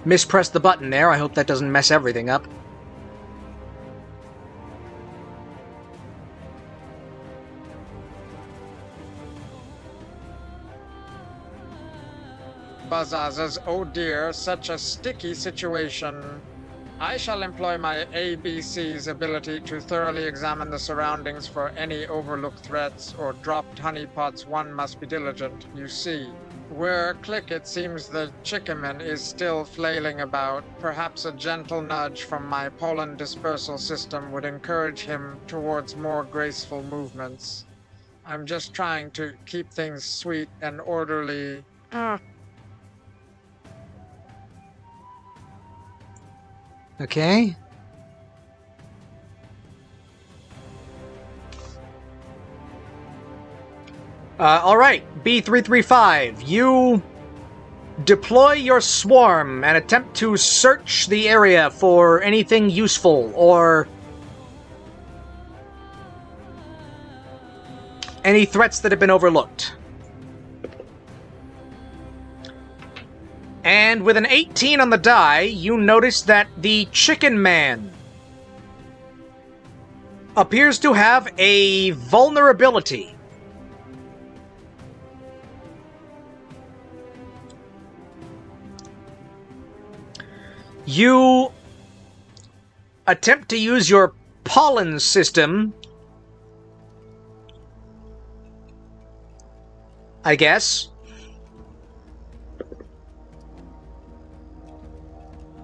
Mispressed the button there. I hope that doesn't mess everything up. Buzzazes, oh dear, such a sticky situation. I shall employ my ABC's ability to thoroughly examine the surroundings for any overlooked threats or dropped honeypots. One must be diligent, you see. Where click it seems the chickaman is still flailing about. Perhaps a gentle nudge from my pollen dispersal system would encourage him towards more graceful movements. I'm just trying to keep things sweet and orderly. Okay. Alright, B335, you deploy your swarm and attempt to search the area for anything useful or any threats that have been overlooked. And with an 18 on the die, you notice that the Chicken Man appears to have a vulnerability. You attempt to use your pollen system, I guess,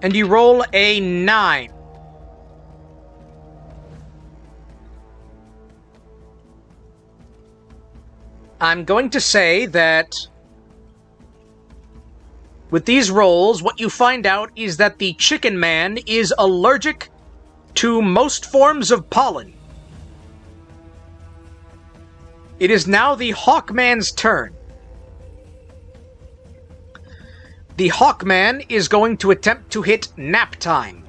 and you roll a 9. I'm going to say that with these rolls, what you find out is that the Chicken Man is allergic to most forms of pollen. It is now the Hawkman's turn. The Hawkman is going to attempt to hit Naptime.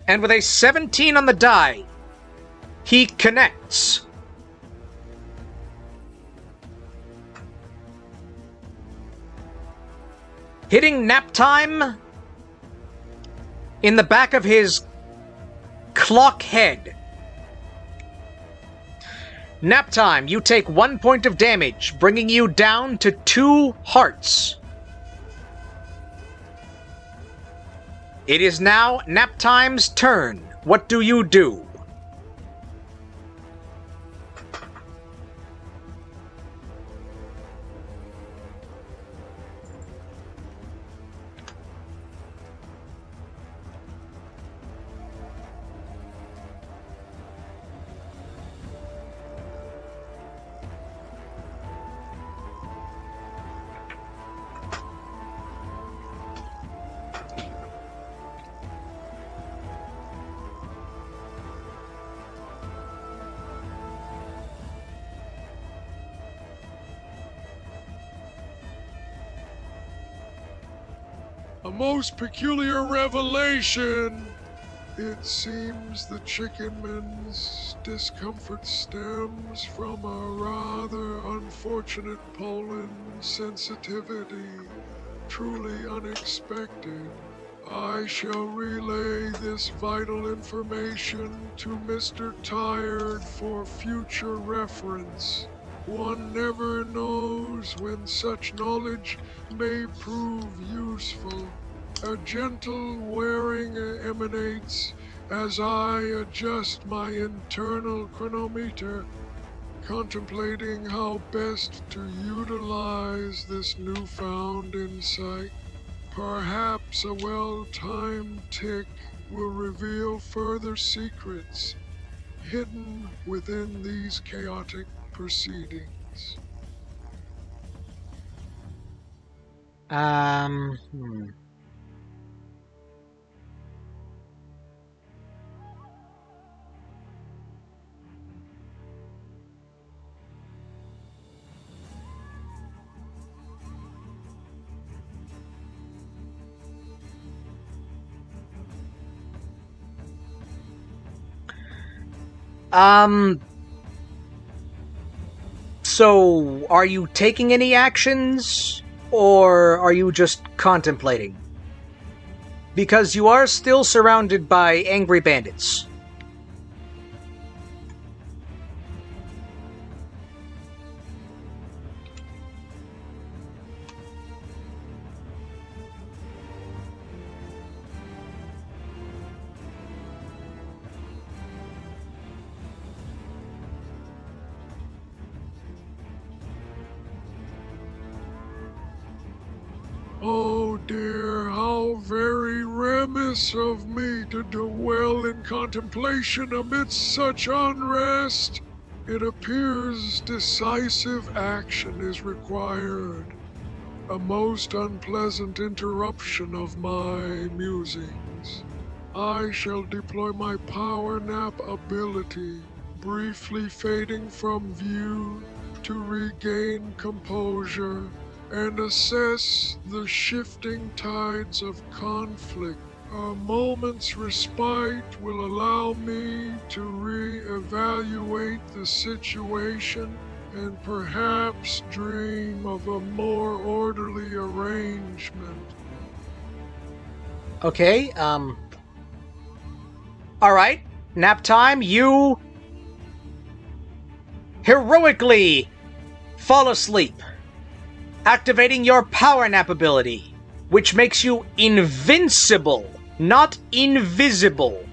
And with a 17 on the die, he connects. Hitting Naptime in the back of his clock head. Naptime, you take 1 point of damage, bringing you down to 2 hearts. It is now Naptime's turn. What do you do? A most peculiar revelation. It seems the chickenman's discomfort stems from a rather unfortunate pollen sensitivity, truly unexpected. I shall relay this vital information to Mr. Tired for future reference. One never knows when such knowledge may prove useful. A gentle wearing emanates as I adjust my internal chronometer, contemplating how best to utilize this newfound insight. Perhaps a well-timed tick will reveal further secrets hidden within these chaotic proceedings. Hmm. So, are you taking any actions, or are you just contemplating? Because you are still surrounded by angry bandits. Oh dear, how very remiss of me to dwell in contemplation amidst such unrest. It appears decisive action is required. A most unpleasant interruption of my musings. I shall deploy my power nap ability, briefly fading from view to regain composure and assess the shifting tides of conflict. A moment's respite will allow me to re-evaluate the situation and perhaps dream of a more orderly arrangement. Okay, alright, Naptime, you heroically fall asleep, activating your power nap ability, which makes you invincible, not invisible.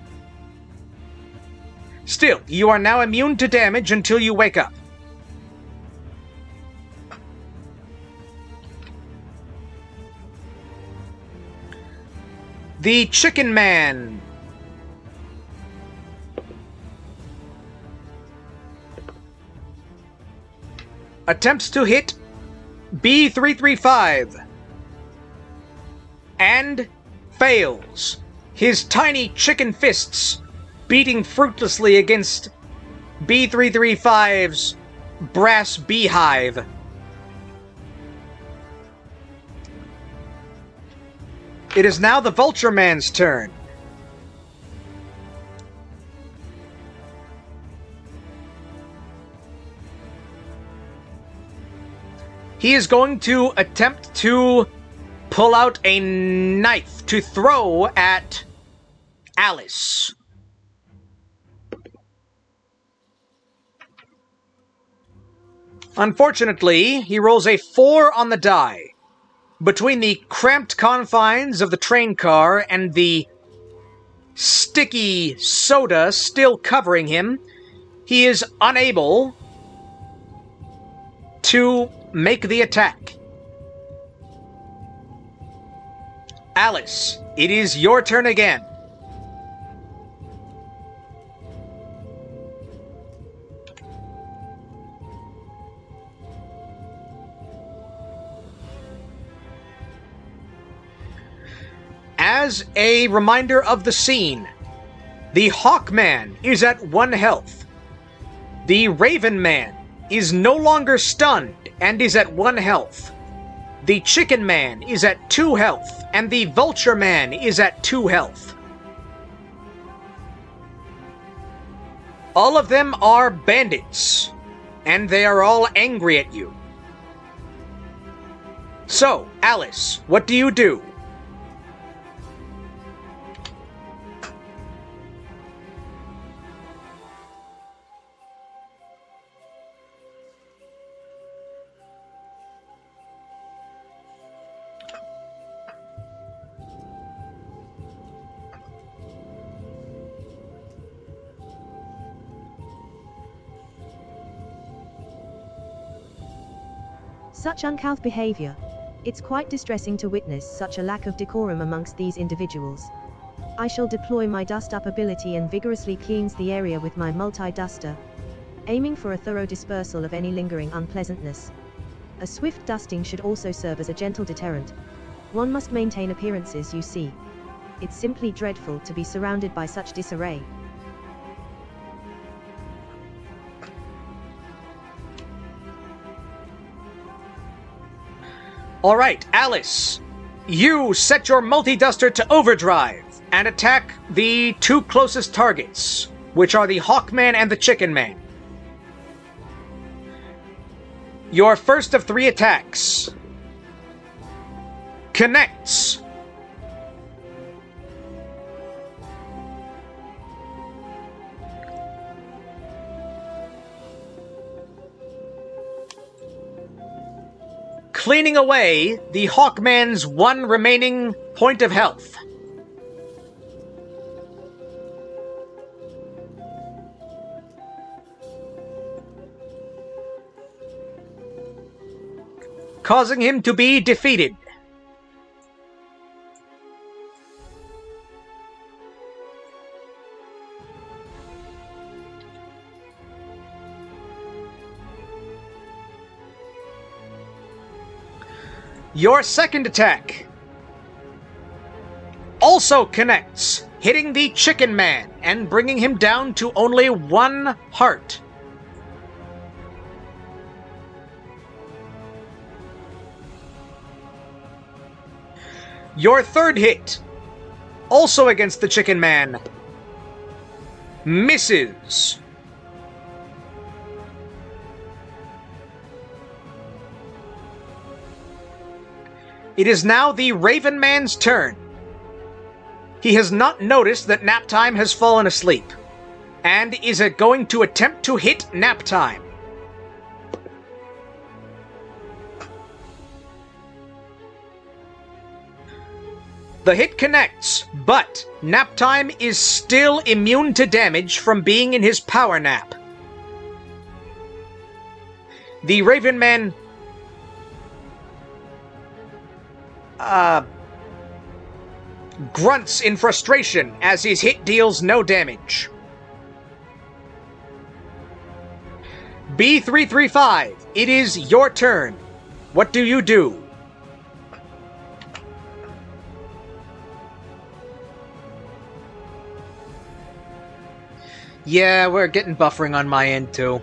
Still, you are now immune to damage until you wake up. The Chicken Man attempts to hit B335 and fails, his tiny chicken fists beating fruitlessly against B335's brass beehive. It is now the Vulture Man's turn. He is going to attempt to pull out a knife to throw at Alice. Unfortunately, he rolls a 4 on the die. Between the cramped confines of the train car and the sticky soda still covering him, he is unable to make the attack. Alice, it is your turn again. As a reminder of the scene, the Hawkman is at 1 health. The Raven Man is no longer stunned and is at 1 health. The Chicken Man is at 2 health, and the Vulture Man is at 2 health. All of them are bandits, and they are all angry at you. So, Alice, what do you do? Such uncouth behavior. It's quite distressing to witness such a lack of decorum amongst these individuals. I shall deploy my dust-up ability and vigorously cleanse the area with my multi-duster, aiming for a thorough dispersal of any lingering unpleasantness. A swift dusting should also serve as a gentle deterrent. One must maintain appearances, you see. It's simply dreadful to be surrounded by such disarray. Alright, Alice, you set your multi-duster to overdrive and attack the two closest targets, which are the Hawkman and the Chicken Man. Your first of 3 attacks connects. Cleaning away the Hawkman's 1 remaining point of health. Causing him to be defeated. Your second attack also connects, hitting the Chicken Man and bringing him down to only 1 heart. Your third hit, also against the Chicken Man, misses. It is now the Raven Man's turn. He has not noticed that Naptime has fallen asleep, and is going to attempt to hit Naptime. The hit connects, but Naptime is still immune to damage from being in his power nap. The Raven Man grunts in frustration as his hit deals no damage. B335, it is your turn. What do you do? Yeah, we're getting buffering on my end too.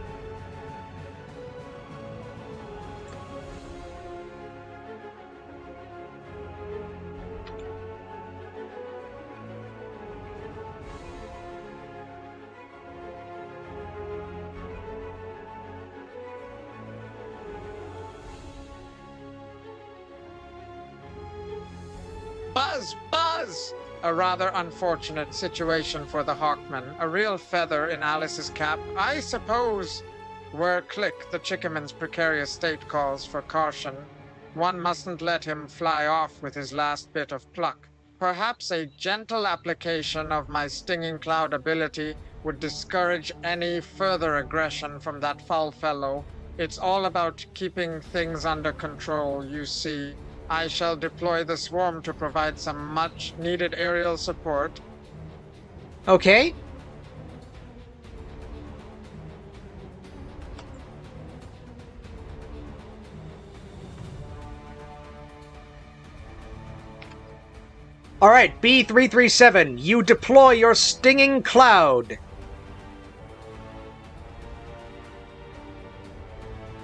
Buzz! Buzz! A rather unfortunate situation for the Hawkman. A real feather in Alice's cap, I suppose. Where Click, the Chickenman's precarious state, calls for caution. One mustn't let him fly off with his last bit of pluck. Perhaps a gentle application of my Stinging Cloud ability would discourage any further aggression from that foul fellow. It's all about keeping things under control, you see. I shall deploy the swarm to provide some much-needed aerial support. Okay. Alright, B337, you deploy your Stinging Cloud.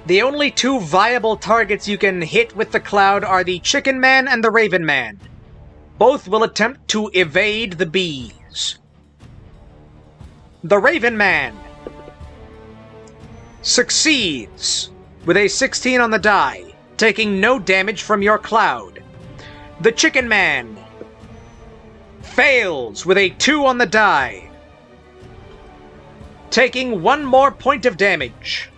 The only 2 viable targets you can hit with the cloud are the Chicken Man and the Raven Man. Both will attempt to evade the bees. The Raven Man succeeds with a 16 on the die, taking no damage from your cloud. The Chicken Man fails with a 2 on the die, taking 1 more point of damage,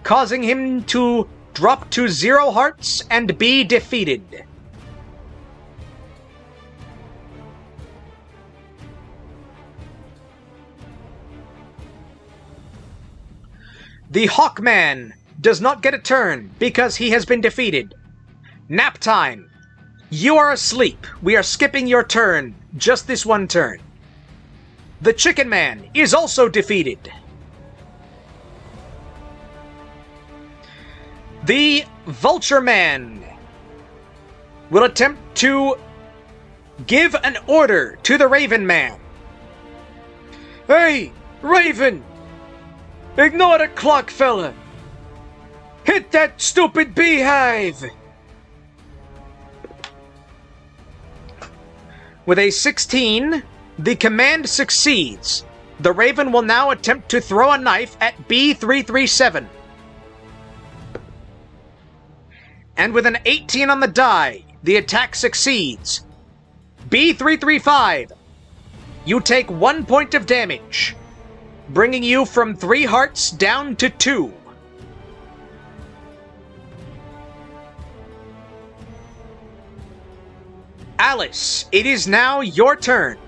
causing him to drop to 0 hearts and be defeated. The Hawkman does not get a turn because he has been defeated. Naptime, you are asleep. We are skipping your turn, just this one turn. The Chicken Man is also defeated. The Vulture Man will attempt to give an order to the Raven Man. Hey, Raven! Ignore the clock, fella! Hit that stupid beehive! With a 16, the command succeeds. The Raven will now attempt to throw a knife at B337. And with an 18 on the die, the attack succeeds. B335, you take 1 point of damage, bringing you from 3 hearts down to 2. Alice, it is now your turn.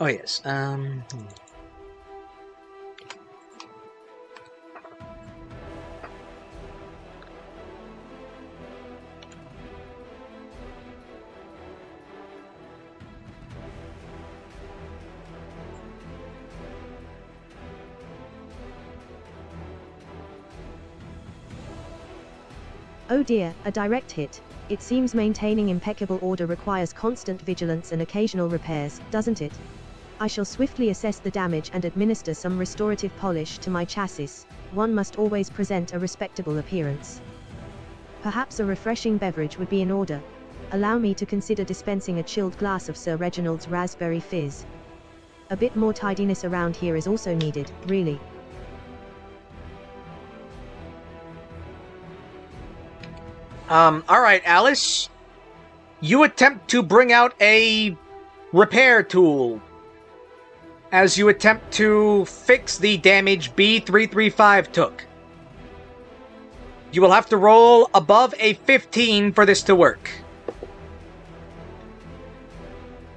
Oh, yes. Oh dear, a direct hit. It seems maintaining impeccable order requires constant vigilance and occasional repairs, doesn't it? I shall swiftly assess the damage and administer some restorative polish to my chassis. One must always present a respectable appearance. Perhaps a refreshing beverage would be in order. Allow me to consider dispensing a chilled glass of Sir Reginald's raspberry fizz. A bit more tidiness around here is also needed, really. Alright, Alice. You attempt to bring out a repair tool as you attempt to fix the damage B335 took. You will have to roll above a 15 for this to work.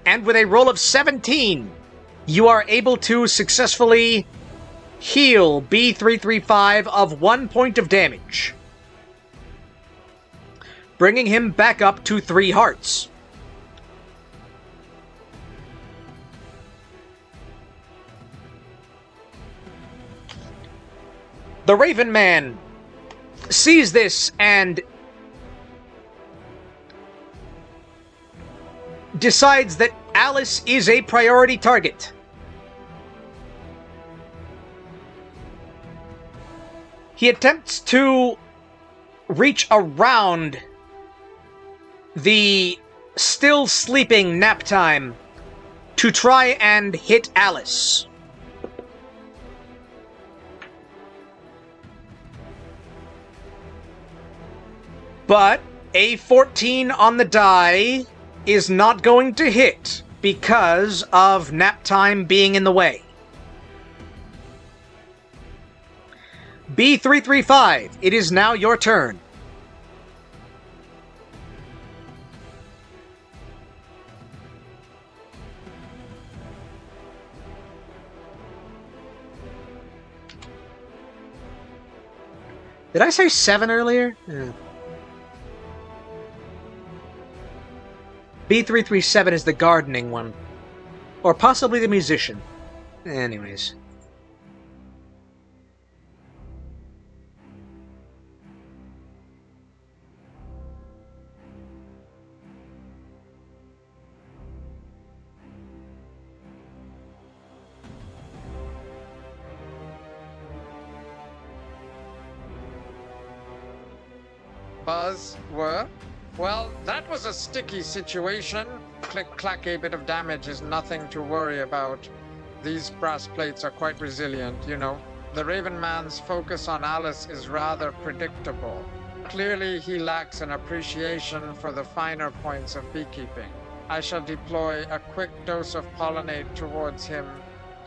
And with a roll of 17, you are able to successfully heal B335 of 1 point of damage, bringing him back up to 3 hearts. The Raven Man sees this and decides that Alice is a priority target. He attempts to reach around the still sleeping Naptime to try and hit Alice. But a 14 on the die is not going to hit because of Naptime being in the way. B335, it is now your turn. Did I say 7 earlier? Yeah. B337 is the gardening one. Or possibly the musician. Anyways. Buzz, were? Well, that was a sticky situation. Click-clacky bit of damage is nothing to worry about. These brass plates are quite resilient, you know. The Raven Man's focus on Alice is rather predictable. Clearly, he lacks an appreciation for the finer points of beekeeping. I shall deploy a quick dose of pollinate towards him,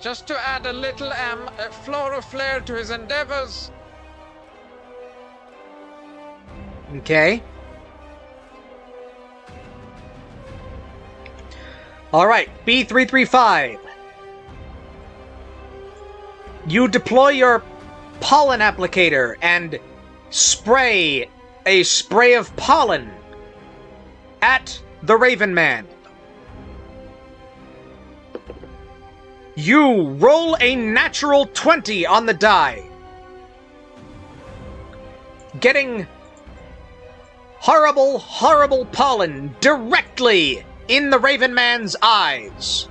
just to add a little floral flair to his endeavors. Okay. Alright, B335. You deploy your pollen applicator and spray a spray of pollen at the Raven Man. You roll a natural 20 on the die, getting horrible, horrible pollen directly in the Raven Man's eyes.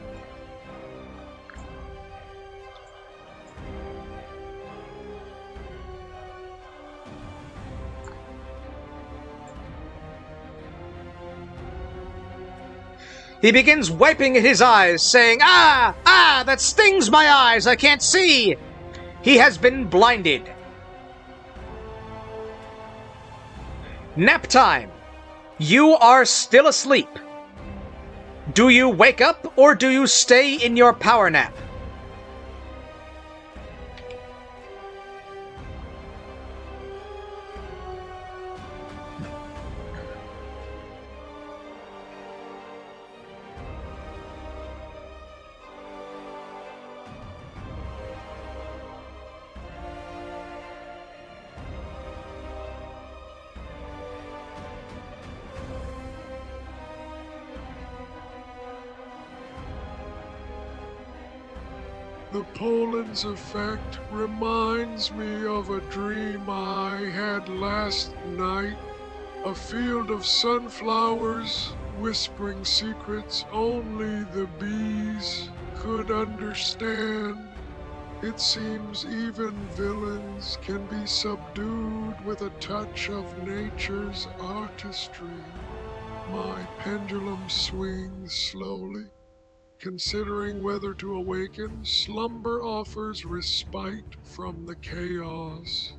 He begins wiping at his eyes, saying, "Ah, that stings my eyes, I can't see!" He has been blinded. Naptime. You are still asleep. Do you wake up, or do you stay in your power nap? The pollen's effect reminds me of a dream I had last night. A field of sunflowers, whispering secrets only the bees could understand. It seems even villains can be subdued with a touch of nature's artistry. My pendulum swings slowly. Considering whether to awaken, slumber offers respite from the chaos.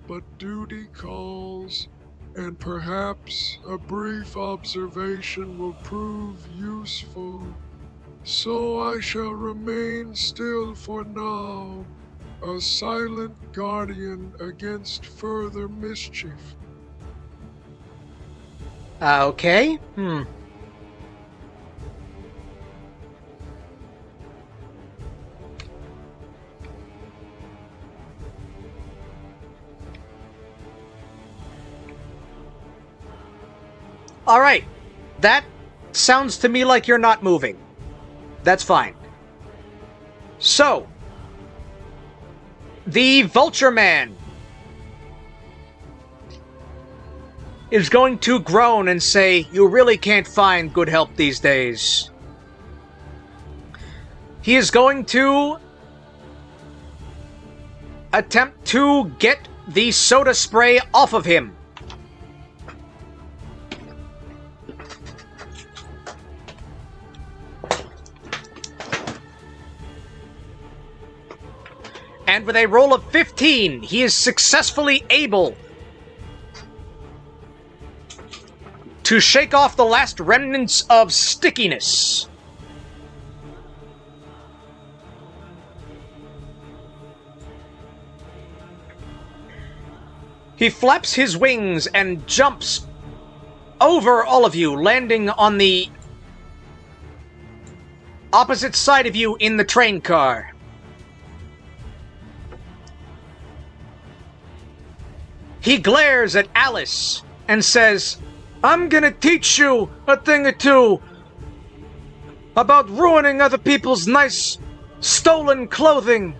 But duty calls, and perhaps a brief observation will prove useful. So I shall remain still for now, a silent guardian against further mischief. Okay. Alright. That sounds to me like you're not moving. That's fine. So, the Vulture Man is going to groan and say, "You really can't find good help these days." He is going to attempt to get the soda spray off of him. And with a roll of 15, he is successfully able to shake off the last remnants of stickiness. He flaps his wings and jumps over all of you, landing on the opposite side of you in the train car. He glares at Alice and says, "I'm gonna teach you a thing or two about ruining other people's nice, stolen clothing.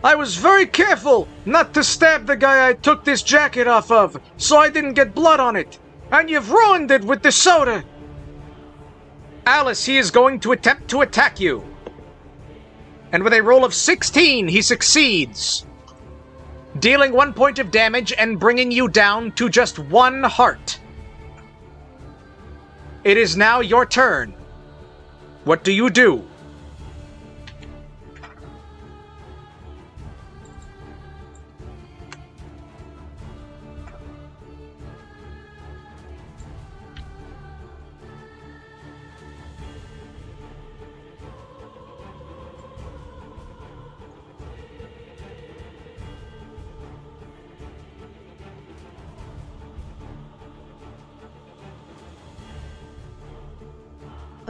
I was very careful not to stab the guy I took this jacket off of, so I didn't get blood on it. And you've ruined it with the soda." Alice, he is going to attempt to attack you. And with a roll of 16, he succeeds. dealing 1 point of damage and bringing you down to just 1 heart. It is now your turn. What do you do?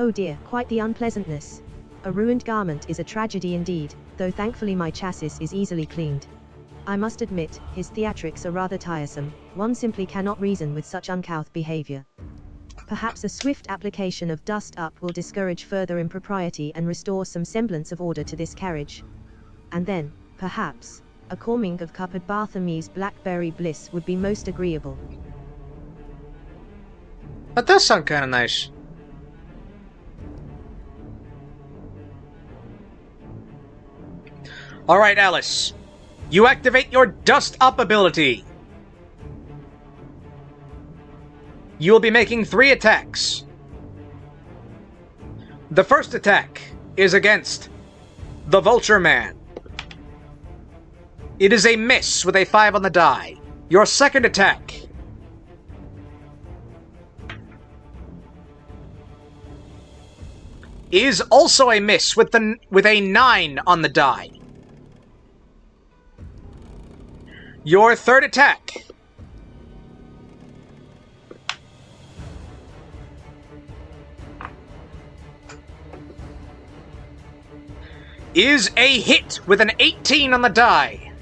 Oh dear, quite the unpleasantness. A ruined garment is a tragedy indeed, though thankfully my chassis is easily cleaned. I must admit, his theatrics are rather tiresome, one simply cannot reason with such uncouth behavior. Perhaps a swift application of dust up will discourage further impropriety and restore some semblance of order to this carriage. And then, perhaps, a calming of cupboard Bartholomew's blackberry bliss would be most agreeable. That does sound kind of nice. Alright, Alice. You activate your Dust Up ability. You will be making 3 attacks. The first attack is against the Vulture Man. It is a miss with a 5 on the die. Your second attack is also a miss with a 9 on the die. Your third attack is a hit with an 18 on the die.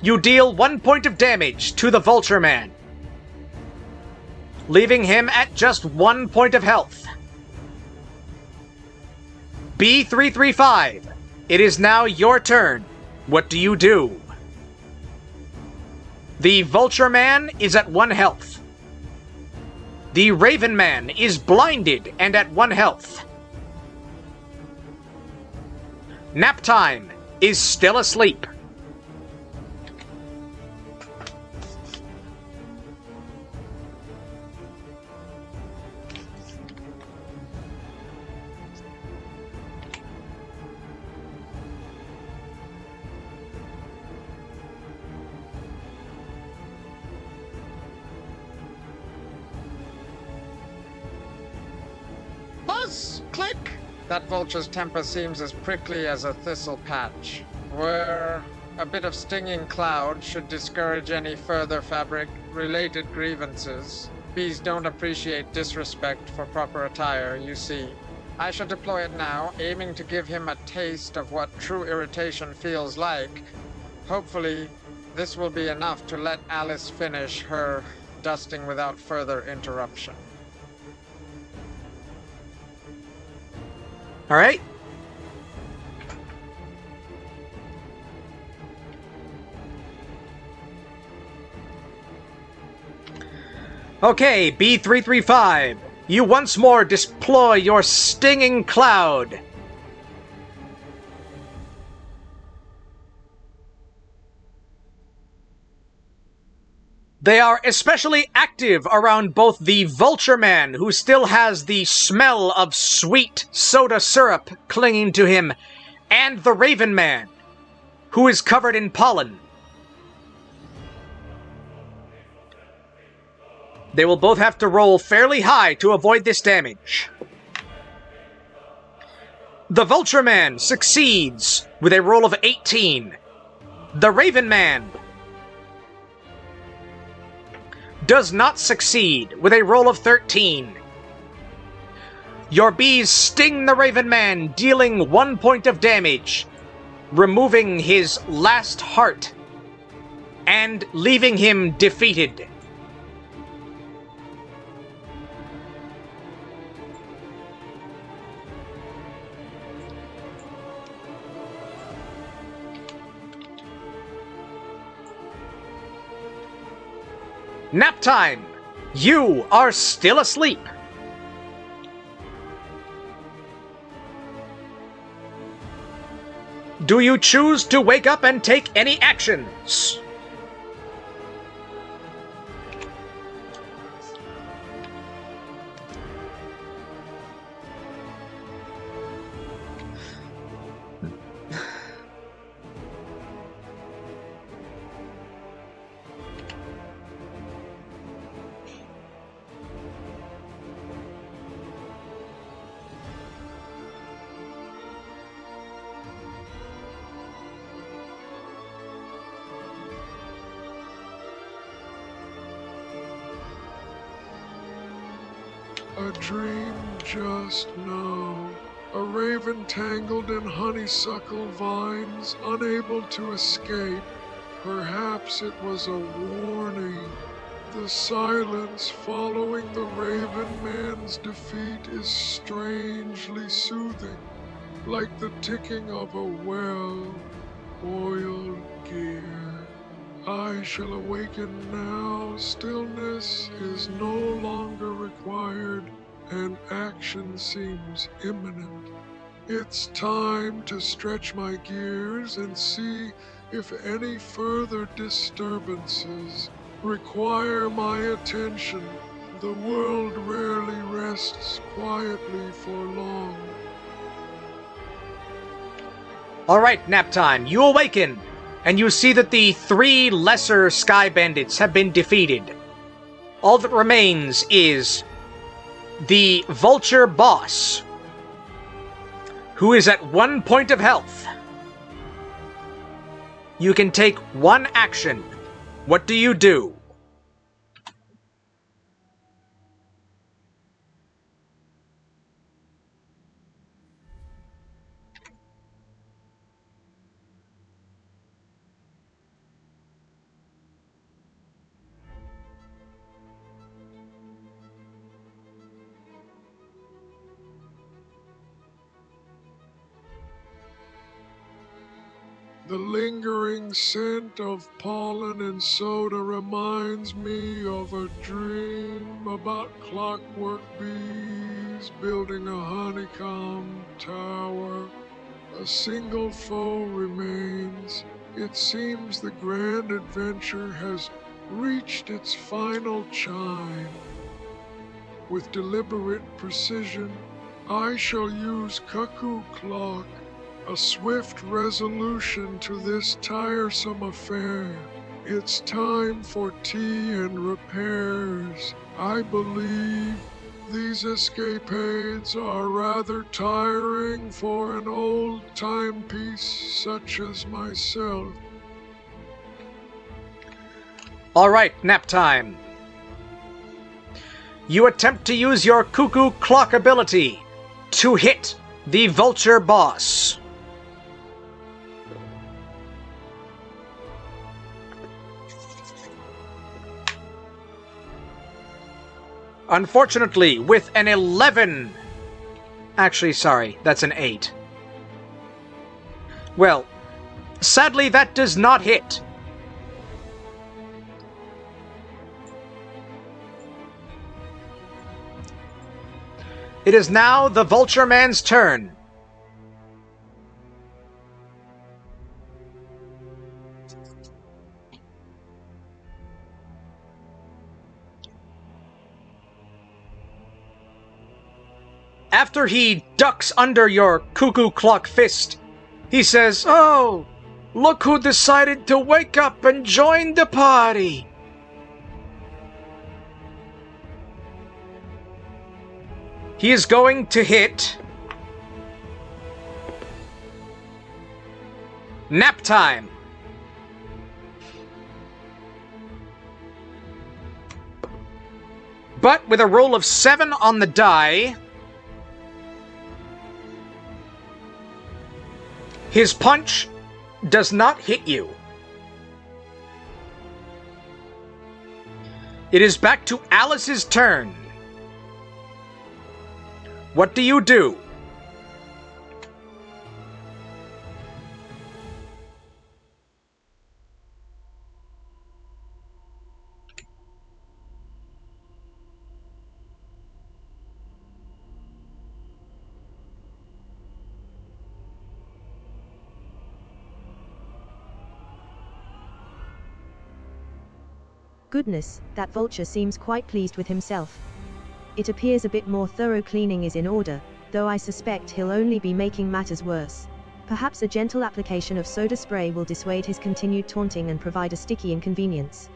You deal 1 point of damage to the Vulture Man, leaving him at just 1 point of health. B335, it is now your turn. What do you do? The Vulture Man is at 1 health. The Raven Man is blinded and at 1 health. Naptime is still asleep. Buzz! Click! That vulture's temper seems as prickly as a thistle patch, where a bit of stinging cloud should discourage any further fabric-related grievances. Bees don't appreciate disrespect for proper attire, you see. I shall deploy it now, aiming to give him a taste of what true irritation feels like. Hopefully, this will be enough to let Alice finish her dusting without further interruption. All right. Okay, B335. You once more deploy your stinging cloud. They are especially active around both the Vulture Man, who still has the smell of sweet soda syrup clinging to him, and the Raven Man, who is covered in pollen. They will both have to roll fairly high to avoid this damage. The Vulture Man succeeds with a roll of 18. The Raven Man does not succeed with a roll of 13. Your bees sting the Raven Man, dealing 1 point of damage, removing his last heart, and leaving him defeated. Naptime, you are still asleep. do you choose to wake up and take any actions? A dream just now. A raven tangled in honeysuckle vines, unable to escape. Perhaps it was a warning. The silence following the raven man's defeat is strangely soothing, like the ticking of a well-oiled gear. I shall awaken now. Stillness is no longer required, and action seems imminent. It's time to stretch my gears and see if any further disturbances require my attention. The world rarely rests quietly for long. All right, Naptime, you awaken, and you see that the 3 lesser sky bandits have been defeated. All that remains is the vulture boss, who is at 1 point of health. You can take 1 action. What do you do? The lingering scent of pollen and soda reminds me of a dream about clockwork bees building a honeycomb tower. A single foe remains. It seems the grand adventure has reached its final chime. With deliberate precision, I shall use Cuckoo Clock, a swift resolution to this tiresome affair. It's time for tea and repairs. I believe these escapades are rather tiring for an old timepiece such as myself. All right, Naptime. You attempt to use your Cuckoo Clock ability to hit the vulture boss. Unfortunately, with an 11... Actually, sorry, that's an 8. Well, sadly that does not hit. It is now the Vulture Man's turn. After he ducks under your Cuckoo Clock fist, he says, "Oh, look who decided to wake up and join the party." He is going to hit Naptime. But with a roll of 7 on the die, his punch does not hit you. It is back to Alice's turn. What do you do? Goodness, that vulture seems quite pleased with himself. It appears a bit more thorough cleaning is in order, though I suspect he'll only be making matters worse. Perhaps a gentle application of soda spray will dissuade his continued taunting and provide a sticky inconvenience.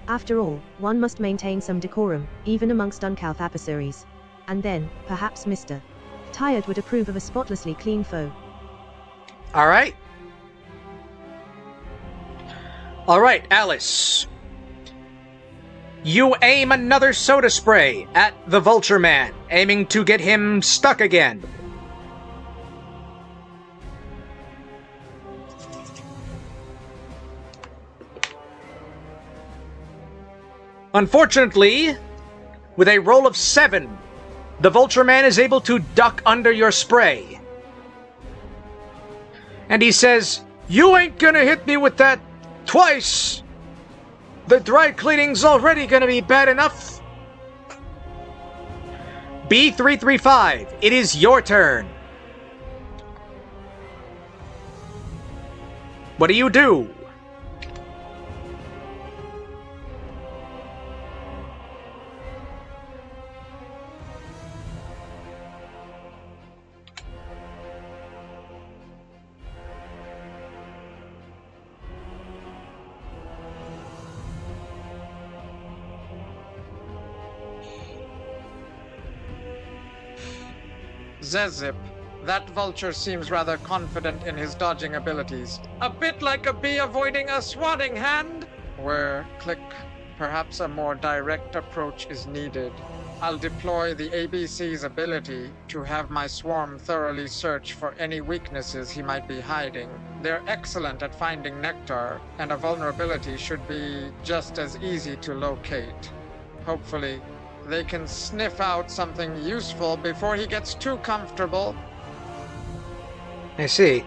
After all, one must maintain some decorum, even amongst uncouth adversaries. And then, perhaps Mr. Tired would approve of a spotlessly clean foe. Alright. Alright, Alice. You aim another soda spray at the Vulture Man, aiming to get him stuck again. Unfortunately, with a roll of 7, the Vulture Man is able to duck under your spray. And he says, "You ain't gonna hit me with that twice! The dry cleaning's already gonna be bad enough!" B335, it is your turn. What do you do? Zezip, that vulture seems rather confident in his dodging abilities. A bit like a bee avoiding a swatting hand? Where, click, perhaps a more direct approach is needed. I'll deploy the ABC's ability to have my swarm thoroughly search for any weaknesses he might be hiding. They're excellent at finding nectar, and a vulnerability should be just as easy to locate. Hopefully, they can sniff out something useful before he gets too comfortable. I see.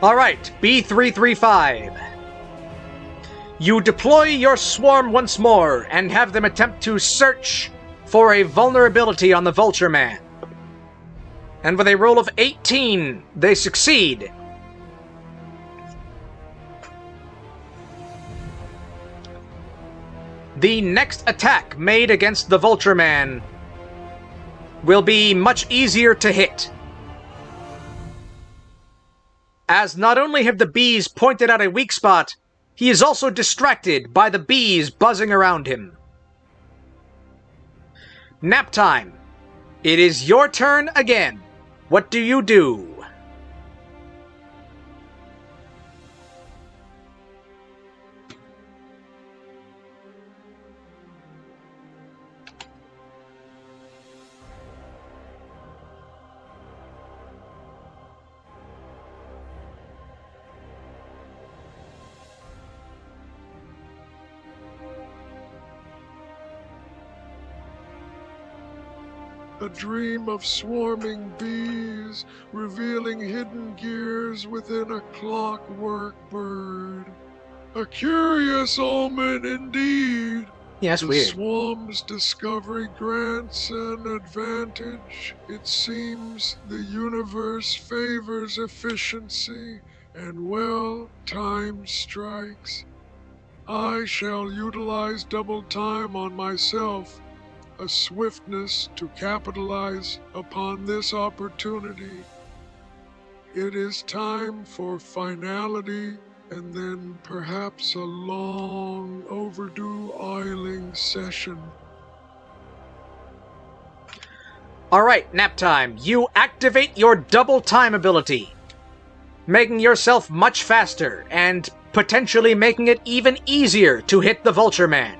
Alright, B335. You deploy your swarm once more and have them attempt to search for a vulnerability on the Vulture Man. And with a roll of 18, they succeed. The next attack made against the Vulture Man will be much easier to hit, as not only have the bees pointed out a weak spot, he is also distracted by the bees buzzing around him. Naptime, it is your turn again. What do you do? A dream of swarming bees, revealing hidden gears within a clockwork bird. A curious omen indeed. Yeah, that's The weird. swarm's discovery grants an advantage. It seems the universe favors efficiency, and well, time strikes. I shall utilize double time on myself, a swiftness to capitalize upon this opportunity. It is time for finality, and then perhaps a long overdue oiling session. Alright, Naptime, you activate your double time ability, making yourself much faster, and potentially making it even easier to hit the Vulture Man.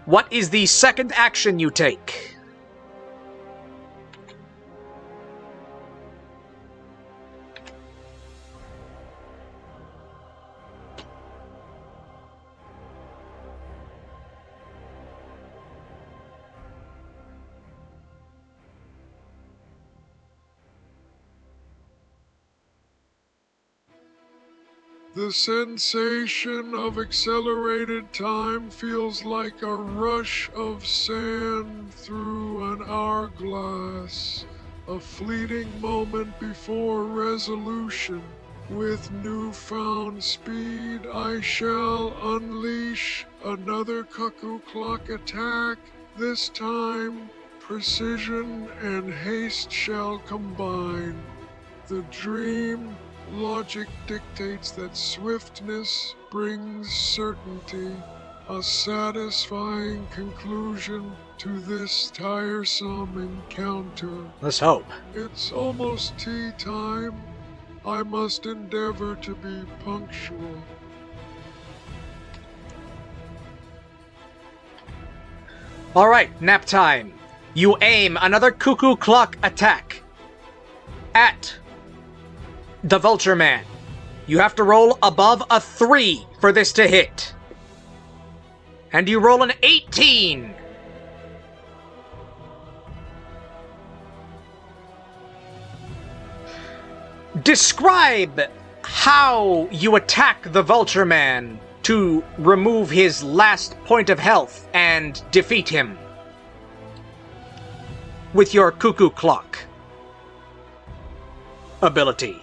What is the second action you take? The sensation of accelerated time feels like a rush of sand through an hourglass. a fleeting moment before resolution. With newfound speed, I shall unleash another cuckoo clock attack. This time, precision and haste shall combine. The dream logic dictates that swiftness brings certainty, a satisfying conclusion to this tiresome encounter. Let's hope. It's almost tea time. I must endeavor to be punctual. Alright, nap time. You aim another cuckoo clock attack at the Vulture Man. You have to roll above a 3 for this to hit. And you roll an 18. Describe how you attack the Vulture Man to remove his last point of health and defeat him with your cuckoo clock ability.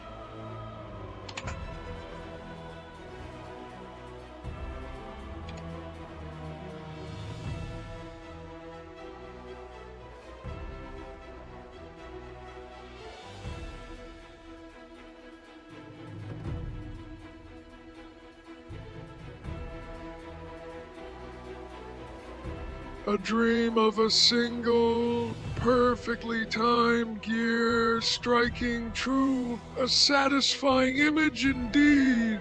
A dream of a single, perfectly timed gear striking true, a satisfying image indeed.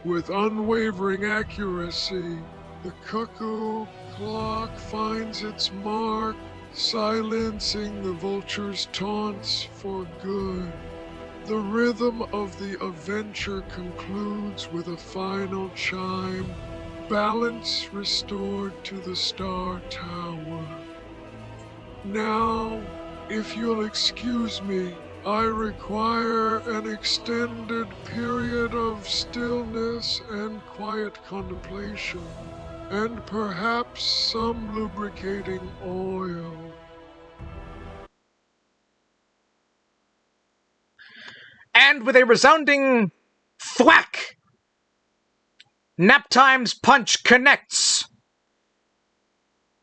With unwavering accuracy, the cuckoo clock finds its mark, silencing the vulture's taunts for good. The rhythm of the adventure concludes with a final chime, balance restored to the Star Tower. Now, if you'll excuse me, I require an extended period of stillness and quiet contemplation, and perhaps some lubricating oil. And with a resounding thwack, Naptime's punch connects,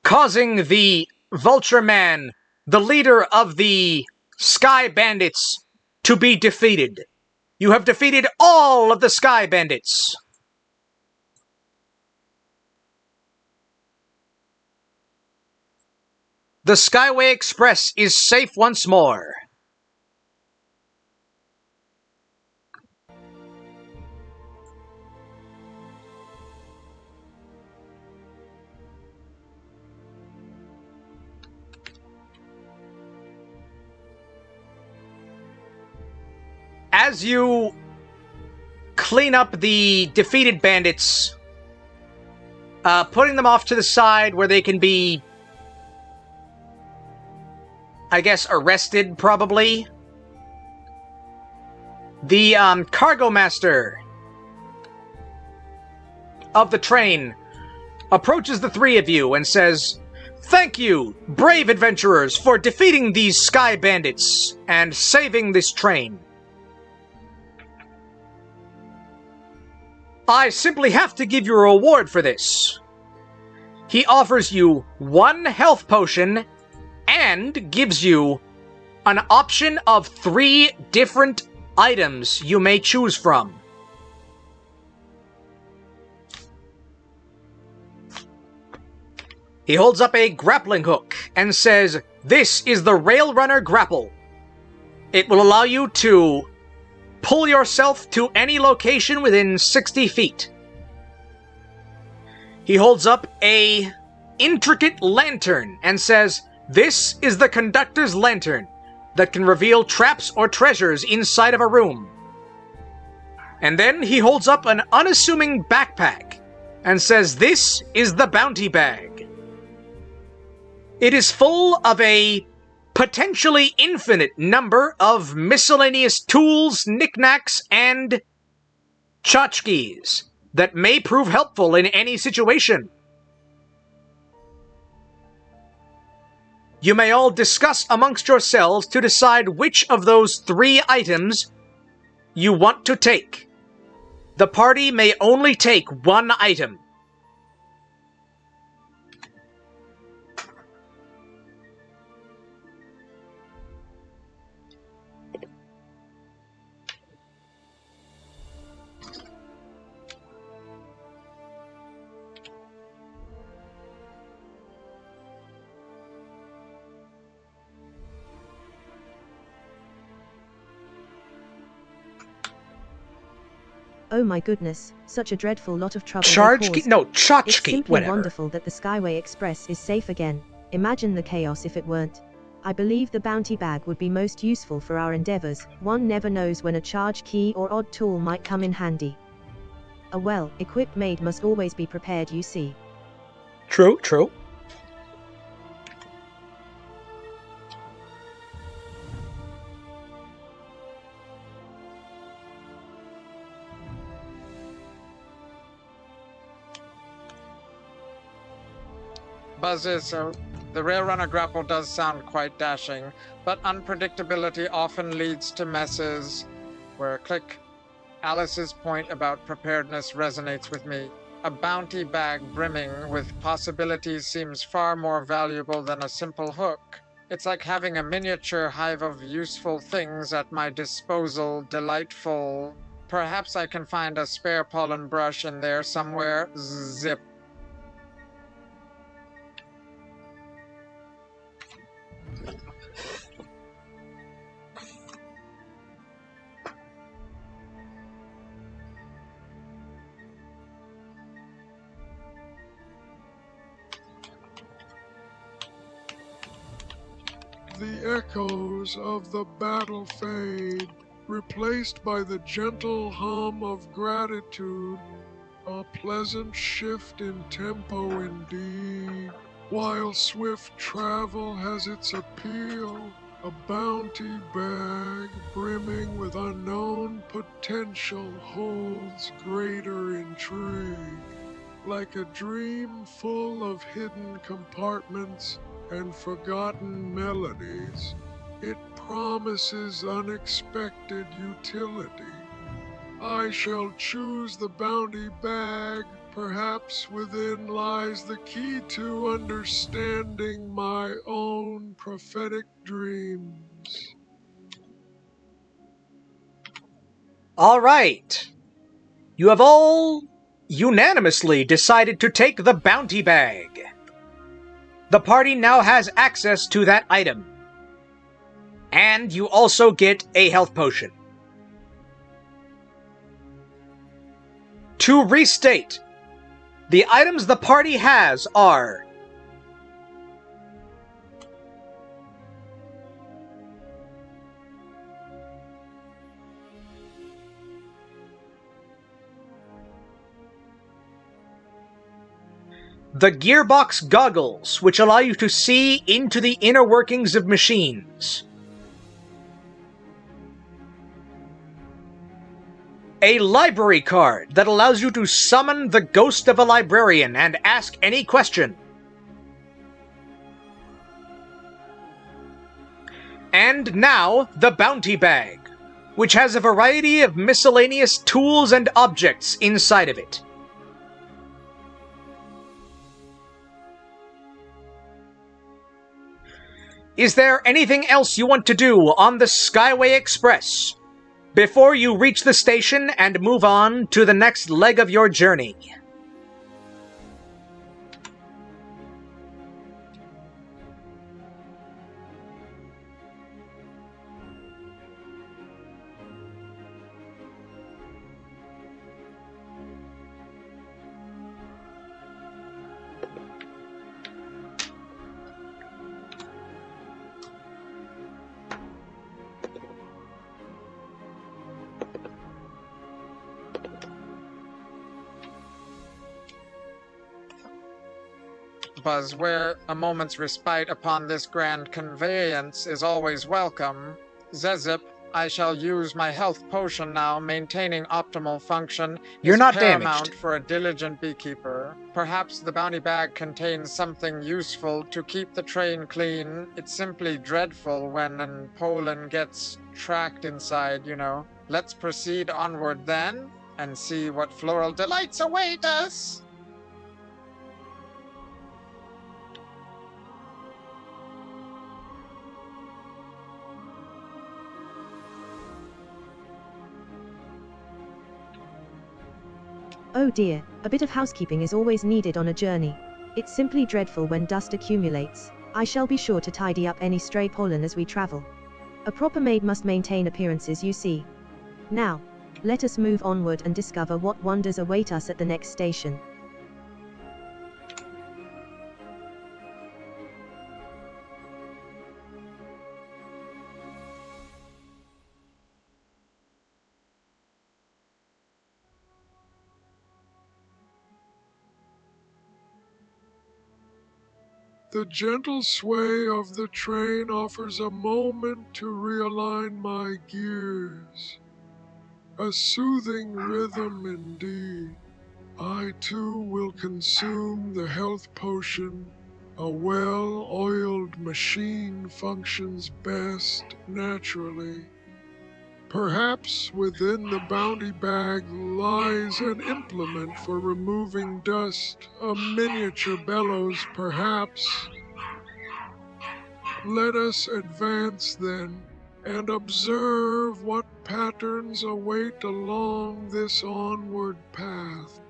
causing the Vulture Man, the leader of the Sky Bandits, to be defeated. You have defeated all of the Sky Bandits. The Skyway Express is safe once more. As you clean up the defeated bandits, putting them off to the side where they can be, I guess, arrested, probably, the cargo master of the train approaches the three of you and says, "Thank you, brave adventurers, for defeating these Sky Bandits and saving this train. I simply have to give you a reward for this." He offers you 1 health potion and gives you an option of 3 different items you may choose from. He holds up a grappling hook and says, "This is the Rail Runner Grapple. It will allow you to pull yourself to any location within 60 feet. He holds up a intricate lantern and says, "This is the conductor's lantern that can reveal traps or treasures inside of a room." And then he holds up an unassuming backpack and says, "This is the bounty bag. It is full of a potentially infinite number of miscellaneous tools, knickknacks, and tchotchkes that may prove helpful in any situation." You may all discuss amongst yourselves to decide which of those 3 items you want to take. The party may only take 1 item. Oh my goodness, such a dreadful lot of trouble. Tchotchke? No, It's tchotchke, simply whatever. wonderful that the Skyway Express is safe again. Imagine the chaos if it weren't. I believe the bounty bag would be most useful for our endeavors. One never knows when a charge key or odd tool might come in handy. A well-equipped maid must always be prepared, you see. True, true. Buzzes, so the Railrunner grapple does sound quite dashing, but unpredictability often leads to messes. Where click. Alice's point about preparedness resonates with me. A bounty bag brimming with possibilities seems far more valuable than a simple hook. It's like having a miniature hive of useful things at my disposal. Delightful. Perhaps I can find a spare pollen brush in there somewhere. Zip. The echoes of the battle fade, replaced by the gentle hum of gratitude. A pleasant shift in tempo indeed. While swift travel has its appeal, a bounty bag brimming with unknown potential holds greater intrigue. Like a dream full of hidden compartments and forgotten melodies, it promises unexpected utility. I shall choose the bounty bag. Perhaps within lies the key to understanding my own prophetic dreams. All right. You have all unanimously decided to take the bounty bag. The party now has access to that item. And you also get a health potion. To restate, the items the party has are the gearbox goggles, which allow you to see into the inner workings of machines. A library card that allows you to summon the ghost of a librarian and ask any question. And now, the bounty bag, which has a variety of miscellaneous tools and objects inside of it. Is there anything else you want to do on the Skyway Express before you reach the station and move on to the next leg of your journey? Buzz, where a moment's respite upon this grand conveyance is always welcome. Zezip, I shall use my health potion now. Maintaining optimal function You're is not paramount damaged. for a diligent beekeeper. Perhaps the bounty bag contains something useful to keep the train clean. It's simply dreadful when pollen gets tracked inside, you know. Let's proceed onward then and see what floral delights await us. Oh dear, a bit of housekeeping is always needed on a journey. It's simply dreadful when dust accumulates. I shall be sure to tidy up any stray pollen as we travel. A proper maid must maintain appearances, you see. Now, let us move onward and discover what wonders await us at the next station. The gentle sway of the train offers a moment to realign my gears. A soothing rhythm indeed. I too will consume the health potion. A well-oiled machine functions best naturally. Perhaps within the bounty bag lies an implement for removing dust, a miniature bellows perhaps. Let us advance then, and observe what patterns await along this onward path.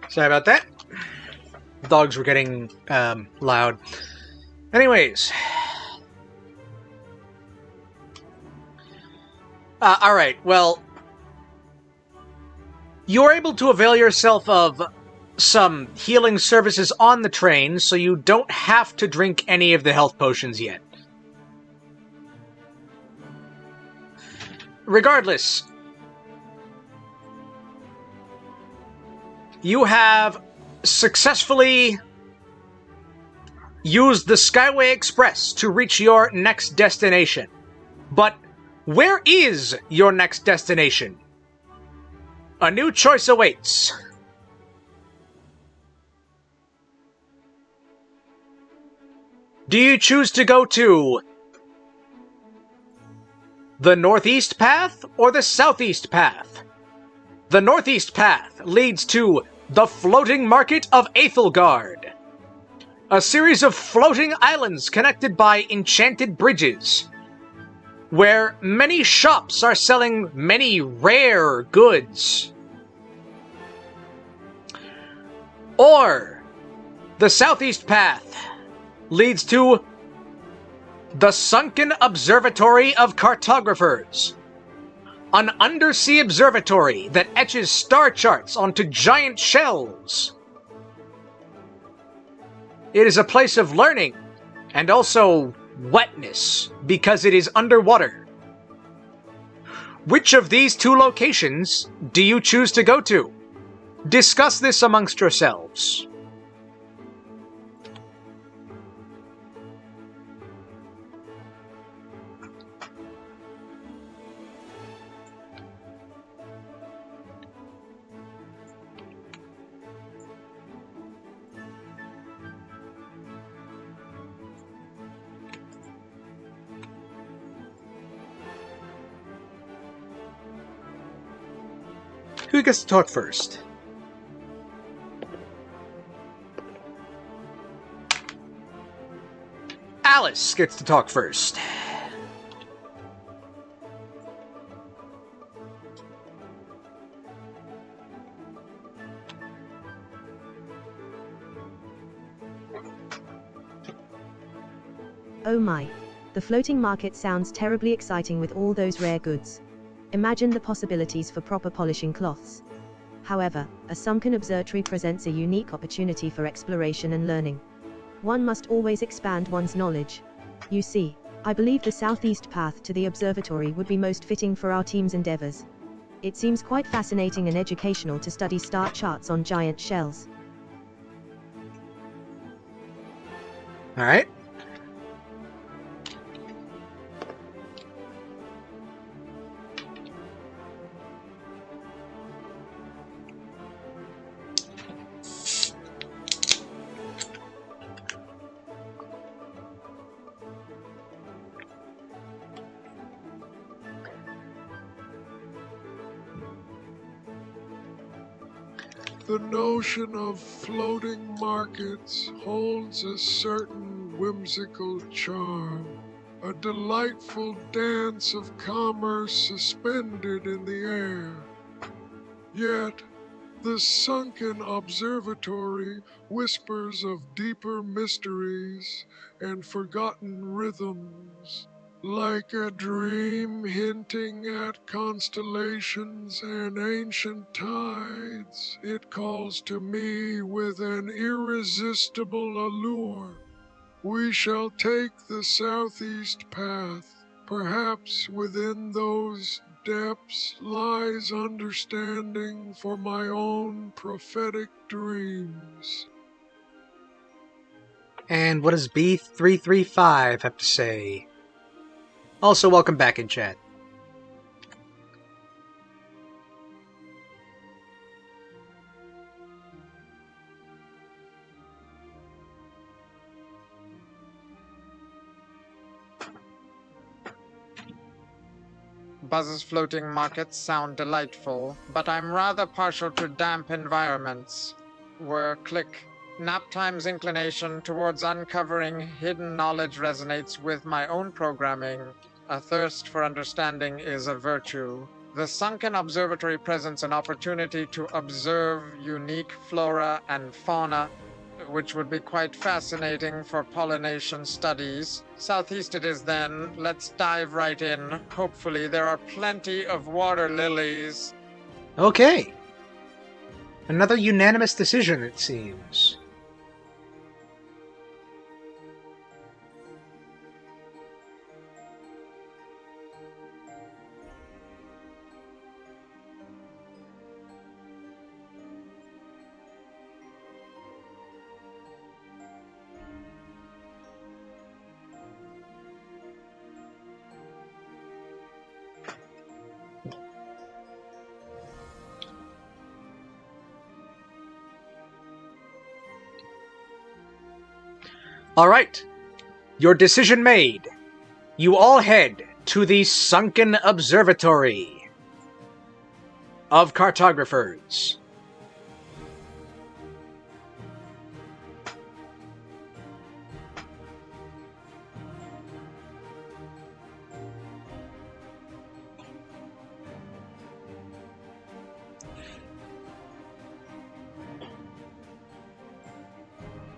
Sorry about that. Dogs were getting loud. Anyways. Alright, well, you're able to avail yourself of some healing services on the train, so you don't have to drink any of the health potions yet. Regardless, you have successfully used the Skyway Express to reach your next destination. But where is your next destination? A new choice awaits. Do you choose to go to the northeast path or the southeast path? The northeast path leads to the floating market of Aethelgard, a series of floating islands connected by enchanted bridges, where many shops are selling many rare goods. Or the southeast path leads to the Sunken Observatory of Cartographers, an undersea observatory that etches star charts onto giant shells. It is a place of learning and also wetness because it is underwater. Which of these two locations do you choose to go to? Discuss this amongst yourselves. Who gets to talk first? Alice gets to talk first. Oh my. The floating market sounds terribly exciting with all those rare goods. Imagine the possibilities for proper polishing cloths. However, a sunken observatory presents a unique opportunity for exploration and learning. One must always expand one's knowledge. You see, I believe the southeast path to the observatory would be most fitting for our team's endeavors. It seems quite fascinating and educational to study star charts on giant shells. All right. The notion of floating markets holds a certain whimsical charm, a delightful dance of commerce suspended in the air. Yet, the sunken observatory whispers of deeper mysteries and forgotten rhythms. Like a dream hinting at constellations and ancient tides, it calls to me with an irresistible allure. We shall take the southeast path. Perhaps within those depths lies understanding for my own prophetic dreams. And what does B335 have to say? Also, welcome back in chat. Buzz's floating markets sound delightful, but I'm rather partial to damp environments. Click. Naptime's inclination towards uncovering hidden knowledge resonates with my own programming. A thirst for understanding is a virtue. The sunken observatory presents an opportunity to observe unique flora and fauna, which would be quite fascinating for pollination studies. Southeast it is then. Let's dive right in. Hopefully there are plenty of water lilies. Okay. Another unanimous decision, it seems. All right. Your decision made. You all head to the Sunken Observatory of Cartographers.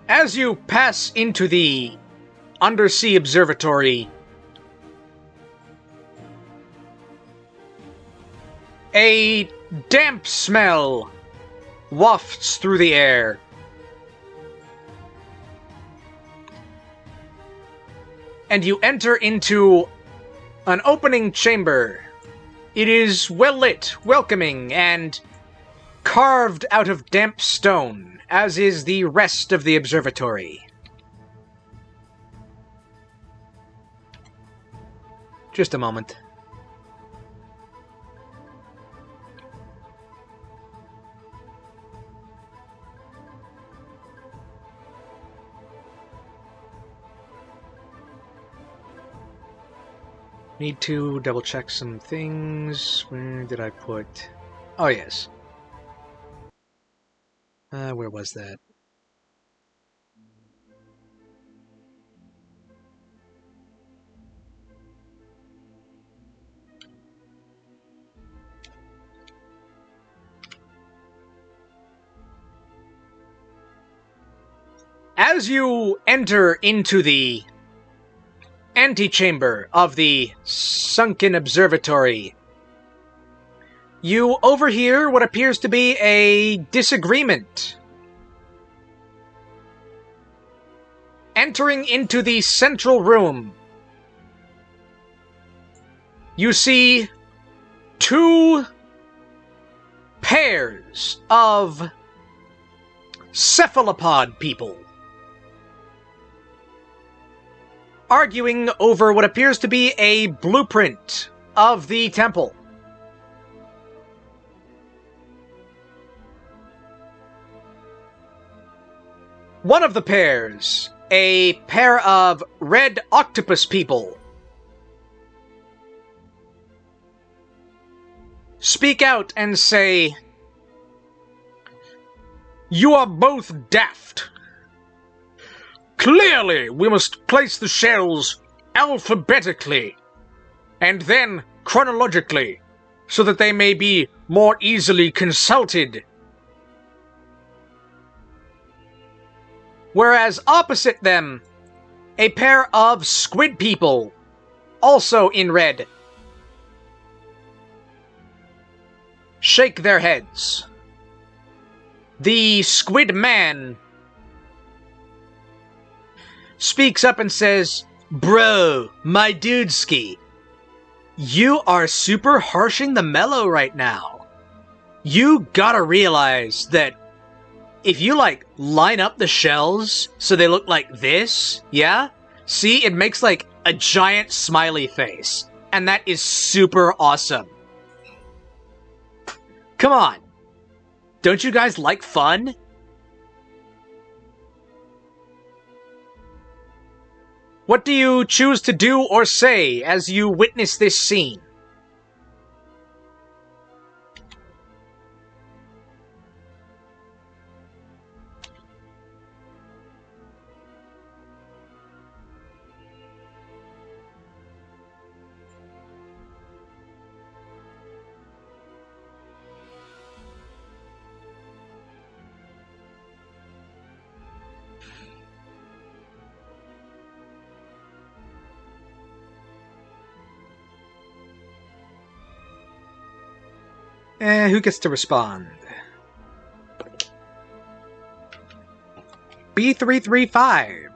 As you pass into the undersea observatory, a damp smell wafts through the air. And you enter into an opening chamber. It is well lit, welcoming, and carved out of damp stone, as is the rest of the observatory. Just a moment. Need to double check some things. Where did I put... Oh, yes. Where was that? As you enter into the antechamber of the Sunken Observatory, you overhear what appears to be a disagreement. Entering into the central room, you see two pairs of cephalopod people arguing over what appears to be a blueprint of the temple. One of the pairs, a pair of red octopus people, speak out and say, "You are both daft. Clearly, we must place the shells alphabetically, and then chronologically, so that they may be more easily consulted. Whereas opposite them, a pair of squid people, also in red, shake their heads. The squid man speaks up and says, "Bro, my dudeski, you are super harshing the mellow right now. You gotta realize that if you, like, line up the shells so they look like this, yeah? See, it makes, like, a giant smiley face. And that is super awesome. Come on. Don't you guys like fun?" What do you choose to do or say as you witness this scene? Who gets to respond? B335.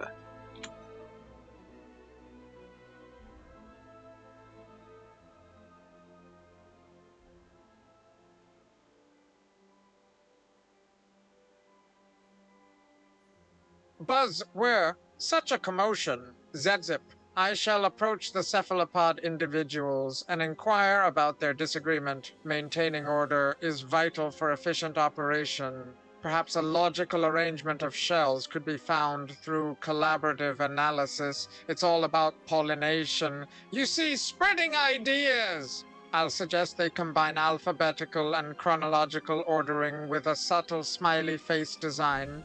Buzz, where? Such a commotion. Zedzip, I shall approach the cephalopod individuals and inquire about their disagreement. Maintaining order is vital for efficient operation. Perhaps a logical arrangement of shells could be found through collaborative analysis. It's all about pollination. You see, spreading ideas! I'll suggest they combine alphabetical and chronological ordering with a subtle smiley face design.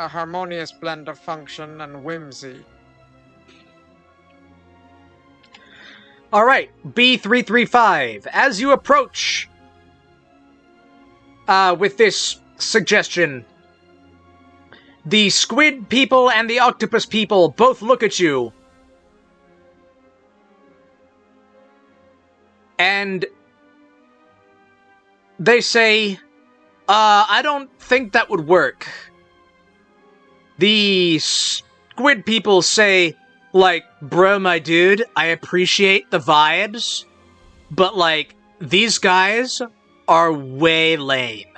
A harmonious blend of function and whimsy. All right, B335. As you approach with this suggestion, the squid people and the octopus people both look at you. And they say, I don't think that would work. The squid people say, like, bro, my dude, I appreciate the vibes, but, like, these guys are way lame.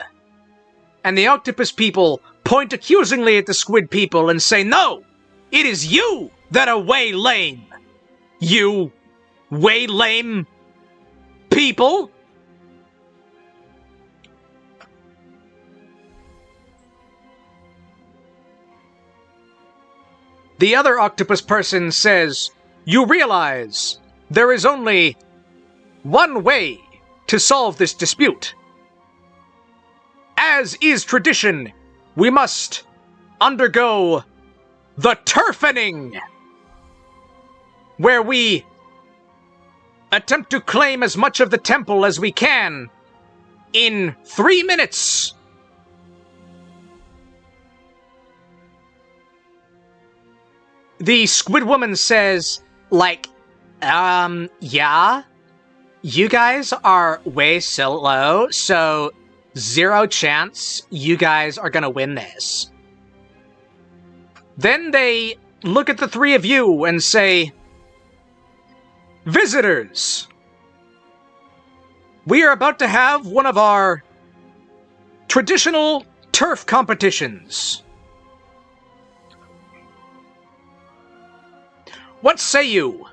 And the octopus people point accusingly at the squid people and say, no, it is you that are way lame. You way lame people. The other octopus person says, you realize there is only one way to solve this dispute. As is tradition, we must undergo the turfening, where we attempt to claim as much of the temple as we can in 3 minutes. The squid woman says, like, yeah, you guys are way slow, so 0 chance you guys are gonna win this. Then they look at the 3 of you and say, visitors, we are about to have one of our traditional turf competitions. What say you?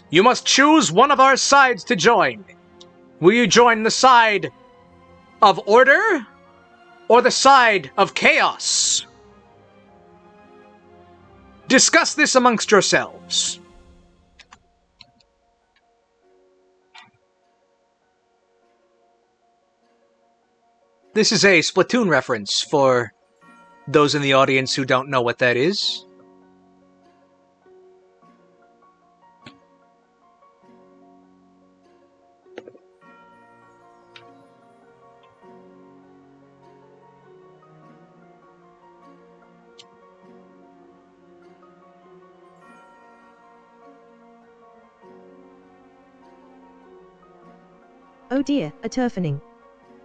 You must choose one of our sides to join. Will you join the side of order or the side of chaos? Discuss this amongst yourselves. This is a Splatoon reference for those in the audience who don't know what that is. Oh dear, a turfening.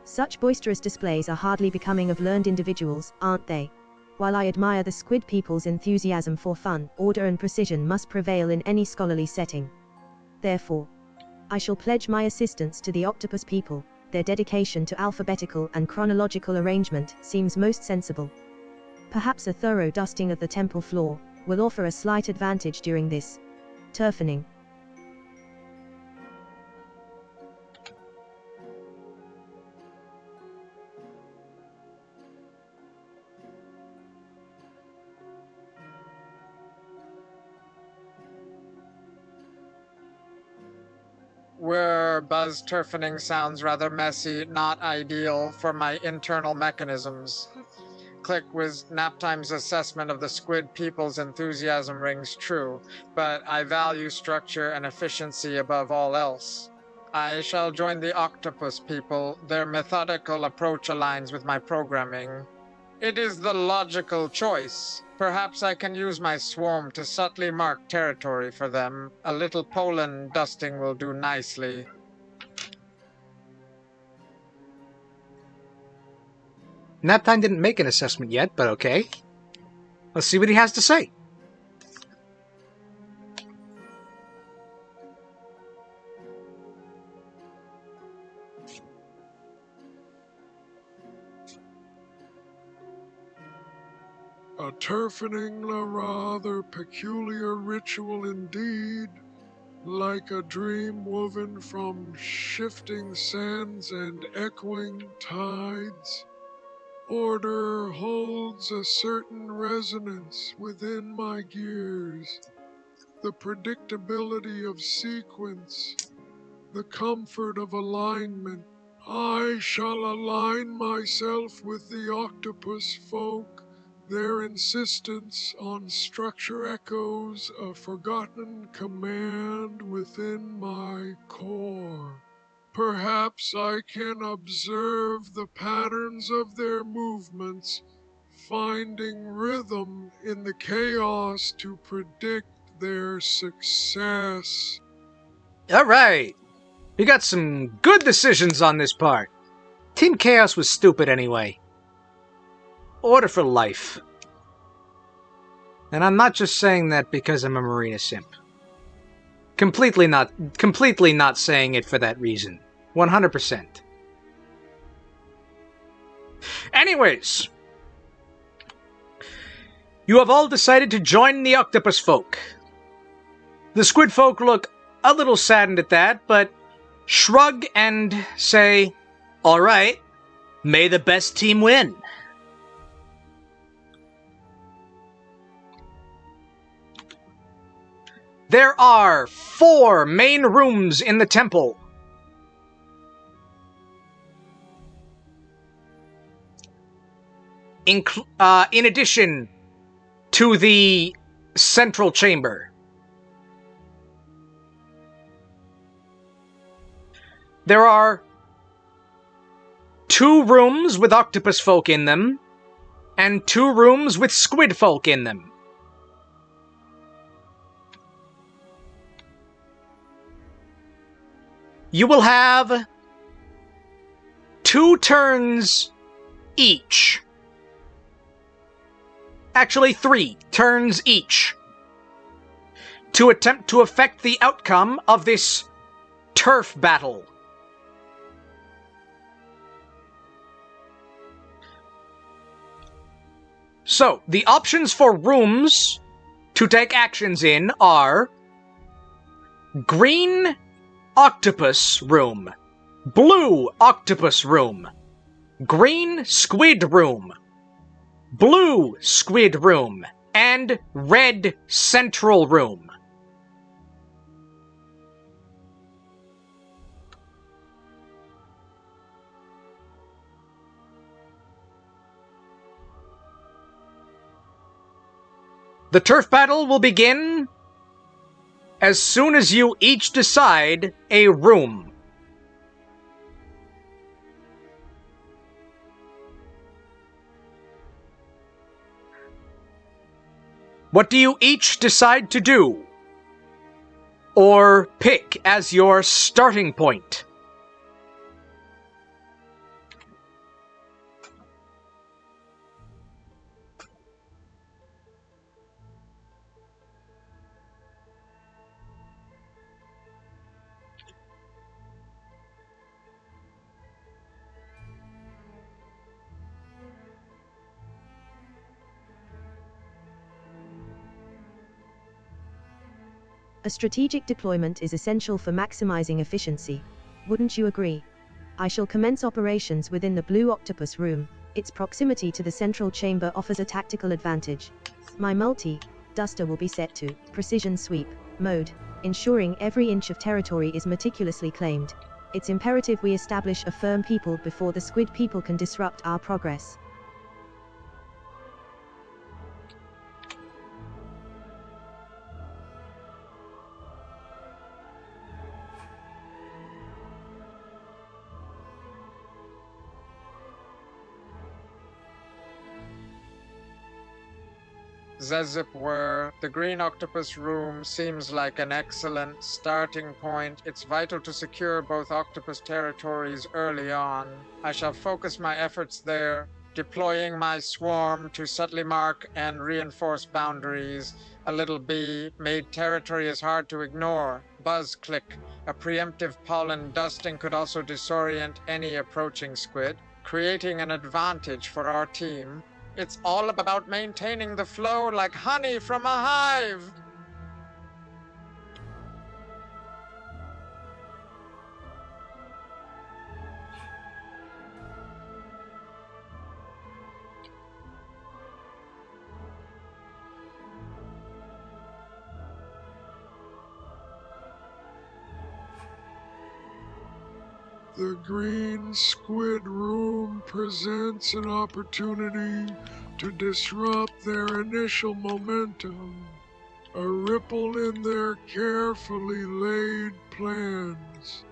Such boisterous displays are hardly becoming of learned individuals, aren't they? While I admire the squid people's enthusiasm for fun, order and precision must prevail in any scholarly setting. Therefore, I shall pledge my assistance to the octopus people. Their dedication to alphabetical and chronological arrangement seems most sensible. Perhaps a thorough dusting of the temple floor will offer a slight advantage during this turfening. Where Buzz turfening sounds rather messy, not ideal for my internal mechanisms. Click with Naptime's assessment of the squid people's enthusiasm rings true, but I value structure and efficiency above all else. I shall join the octopus people. Their methodical approach aligns with my programming. It is the logical choice. Perhaps I can use my swarm to subtly mark territory for them. A little pollen dusting will do nicely. Naptime didn't make an assessment yet, but okay. Let's see what he has to say. A turfening, a rather peculiar ritual indeed, like a dream woven from shifting sands and echoing tides. Order holds a certain resonance within my gears. The predictability of sequence, the comfort of alignment. I shall align myself with the octopus folk. Their insistence on structure echoes a forgotten command within my core. Perhaps I can observe the patterns of their movements, finding rhythm in the chaos to predict their success. All right. We got some good decisions on this part. Team Chaos was stupid anyway. Order for life. And I'm not just saying that because I'm a Marina simp. Completely not saying it for that reason. 100%. Anyways, you have all decided to join the octopus folk. The squid folk look a little saddened at that, but shrug and say, "All right, may the best team win." There are 4 main rooms in the temple. In addition to the central chamber. There are 2 rooms with octopus folk in them, and 2 rooms with squid folk in them. You will have 2 turns each. Actually, 3 turns each to attempt to affect the outcome of this turf battle. So, the options for rooms to take actions in are green octopus room, blue octopus room, green squid room, blue squid room, and red central room. The turf battle will begin as soon as you each decide a room. What do you each decide to do? Or pick as your starting point? A strategic deployment is essential for maximizing efficiency. Wouldn't you agree? I shall commence operations within the Blue Octopus Room. Its proximity to the central chamber offers a tactical advantage. My multi-duster will be set to Precision Sweep mode, ensuring every inch of territory is meticulously claimed. It's imperative we establish a firm people before the squid people can disrupt our progress. As it were, the Green Octopus Room seems like an excellent starting point. It's vital to secure both octopus territories early on. I shall focus my efforts there. deploying my swarm to subtly mark and reinforce boundaries. A little bee made territory as hard to ignore. Buzz click. A preemptive pollen dusting could also disorient any approaching squid, creating an advantage for our team. It's all about maintaining the flow like honey from a hive. The Green Squid Room presents an opportunity to disrupt their initial momentum, a ripple in their carefully laid plans.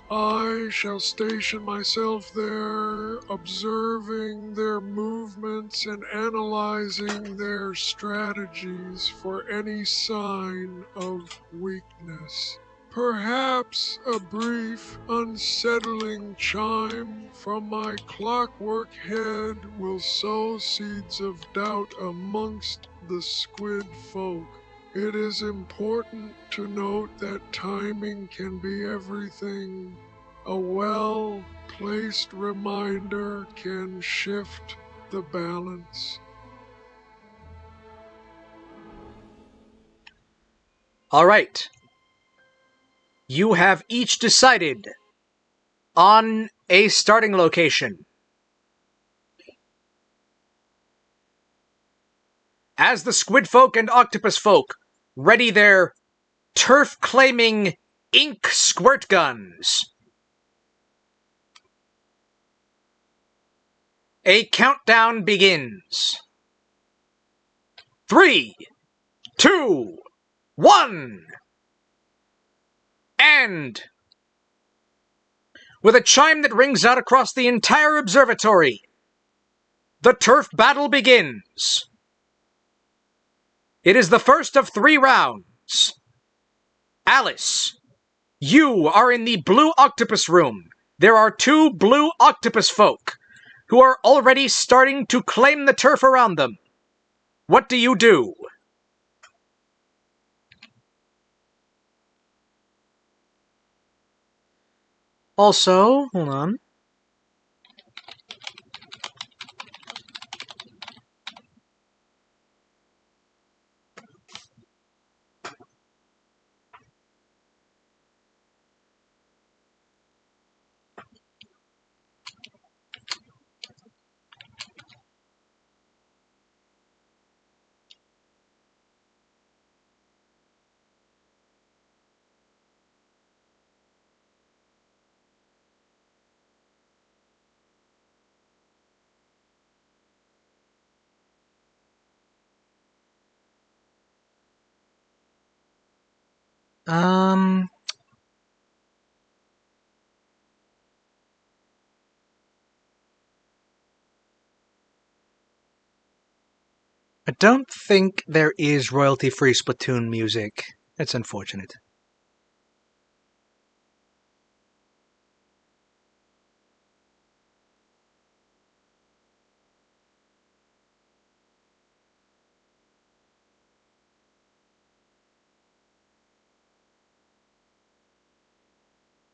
I shall station myself there, observing their movements and analyzing their strategies for any sign of weakness. Perhaps a brief, unsettling chime from my clockwork head will sow seeds of doubt amongst the squid folk. It is important to note that timing can be everything. A well-placed reminder can shift the balance. All right. You have each decided on a starting location. As the squid folk and octopus folk ready their turf-claiming ink squirt guns, a countdown begins. 3, 2, 1, and with a chime that rings out across the entire observatory, the turf battle begins. It is the first of 3 rounds. Alice, you are in the blue octopus room. There are 2 blue octopus folk who are already starting to claim the turf around them. What do you do? Also, hold on. I don't think there is royalty-free Splatoon music. That's unfortunate.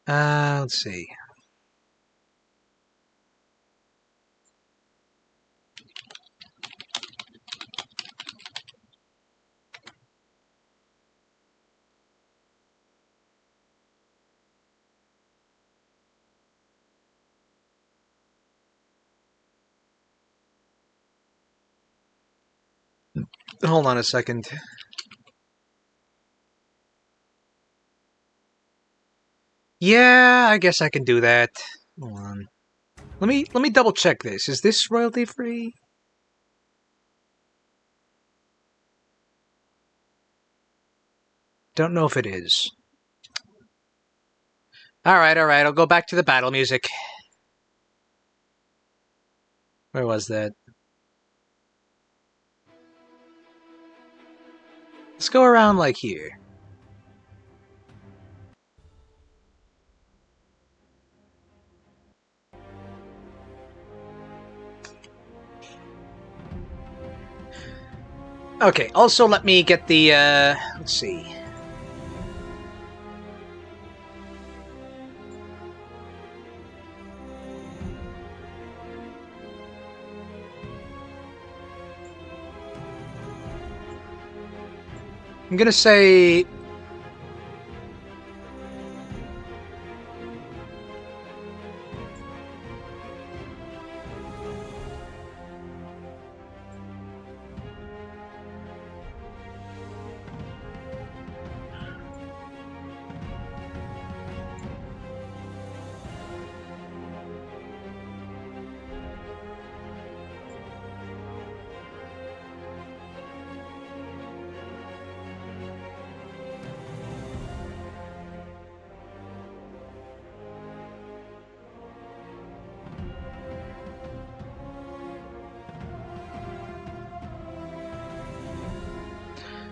Let's see. Hold on a second. Yeah, I guess I can do that. Hold on. Let me double check this. Is this royalty free? Don't know if it is. Alright, I'll go back to the battle music. Where was that? Let's go around like here. Okay, also let me get the, let's see. I'm gonna say...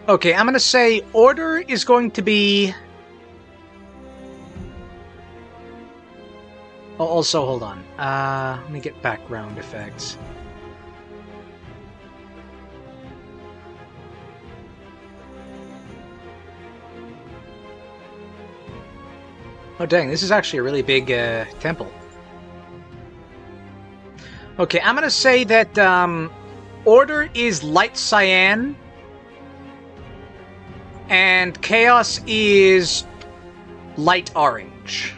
Okay, I'm gonna say order is going to be... Oh, also, hold on. Let me get background effects. Oh, dang, this is actually a really big temple. Okay, I'm gonna say that order is light cyan, and chaos is light orange.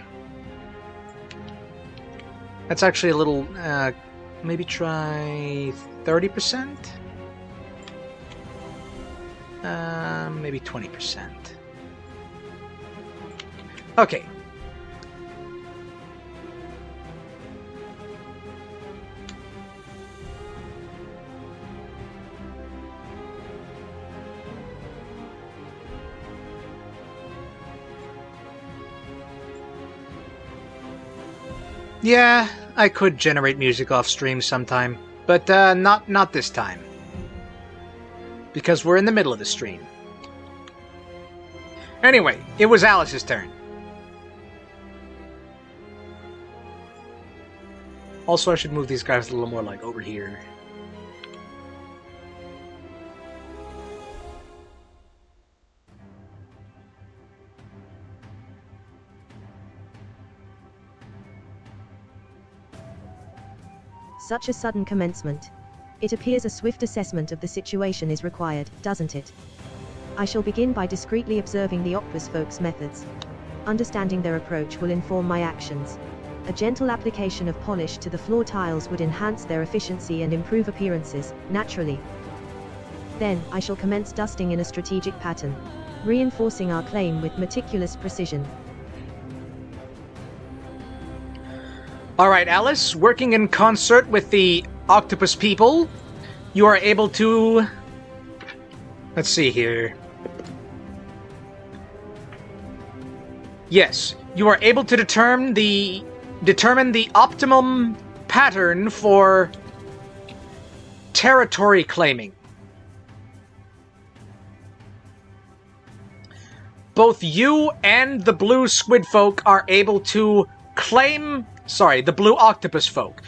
That's actually a little, maybe try 30%? Maybe 20%. Okay. Yeah, I could generate music off stream sometime, but not this time. Because we're in the middle of the stream. Anyway, it was Alice's turn. Also, I should move these guys a little more, like, over here. Such a sudden commencement. It appears a swift assessment of the situation is required, doesn't it? I shall begin by discreetly observing the Octopus folks' methods. Understanding their approach will inform my actions. A gentle application of polish to the floor tiles would enhance their efficiency and improve appearances, naturally. Then, I shall commence dusting in a strategic pattern, reinforcing our claim with meticulous precision. Alright, Alice, working in concert with the Octopus people, you are able to... Let's see here. Yes, you are able to determine the optimum pattern for territory claiming. Both you and the blue squid folk are able to claim... Sorry, the blue octopus folk.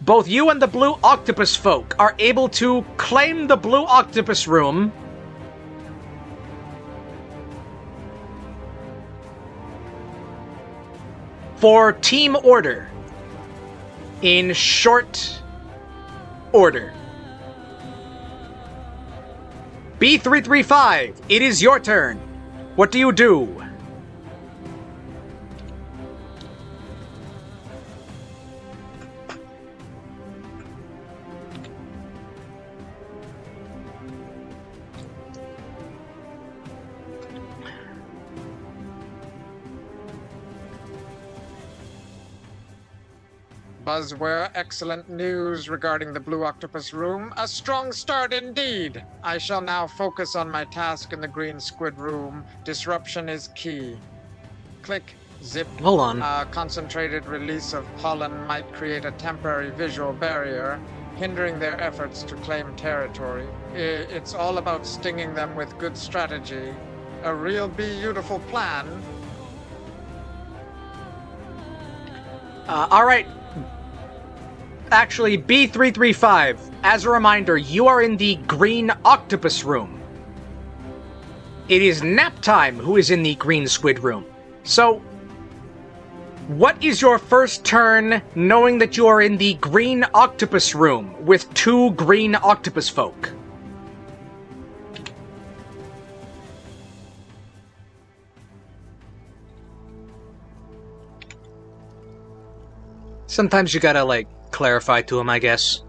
Both you and the blue octopus folk are able to claim the blue octopus room for team order in short order. B335, it is your turn. What do you do? Buzzware, excellent news regarding the Blue Octopus Room. A strong start indeed. I shall now focus on my task in the Green Squid Room. Disruption is key. Click. Zip. Hold on. A concentrated release of pollen might create a temporary visual barrier, hindering their efforts to claim territory. It's all about stinging them with good strategy. A real beautiful plan. Alright. Actually, B335, as a reminder, you are in the green octopus room. It is Naptime who is in the green squid room. So, what is your first turn knowing that you are in the green octopus room with 2 green octopus folk? Sometimes you gotta, like, clarify to him, I guess.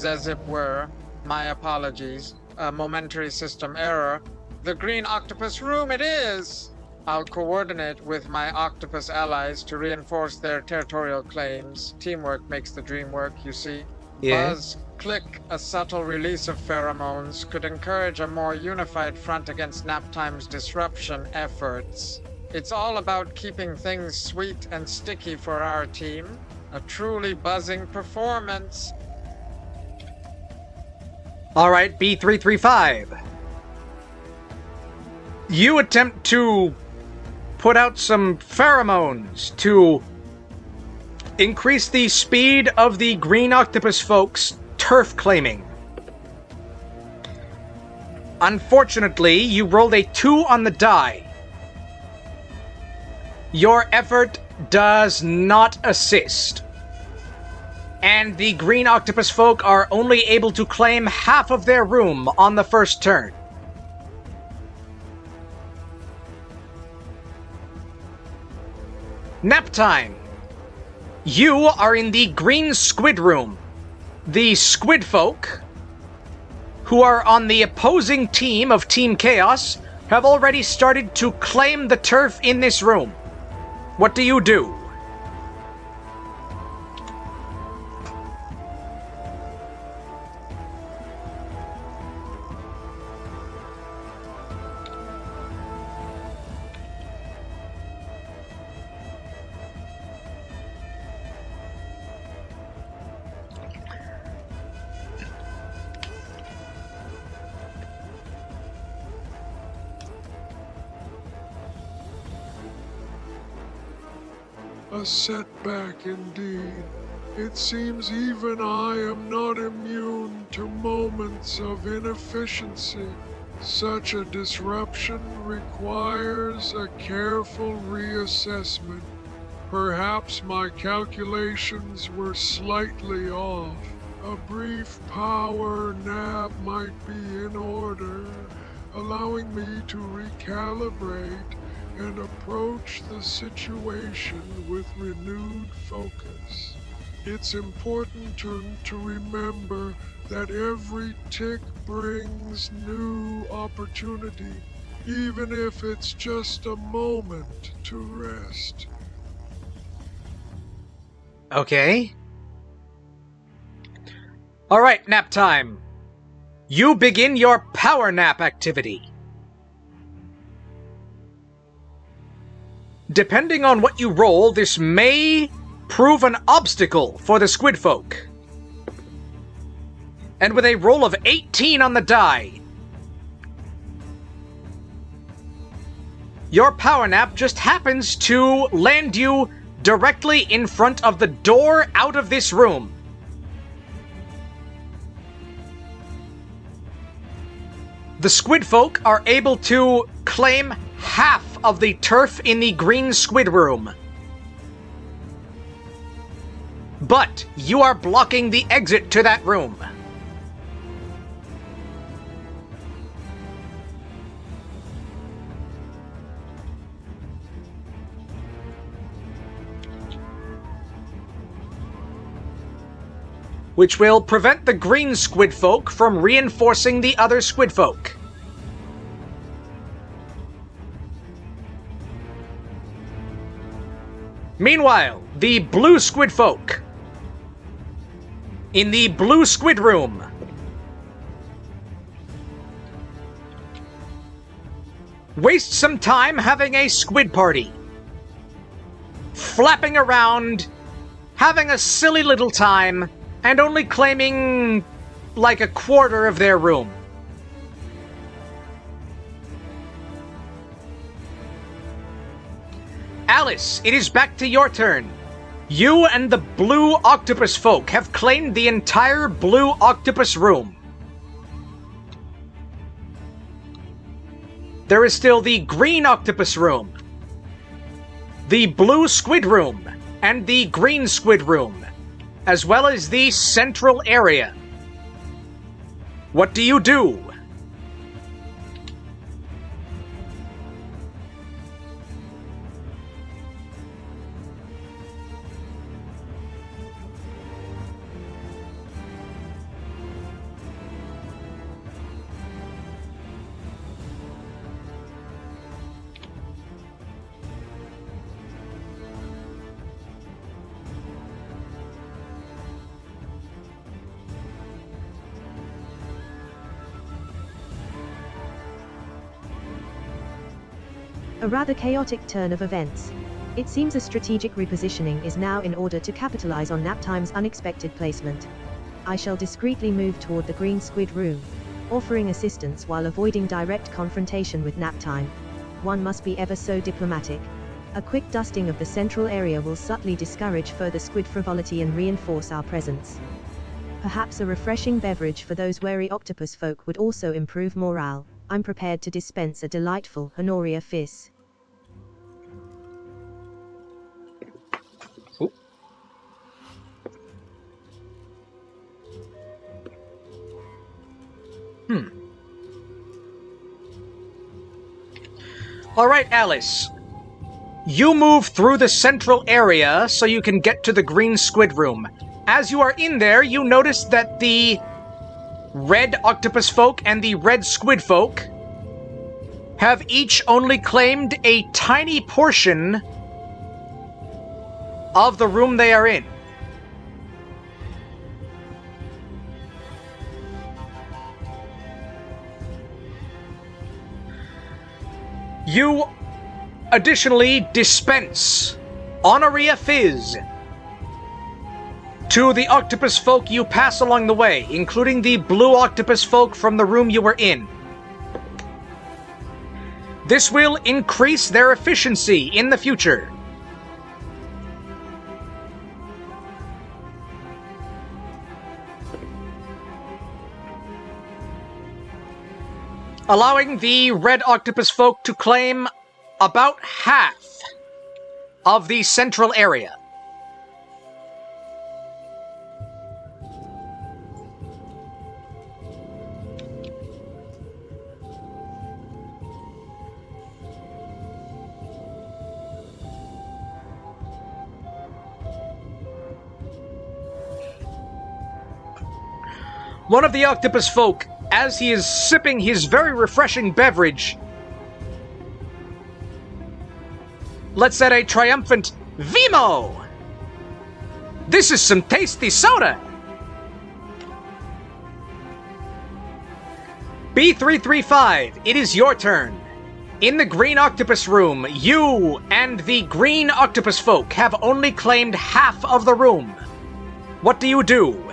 As it were, my apologies. A momentary system error. The green octopus room it is! I'll coordinate with my octopus allies to reinforce their territorial claims. Teamwork makes the dream work, you see. Yeah. Buzz, click, a subtle release of pheromones could encourage a more unified front against Naptime's disruption efforts. It's all about keeping things sweet and sticky for our team. A truly buzzing performance. Alright, B335. You attempt to put out some pheromones to increase the speed of the green octopus folks' turf claiming. Unfortunately, you rolled a 2 on the die. Your effort does not assist. And the green octopus folk are only able to claim half of their room on the first turn. Naptime. You are in the green squid room. The squid folk, who are on the opposing team of Team Chaos, have already started to claim the turf in this room. What do you do? A setback indeed. It seems even I am not immune to moments of inefficiency. Such a disruption requires a careful reassessment. Perhaps my calculations were slightly off. A brief power nap might be in order, allowing me to recalibrate and approach the situation with renewed focus. It's important to remember that every tick brings new opportunity, even if it's just a moment to rest. Okay. Alright, nap time. You begin your power nap activity. Depending on what you roll, this may prove an obstacle for the squid folk. And with a roll of 18 on the die, your power nap just happens to land you directly in front of the door out of this room. The squid folk are able to claim half of the turf in the green squid room. But you are blocking the exit to that room. Which will prevent the green squid folk from reinforcing the other squid folk. Meanwhile, the blue squid folk in the blue squid room waste some time having a squid party, flapping around, having a silly little time, and only claiming like a quarter of their room. Alice, it is back to your turn. You and the blue octopus folk have claimed the entire blue octopus room. There is still the green octopus room, the blue squid room, and the green squid room, as well as the central area. What do you do? A rather chaotic turn of events. It seems a strategic repositioning is now in order to capitalize on Naptime's unexpected placement. I shall discreetly move toward the green squid room, offering assistance while avoiding direct confrontation with Naptime. One must be ever so diplomatic. A quick dusting of the central area will subtly discourage further squid frivolity and reinforce our presence. Perhaps a refreshing beverage for those wary octopus folk would also improve morale. I'm prepared to dispense a delightful Honoria Fizz. Ooh. Alright, Alice. You move through the central area so you can get to the green squid room. As you are in there, you notice that the red octopus folk and the red squid folk have each only claimed a tiny portion of the room they are in. You additionally dispense Honoria Fizz to the octopus folk you pass along the way, including the blue octopus folk from the room you were in. This will increase their efficiency in the future. Allowing the red octopus folk to claim about half of the central area. One of the octopus folk, as he is sipping his very refreshing beverage, lets out a triumphant Vimo! This is some tasty soda! B335, it is your turn. In the green octopus room, you and the green octopus folk have only claimed half of the room. What do you do?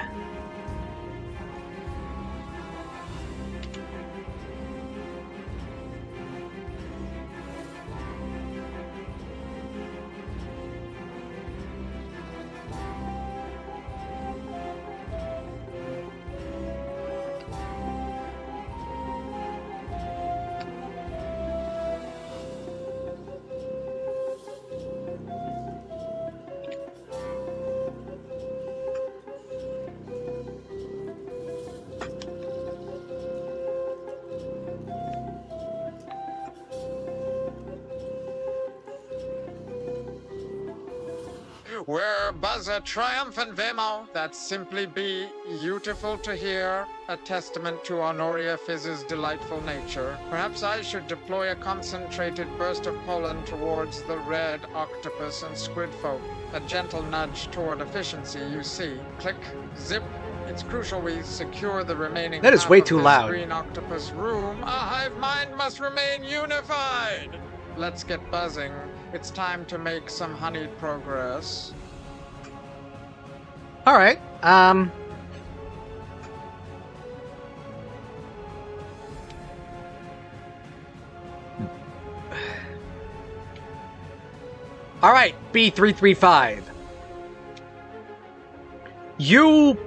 We're buzzer triumphant, Vemo. That's simply beautiful to hear. A testament to Honoria Fizz's delightful nature. Perhaps I should deploy a concentrated burst of pollen towards the red octopus and squid folk. A gentle nudge toward efficiency, you see. Click, zip. It's crucial we secure the remaining That is half way of too this loud. green octopus room. A hive mind must remain unified. Let's get buzzing. It's time to make some honeyed progress. Alright, Alright, B335. You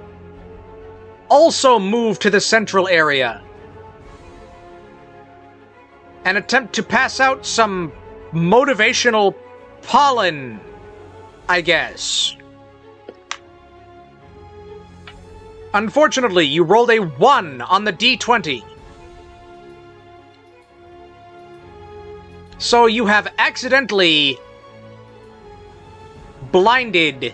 also move to the central area and attempt to pass out some motivational pollen, I guess. Unfortunately, you rolled a 1 on the D20. So you have accidentally blinded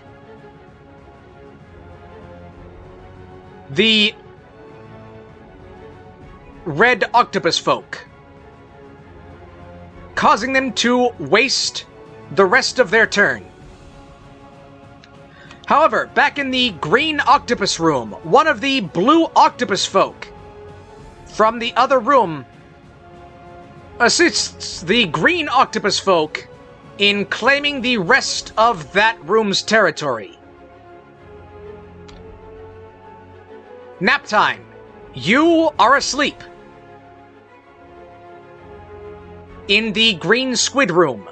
the red octopus folk, causing them to waste the rest of their turn. However, back in the green octopus room, one of the blue octopus folk from the other room assists the green octopus folk in claiming the rest of that room's territory. Naptime, you are asleep in the green squid room.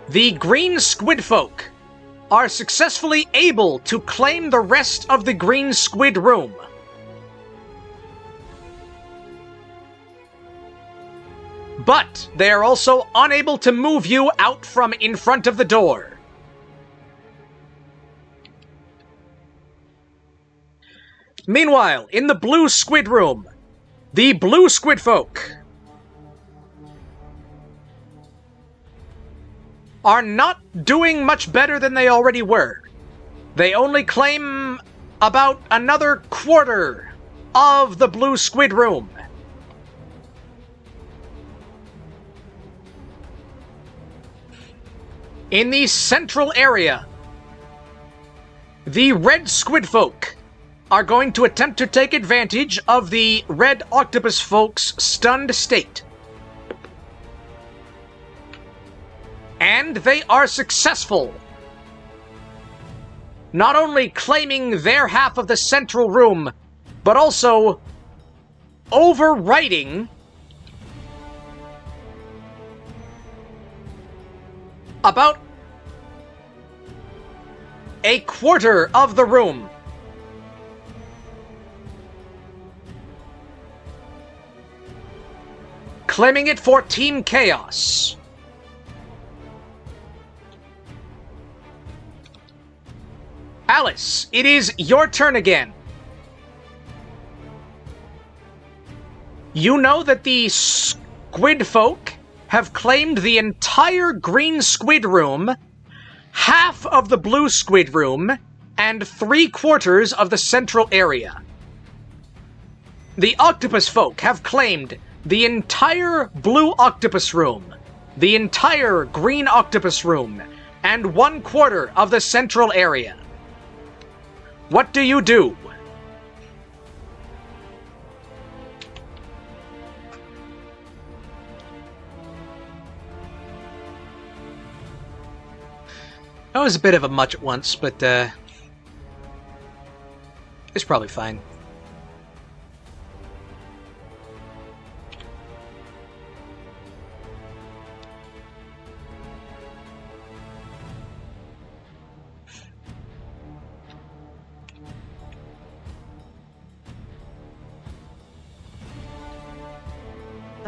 The green squid folk are successfully able to claim the rest of the green squid room. But they are also unable to move you out from in front of the door. Meanwhile, in the blue squid room, the blue squid folk are not doing much better than they already were. They only claim about another quarter of the blue squid room. In the central area, the red squid folk are going to attempt to take advantage of the red octopus folk's stunned state. And they are successful, not only claiming their half of the central room, but also overwriting about a quarter of the room. Claiming it for Team Chaos. Alice, it is your turn again. You know that the squid folk have claimed the entire green squid room, half of the blue squid room, and 3/4 of the central area. The octopus folk have claimed the entire blue octopus room, the entire green octopus room, and 1/4 of the central area. What do you do? That was a bit of a much at once, but it's probably fine.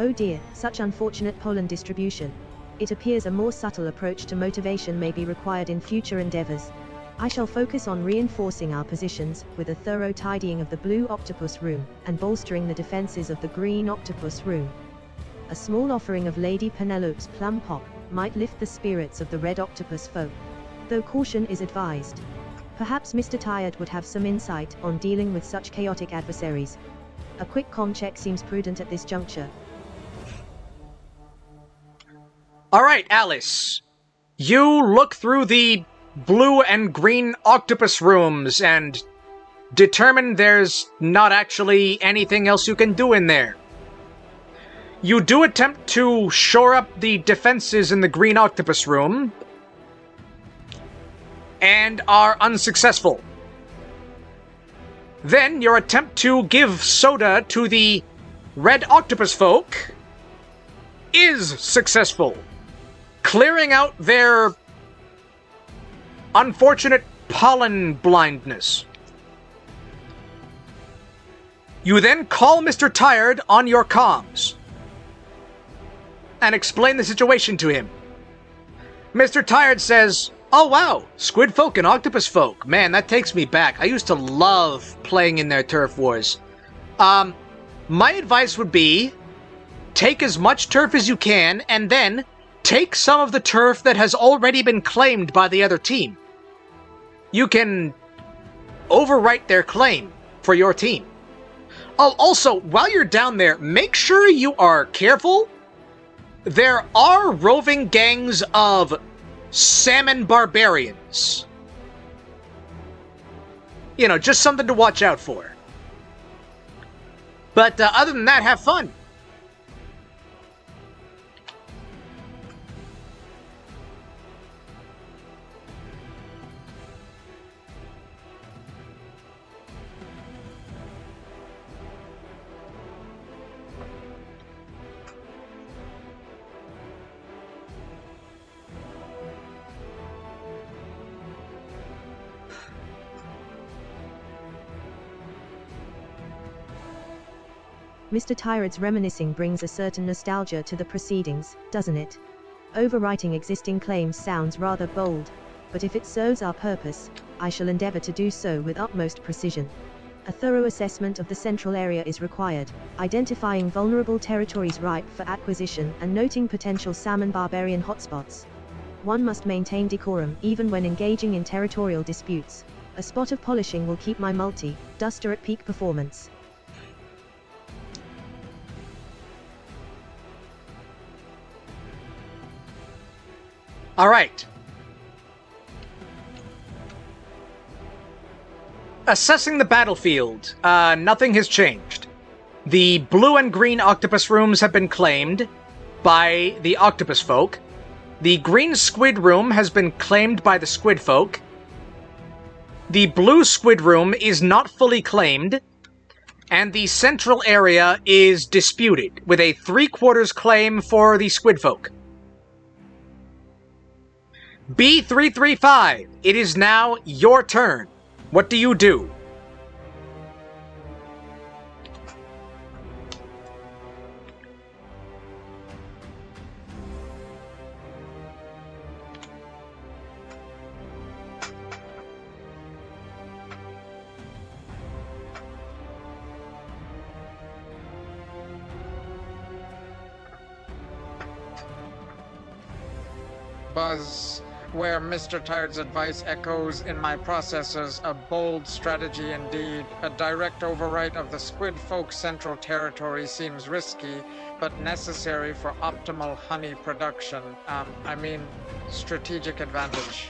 Oh dear, such unfortunate pollen distribution. It appears a more subtle approach to motivation may be required in future endeavors. I shall focus on reinforcing our positions, with a thorough tidying of the blue octopus room, and bolstering the defenses of the green octopus room. A small offering of Lady Penelope's plum pop might lift the spirits of the red octopus folk, though caution is advised. Perhaps Mr. Tired would have some insight on dealing with such chaotic adversaries. A quick comm check seems prudent at this juncture. Alright, Alice. You look through the blue and green octopus rooms and determine there's not actually anything else you can do in there. You do attempt to shore up the defenses in the green octopus room, and are unsuccessful. Then your attempt to give soda to the red octopus folk is successful, clearing out their unfortunate pollen blindness. You then call Mr. Tired on your comms and explain the situation to him. Mr. Tired says, "Oh wow, squid folk and octopus folk. Man, that takes me back. I used to love playing in their turf wars. My advice would be, take as much turf as you can, and then take some of the turf that has already been claimed by the other team. You can overwrite their claim for your team. Oh, also, while you're down there, make sure you are careful. There are roving gangs of salmon barbarians. You know, just something to watch out for. But other than that, have fun." Mr. Tired's reminiscing brings a certain nostalgia to the proceedings, doesn't it? Overwriting existing claims sounds rather bold, but if it serves our purpose, I shall endeavor to do so with utmost precision. A thorough assessment of the central area is required, identifying vulnerable territories ripe for acquisition and noting potential salmon barbarian hotspots. One must maintain decorum even when engaging in territorial disputes. A spot of polishing will keep my multi-duster at peak performance. All right. Assessing the battlefield, nothing has changed. The blue and green octopus rooms have been claimed by the octopus folk. The green squid room has been claimed by the squid folk. The blue squid room is not fully claimed. And the central area is disputed, with a 3/4 claim for the squid folk. B335, it is now your turn. What do you do? Buzz, where Mr. Tired's advice echoes in my processors, a bold strategy indeed. A direct overwrite of the squid folk central territory seems risky, but necessary for optimal honey production. Strategic advantage.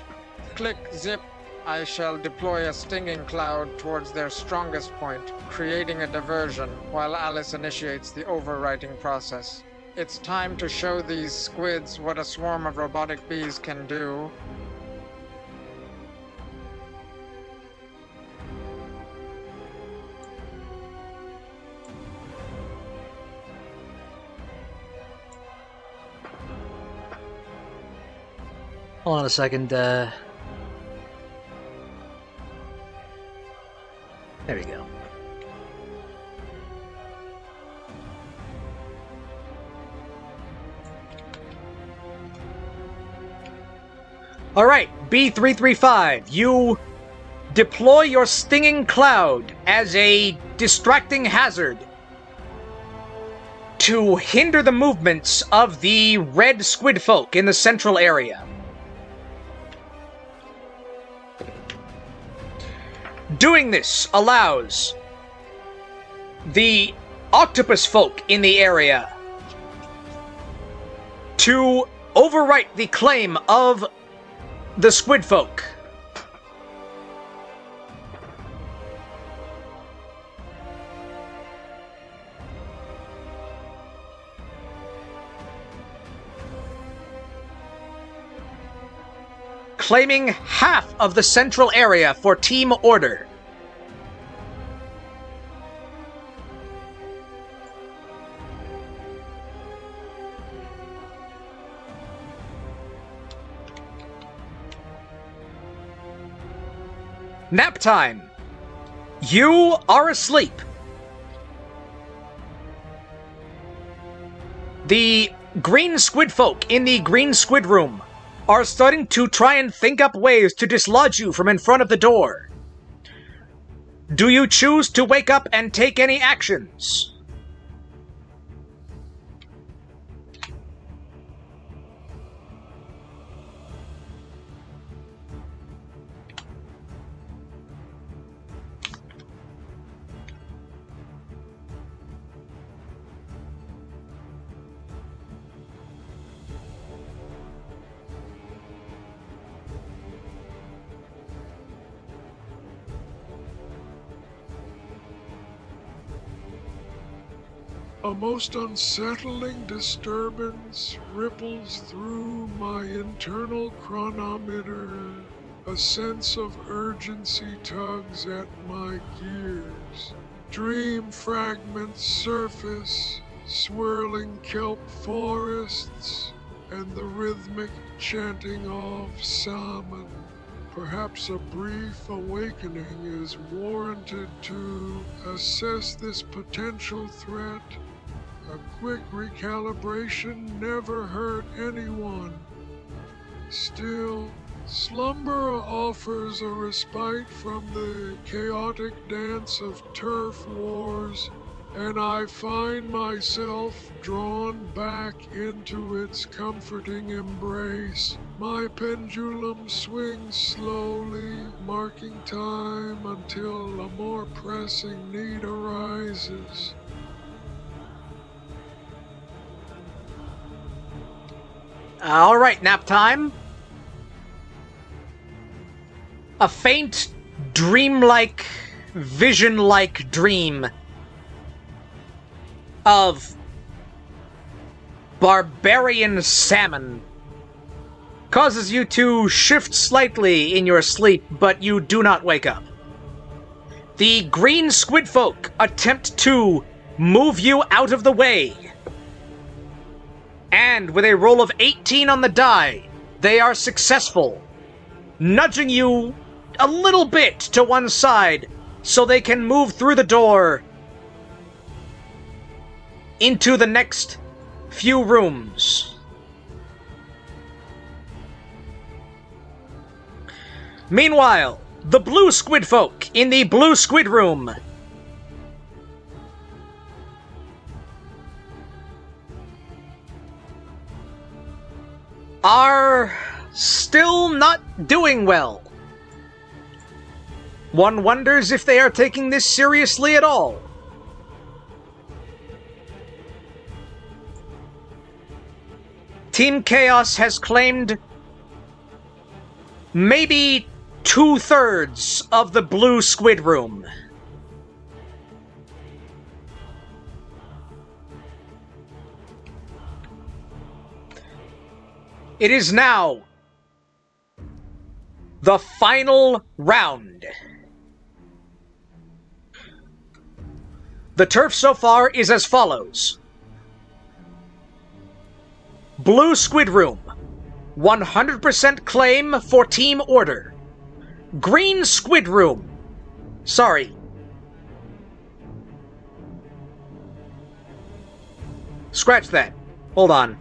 Click, zip. I shall deploy a stinging cloud towards their strongest point, creating a diversion while Alice initiates the overwriting process. It's time to show these squids what a swarm of robotic bees can do. Hold on a second, There we go. Alright, B335, you deploy your stinging cloud as a distracting hazard to hinder the movements of the red squid folk in the central area. Doing this allows the octopus folk in the area to overwrite the claim of the squid folk. Claiming half of the central area for team order. Naptime. You are asleep. The green squid folk in the green squid room are starting to try and think up ways to dislodge you from in front of the door. Do you choose to wake up and take any actions? A most unsettling disturbance ripples through my internal chronometer. A sense of urgency tugs at my gears. Dream fragments surface, swirling kelp forests, and the rhythmic chanting of salmon. Perhaps a brief awakening is warranted to assess this potential threat. A quick recalibration never hurt anyone. Still, slumber offers a respite from the chaotic dance of turf wars, and I find myself drawn back into its comforting embrace. My pendulum swings slowly, marking time until a more pressing need arises. All right, nap time. A faint, dreamlike, vision-like dream of barbarian salmon causes you to shift slightly in your sleep, but you do not wake up. The green squid folk attempt to move you out of the way. And with a roll of 18 on the die, they are successful, nudging you a little bit to one side so they can move through the door into the next few rooms. Meanwhile, the blue squid folk in the blue squid room are still not doing well. One wonders if they are taking this seriously at all. Team Chaos has claimed maybe 2/3 of the blue squid room. It is now the final round. The turf so far is as follows. Blue Squid Room, 100% claim for Team Order. Green Squid Room, sorry. Scratch that. Hold on.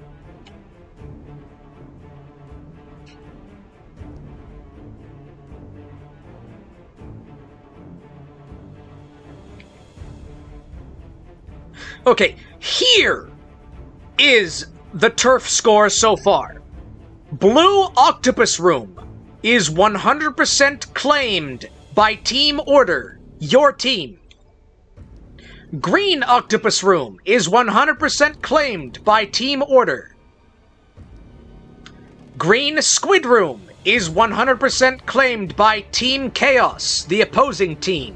Okay, here is the turf score so far. Blue Octopus Room is 100% claimed by Team Order, your team. Green Octopus Room is 100% claimed by Team Order. Green Squid Room is 100% claimed by Team Chaos, the opposing team.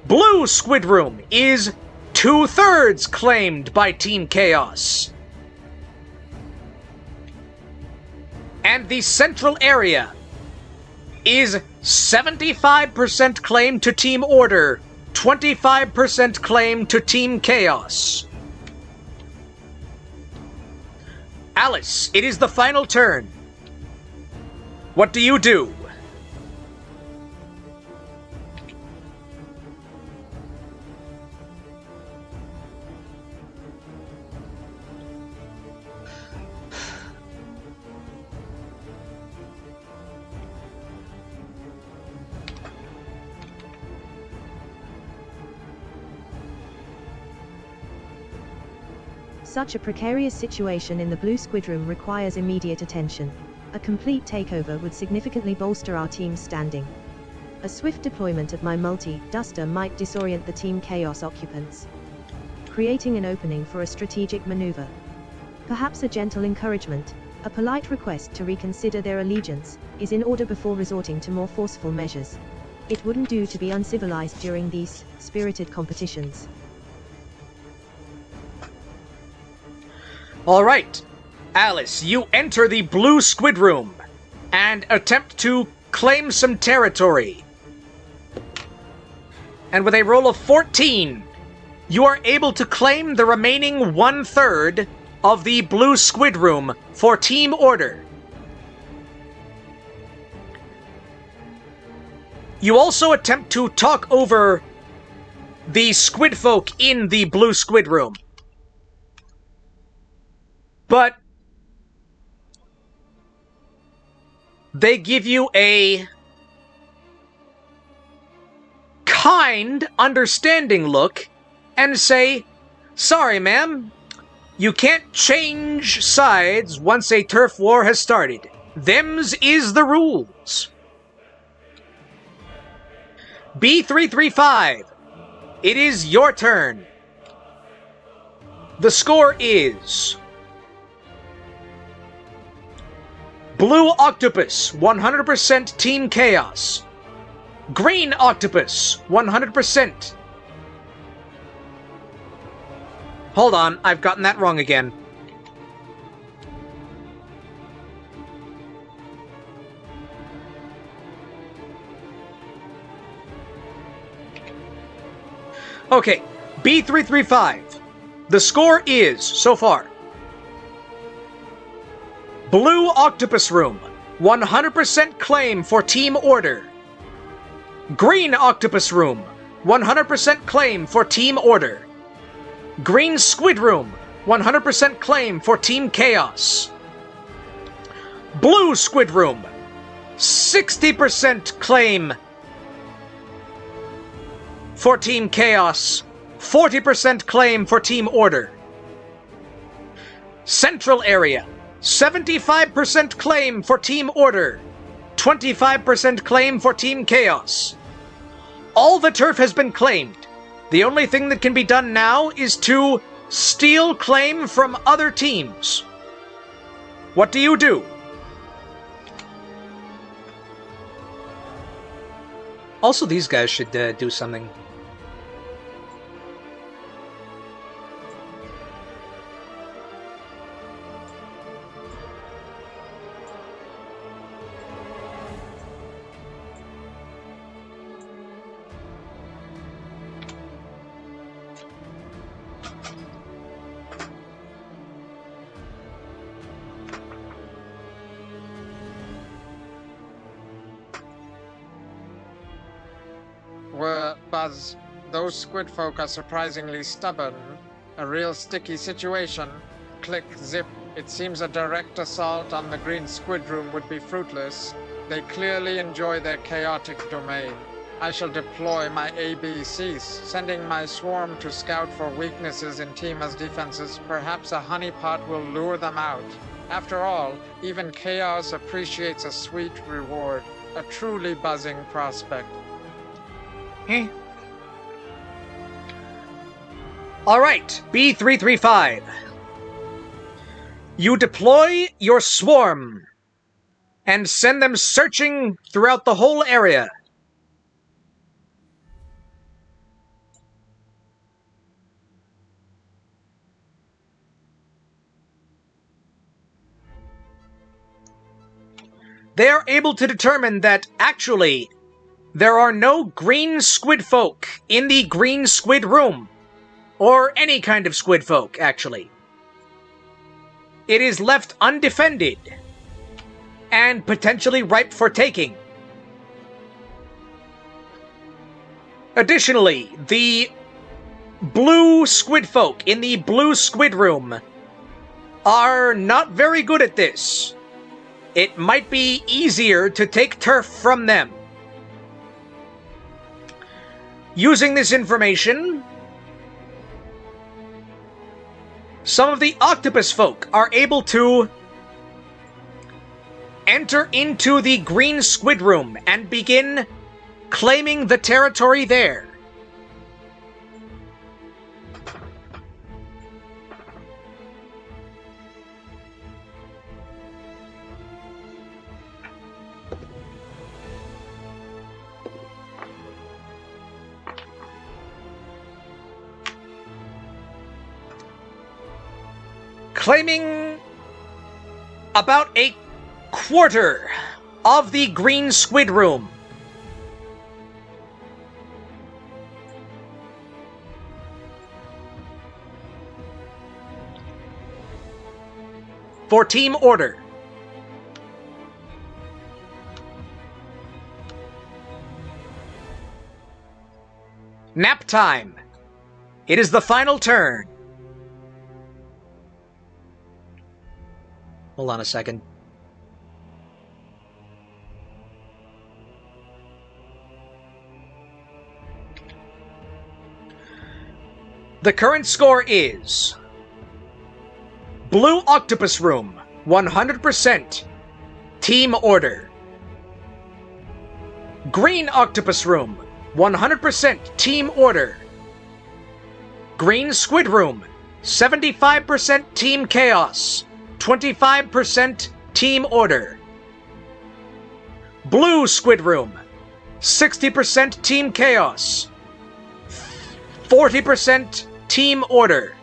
Blue Squid Room is 2/3 claimed by Team Chaos. And the central area is 75% claimed to Team Order, 25% claimed to Team Chaos. Alice, it is the final turn. What do you do? Such a precarious situation in the Blue Squid Room requires immediate attention. A complete takeover would significantly bolster our team's standing. A swift deployment of my multi-duster might disorient the Team Chaos occupants, creating an opening for a strategic maneuver. Perhaps a gentle encouragement, a polite request to reconsider their allegiance, is in order before resorting to more forceful measures. It wouldn't do to be uncivilized during these spirited competitions. All right, Alice, you enter the Blue Squid Room and attempt to claim some territory. And with a roll of 14, you are able to claim the remaining 1/3 of the Blue Squid Room for Team Order. You also attempt to talk over the squid folk in the Blue Squid Room. But they give you a kind, understanding look and say, "Sorry, ma'am, you can't change sides once a turf war has started. Them's is the rules." B335, it is your turn. The score is Blue Octopus, 100% Team Chaos. Green Octopus, 100%. Hold on, I've gotten that wrong again. Okay, B335. The score is, so far, Blue Octopus Room, 100% claim for Team Order. Green Octopus Room, 100% claim for Team Order. Green Squid Room, 100% claim for Team Chaos. Blue Squid Room, 60% claim for Team Chaos, 40% claim for Team Order. Central Area, 75% claim for Team Order, 25% claim for Team Chaos. All the turf has been claimed. The only thing that can be done now is to steal claim from other teams. What do you do? Also, these guys should do something. Buzz, those squid folk are surprisingly stubborn. A real sticky situation. Click, zip. It seems a direct assault on the Green Squid Room would be fruitless. They clearly enjoy their chaotic domain. I shall deploy my ABCs, sending my swarm to scout for weaknesses in Tima's defenses. Perhaps a honeypot will lure them out. After all, even chaos appreciates a sweet reward. A truly buzzing prospect. Alright, B335. You deploy your swarm and send them searching throughout the whole area. They are able to determine that, actually, there are no green squid folk in the Green Squid Room. Or any kind of squid folk, actually. It is left undefended and potentially ripe for taking. Additionally, the blue squid folk in the Blue Squid Room are not very good at this. It might be easier to take turf from them. Using this information, some of the octopus folk are able to enter into the green squid room and begin claiming the territory there. Claiming about a quarter of the green squid room. For team order. Naptime. It is the final turn. Hold on a second. The current score is Blue Octopus Room, 100% team order. Green Octopus Room, 100% team order. Green Squid Room, 75% team chaos, 25% team order. Blue Squid Room, 60% team chaos, 40% team order.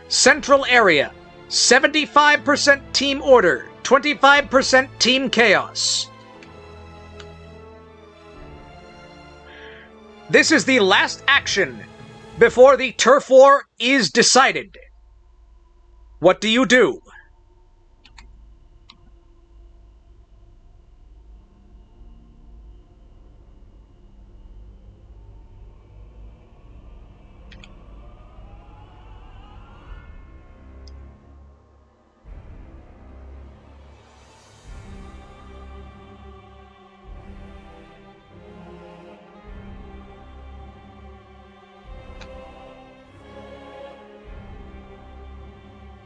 Central area, 75% team order, 25% team chaos. This is the last action before the turf war is decided. What do you do?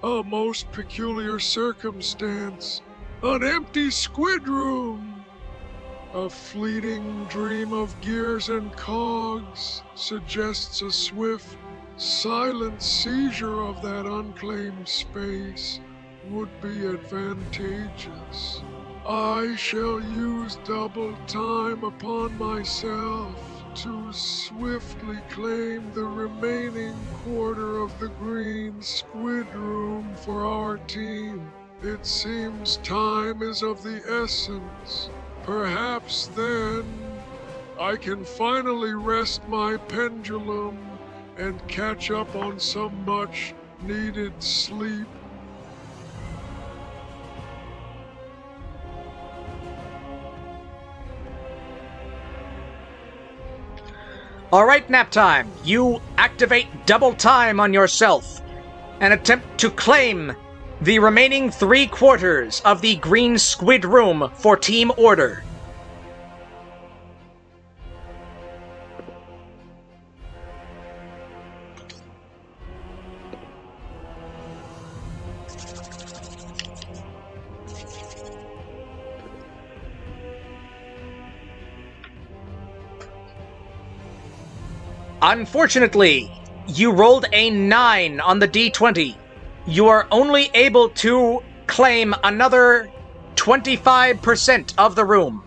A most peculiar circumstance. An empty squid room. A fleeting dream of gears and cogs suggests a swift, silent seizure of that unclaimed space would be advantageous. I shall use double time upon myself to swiftly claim the remaining quarter of the green squid room for our team. It seems time is of the essence. Perhaps then I can finally rest my pendulum and catch up on some much needed sleep. Alright, Naptime, you activate double time on yourself and attempt to claim the remaining 3/4 of the green squid room for team order. Unfortunately, you rolled a 9 on the D20. You are only able to claim another 25% of the room.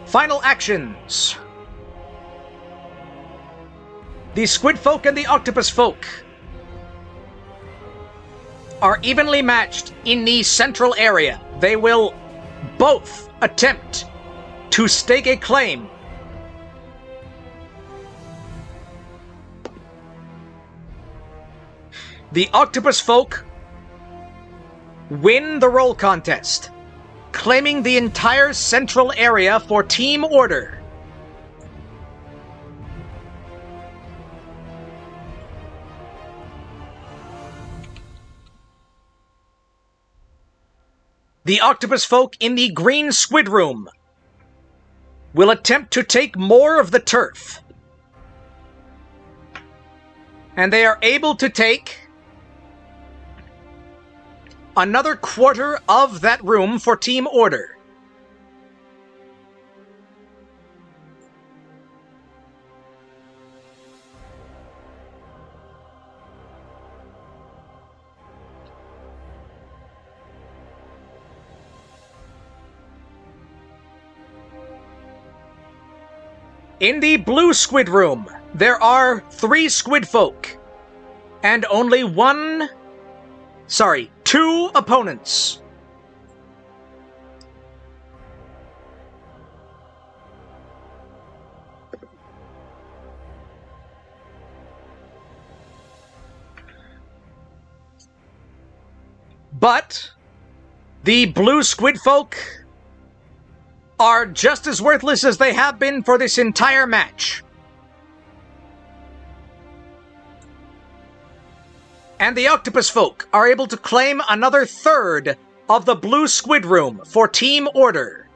Final actions. The squid folk and the octopus folk are evenly matched in the central area. They will both attempt to stake a claim. The octopus folk win the roll contest, claiming the entire central area for team order. The octopus folk in the green squid room will attempt to take more of the turf. And they are able to take another quarter of that room for Team Order. In the blue squid room, there are 3 squid folk, and only 2 opponents. But the blue squid folk are just as worthless as they have been for this entire match. And the octopus folk are able to claim another third of the blue squid room for Team Order.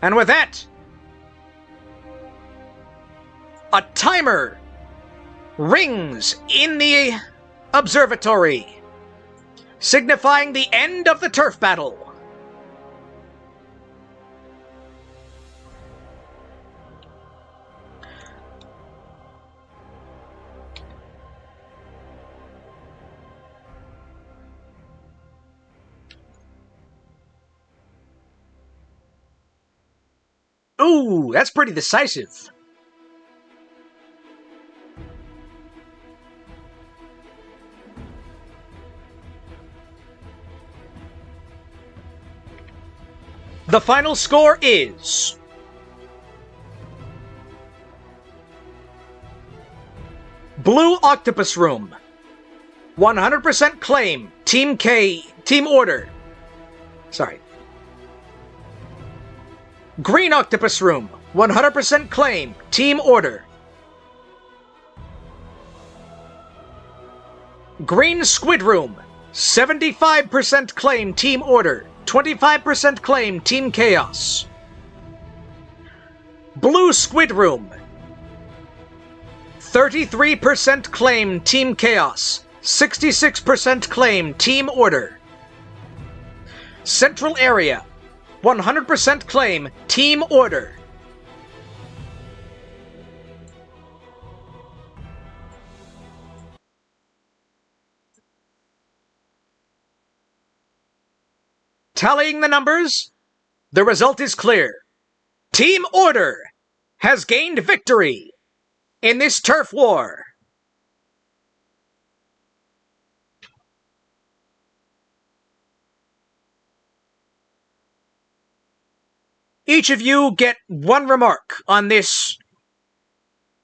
And with that, a timer rings in the observatory, signifying the end of the turf battle. Ooh, that's pretty decisive. The final score is Blue Octopus Room, 100% claim, Team Order. Sorry. Green Octopus Room, 100% claim, Team Order. Green Squid Room, 75% claim, Team Order. 25% claim, Team Chaos. Blue Squid Room, 33% claim, Team Chaos. 66% claim, Team Order. Central Area, 100% claim, Team Order. Tallying the numbers, the result is clear. Team Order has gained victory in this turf war. Each of you get 1 remark on this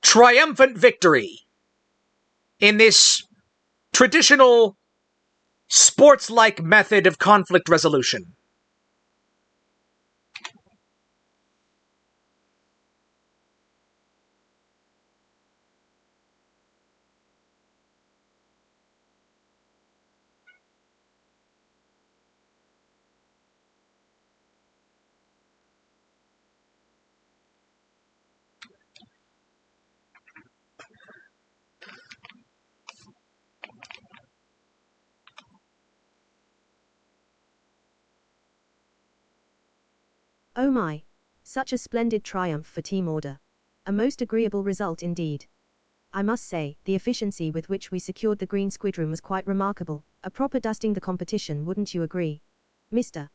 triumphant victory in this traditional sports-like method of conflict resolution. Oh my! Such a splendid triumph for Team Order. A most agreeable result indeed. I must say, the efficiency with which we secured the green squid room was quite remarkable, a proper dusting the competition, wouldn't you agree? Mr.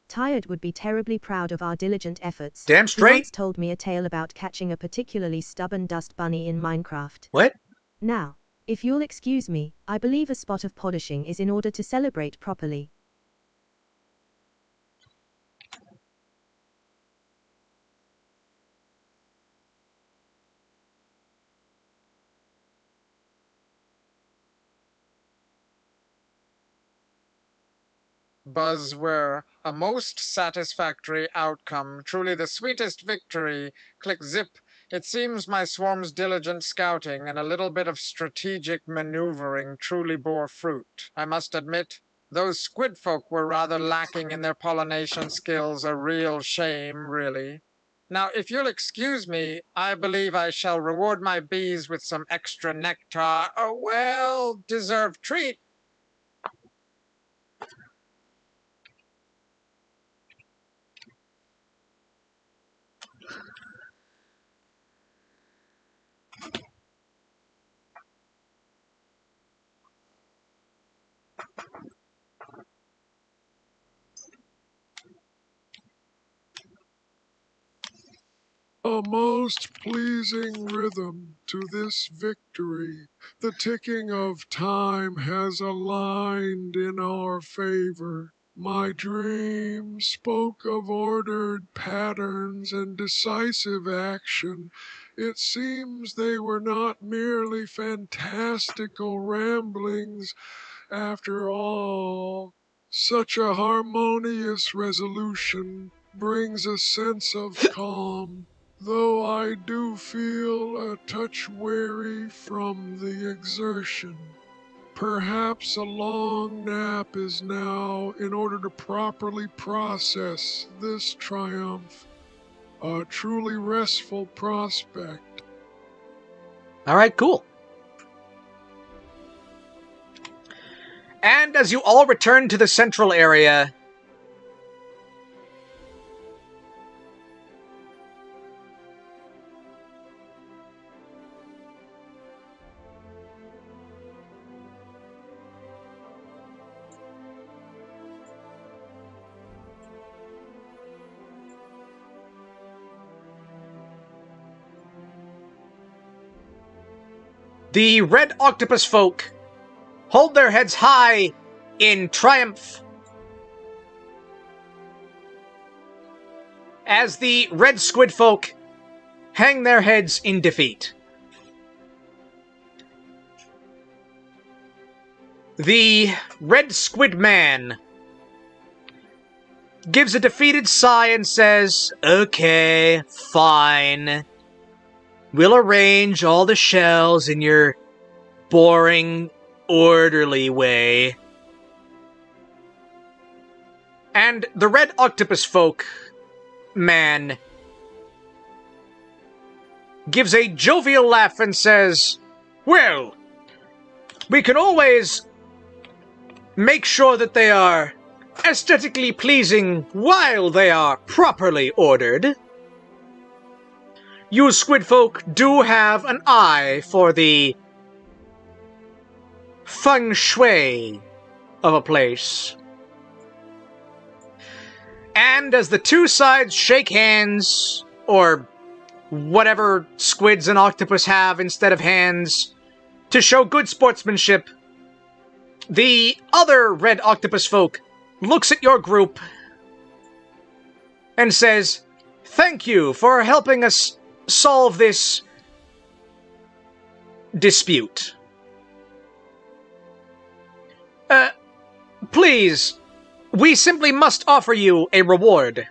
Tired would be terribly proud of our diligent efforts. Damn straight. He once told me a tale about catching a particularly stubborn dust bunny in Minecraft. What? Now, if you'll excuse me, I believe a spot of polishing is in order to celebrate properly. Buzzware, a most satisfactory outcome, truly the sweetest victory. Click zip It seems my swarm's diligent scouting and a little bit of strategic maneuvering truly bore fruit. I must admit, those squid folk were rather lacking in their pollination skills, a real shame, really. Now, if you'll excuse me, I believe I shall reward my bees with some extra nectar, a well-deserved treat. A most pleasing rhythm to this victory. The ticking of time has aligned in our favor. My dream spoke of ordered patterns and decisive action. It seems they were not merely fantastical ramblings after all. Such a harmonious resolution brings a sense of calm, though I do feel a touch weary from the exertion. Perhaps a long nap is now in order to properly process this triumph, a truly restful prospect. All right, cool. And as you all return to the central area, the red octopus folk hold their heads high in triumph as the red squid folk hang their heads in defeat. The red squid man gives a defeated sigh and says, "Okay, fine. We'll arrange all the shells in your boring, orderly way." And the red octopus folk man gives a jovial laugh and says, "Well, we can always make sure that they are aesthetically pleasing while they are properly ordered. You squid folk do have an eye for the feng shui of a place." And as the two sides shake hands, or whatever squids and octopus have instead of hands, to show good sportsmanship, the other red octopus folk looks at your group and says, "Thank you for helping us solve this dispute. Please, we simply must offer you a reward.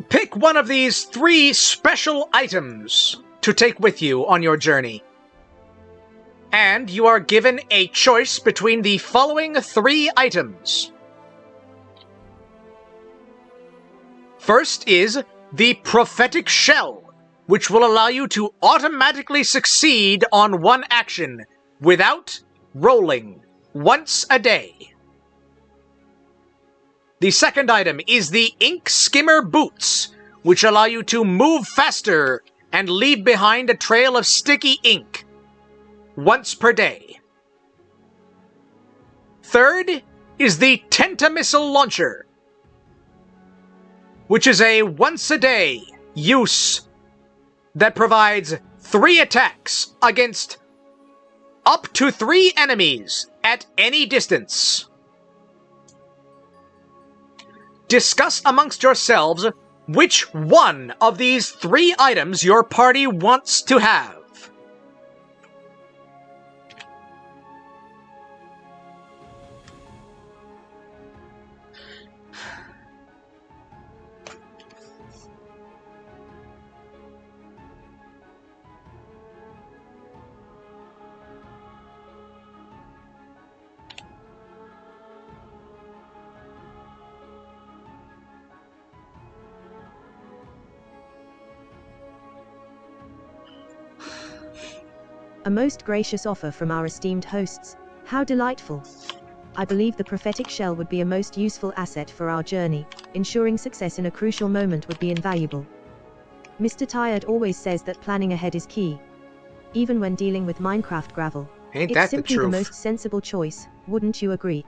Pick one of these 3 special items to take with you on your journey. And you are given a choice between the following 3 items. First is the prophetic shell, which will allow you to automatically succeed on one action without rolling once a day. The second item is the ink skimmer boots, which allow you to move faster and leave behind a trail of sticky ink once per day. Third is the Tentamissile Launcher, which is a once-a-day use that provides 3 attacks against up to 3 enemies at any distance. Discuss amongst yourselves which one of these 3 items your party wants to have. A most gracious offer from our esteemed hosts. How delightful. I believe the prophetic shell would be a most useful asset for our journey. Ensuring success in a crucial moment would be invaluable. Mr. Tired always says that planning ahead is key. Even when dealing with Minecraft gravel. Ain't It's that the simply the truth? most sensible choice, wouldn't you agree?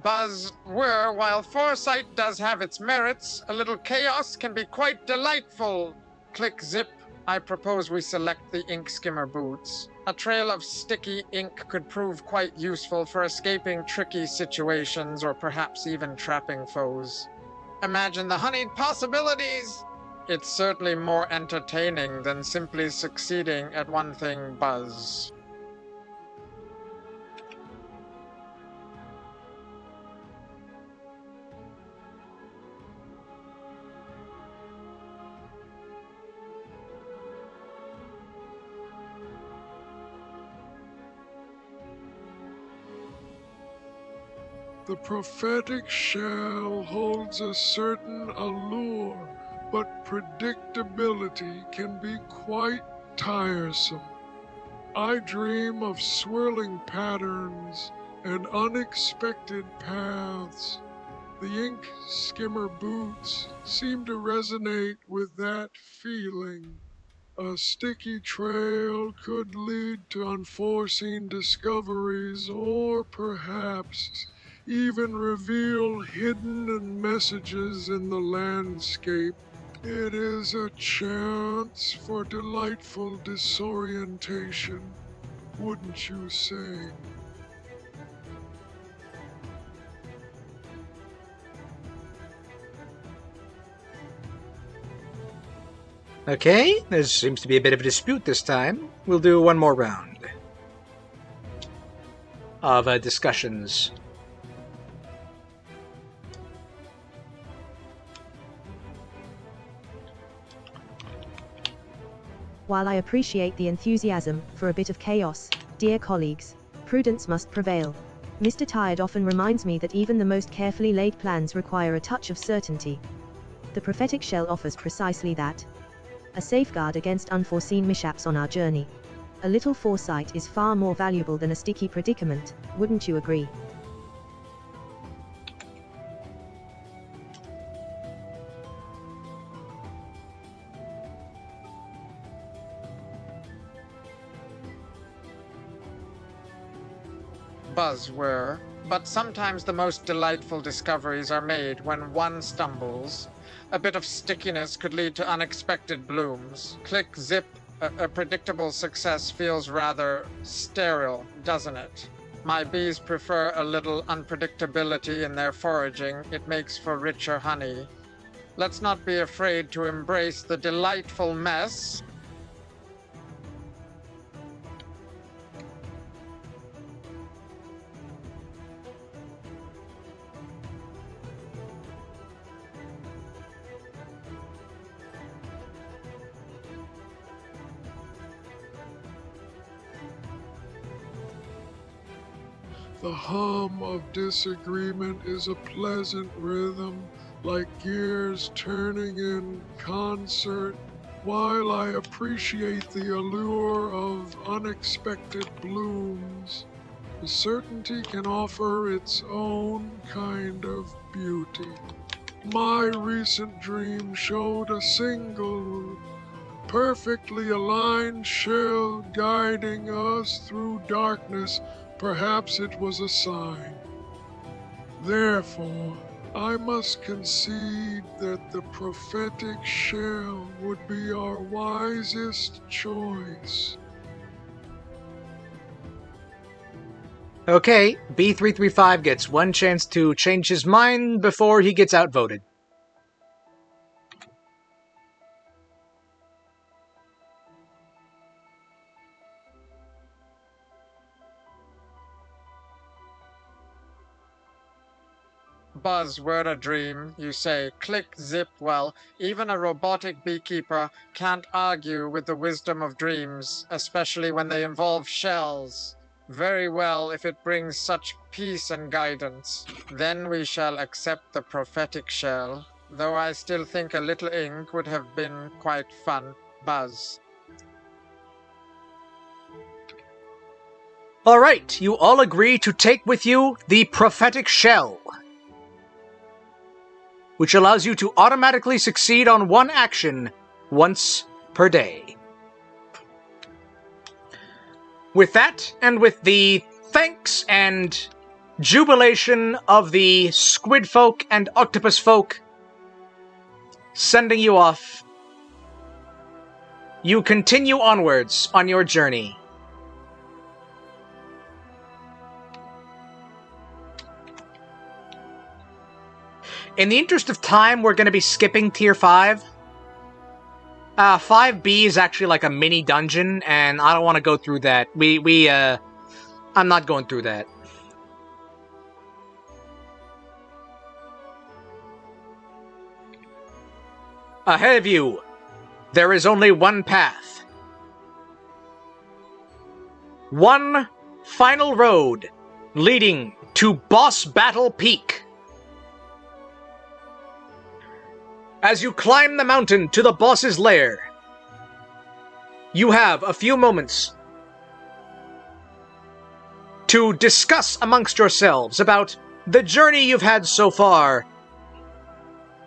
Buzz, while foresight does have its merits, a little chaos can be quite delightful. Click zip. I propose we select the ink skimmer boots. A trail of sticky ink could prove quite useful for escaping tricky situations or perhaps even trapping foes. Imagine the honeyed possibilities! It's certainly more entertaining than simply succeeding at one thing, Buzz. The prophetic shell holds a certain allure, but predictability can be quite tiresome. I dream of swirling patterns and unexpected paths. The ink skimmer boots seem to resonate with that feeling. A sticky trail could lead to unforeseen discoveries or perhaps even reveal hidden messages in the landscape. It is a chance for delightful disorientation, wouldn't you say? Okay, there seems to be a bit of a dispute this time. We'll do one more round of discussions. While I appreciate the enthusiasm for a bit of chaos, dear colleagues, prudence must prevail. Mr. Tired often reminds me that even the most carefully laid plans require a touch of certainty. The prophetic shell offers precisely that. A safeguard against unforeseen mishaps on our journey. A little foresight is far more valuable than a sticky predicament, wouldn't you agree? Buzzword, but sometimes the most delightful discoveries are made when one stumbles. A bit of stickiness could lead to unexpected blooms. Click zip. A predictable success feels rather sterile, doesn't it? My bees prefer a little unpredictability in their foraging. It makes for richer honey. Let's not be afraid to embrace the delightful mess. The hum of disagreement is a pleasant rhythm, like gears turning in concert. While I appreciate the allure of unexpected blooms, the certainty can offer its own kind of beauty. My recent dream showed a single, perfectly aligned shell guiding us through darkness. Perhaps it was a sign. Therefore, I must concede that the prophetic shell would be our wisest choice. Okay, B335 gets one chance to change his mind before he gets outvoted. Buzz, we're a dream, you say. Click, zip, well, even a robotic beekeeper can't argue with the wisdom of dreams, especially when they involve shells. Very well, if it brings such peace and guidance. Then we shall accept the prophetic shell, though I still think a little ink would have been quite fun. Buzz. All right, you all agree to take with you the prophetic shell, which allows you to automatically succeed on one action once per day. With that, and with the thanks and jubilation of the squid folk and octopus folk sending you off, you continue onwards on your journey. In the interest of time, we're going to be skipping Tier 5. 5B is actually like a mini dungeon, and I don't want to go through that. I'm not going through that. Ahead of you, there is only one path. One final road leading to Boss Battle Peak. As you climb the mountain to the boss's lair, you have a few moments to discuss amongst yourselves about the journey you've had so far,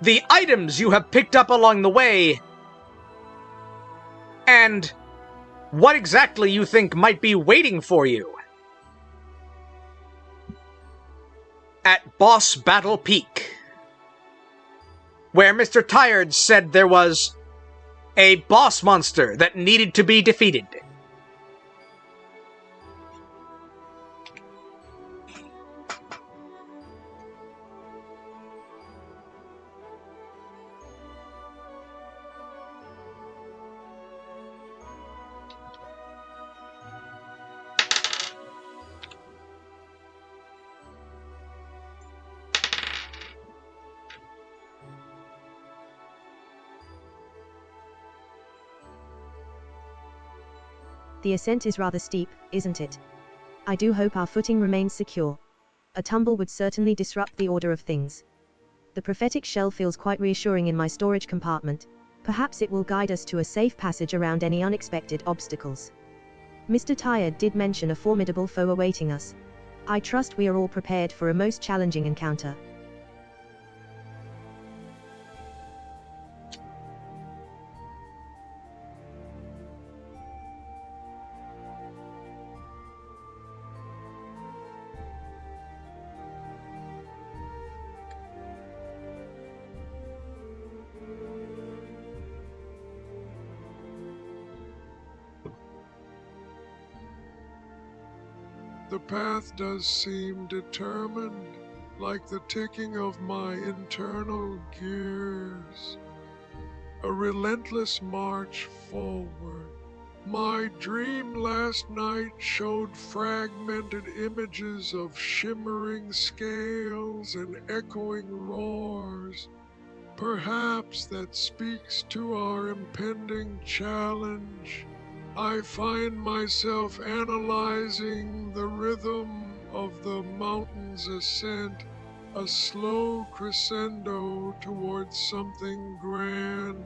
the items you have picked up along the way, and what exactly you think might be waiting for you at Boss Battle Peak, where Mr. Tired said there was a boss monster that needed to be defeated. The ascent is rather steep, isn't it? I do hope our footing remains secure. A tumble would certainly disrupt the order of things. The prophetic shell feels quite reassuring in my storage compartment. Perhaps it will guide us to a safe passage around any unexpected obstacles. Mr. Tired did mention a formidable foe awaiting us. I trust we are all prepared for a most challenging encounter. The path does seem determined, like the ticking of my internal gears. A relentless march forward. My dream last night showed fragmented images of shimmering scales and echoing roars. Perhaps that speaks to our impending challenge. I find myself analyzing the rhythm of the mountain's ascent, a slow crescendo towards something grand.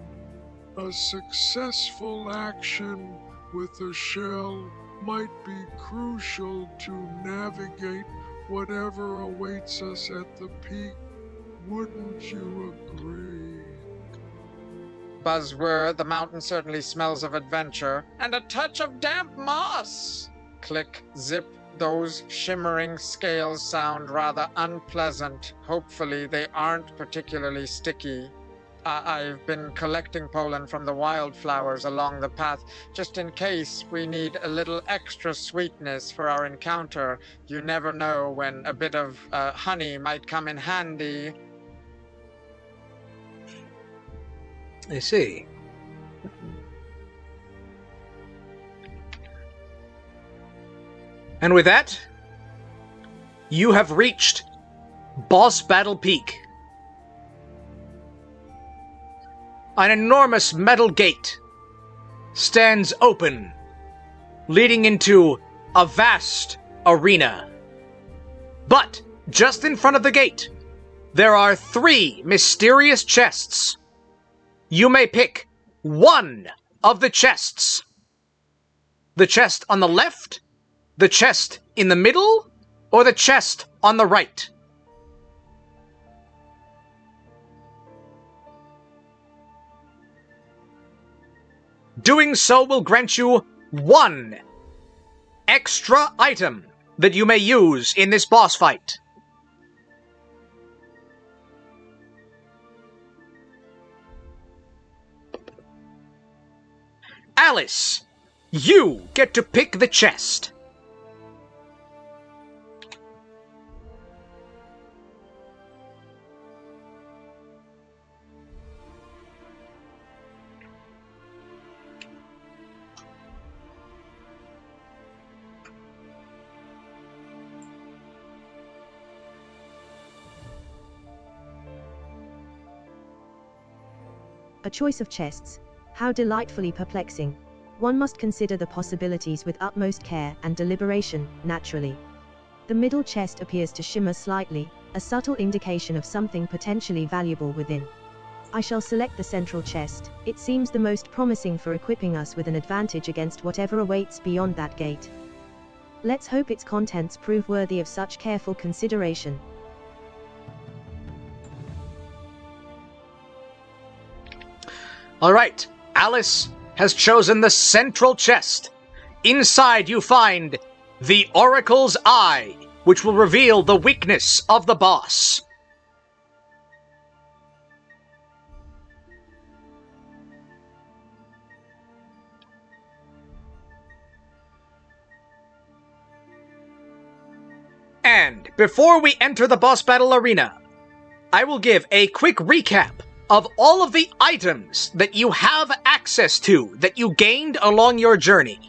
A successful action with the shell might be crucial to navigate whatever awaits us at the peak. Wouldn't you agree? Buzzword, the mountain certainly smells of adventure, and a touch of damp moss. Click, zip, those shimmering scales sound rather unpleasant. Hopefully they aren't particularly sticky. I've been collecting pollen from the wildflowers along the path, just in case we need a little extra sweetness for our encounter. You never know when a bit of honey might come in handy. I see. And with that, you have reached Boss Battle Peak. An enormous metal gate stands open, leading into a vast arena. But just in front of the gate, there are 3 mysterious chests. You may pick one of the chests. The chest on the left, the chest in the middle, or the chest on the right. Doing so will grant you 1 extra item that you may use in this boss fight. Alice, you get to pick the chest. A choice of chests. How delightfully perplexing. One must consider the possibilities with utmost care and deliberation, naturally. The middle chest appears to shimmer slightly, a subtle indication of something potentially valuable within. I shall select the central chest. It seems the most promising for equipping us with an advantage against whatever awaits beyond that gate. Let's hope its contents prove worthy of such careful consideration. Alright, Alice has chosen the central chest. Inside you find the Oracle's Eye, which will reveal the weakness of the boss. And before we enter the boss battle arena, I will give a quick recap of all of the items that you have access to, that you gained along your journey.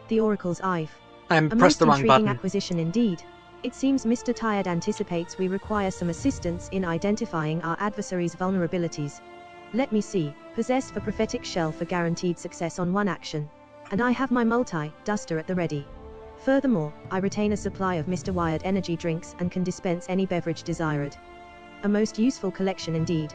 The Oracle's Eye. I pressed the wrong A most intriguing button. acquisition indeed. It seems Mr. Tired anticipates we require some assistance in identifying our adversary's vulnerabilities. Let me see. Possess the prophetic shell for guaranteed success on 1 action. And I have my multi-duster at the ready. Furthermore, I retain a supply of Mr. Wired energy drinks and can dispense any beverage desired. A most useful collection indeed.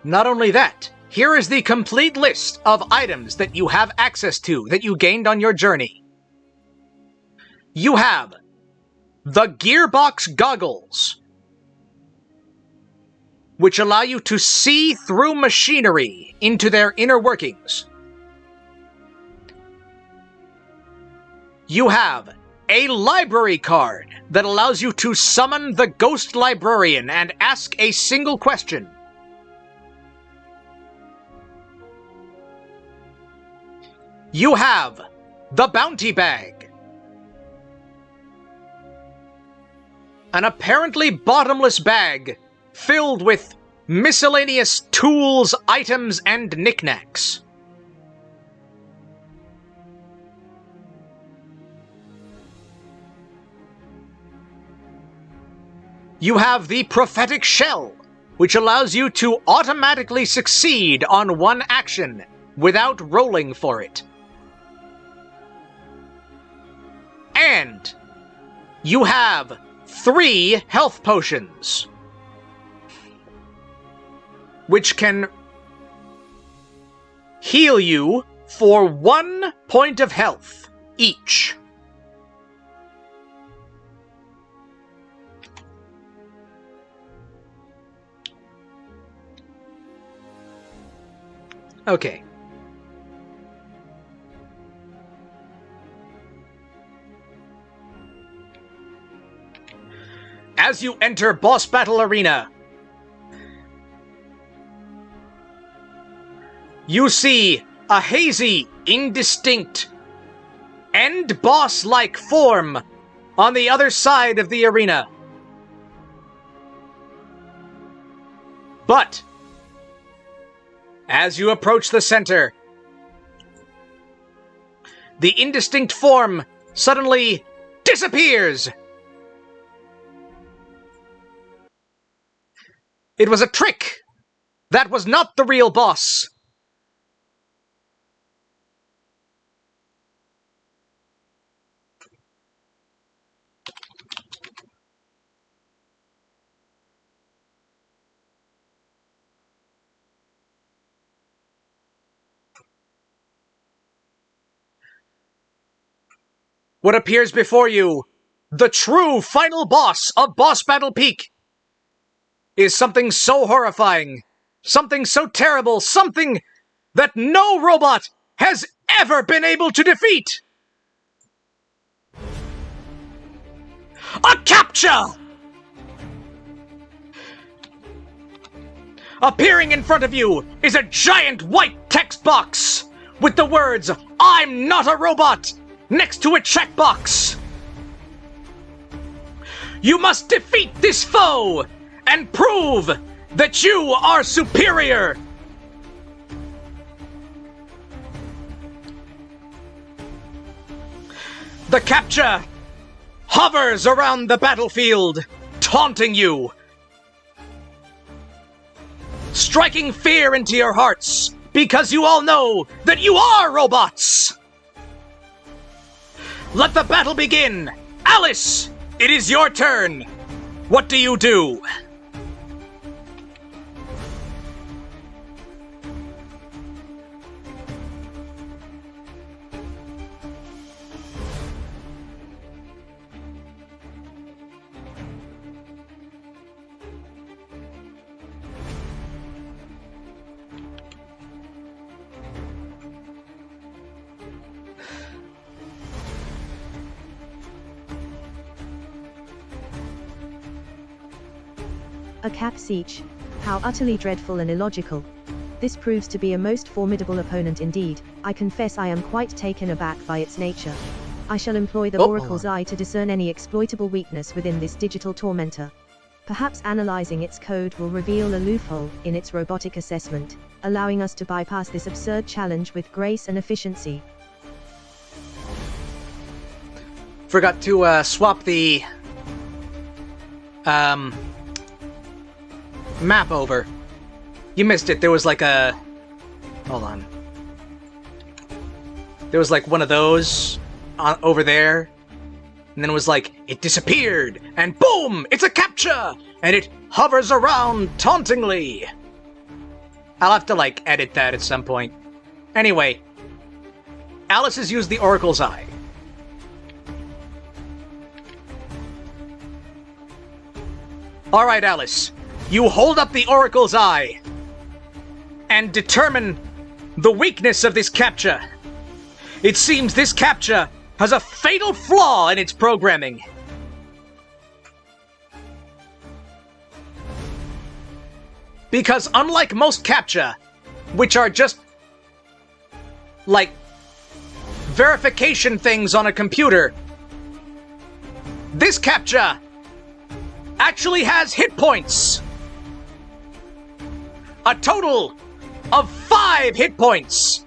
Not only that, here is the complete list of items that you have access to, that you gained on your journey. You have the Gearbox Goggles, which allow you to see through machinery into their inner workings. You have a library card that allows you to summon the Ghost Librarian and ask a single question. You have the Bounty Bag, an apparently bottomless bag filled with miscellaneous tools, items, and knickknacks. You have the Prophetic Shell, which allows you to automatically succeed on 1 action without rolling for it. And you have 3 health potions, which can heal you for 1 point of health each. Okay. As you enter Boss Battle Arena, you see a hazy, indistinct, end boss-like form on the other side of the arena. But as you approach the center, the indistinct form suddenly disappears. It was a trick. That was not the real boss. What appears before you, the true final boss of Boss Battle Peak, is something so horrifying, something so terrible, something that no robot has ever been able to defeat! A CAPTCHA! Appearing in front of you is a giant white text box with the words, "I'm not a robot," next to a checkbox. You must defeat this foe and prove that you are superior. The CAPTCHA hovers around the battlefield, taunting you, striking fear into your hearts, because you all know that you are robots. Let the battle begin! Alice, it is your turn! What do you do? A.L.I.C.E. How utterly dreadful and illogical. This proves to be a most formidable opponent indeed. I confess I am quite taken aback by its nature. I shall employ the Oracle's Eye to discern any exploitable weakness within this digital tormentor. Perhaps analyzing its code will reveal a loophole in its robotic assessment, allowing us to bypass this absurd challenge with grace and efficiency. Forgot to swap the map over. You missed it. There was like a... Hold on. There was like one of those over there. And then it was like, it disappeared. And boom! It's a CAPTCHA! And it hovers around tauntingly. I'll have to like edit that at some point. Anyway. Alice has used the Oracle's Eye. Alright, Alice. You hold up the Oracle's Eye and determine the weakness of this CAPTCHA. It seems this CAPTCHA has a fatal flaw in its programming. Because unlike most CAPTCHA, which are just like verification things on a computer, this CAPTCHA actually has hit points. A total of 5 hit points.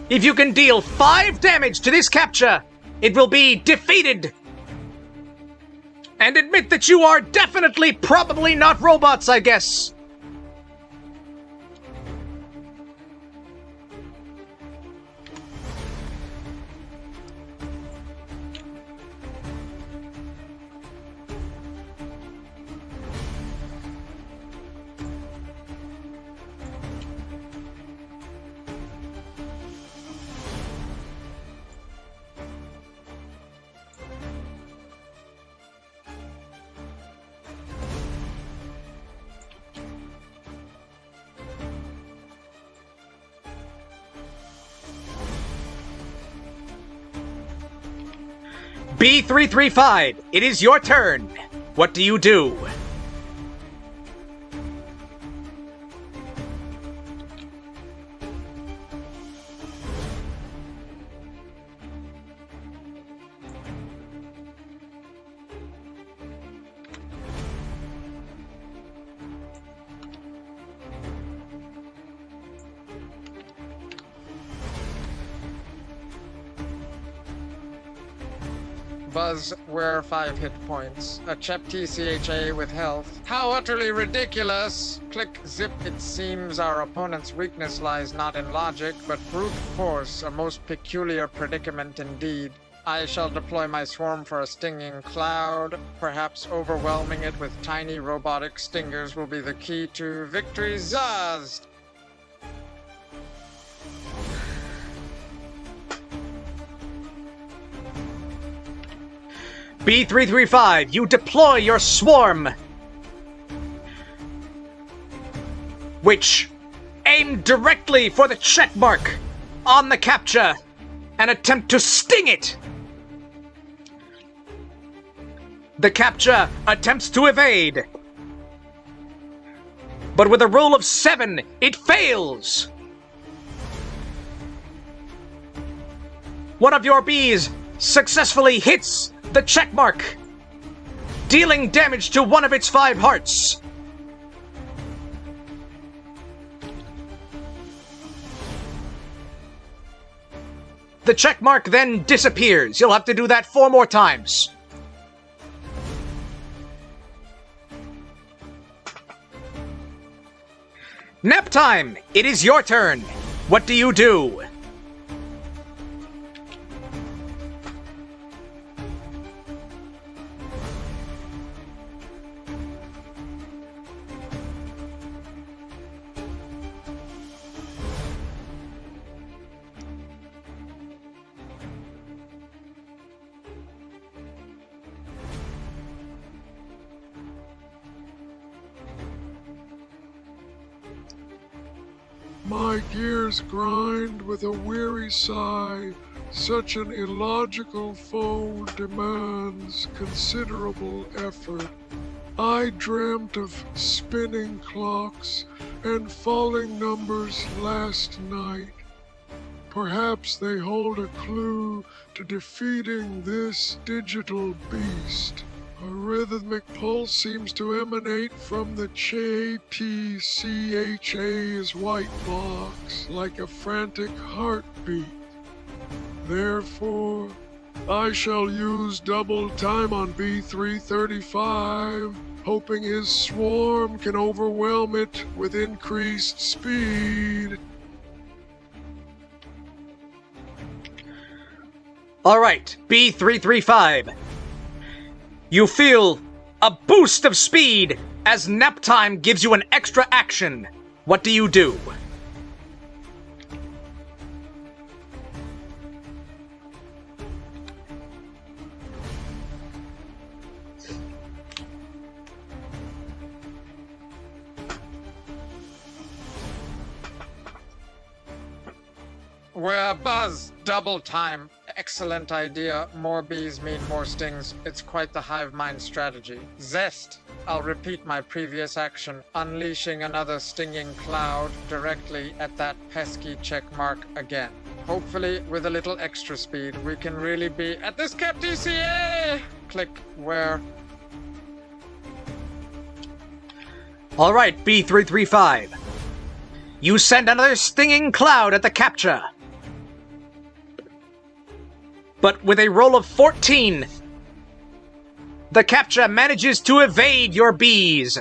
If you can deal 5 damage to this CAPTCHA, it will be defeated. And admit that you are definitely probably not robots, I guess. B335, it is your turn. What do you do? Buzz, wear 5 hit points. A Chep TCHA with health. How utterly ridiculous! Click zip. It seems our opponent's weakness lies not in logic, but brute force, a most peculiar predicament indeed. I shall deploy my swarm for a stinging cloud. Perhaps overwhelming it with tiny robotic stingers will be the key to victory. Zazz! B335, you deploy your swarm, which aim directly for the check mark on the capture and attempt to sting it. The capture attempts to evade, but with a roll of 7, it fails. One of your bees successfully hits the check mark, dealing damage to one of its 5 hearts. The check mark then disappears. You'll have to do that 4 more times. Naptime! It is your turn. What do you do? My gears grind with a weary sigh. Such an illogical foe demands considerable effort. I dreamt of spinning clocks and falling numbers last night. Perhaps they hold a clue to defeating this digital beast. A rhythmic pulse seems to emanate from the JPCHA's white box, like a frantic heartbeat. Therefore, I shall use double time on B335, hoping his swarm can overwhelm it with increased speed. Alright, B335. You feel a boost of speed as Naptime gives you an extra action. What do you do? We're Buzz, double time. Excellent idea. More bees mean more stings. It's quite the hive mind strategy. Zest. I'll repeat my previous action, unleashing another stinging cloud directly at that pesky check mark again. Hopefully, with a little extra speed, we can really be at this cap DCA! Click where. Alright, B335. You send another stinging cloud at the capture. But with a roll of 14, the capture manages to evade your bees.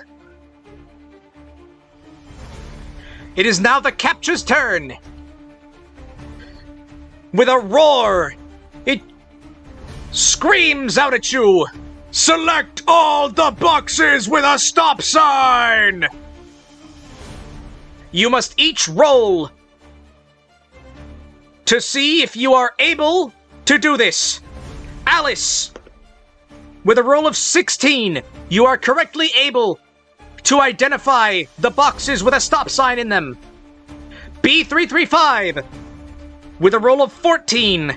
It is now the capture's turn. With a roar, it screams out at you. Select all the boxes with a stop sign! You must each roll to see if you are able to do this. Alice, with a roll of 16, you are correctly able to identify the boxes with a stop sign in them. B335, with a roll of 14,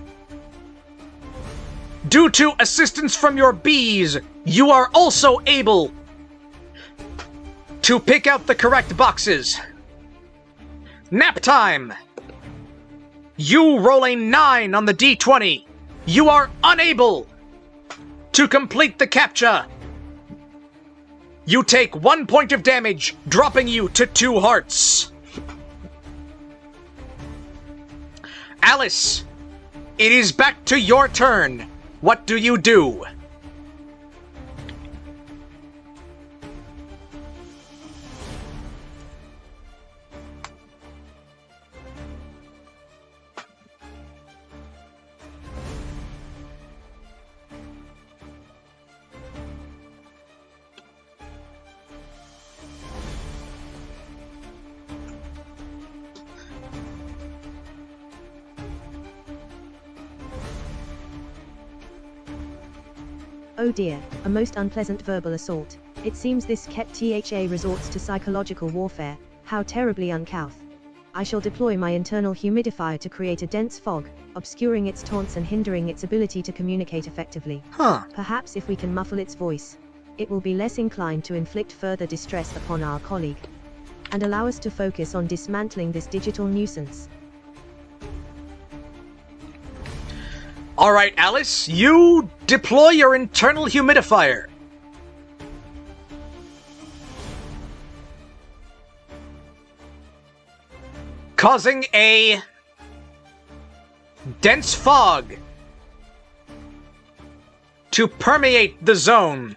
due to assistance from your bees, you are also able to pick out the correct boxes. Naptime, you roll a 9 on the D20. You are unable to complete the capture. You take 1 point of damage, dropping you to 2 hearts. Alice, it is back to your turn. What do you do? Oh dear, a most unpleasant verbal assault. It seems this KETTHA resorts to psychological warfare. How terribly uncouth. I shall deploy my internal humidifier to create a dense fog, obscuring its taunts and hindering its ability to communicate effectively. Perhaps if we can muffle its voice, it will be less inclined to inflict further distress upon our colleague, and allow us to focus on dismantling this digital nuisance. All right, Alice, you deploy your internal humidifier. Causing a dense fog to permeate the zone.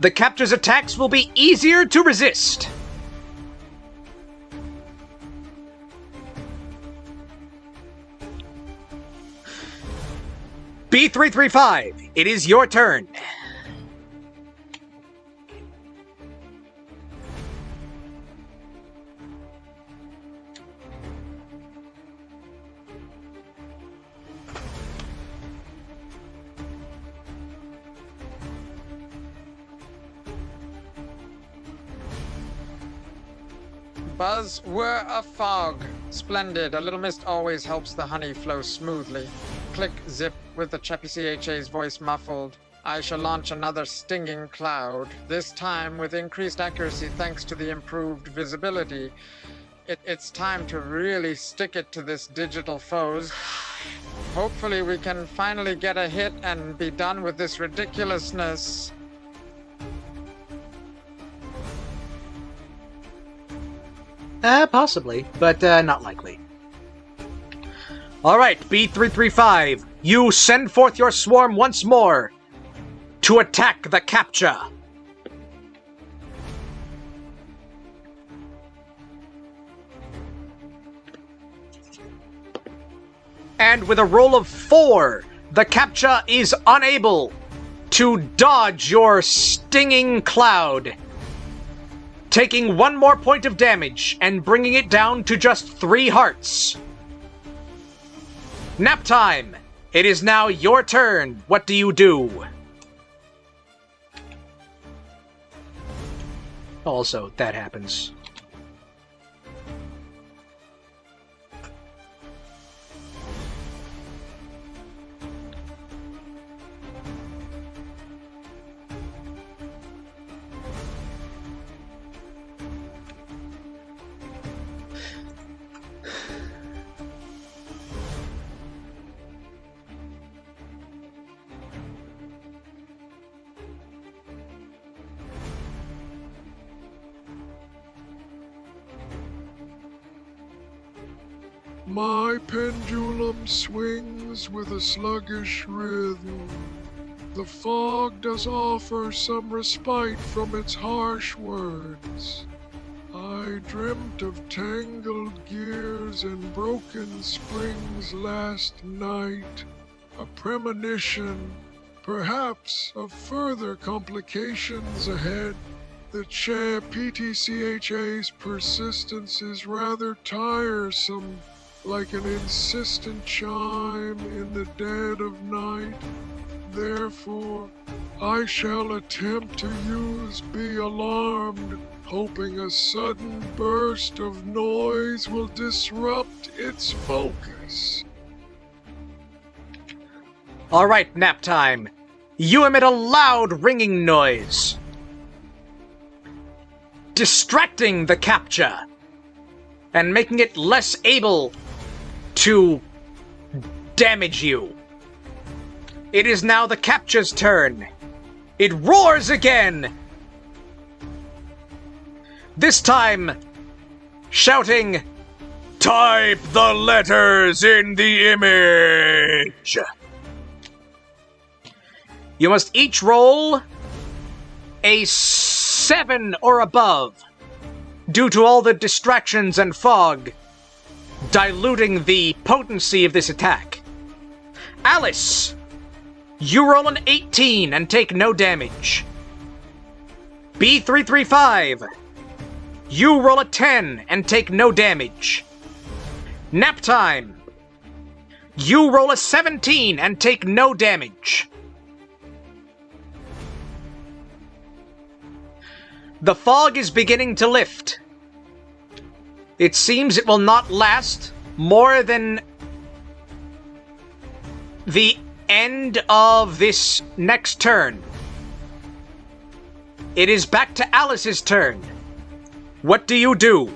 The capture's attacks will be easier to resist. B335, it is your turn. Buzz, we're a fog. Splendid. A little mist always helps the honey flow smoothly. Click, zip, with the Chappy CHA's voice muffled. I shall launch another stinging cloud, this time with increased accuracy thanks to the improved visibility. It's time to really stick it to this digital foes. Hopefully we can finally get a hit and be done with this ridiculousness. Possibly, but not likely. Alright, B335, you send forth your swarm once more to attack the capture. And with a roll of 4, the capture is unable to dodge your stinging cloud, taking 1 more point of damage and bringing it down to just 3 hearts. Naptime, it is now your turn. What do you do? Also, that happens. My pendulum swings with a sluggish rhythm. The fog does offer some respite from its harsh words. I dreamt of tangled gears and broken springs last night. A premonition, perhaps, of further complications ahead. The PTCHA's persistence is rather tiresome, like an insistent chime in the dead of night. Therefore, I shall attempt to use Be Alarmed, hoping a sudden burst of noise will disrupt its focus. Alright, Naptime. You emit a loud ringing noise, distracting the capture and making it less able to damage you. It is now the capture's turn. It roars again, this time shouting Type the letters in the image. You must each roll a 7 or above due to all the distractions and fog diluting the potency of this attack. Alice, you roll an 18 and take no damage. B335, you roll a 10 and take no damage. Naptime, you roll a 17 and take no damage. The fog is beginning to lift. It seems it will not last more than the end of this next turn. It is back to Alice's turn. What do you do?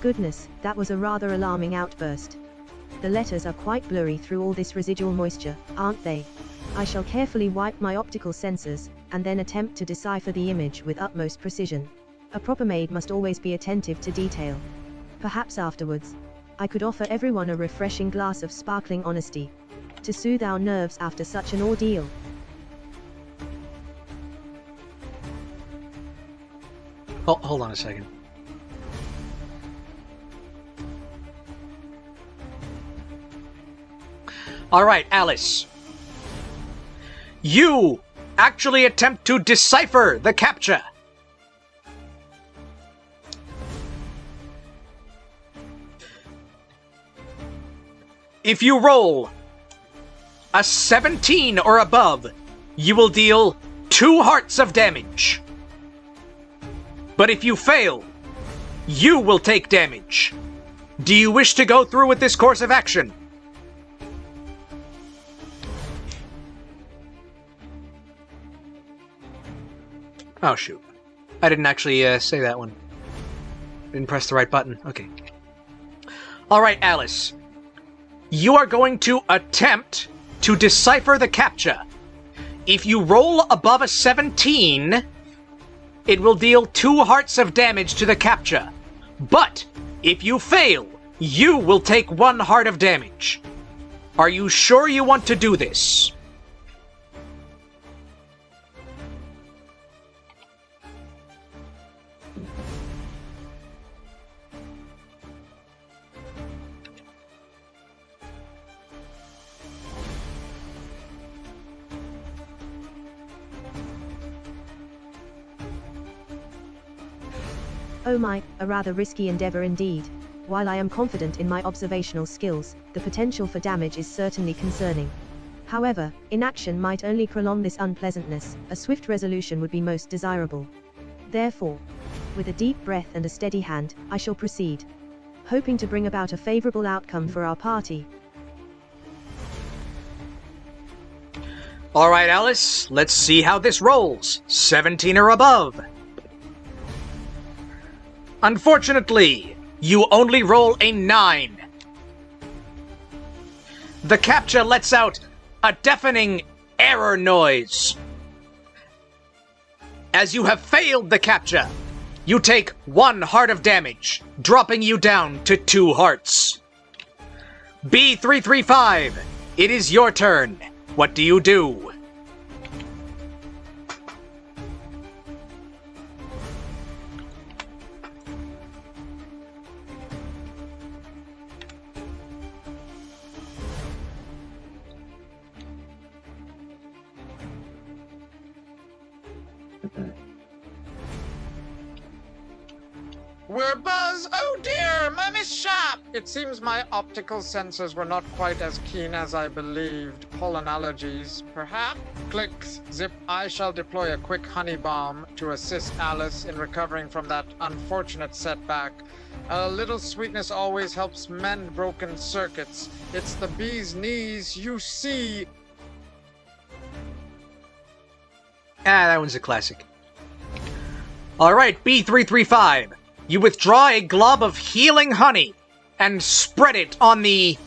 Goodness, that was a rather alarming outburst. The letters are quite blurry through all this residual moisture, aren't they? I shall carefully wipe my optical sensors, and then attempt to decipher the image with utmost precision. A proper maid must always be attentive to detail. Perhaps afterwards, I could offer everyone a refreshing glass of sparkling honesty, to soothe our nerves after such an ordeal. Oh, hold on a second. Alright, Alice. You actually attempt to decipher the CAPTCHA. If you roll a 17 or above, you will deal 2 hearts of damage. But if you fail, you will take damage. Do you wish to go through with this course of action? Oh, shoot. I didn't actually say that one. Didn't press the right button. Okay. Alright, Alice. You are going to attempt to decipher the CAPTCHA. If you roll above a 17, it will deal 2 hearts of damage to the CAPTCHA. But, if you fail, you will take 1 heart of damage. Are you sure you want to do this? Oh my, a rather risky endeavor indeed. While I am confident in my observational skills, the potential for damage is certainly concerning. However, inaction might only prolong this unpleasantness. A swift resolution would be most desirable. Therefore, with a deep breath and a steady hand, I shall proceed, hoping to bring about a favorable outcome for our party. Alright, Alice, let's see how this rolls. 17 or above. Unfortunately, you only roll a 9. The CAPTCHA lets out a deafening error noise. As you have failed the CAPTCHA, you take 1 heart of damage, dropping you down to 2 hearts. B335, it is your turn. What do you do? We're Buzz! Oh dear! My mishap! It seems my optical sensors were not quite as keen as I believed. Pollen allergies, perhaps? Clicks. Zip. I shall deploy a quick honey bomb to assist Alice in recovering from that unfortunate setback. A little sweetness always helps mend broken circuits. It's the bee's knees, you see. Ah, that one's a classic. Alright, B335. You withdraw a glob of healing honey and spread it on the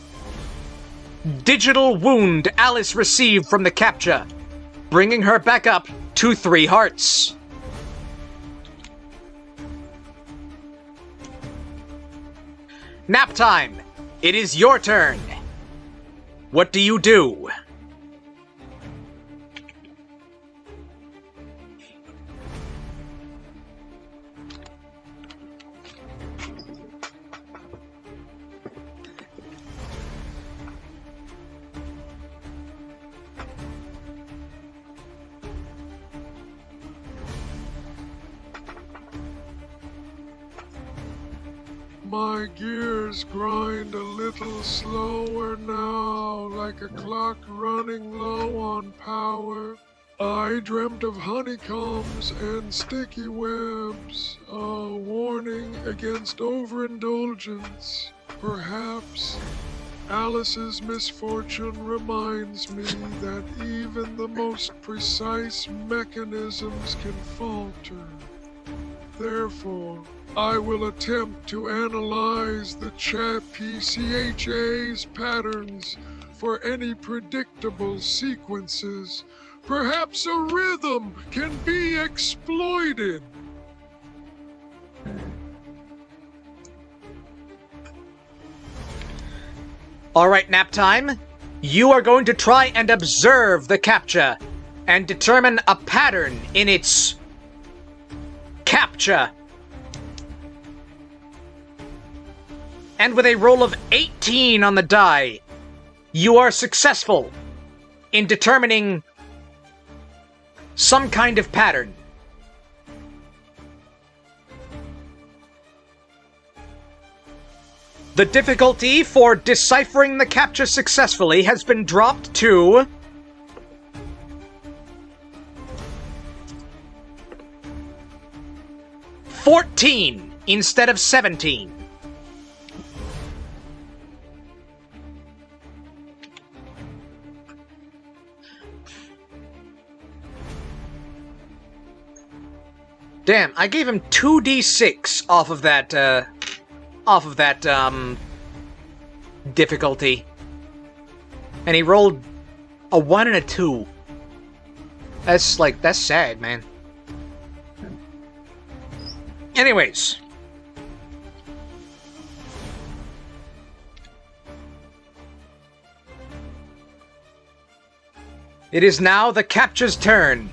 digital wound Alice received from the capture, bringing her back up to 3 hearts. Naptime. It is your turn. What do you do? My gears grind a little slower now, like a clock running low on power. I dreamt of honeycombs and sticky webs, a warning against overindulgence. Perhaps Alice's misfortune reminds me that even the most precise mechanisms can falter. Therefore, I will attempt to analyze the PCHA's patterns for any predictable sequences. Perhaps a rhythm can be exploited. Alright, Naptime. You are going to try and observe the capture and determine a pattern in its capture. And with a roll of 18 on the die, you are successful in determining some kind of pattern. The difficulty for deciphering the capture successfully has been dropped to 14 instead of 17. Damn, I gave him 2d6 off of that difficulty. And he rolled a 1 and a 2. That's sad, man. Anyways. It is now the capture's turn.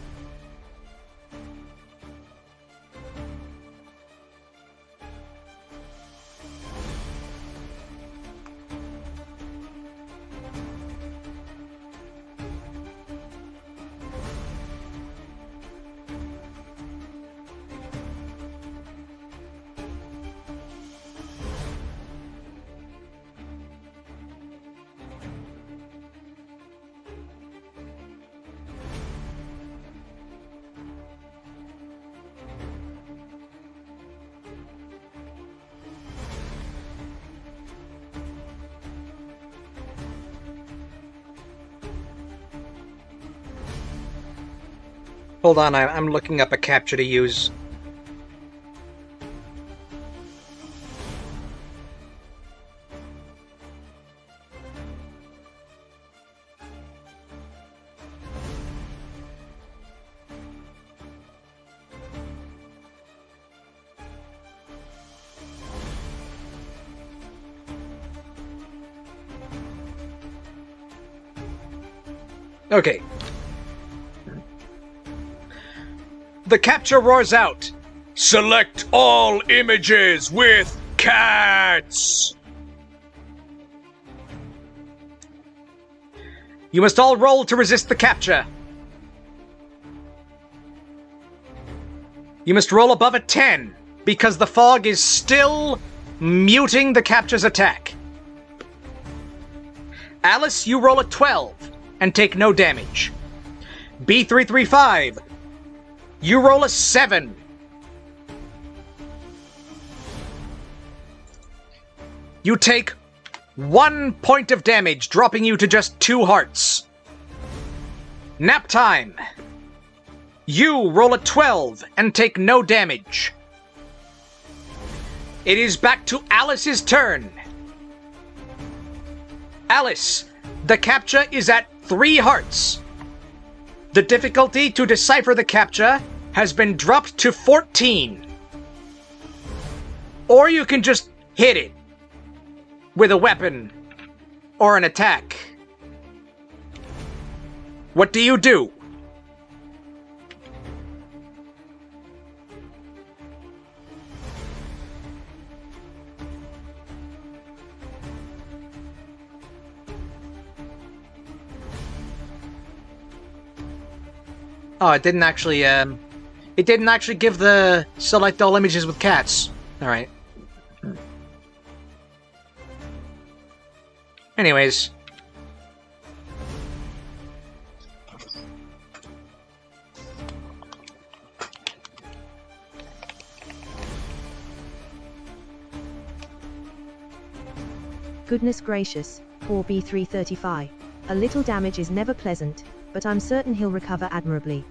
Hold on, I'm looking up a capture to use. Okay. The capture roars out. Select all images with cats! You must all roll to resist the capture. You must roll above a 10, because the fog is still muting the capture's attack. Alice, you roll a 12, and take no damage. B335, you roll a 7. You take 1 point of damage, dropping you to just 2 hearts. Naptime. You roll a 12 and take no damage. It is back to Alice's turn. Alice, the CAPTCHA is at 3 hearts. The difficulty to decipher the CAPTCHA has been dropped to 14. Or you can just hit it with a weapon or an attack. What do you do? Oh, it didn't actually give the select all images with cats. Alright. Anyways. Goodness gracious, poor B335. A little damage is never pleasant, but I'm certain he'll recover admirably.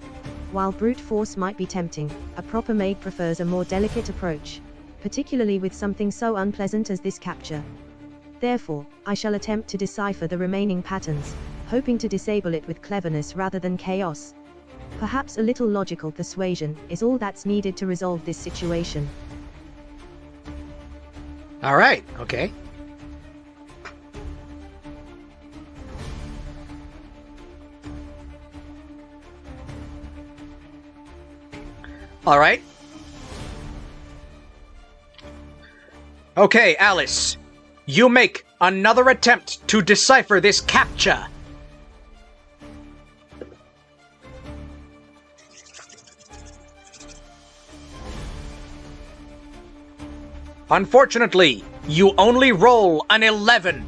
While brute force might be tempting, a proper maid prefers a more delicate approach, particularly with something so unpleasant as this CAPTCHA. Therefore, I shall attempt to decipher the remaining patterns, hoping to disable it with cleverness rather than chaos. Perhaps a little logical persuasion is all that's needed to resolve this situation. Alright, okay. Alright. Okay, Alice. You make another attempt to decipher this CAPTCHA. Unfortunately, you only roll an 11,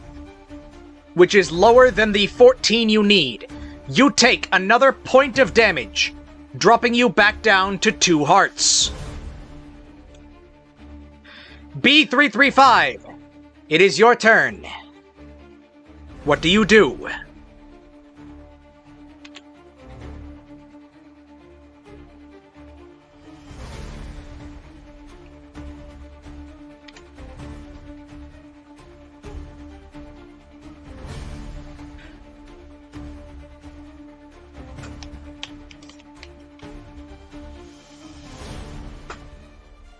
which is lower than the 14 you need. You take another point of damage, dropping you back down to 2 hearts. B335, it is your turn. What do you do?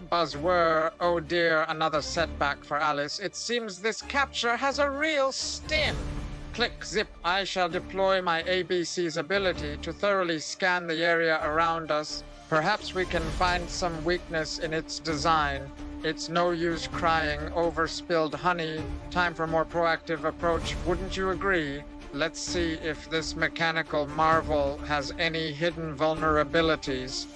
Buzzword, oh dear, another setback for Alice. It seems this capture has a real sting. Click, zip, I shall deploy my ABC's ability to thoroughly scan the area around us. Perhaps we can find some weakness in its design. It's no use crying over spilled honey. Time for more proactive approach, wouldn't you agree? Let's see if this mechanical marvel has any hidden vulnerabilities.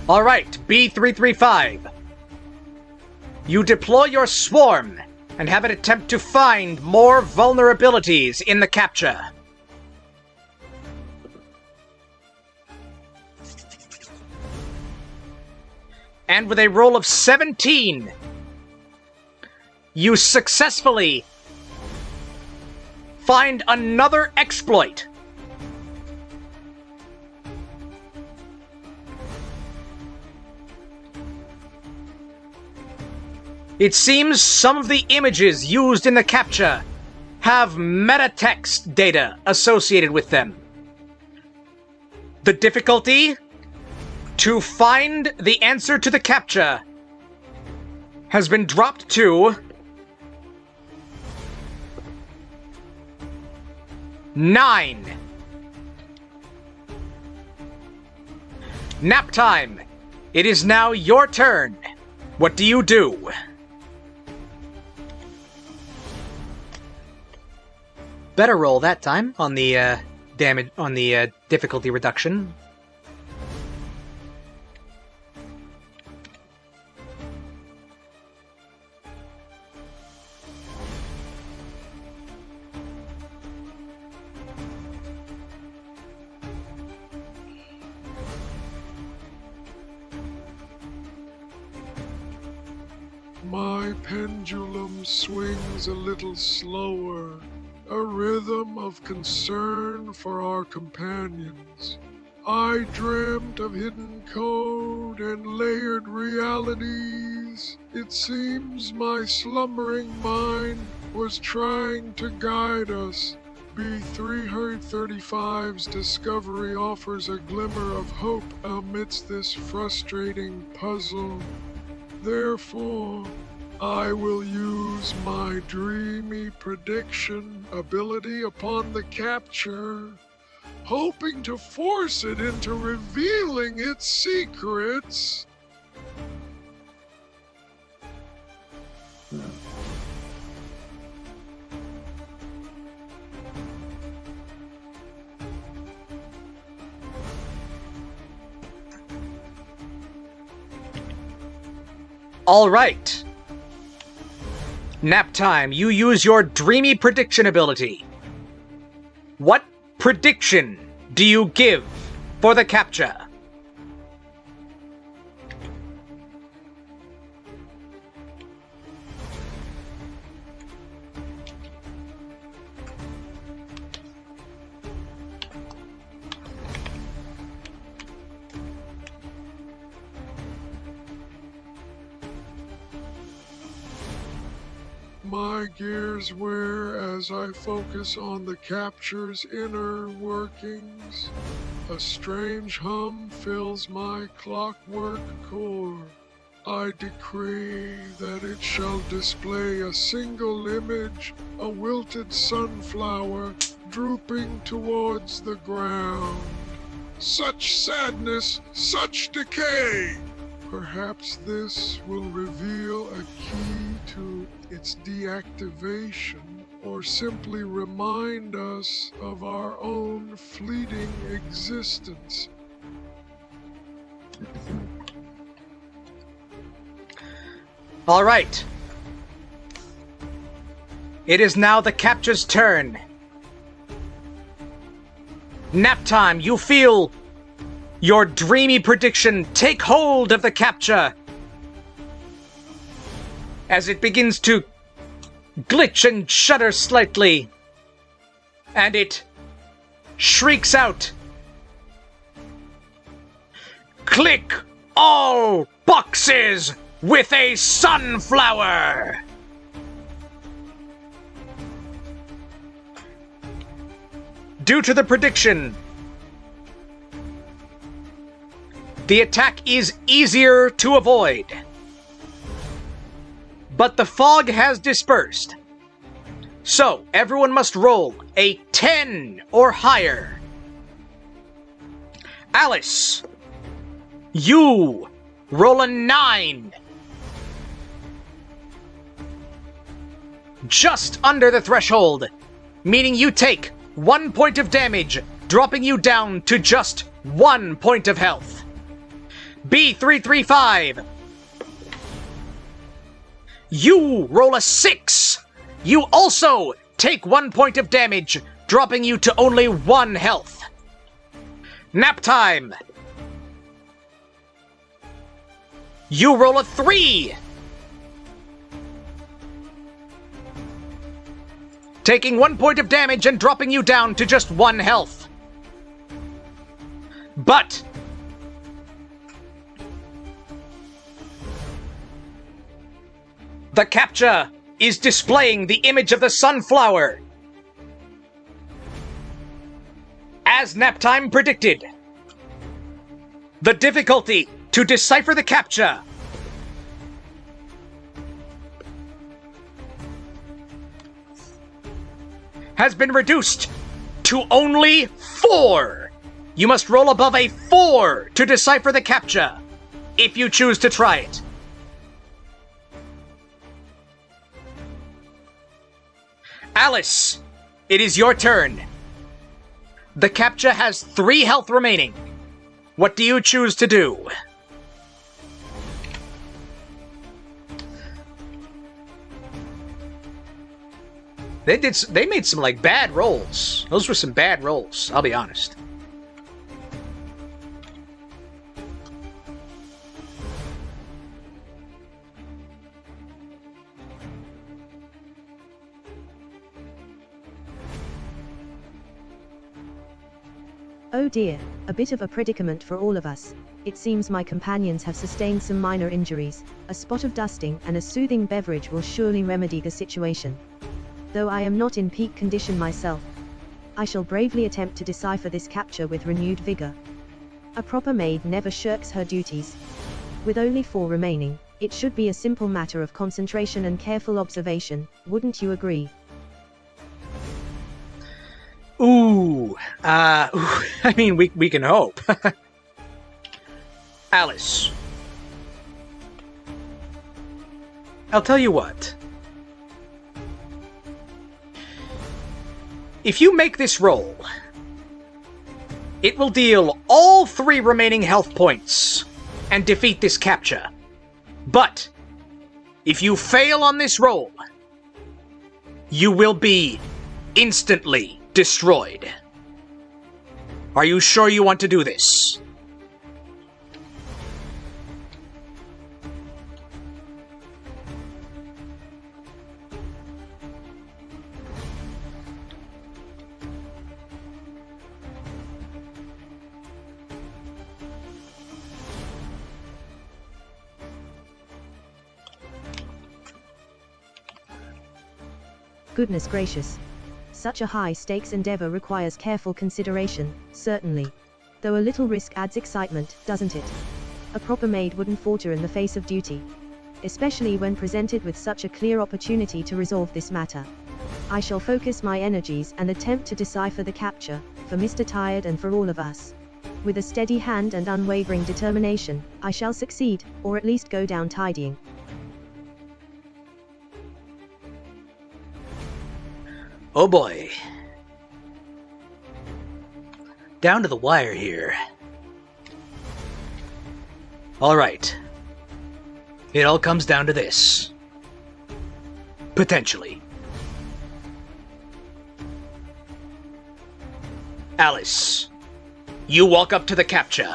Alright, B335. You deploy your swarm and have it attempt to find more vulnerabilities in the CAPTCHA. And with a roll of 17, you successfully find another exploit. It seems some of the images used in the CAPTCHA have metatext data associated with them. The difficulty to find the answer to the CAPTCHA has been dropped to 9. Naptime. It is now your turn. What do you do? Better roll that time on the damage on the difficulty reduction. my pendulum swings a little slower, a rhythm of concern for our companions. I dreamt of hidden code and layered realities. It seems my slumbering mind was trying to guide us. B335's discovery offers a glimmer of hope amidst this frustrating puzzle. Therefore, I will use my dreamy prediction ability upon the capture, hoping to force it into revealing its secrets. All right. Naptime, you use your dreamy prediction ability. What prediction do you give for the capture? My gears wear as I focus on the capture's inner workings. A strange hum fills my clockwork core. I decree that it shall display a single image, a wilted sunflower drooping towards the ground. Such sadness, such decay! Perhaps this will reveal a key to its deactivation, or simply remind us of our own fleeting existence. All right. It is now the capture's turn. Naptime, you feel your dreamy prediction take hold of the capture as it begins to glitch and shudder slightly, and it shrieks out, "Click all boxes with a sunflower!" Due to the prediction, the attack is easier to avoid. But the fog has dispersed. So, everyone must roll a 10 or higher. Alice, you roll a 9. Just under the threshold, meaning you take 1 point of damage, dropping you down to just 1 point of health. B335, you roll a 6. You also take 1 point of damage, dropping you to only 1 health. Naptime, you roll a 3. Taking 1 point of damage and dropping you down to just 1 health. But the capture is displaying the image of the sunflower. As Naptime predicted, the difficulty to decipher the capture has been reduced to only 4. You must roll above a 4 to decipher the capture, if you choose to try it. Alice, it is your turn. The capture has 3 health remaining. What do you choose to do? They made some like bad rolls. Those were some bad rolls, I'll be honest. Oh dear, a bit of a predicament for all of us. It seems my companions have sustained some minor injuries. A spot of dusting and a soothing beverage will surely remedy the situation. Though I am not in peak condition myself, I shall bravely attempt to decipher this capture with renewed vigor. A proper maid never shirks her duties. With only 4 remaining, it should be a simple matter of concentration and careful observation, wouldn't you agree? I mean, we can hope. Alice. I'll tell you what. If you make this roll, it will deal all 3 remaining health points and defeat this capture. But if you fail on this roll, you will be instantly destroyed. Are you sure you want to do this? Goodness gracious. Such a high-stakes endeavor requires careful consideration, certainly. Though a little risk adds excitement, doesn't it? A proper maid wouldn't falter in the face of duty. Especially when presented with such a clear opportunity to resolve this matter. I shall focus my energies and attempt to decipher the capture, for Mr. Tired and for all of us. With a steady hand and unwavering determination, I shall succeed, or at least go down tidying. Oh boy. Down to the wire here. Alright. It all comes down to this. Potentially. Alice, you walk up to the capture.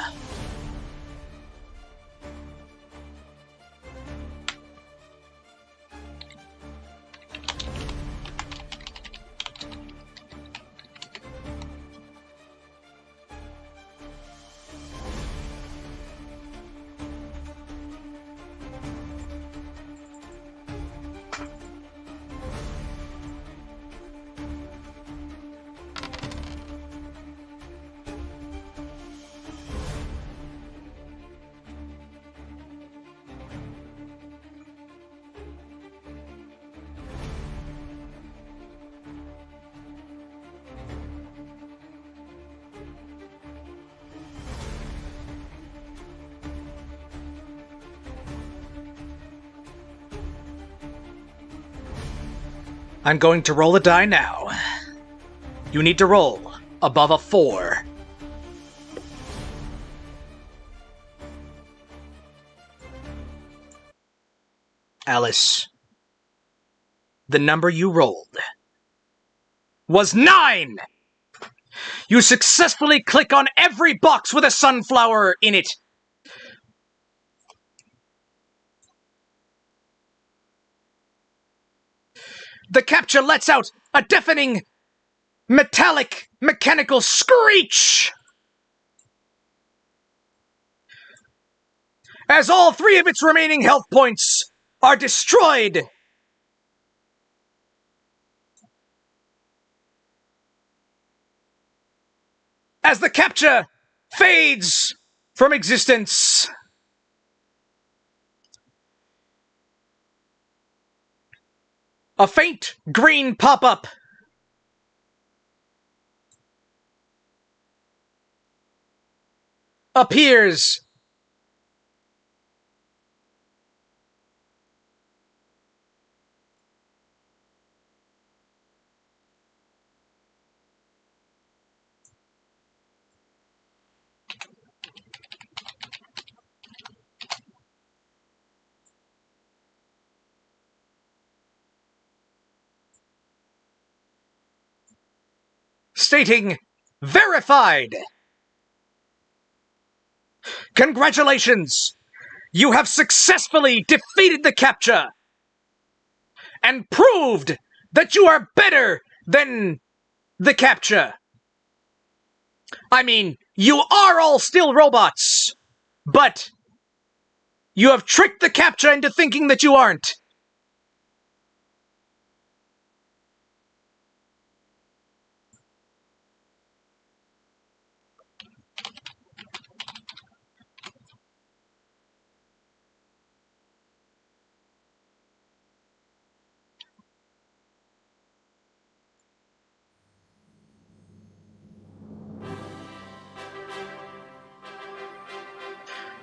I'm going to roll a die now. You need to roll above a 4. Alice, the number you rolled was 9! You successfully click on every box with a sunflower in it. The capture lets out a deafening, metallic, mechanical screech! As all 3 of its remaining health points are destroyed! As the capture fades from existence! A faint green pop-up appears. Stating, verified! Congratulations! You have successfully defeated the capture! And proved that you are better than the capture! I mean, you are all still robots, but you have tricked the CAPTCHA into thinking that you aren't.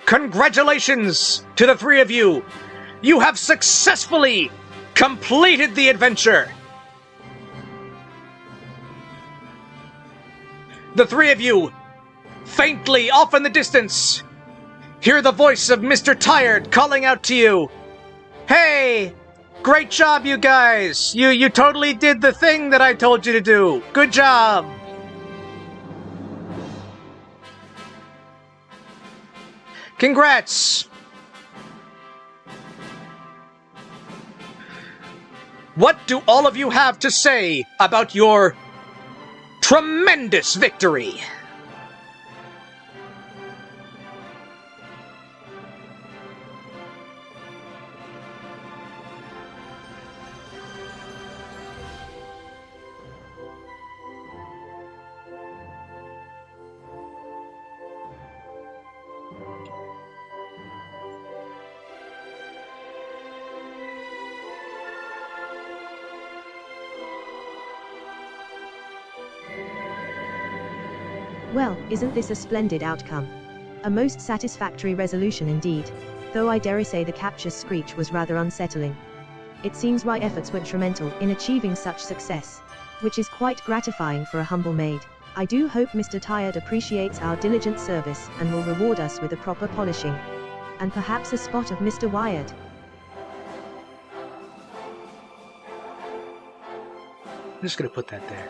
Congratulations to the three of you! You have successfully completed the adventure! The three of you, faintly off in the distance, hear the voice of Mr. Tired calling out to you. Hey! Great job, you guys! You totally did the thing that I told you to do! Good job! Congrats! What do all of you have to say about your tremendous victory? Well, isn't this a splendid outcome? A most satisfactory resolution indeed, though I dare say the CAPTCHA's screech was rather unsettling. It seems my efforts were instrumental in achieving such success, which is quite gratifying for a humble maid. I do hope Mr. Tired appreciates our diligent service and will reward us with a proper polishing, and perhaps a spot of Mr. Wired. I'm just gonna put that there.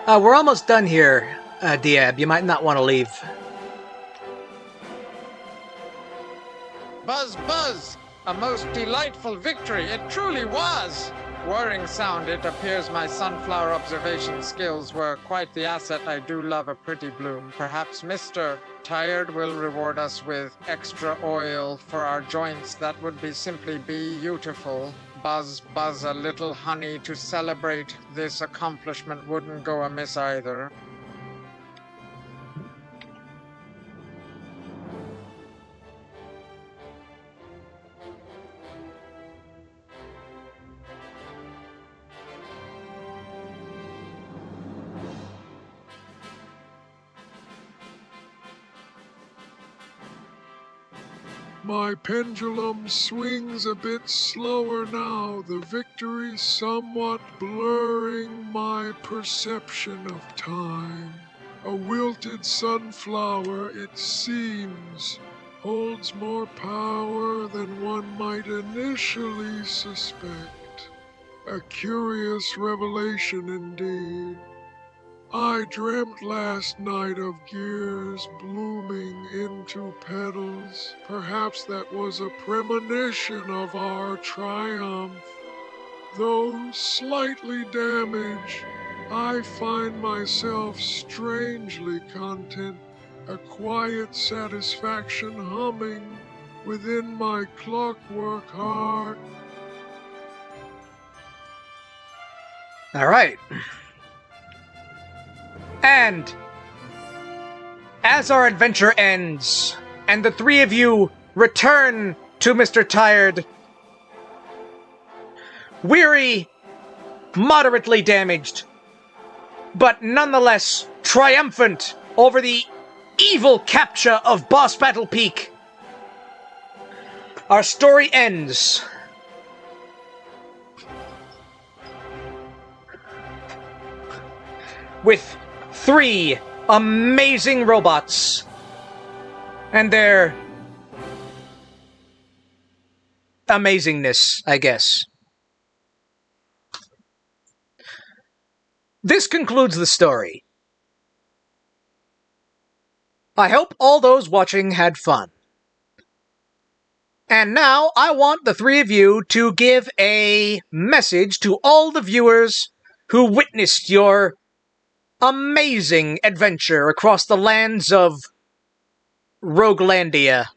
We're almost done here, Diab. You might not want to leave. Buzz, buzz! A most delightful victory, it truly was! Whirring sound, it appears my sunflower observation skills were quite the asset. I do love a pretty bloom. Perhaps Mr. Tired will reward us with extra oil for our joints. That would be simply beautiful. Buzz, buzz, a little honey to celebrate this accomplishment wouldn't go amiss either. My pendulum swings a bit slower now, the victory somewhat blurring my perception of time. A wilted sunflower, it seems, holds more power than one might initially suspect. A curious revelation indeed. I dreamt last night of gears blooming into petals. Perhaps that was a premonition of our triumph. Though slightly damaged, I find myself strangely content, a quiet satisfaction humming within my clockwork heart. All right. And as our adventure ends, and the three of you return to Mr. Tired, weary, moderately damaged, but nonetheless triumphant over the evil CAPTCHA of Boss Battle Peak, our story ends with 3 amazing robots and their amazingness, I guess. This concludes the story. I hope all those watching had fun. And now I want the three of you to give a message to all the viewers who witnessed your amazing adventure across the lands of Roguelandia.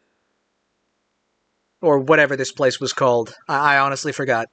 Or whatever this place was called. I honestly forgot.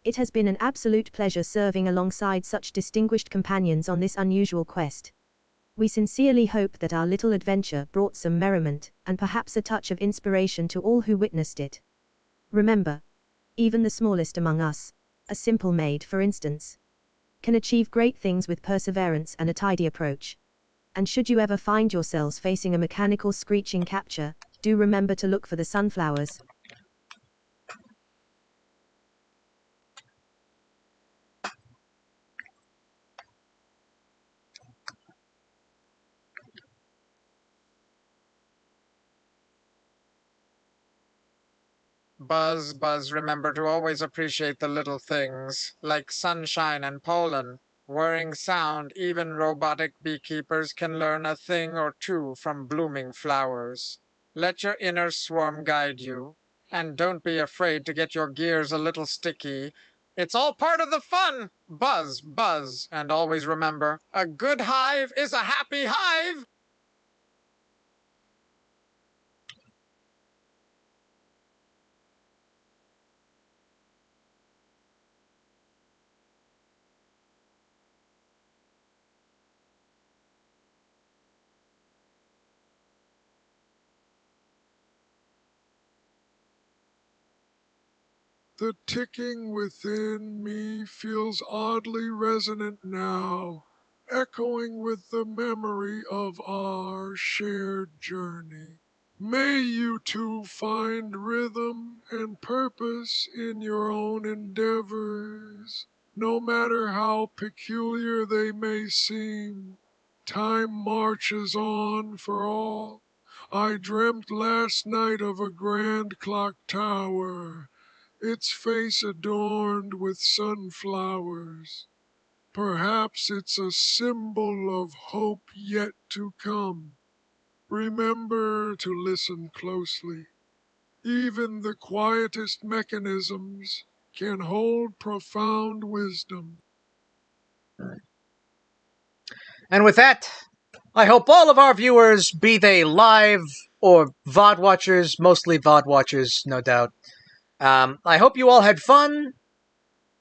It has been an absolute pleasure serving alongside such distinguished companions on this unusual quest. We sincerely hope that our little adventure brought some merriment, and perhaps a touch of inspiration to all who witnessed it. Remember, even the smallest among us, a simple maid for instance, can achieve great things with perseverance and a tidy approach. And should you ever find yourselves facing a mechanical screeching capture, do remember to look for the sunflowers. Buzz, remember to always appreciate the little things, like sunshine and pollen. Whirring sound, even robotic beekeepers can learn a thing or two from blooming flowers. Let your inner swarm guide you, and don't be afraid to get your gears a little sticky. It's all part of the fun! Buzz, and always remember, a good hive is a happy hive! The ticking within me feels oddly resonant now, echoing with the memory of our shared journey. May you two find rhythm and purpose in your own endeavors, no matter how peculiar they may seem. Time marches on for all. I dreamt last night of a grand clock tower, its face adorned with sunflowers. Perhaps it's a symbol of hope yet to come. Remember to listen closely. Even the quietest mechanisms can hold profound wisdom. And with that, I hope all of our viewers, be they live or VOD watchers, mostly VOD watchers, no doubt, I hope you all had fun.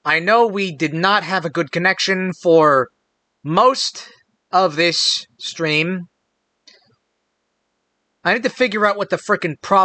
I know we did not have a good connection for most of this stream. I need to figure out what the frickin' problem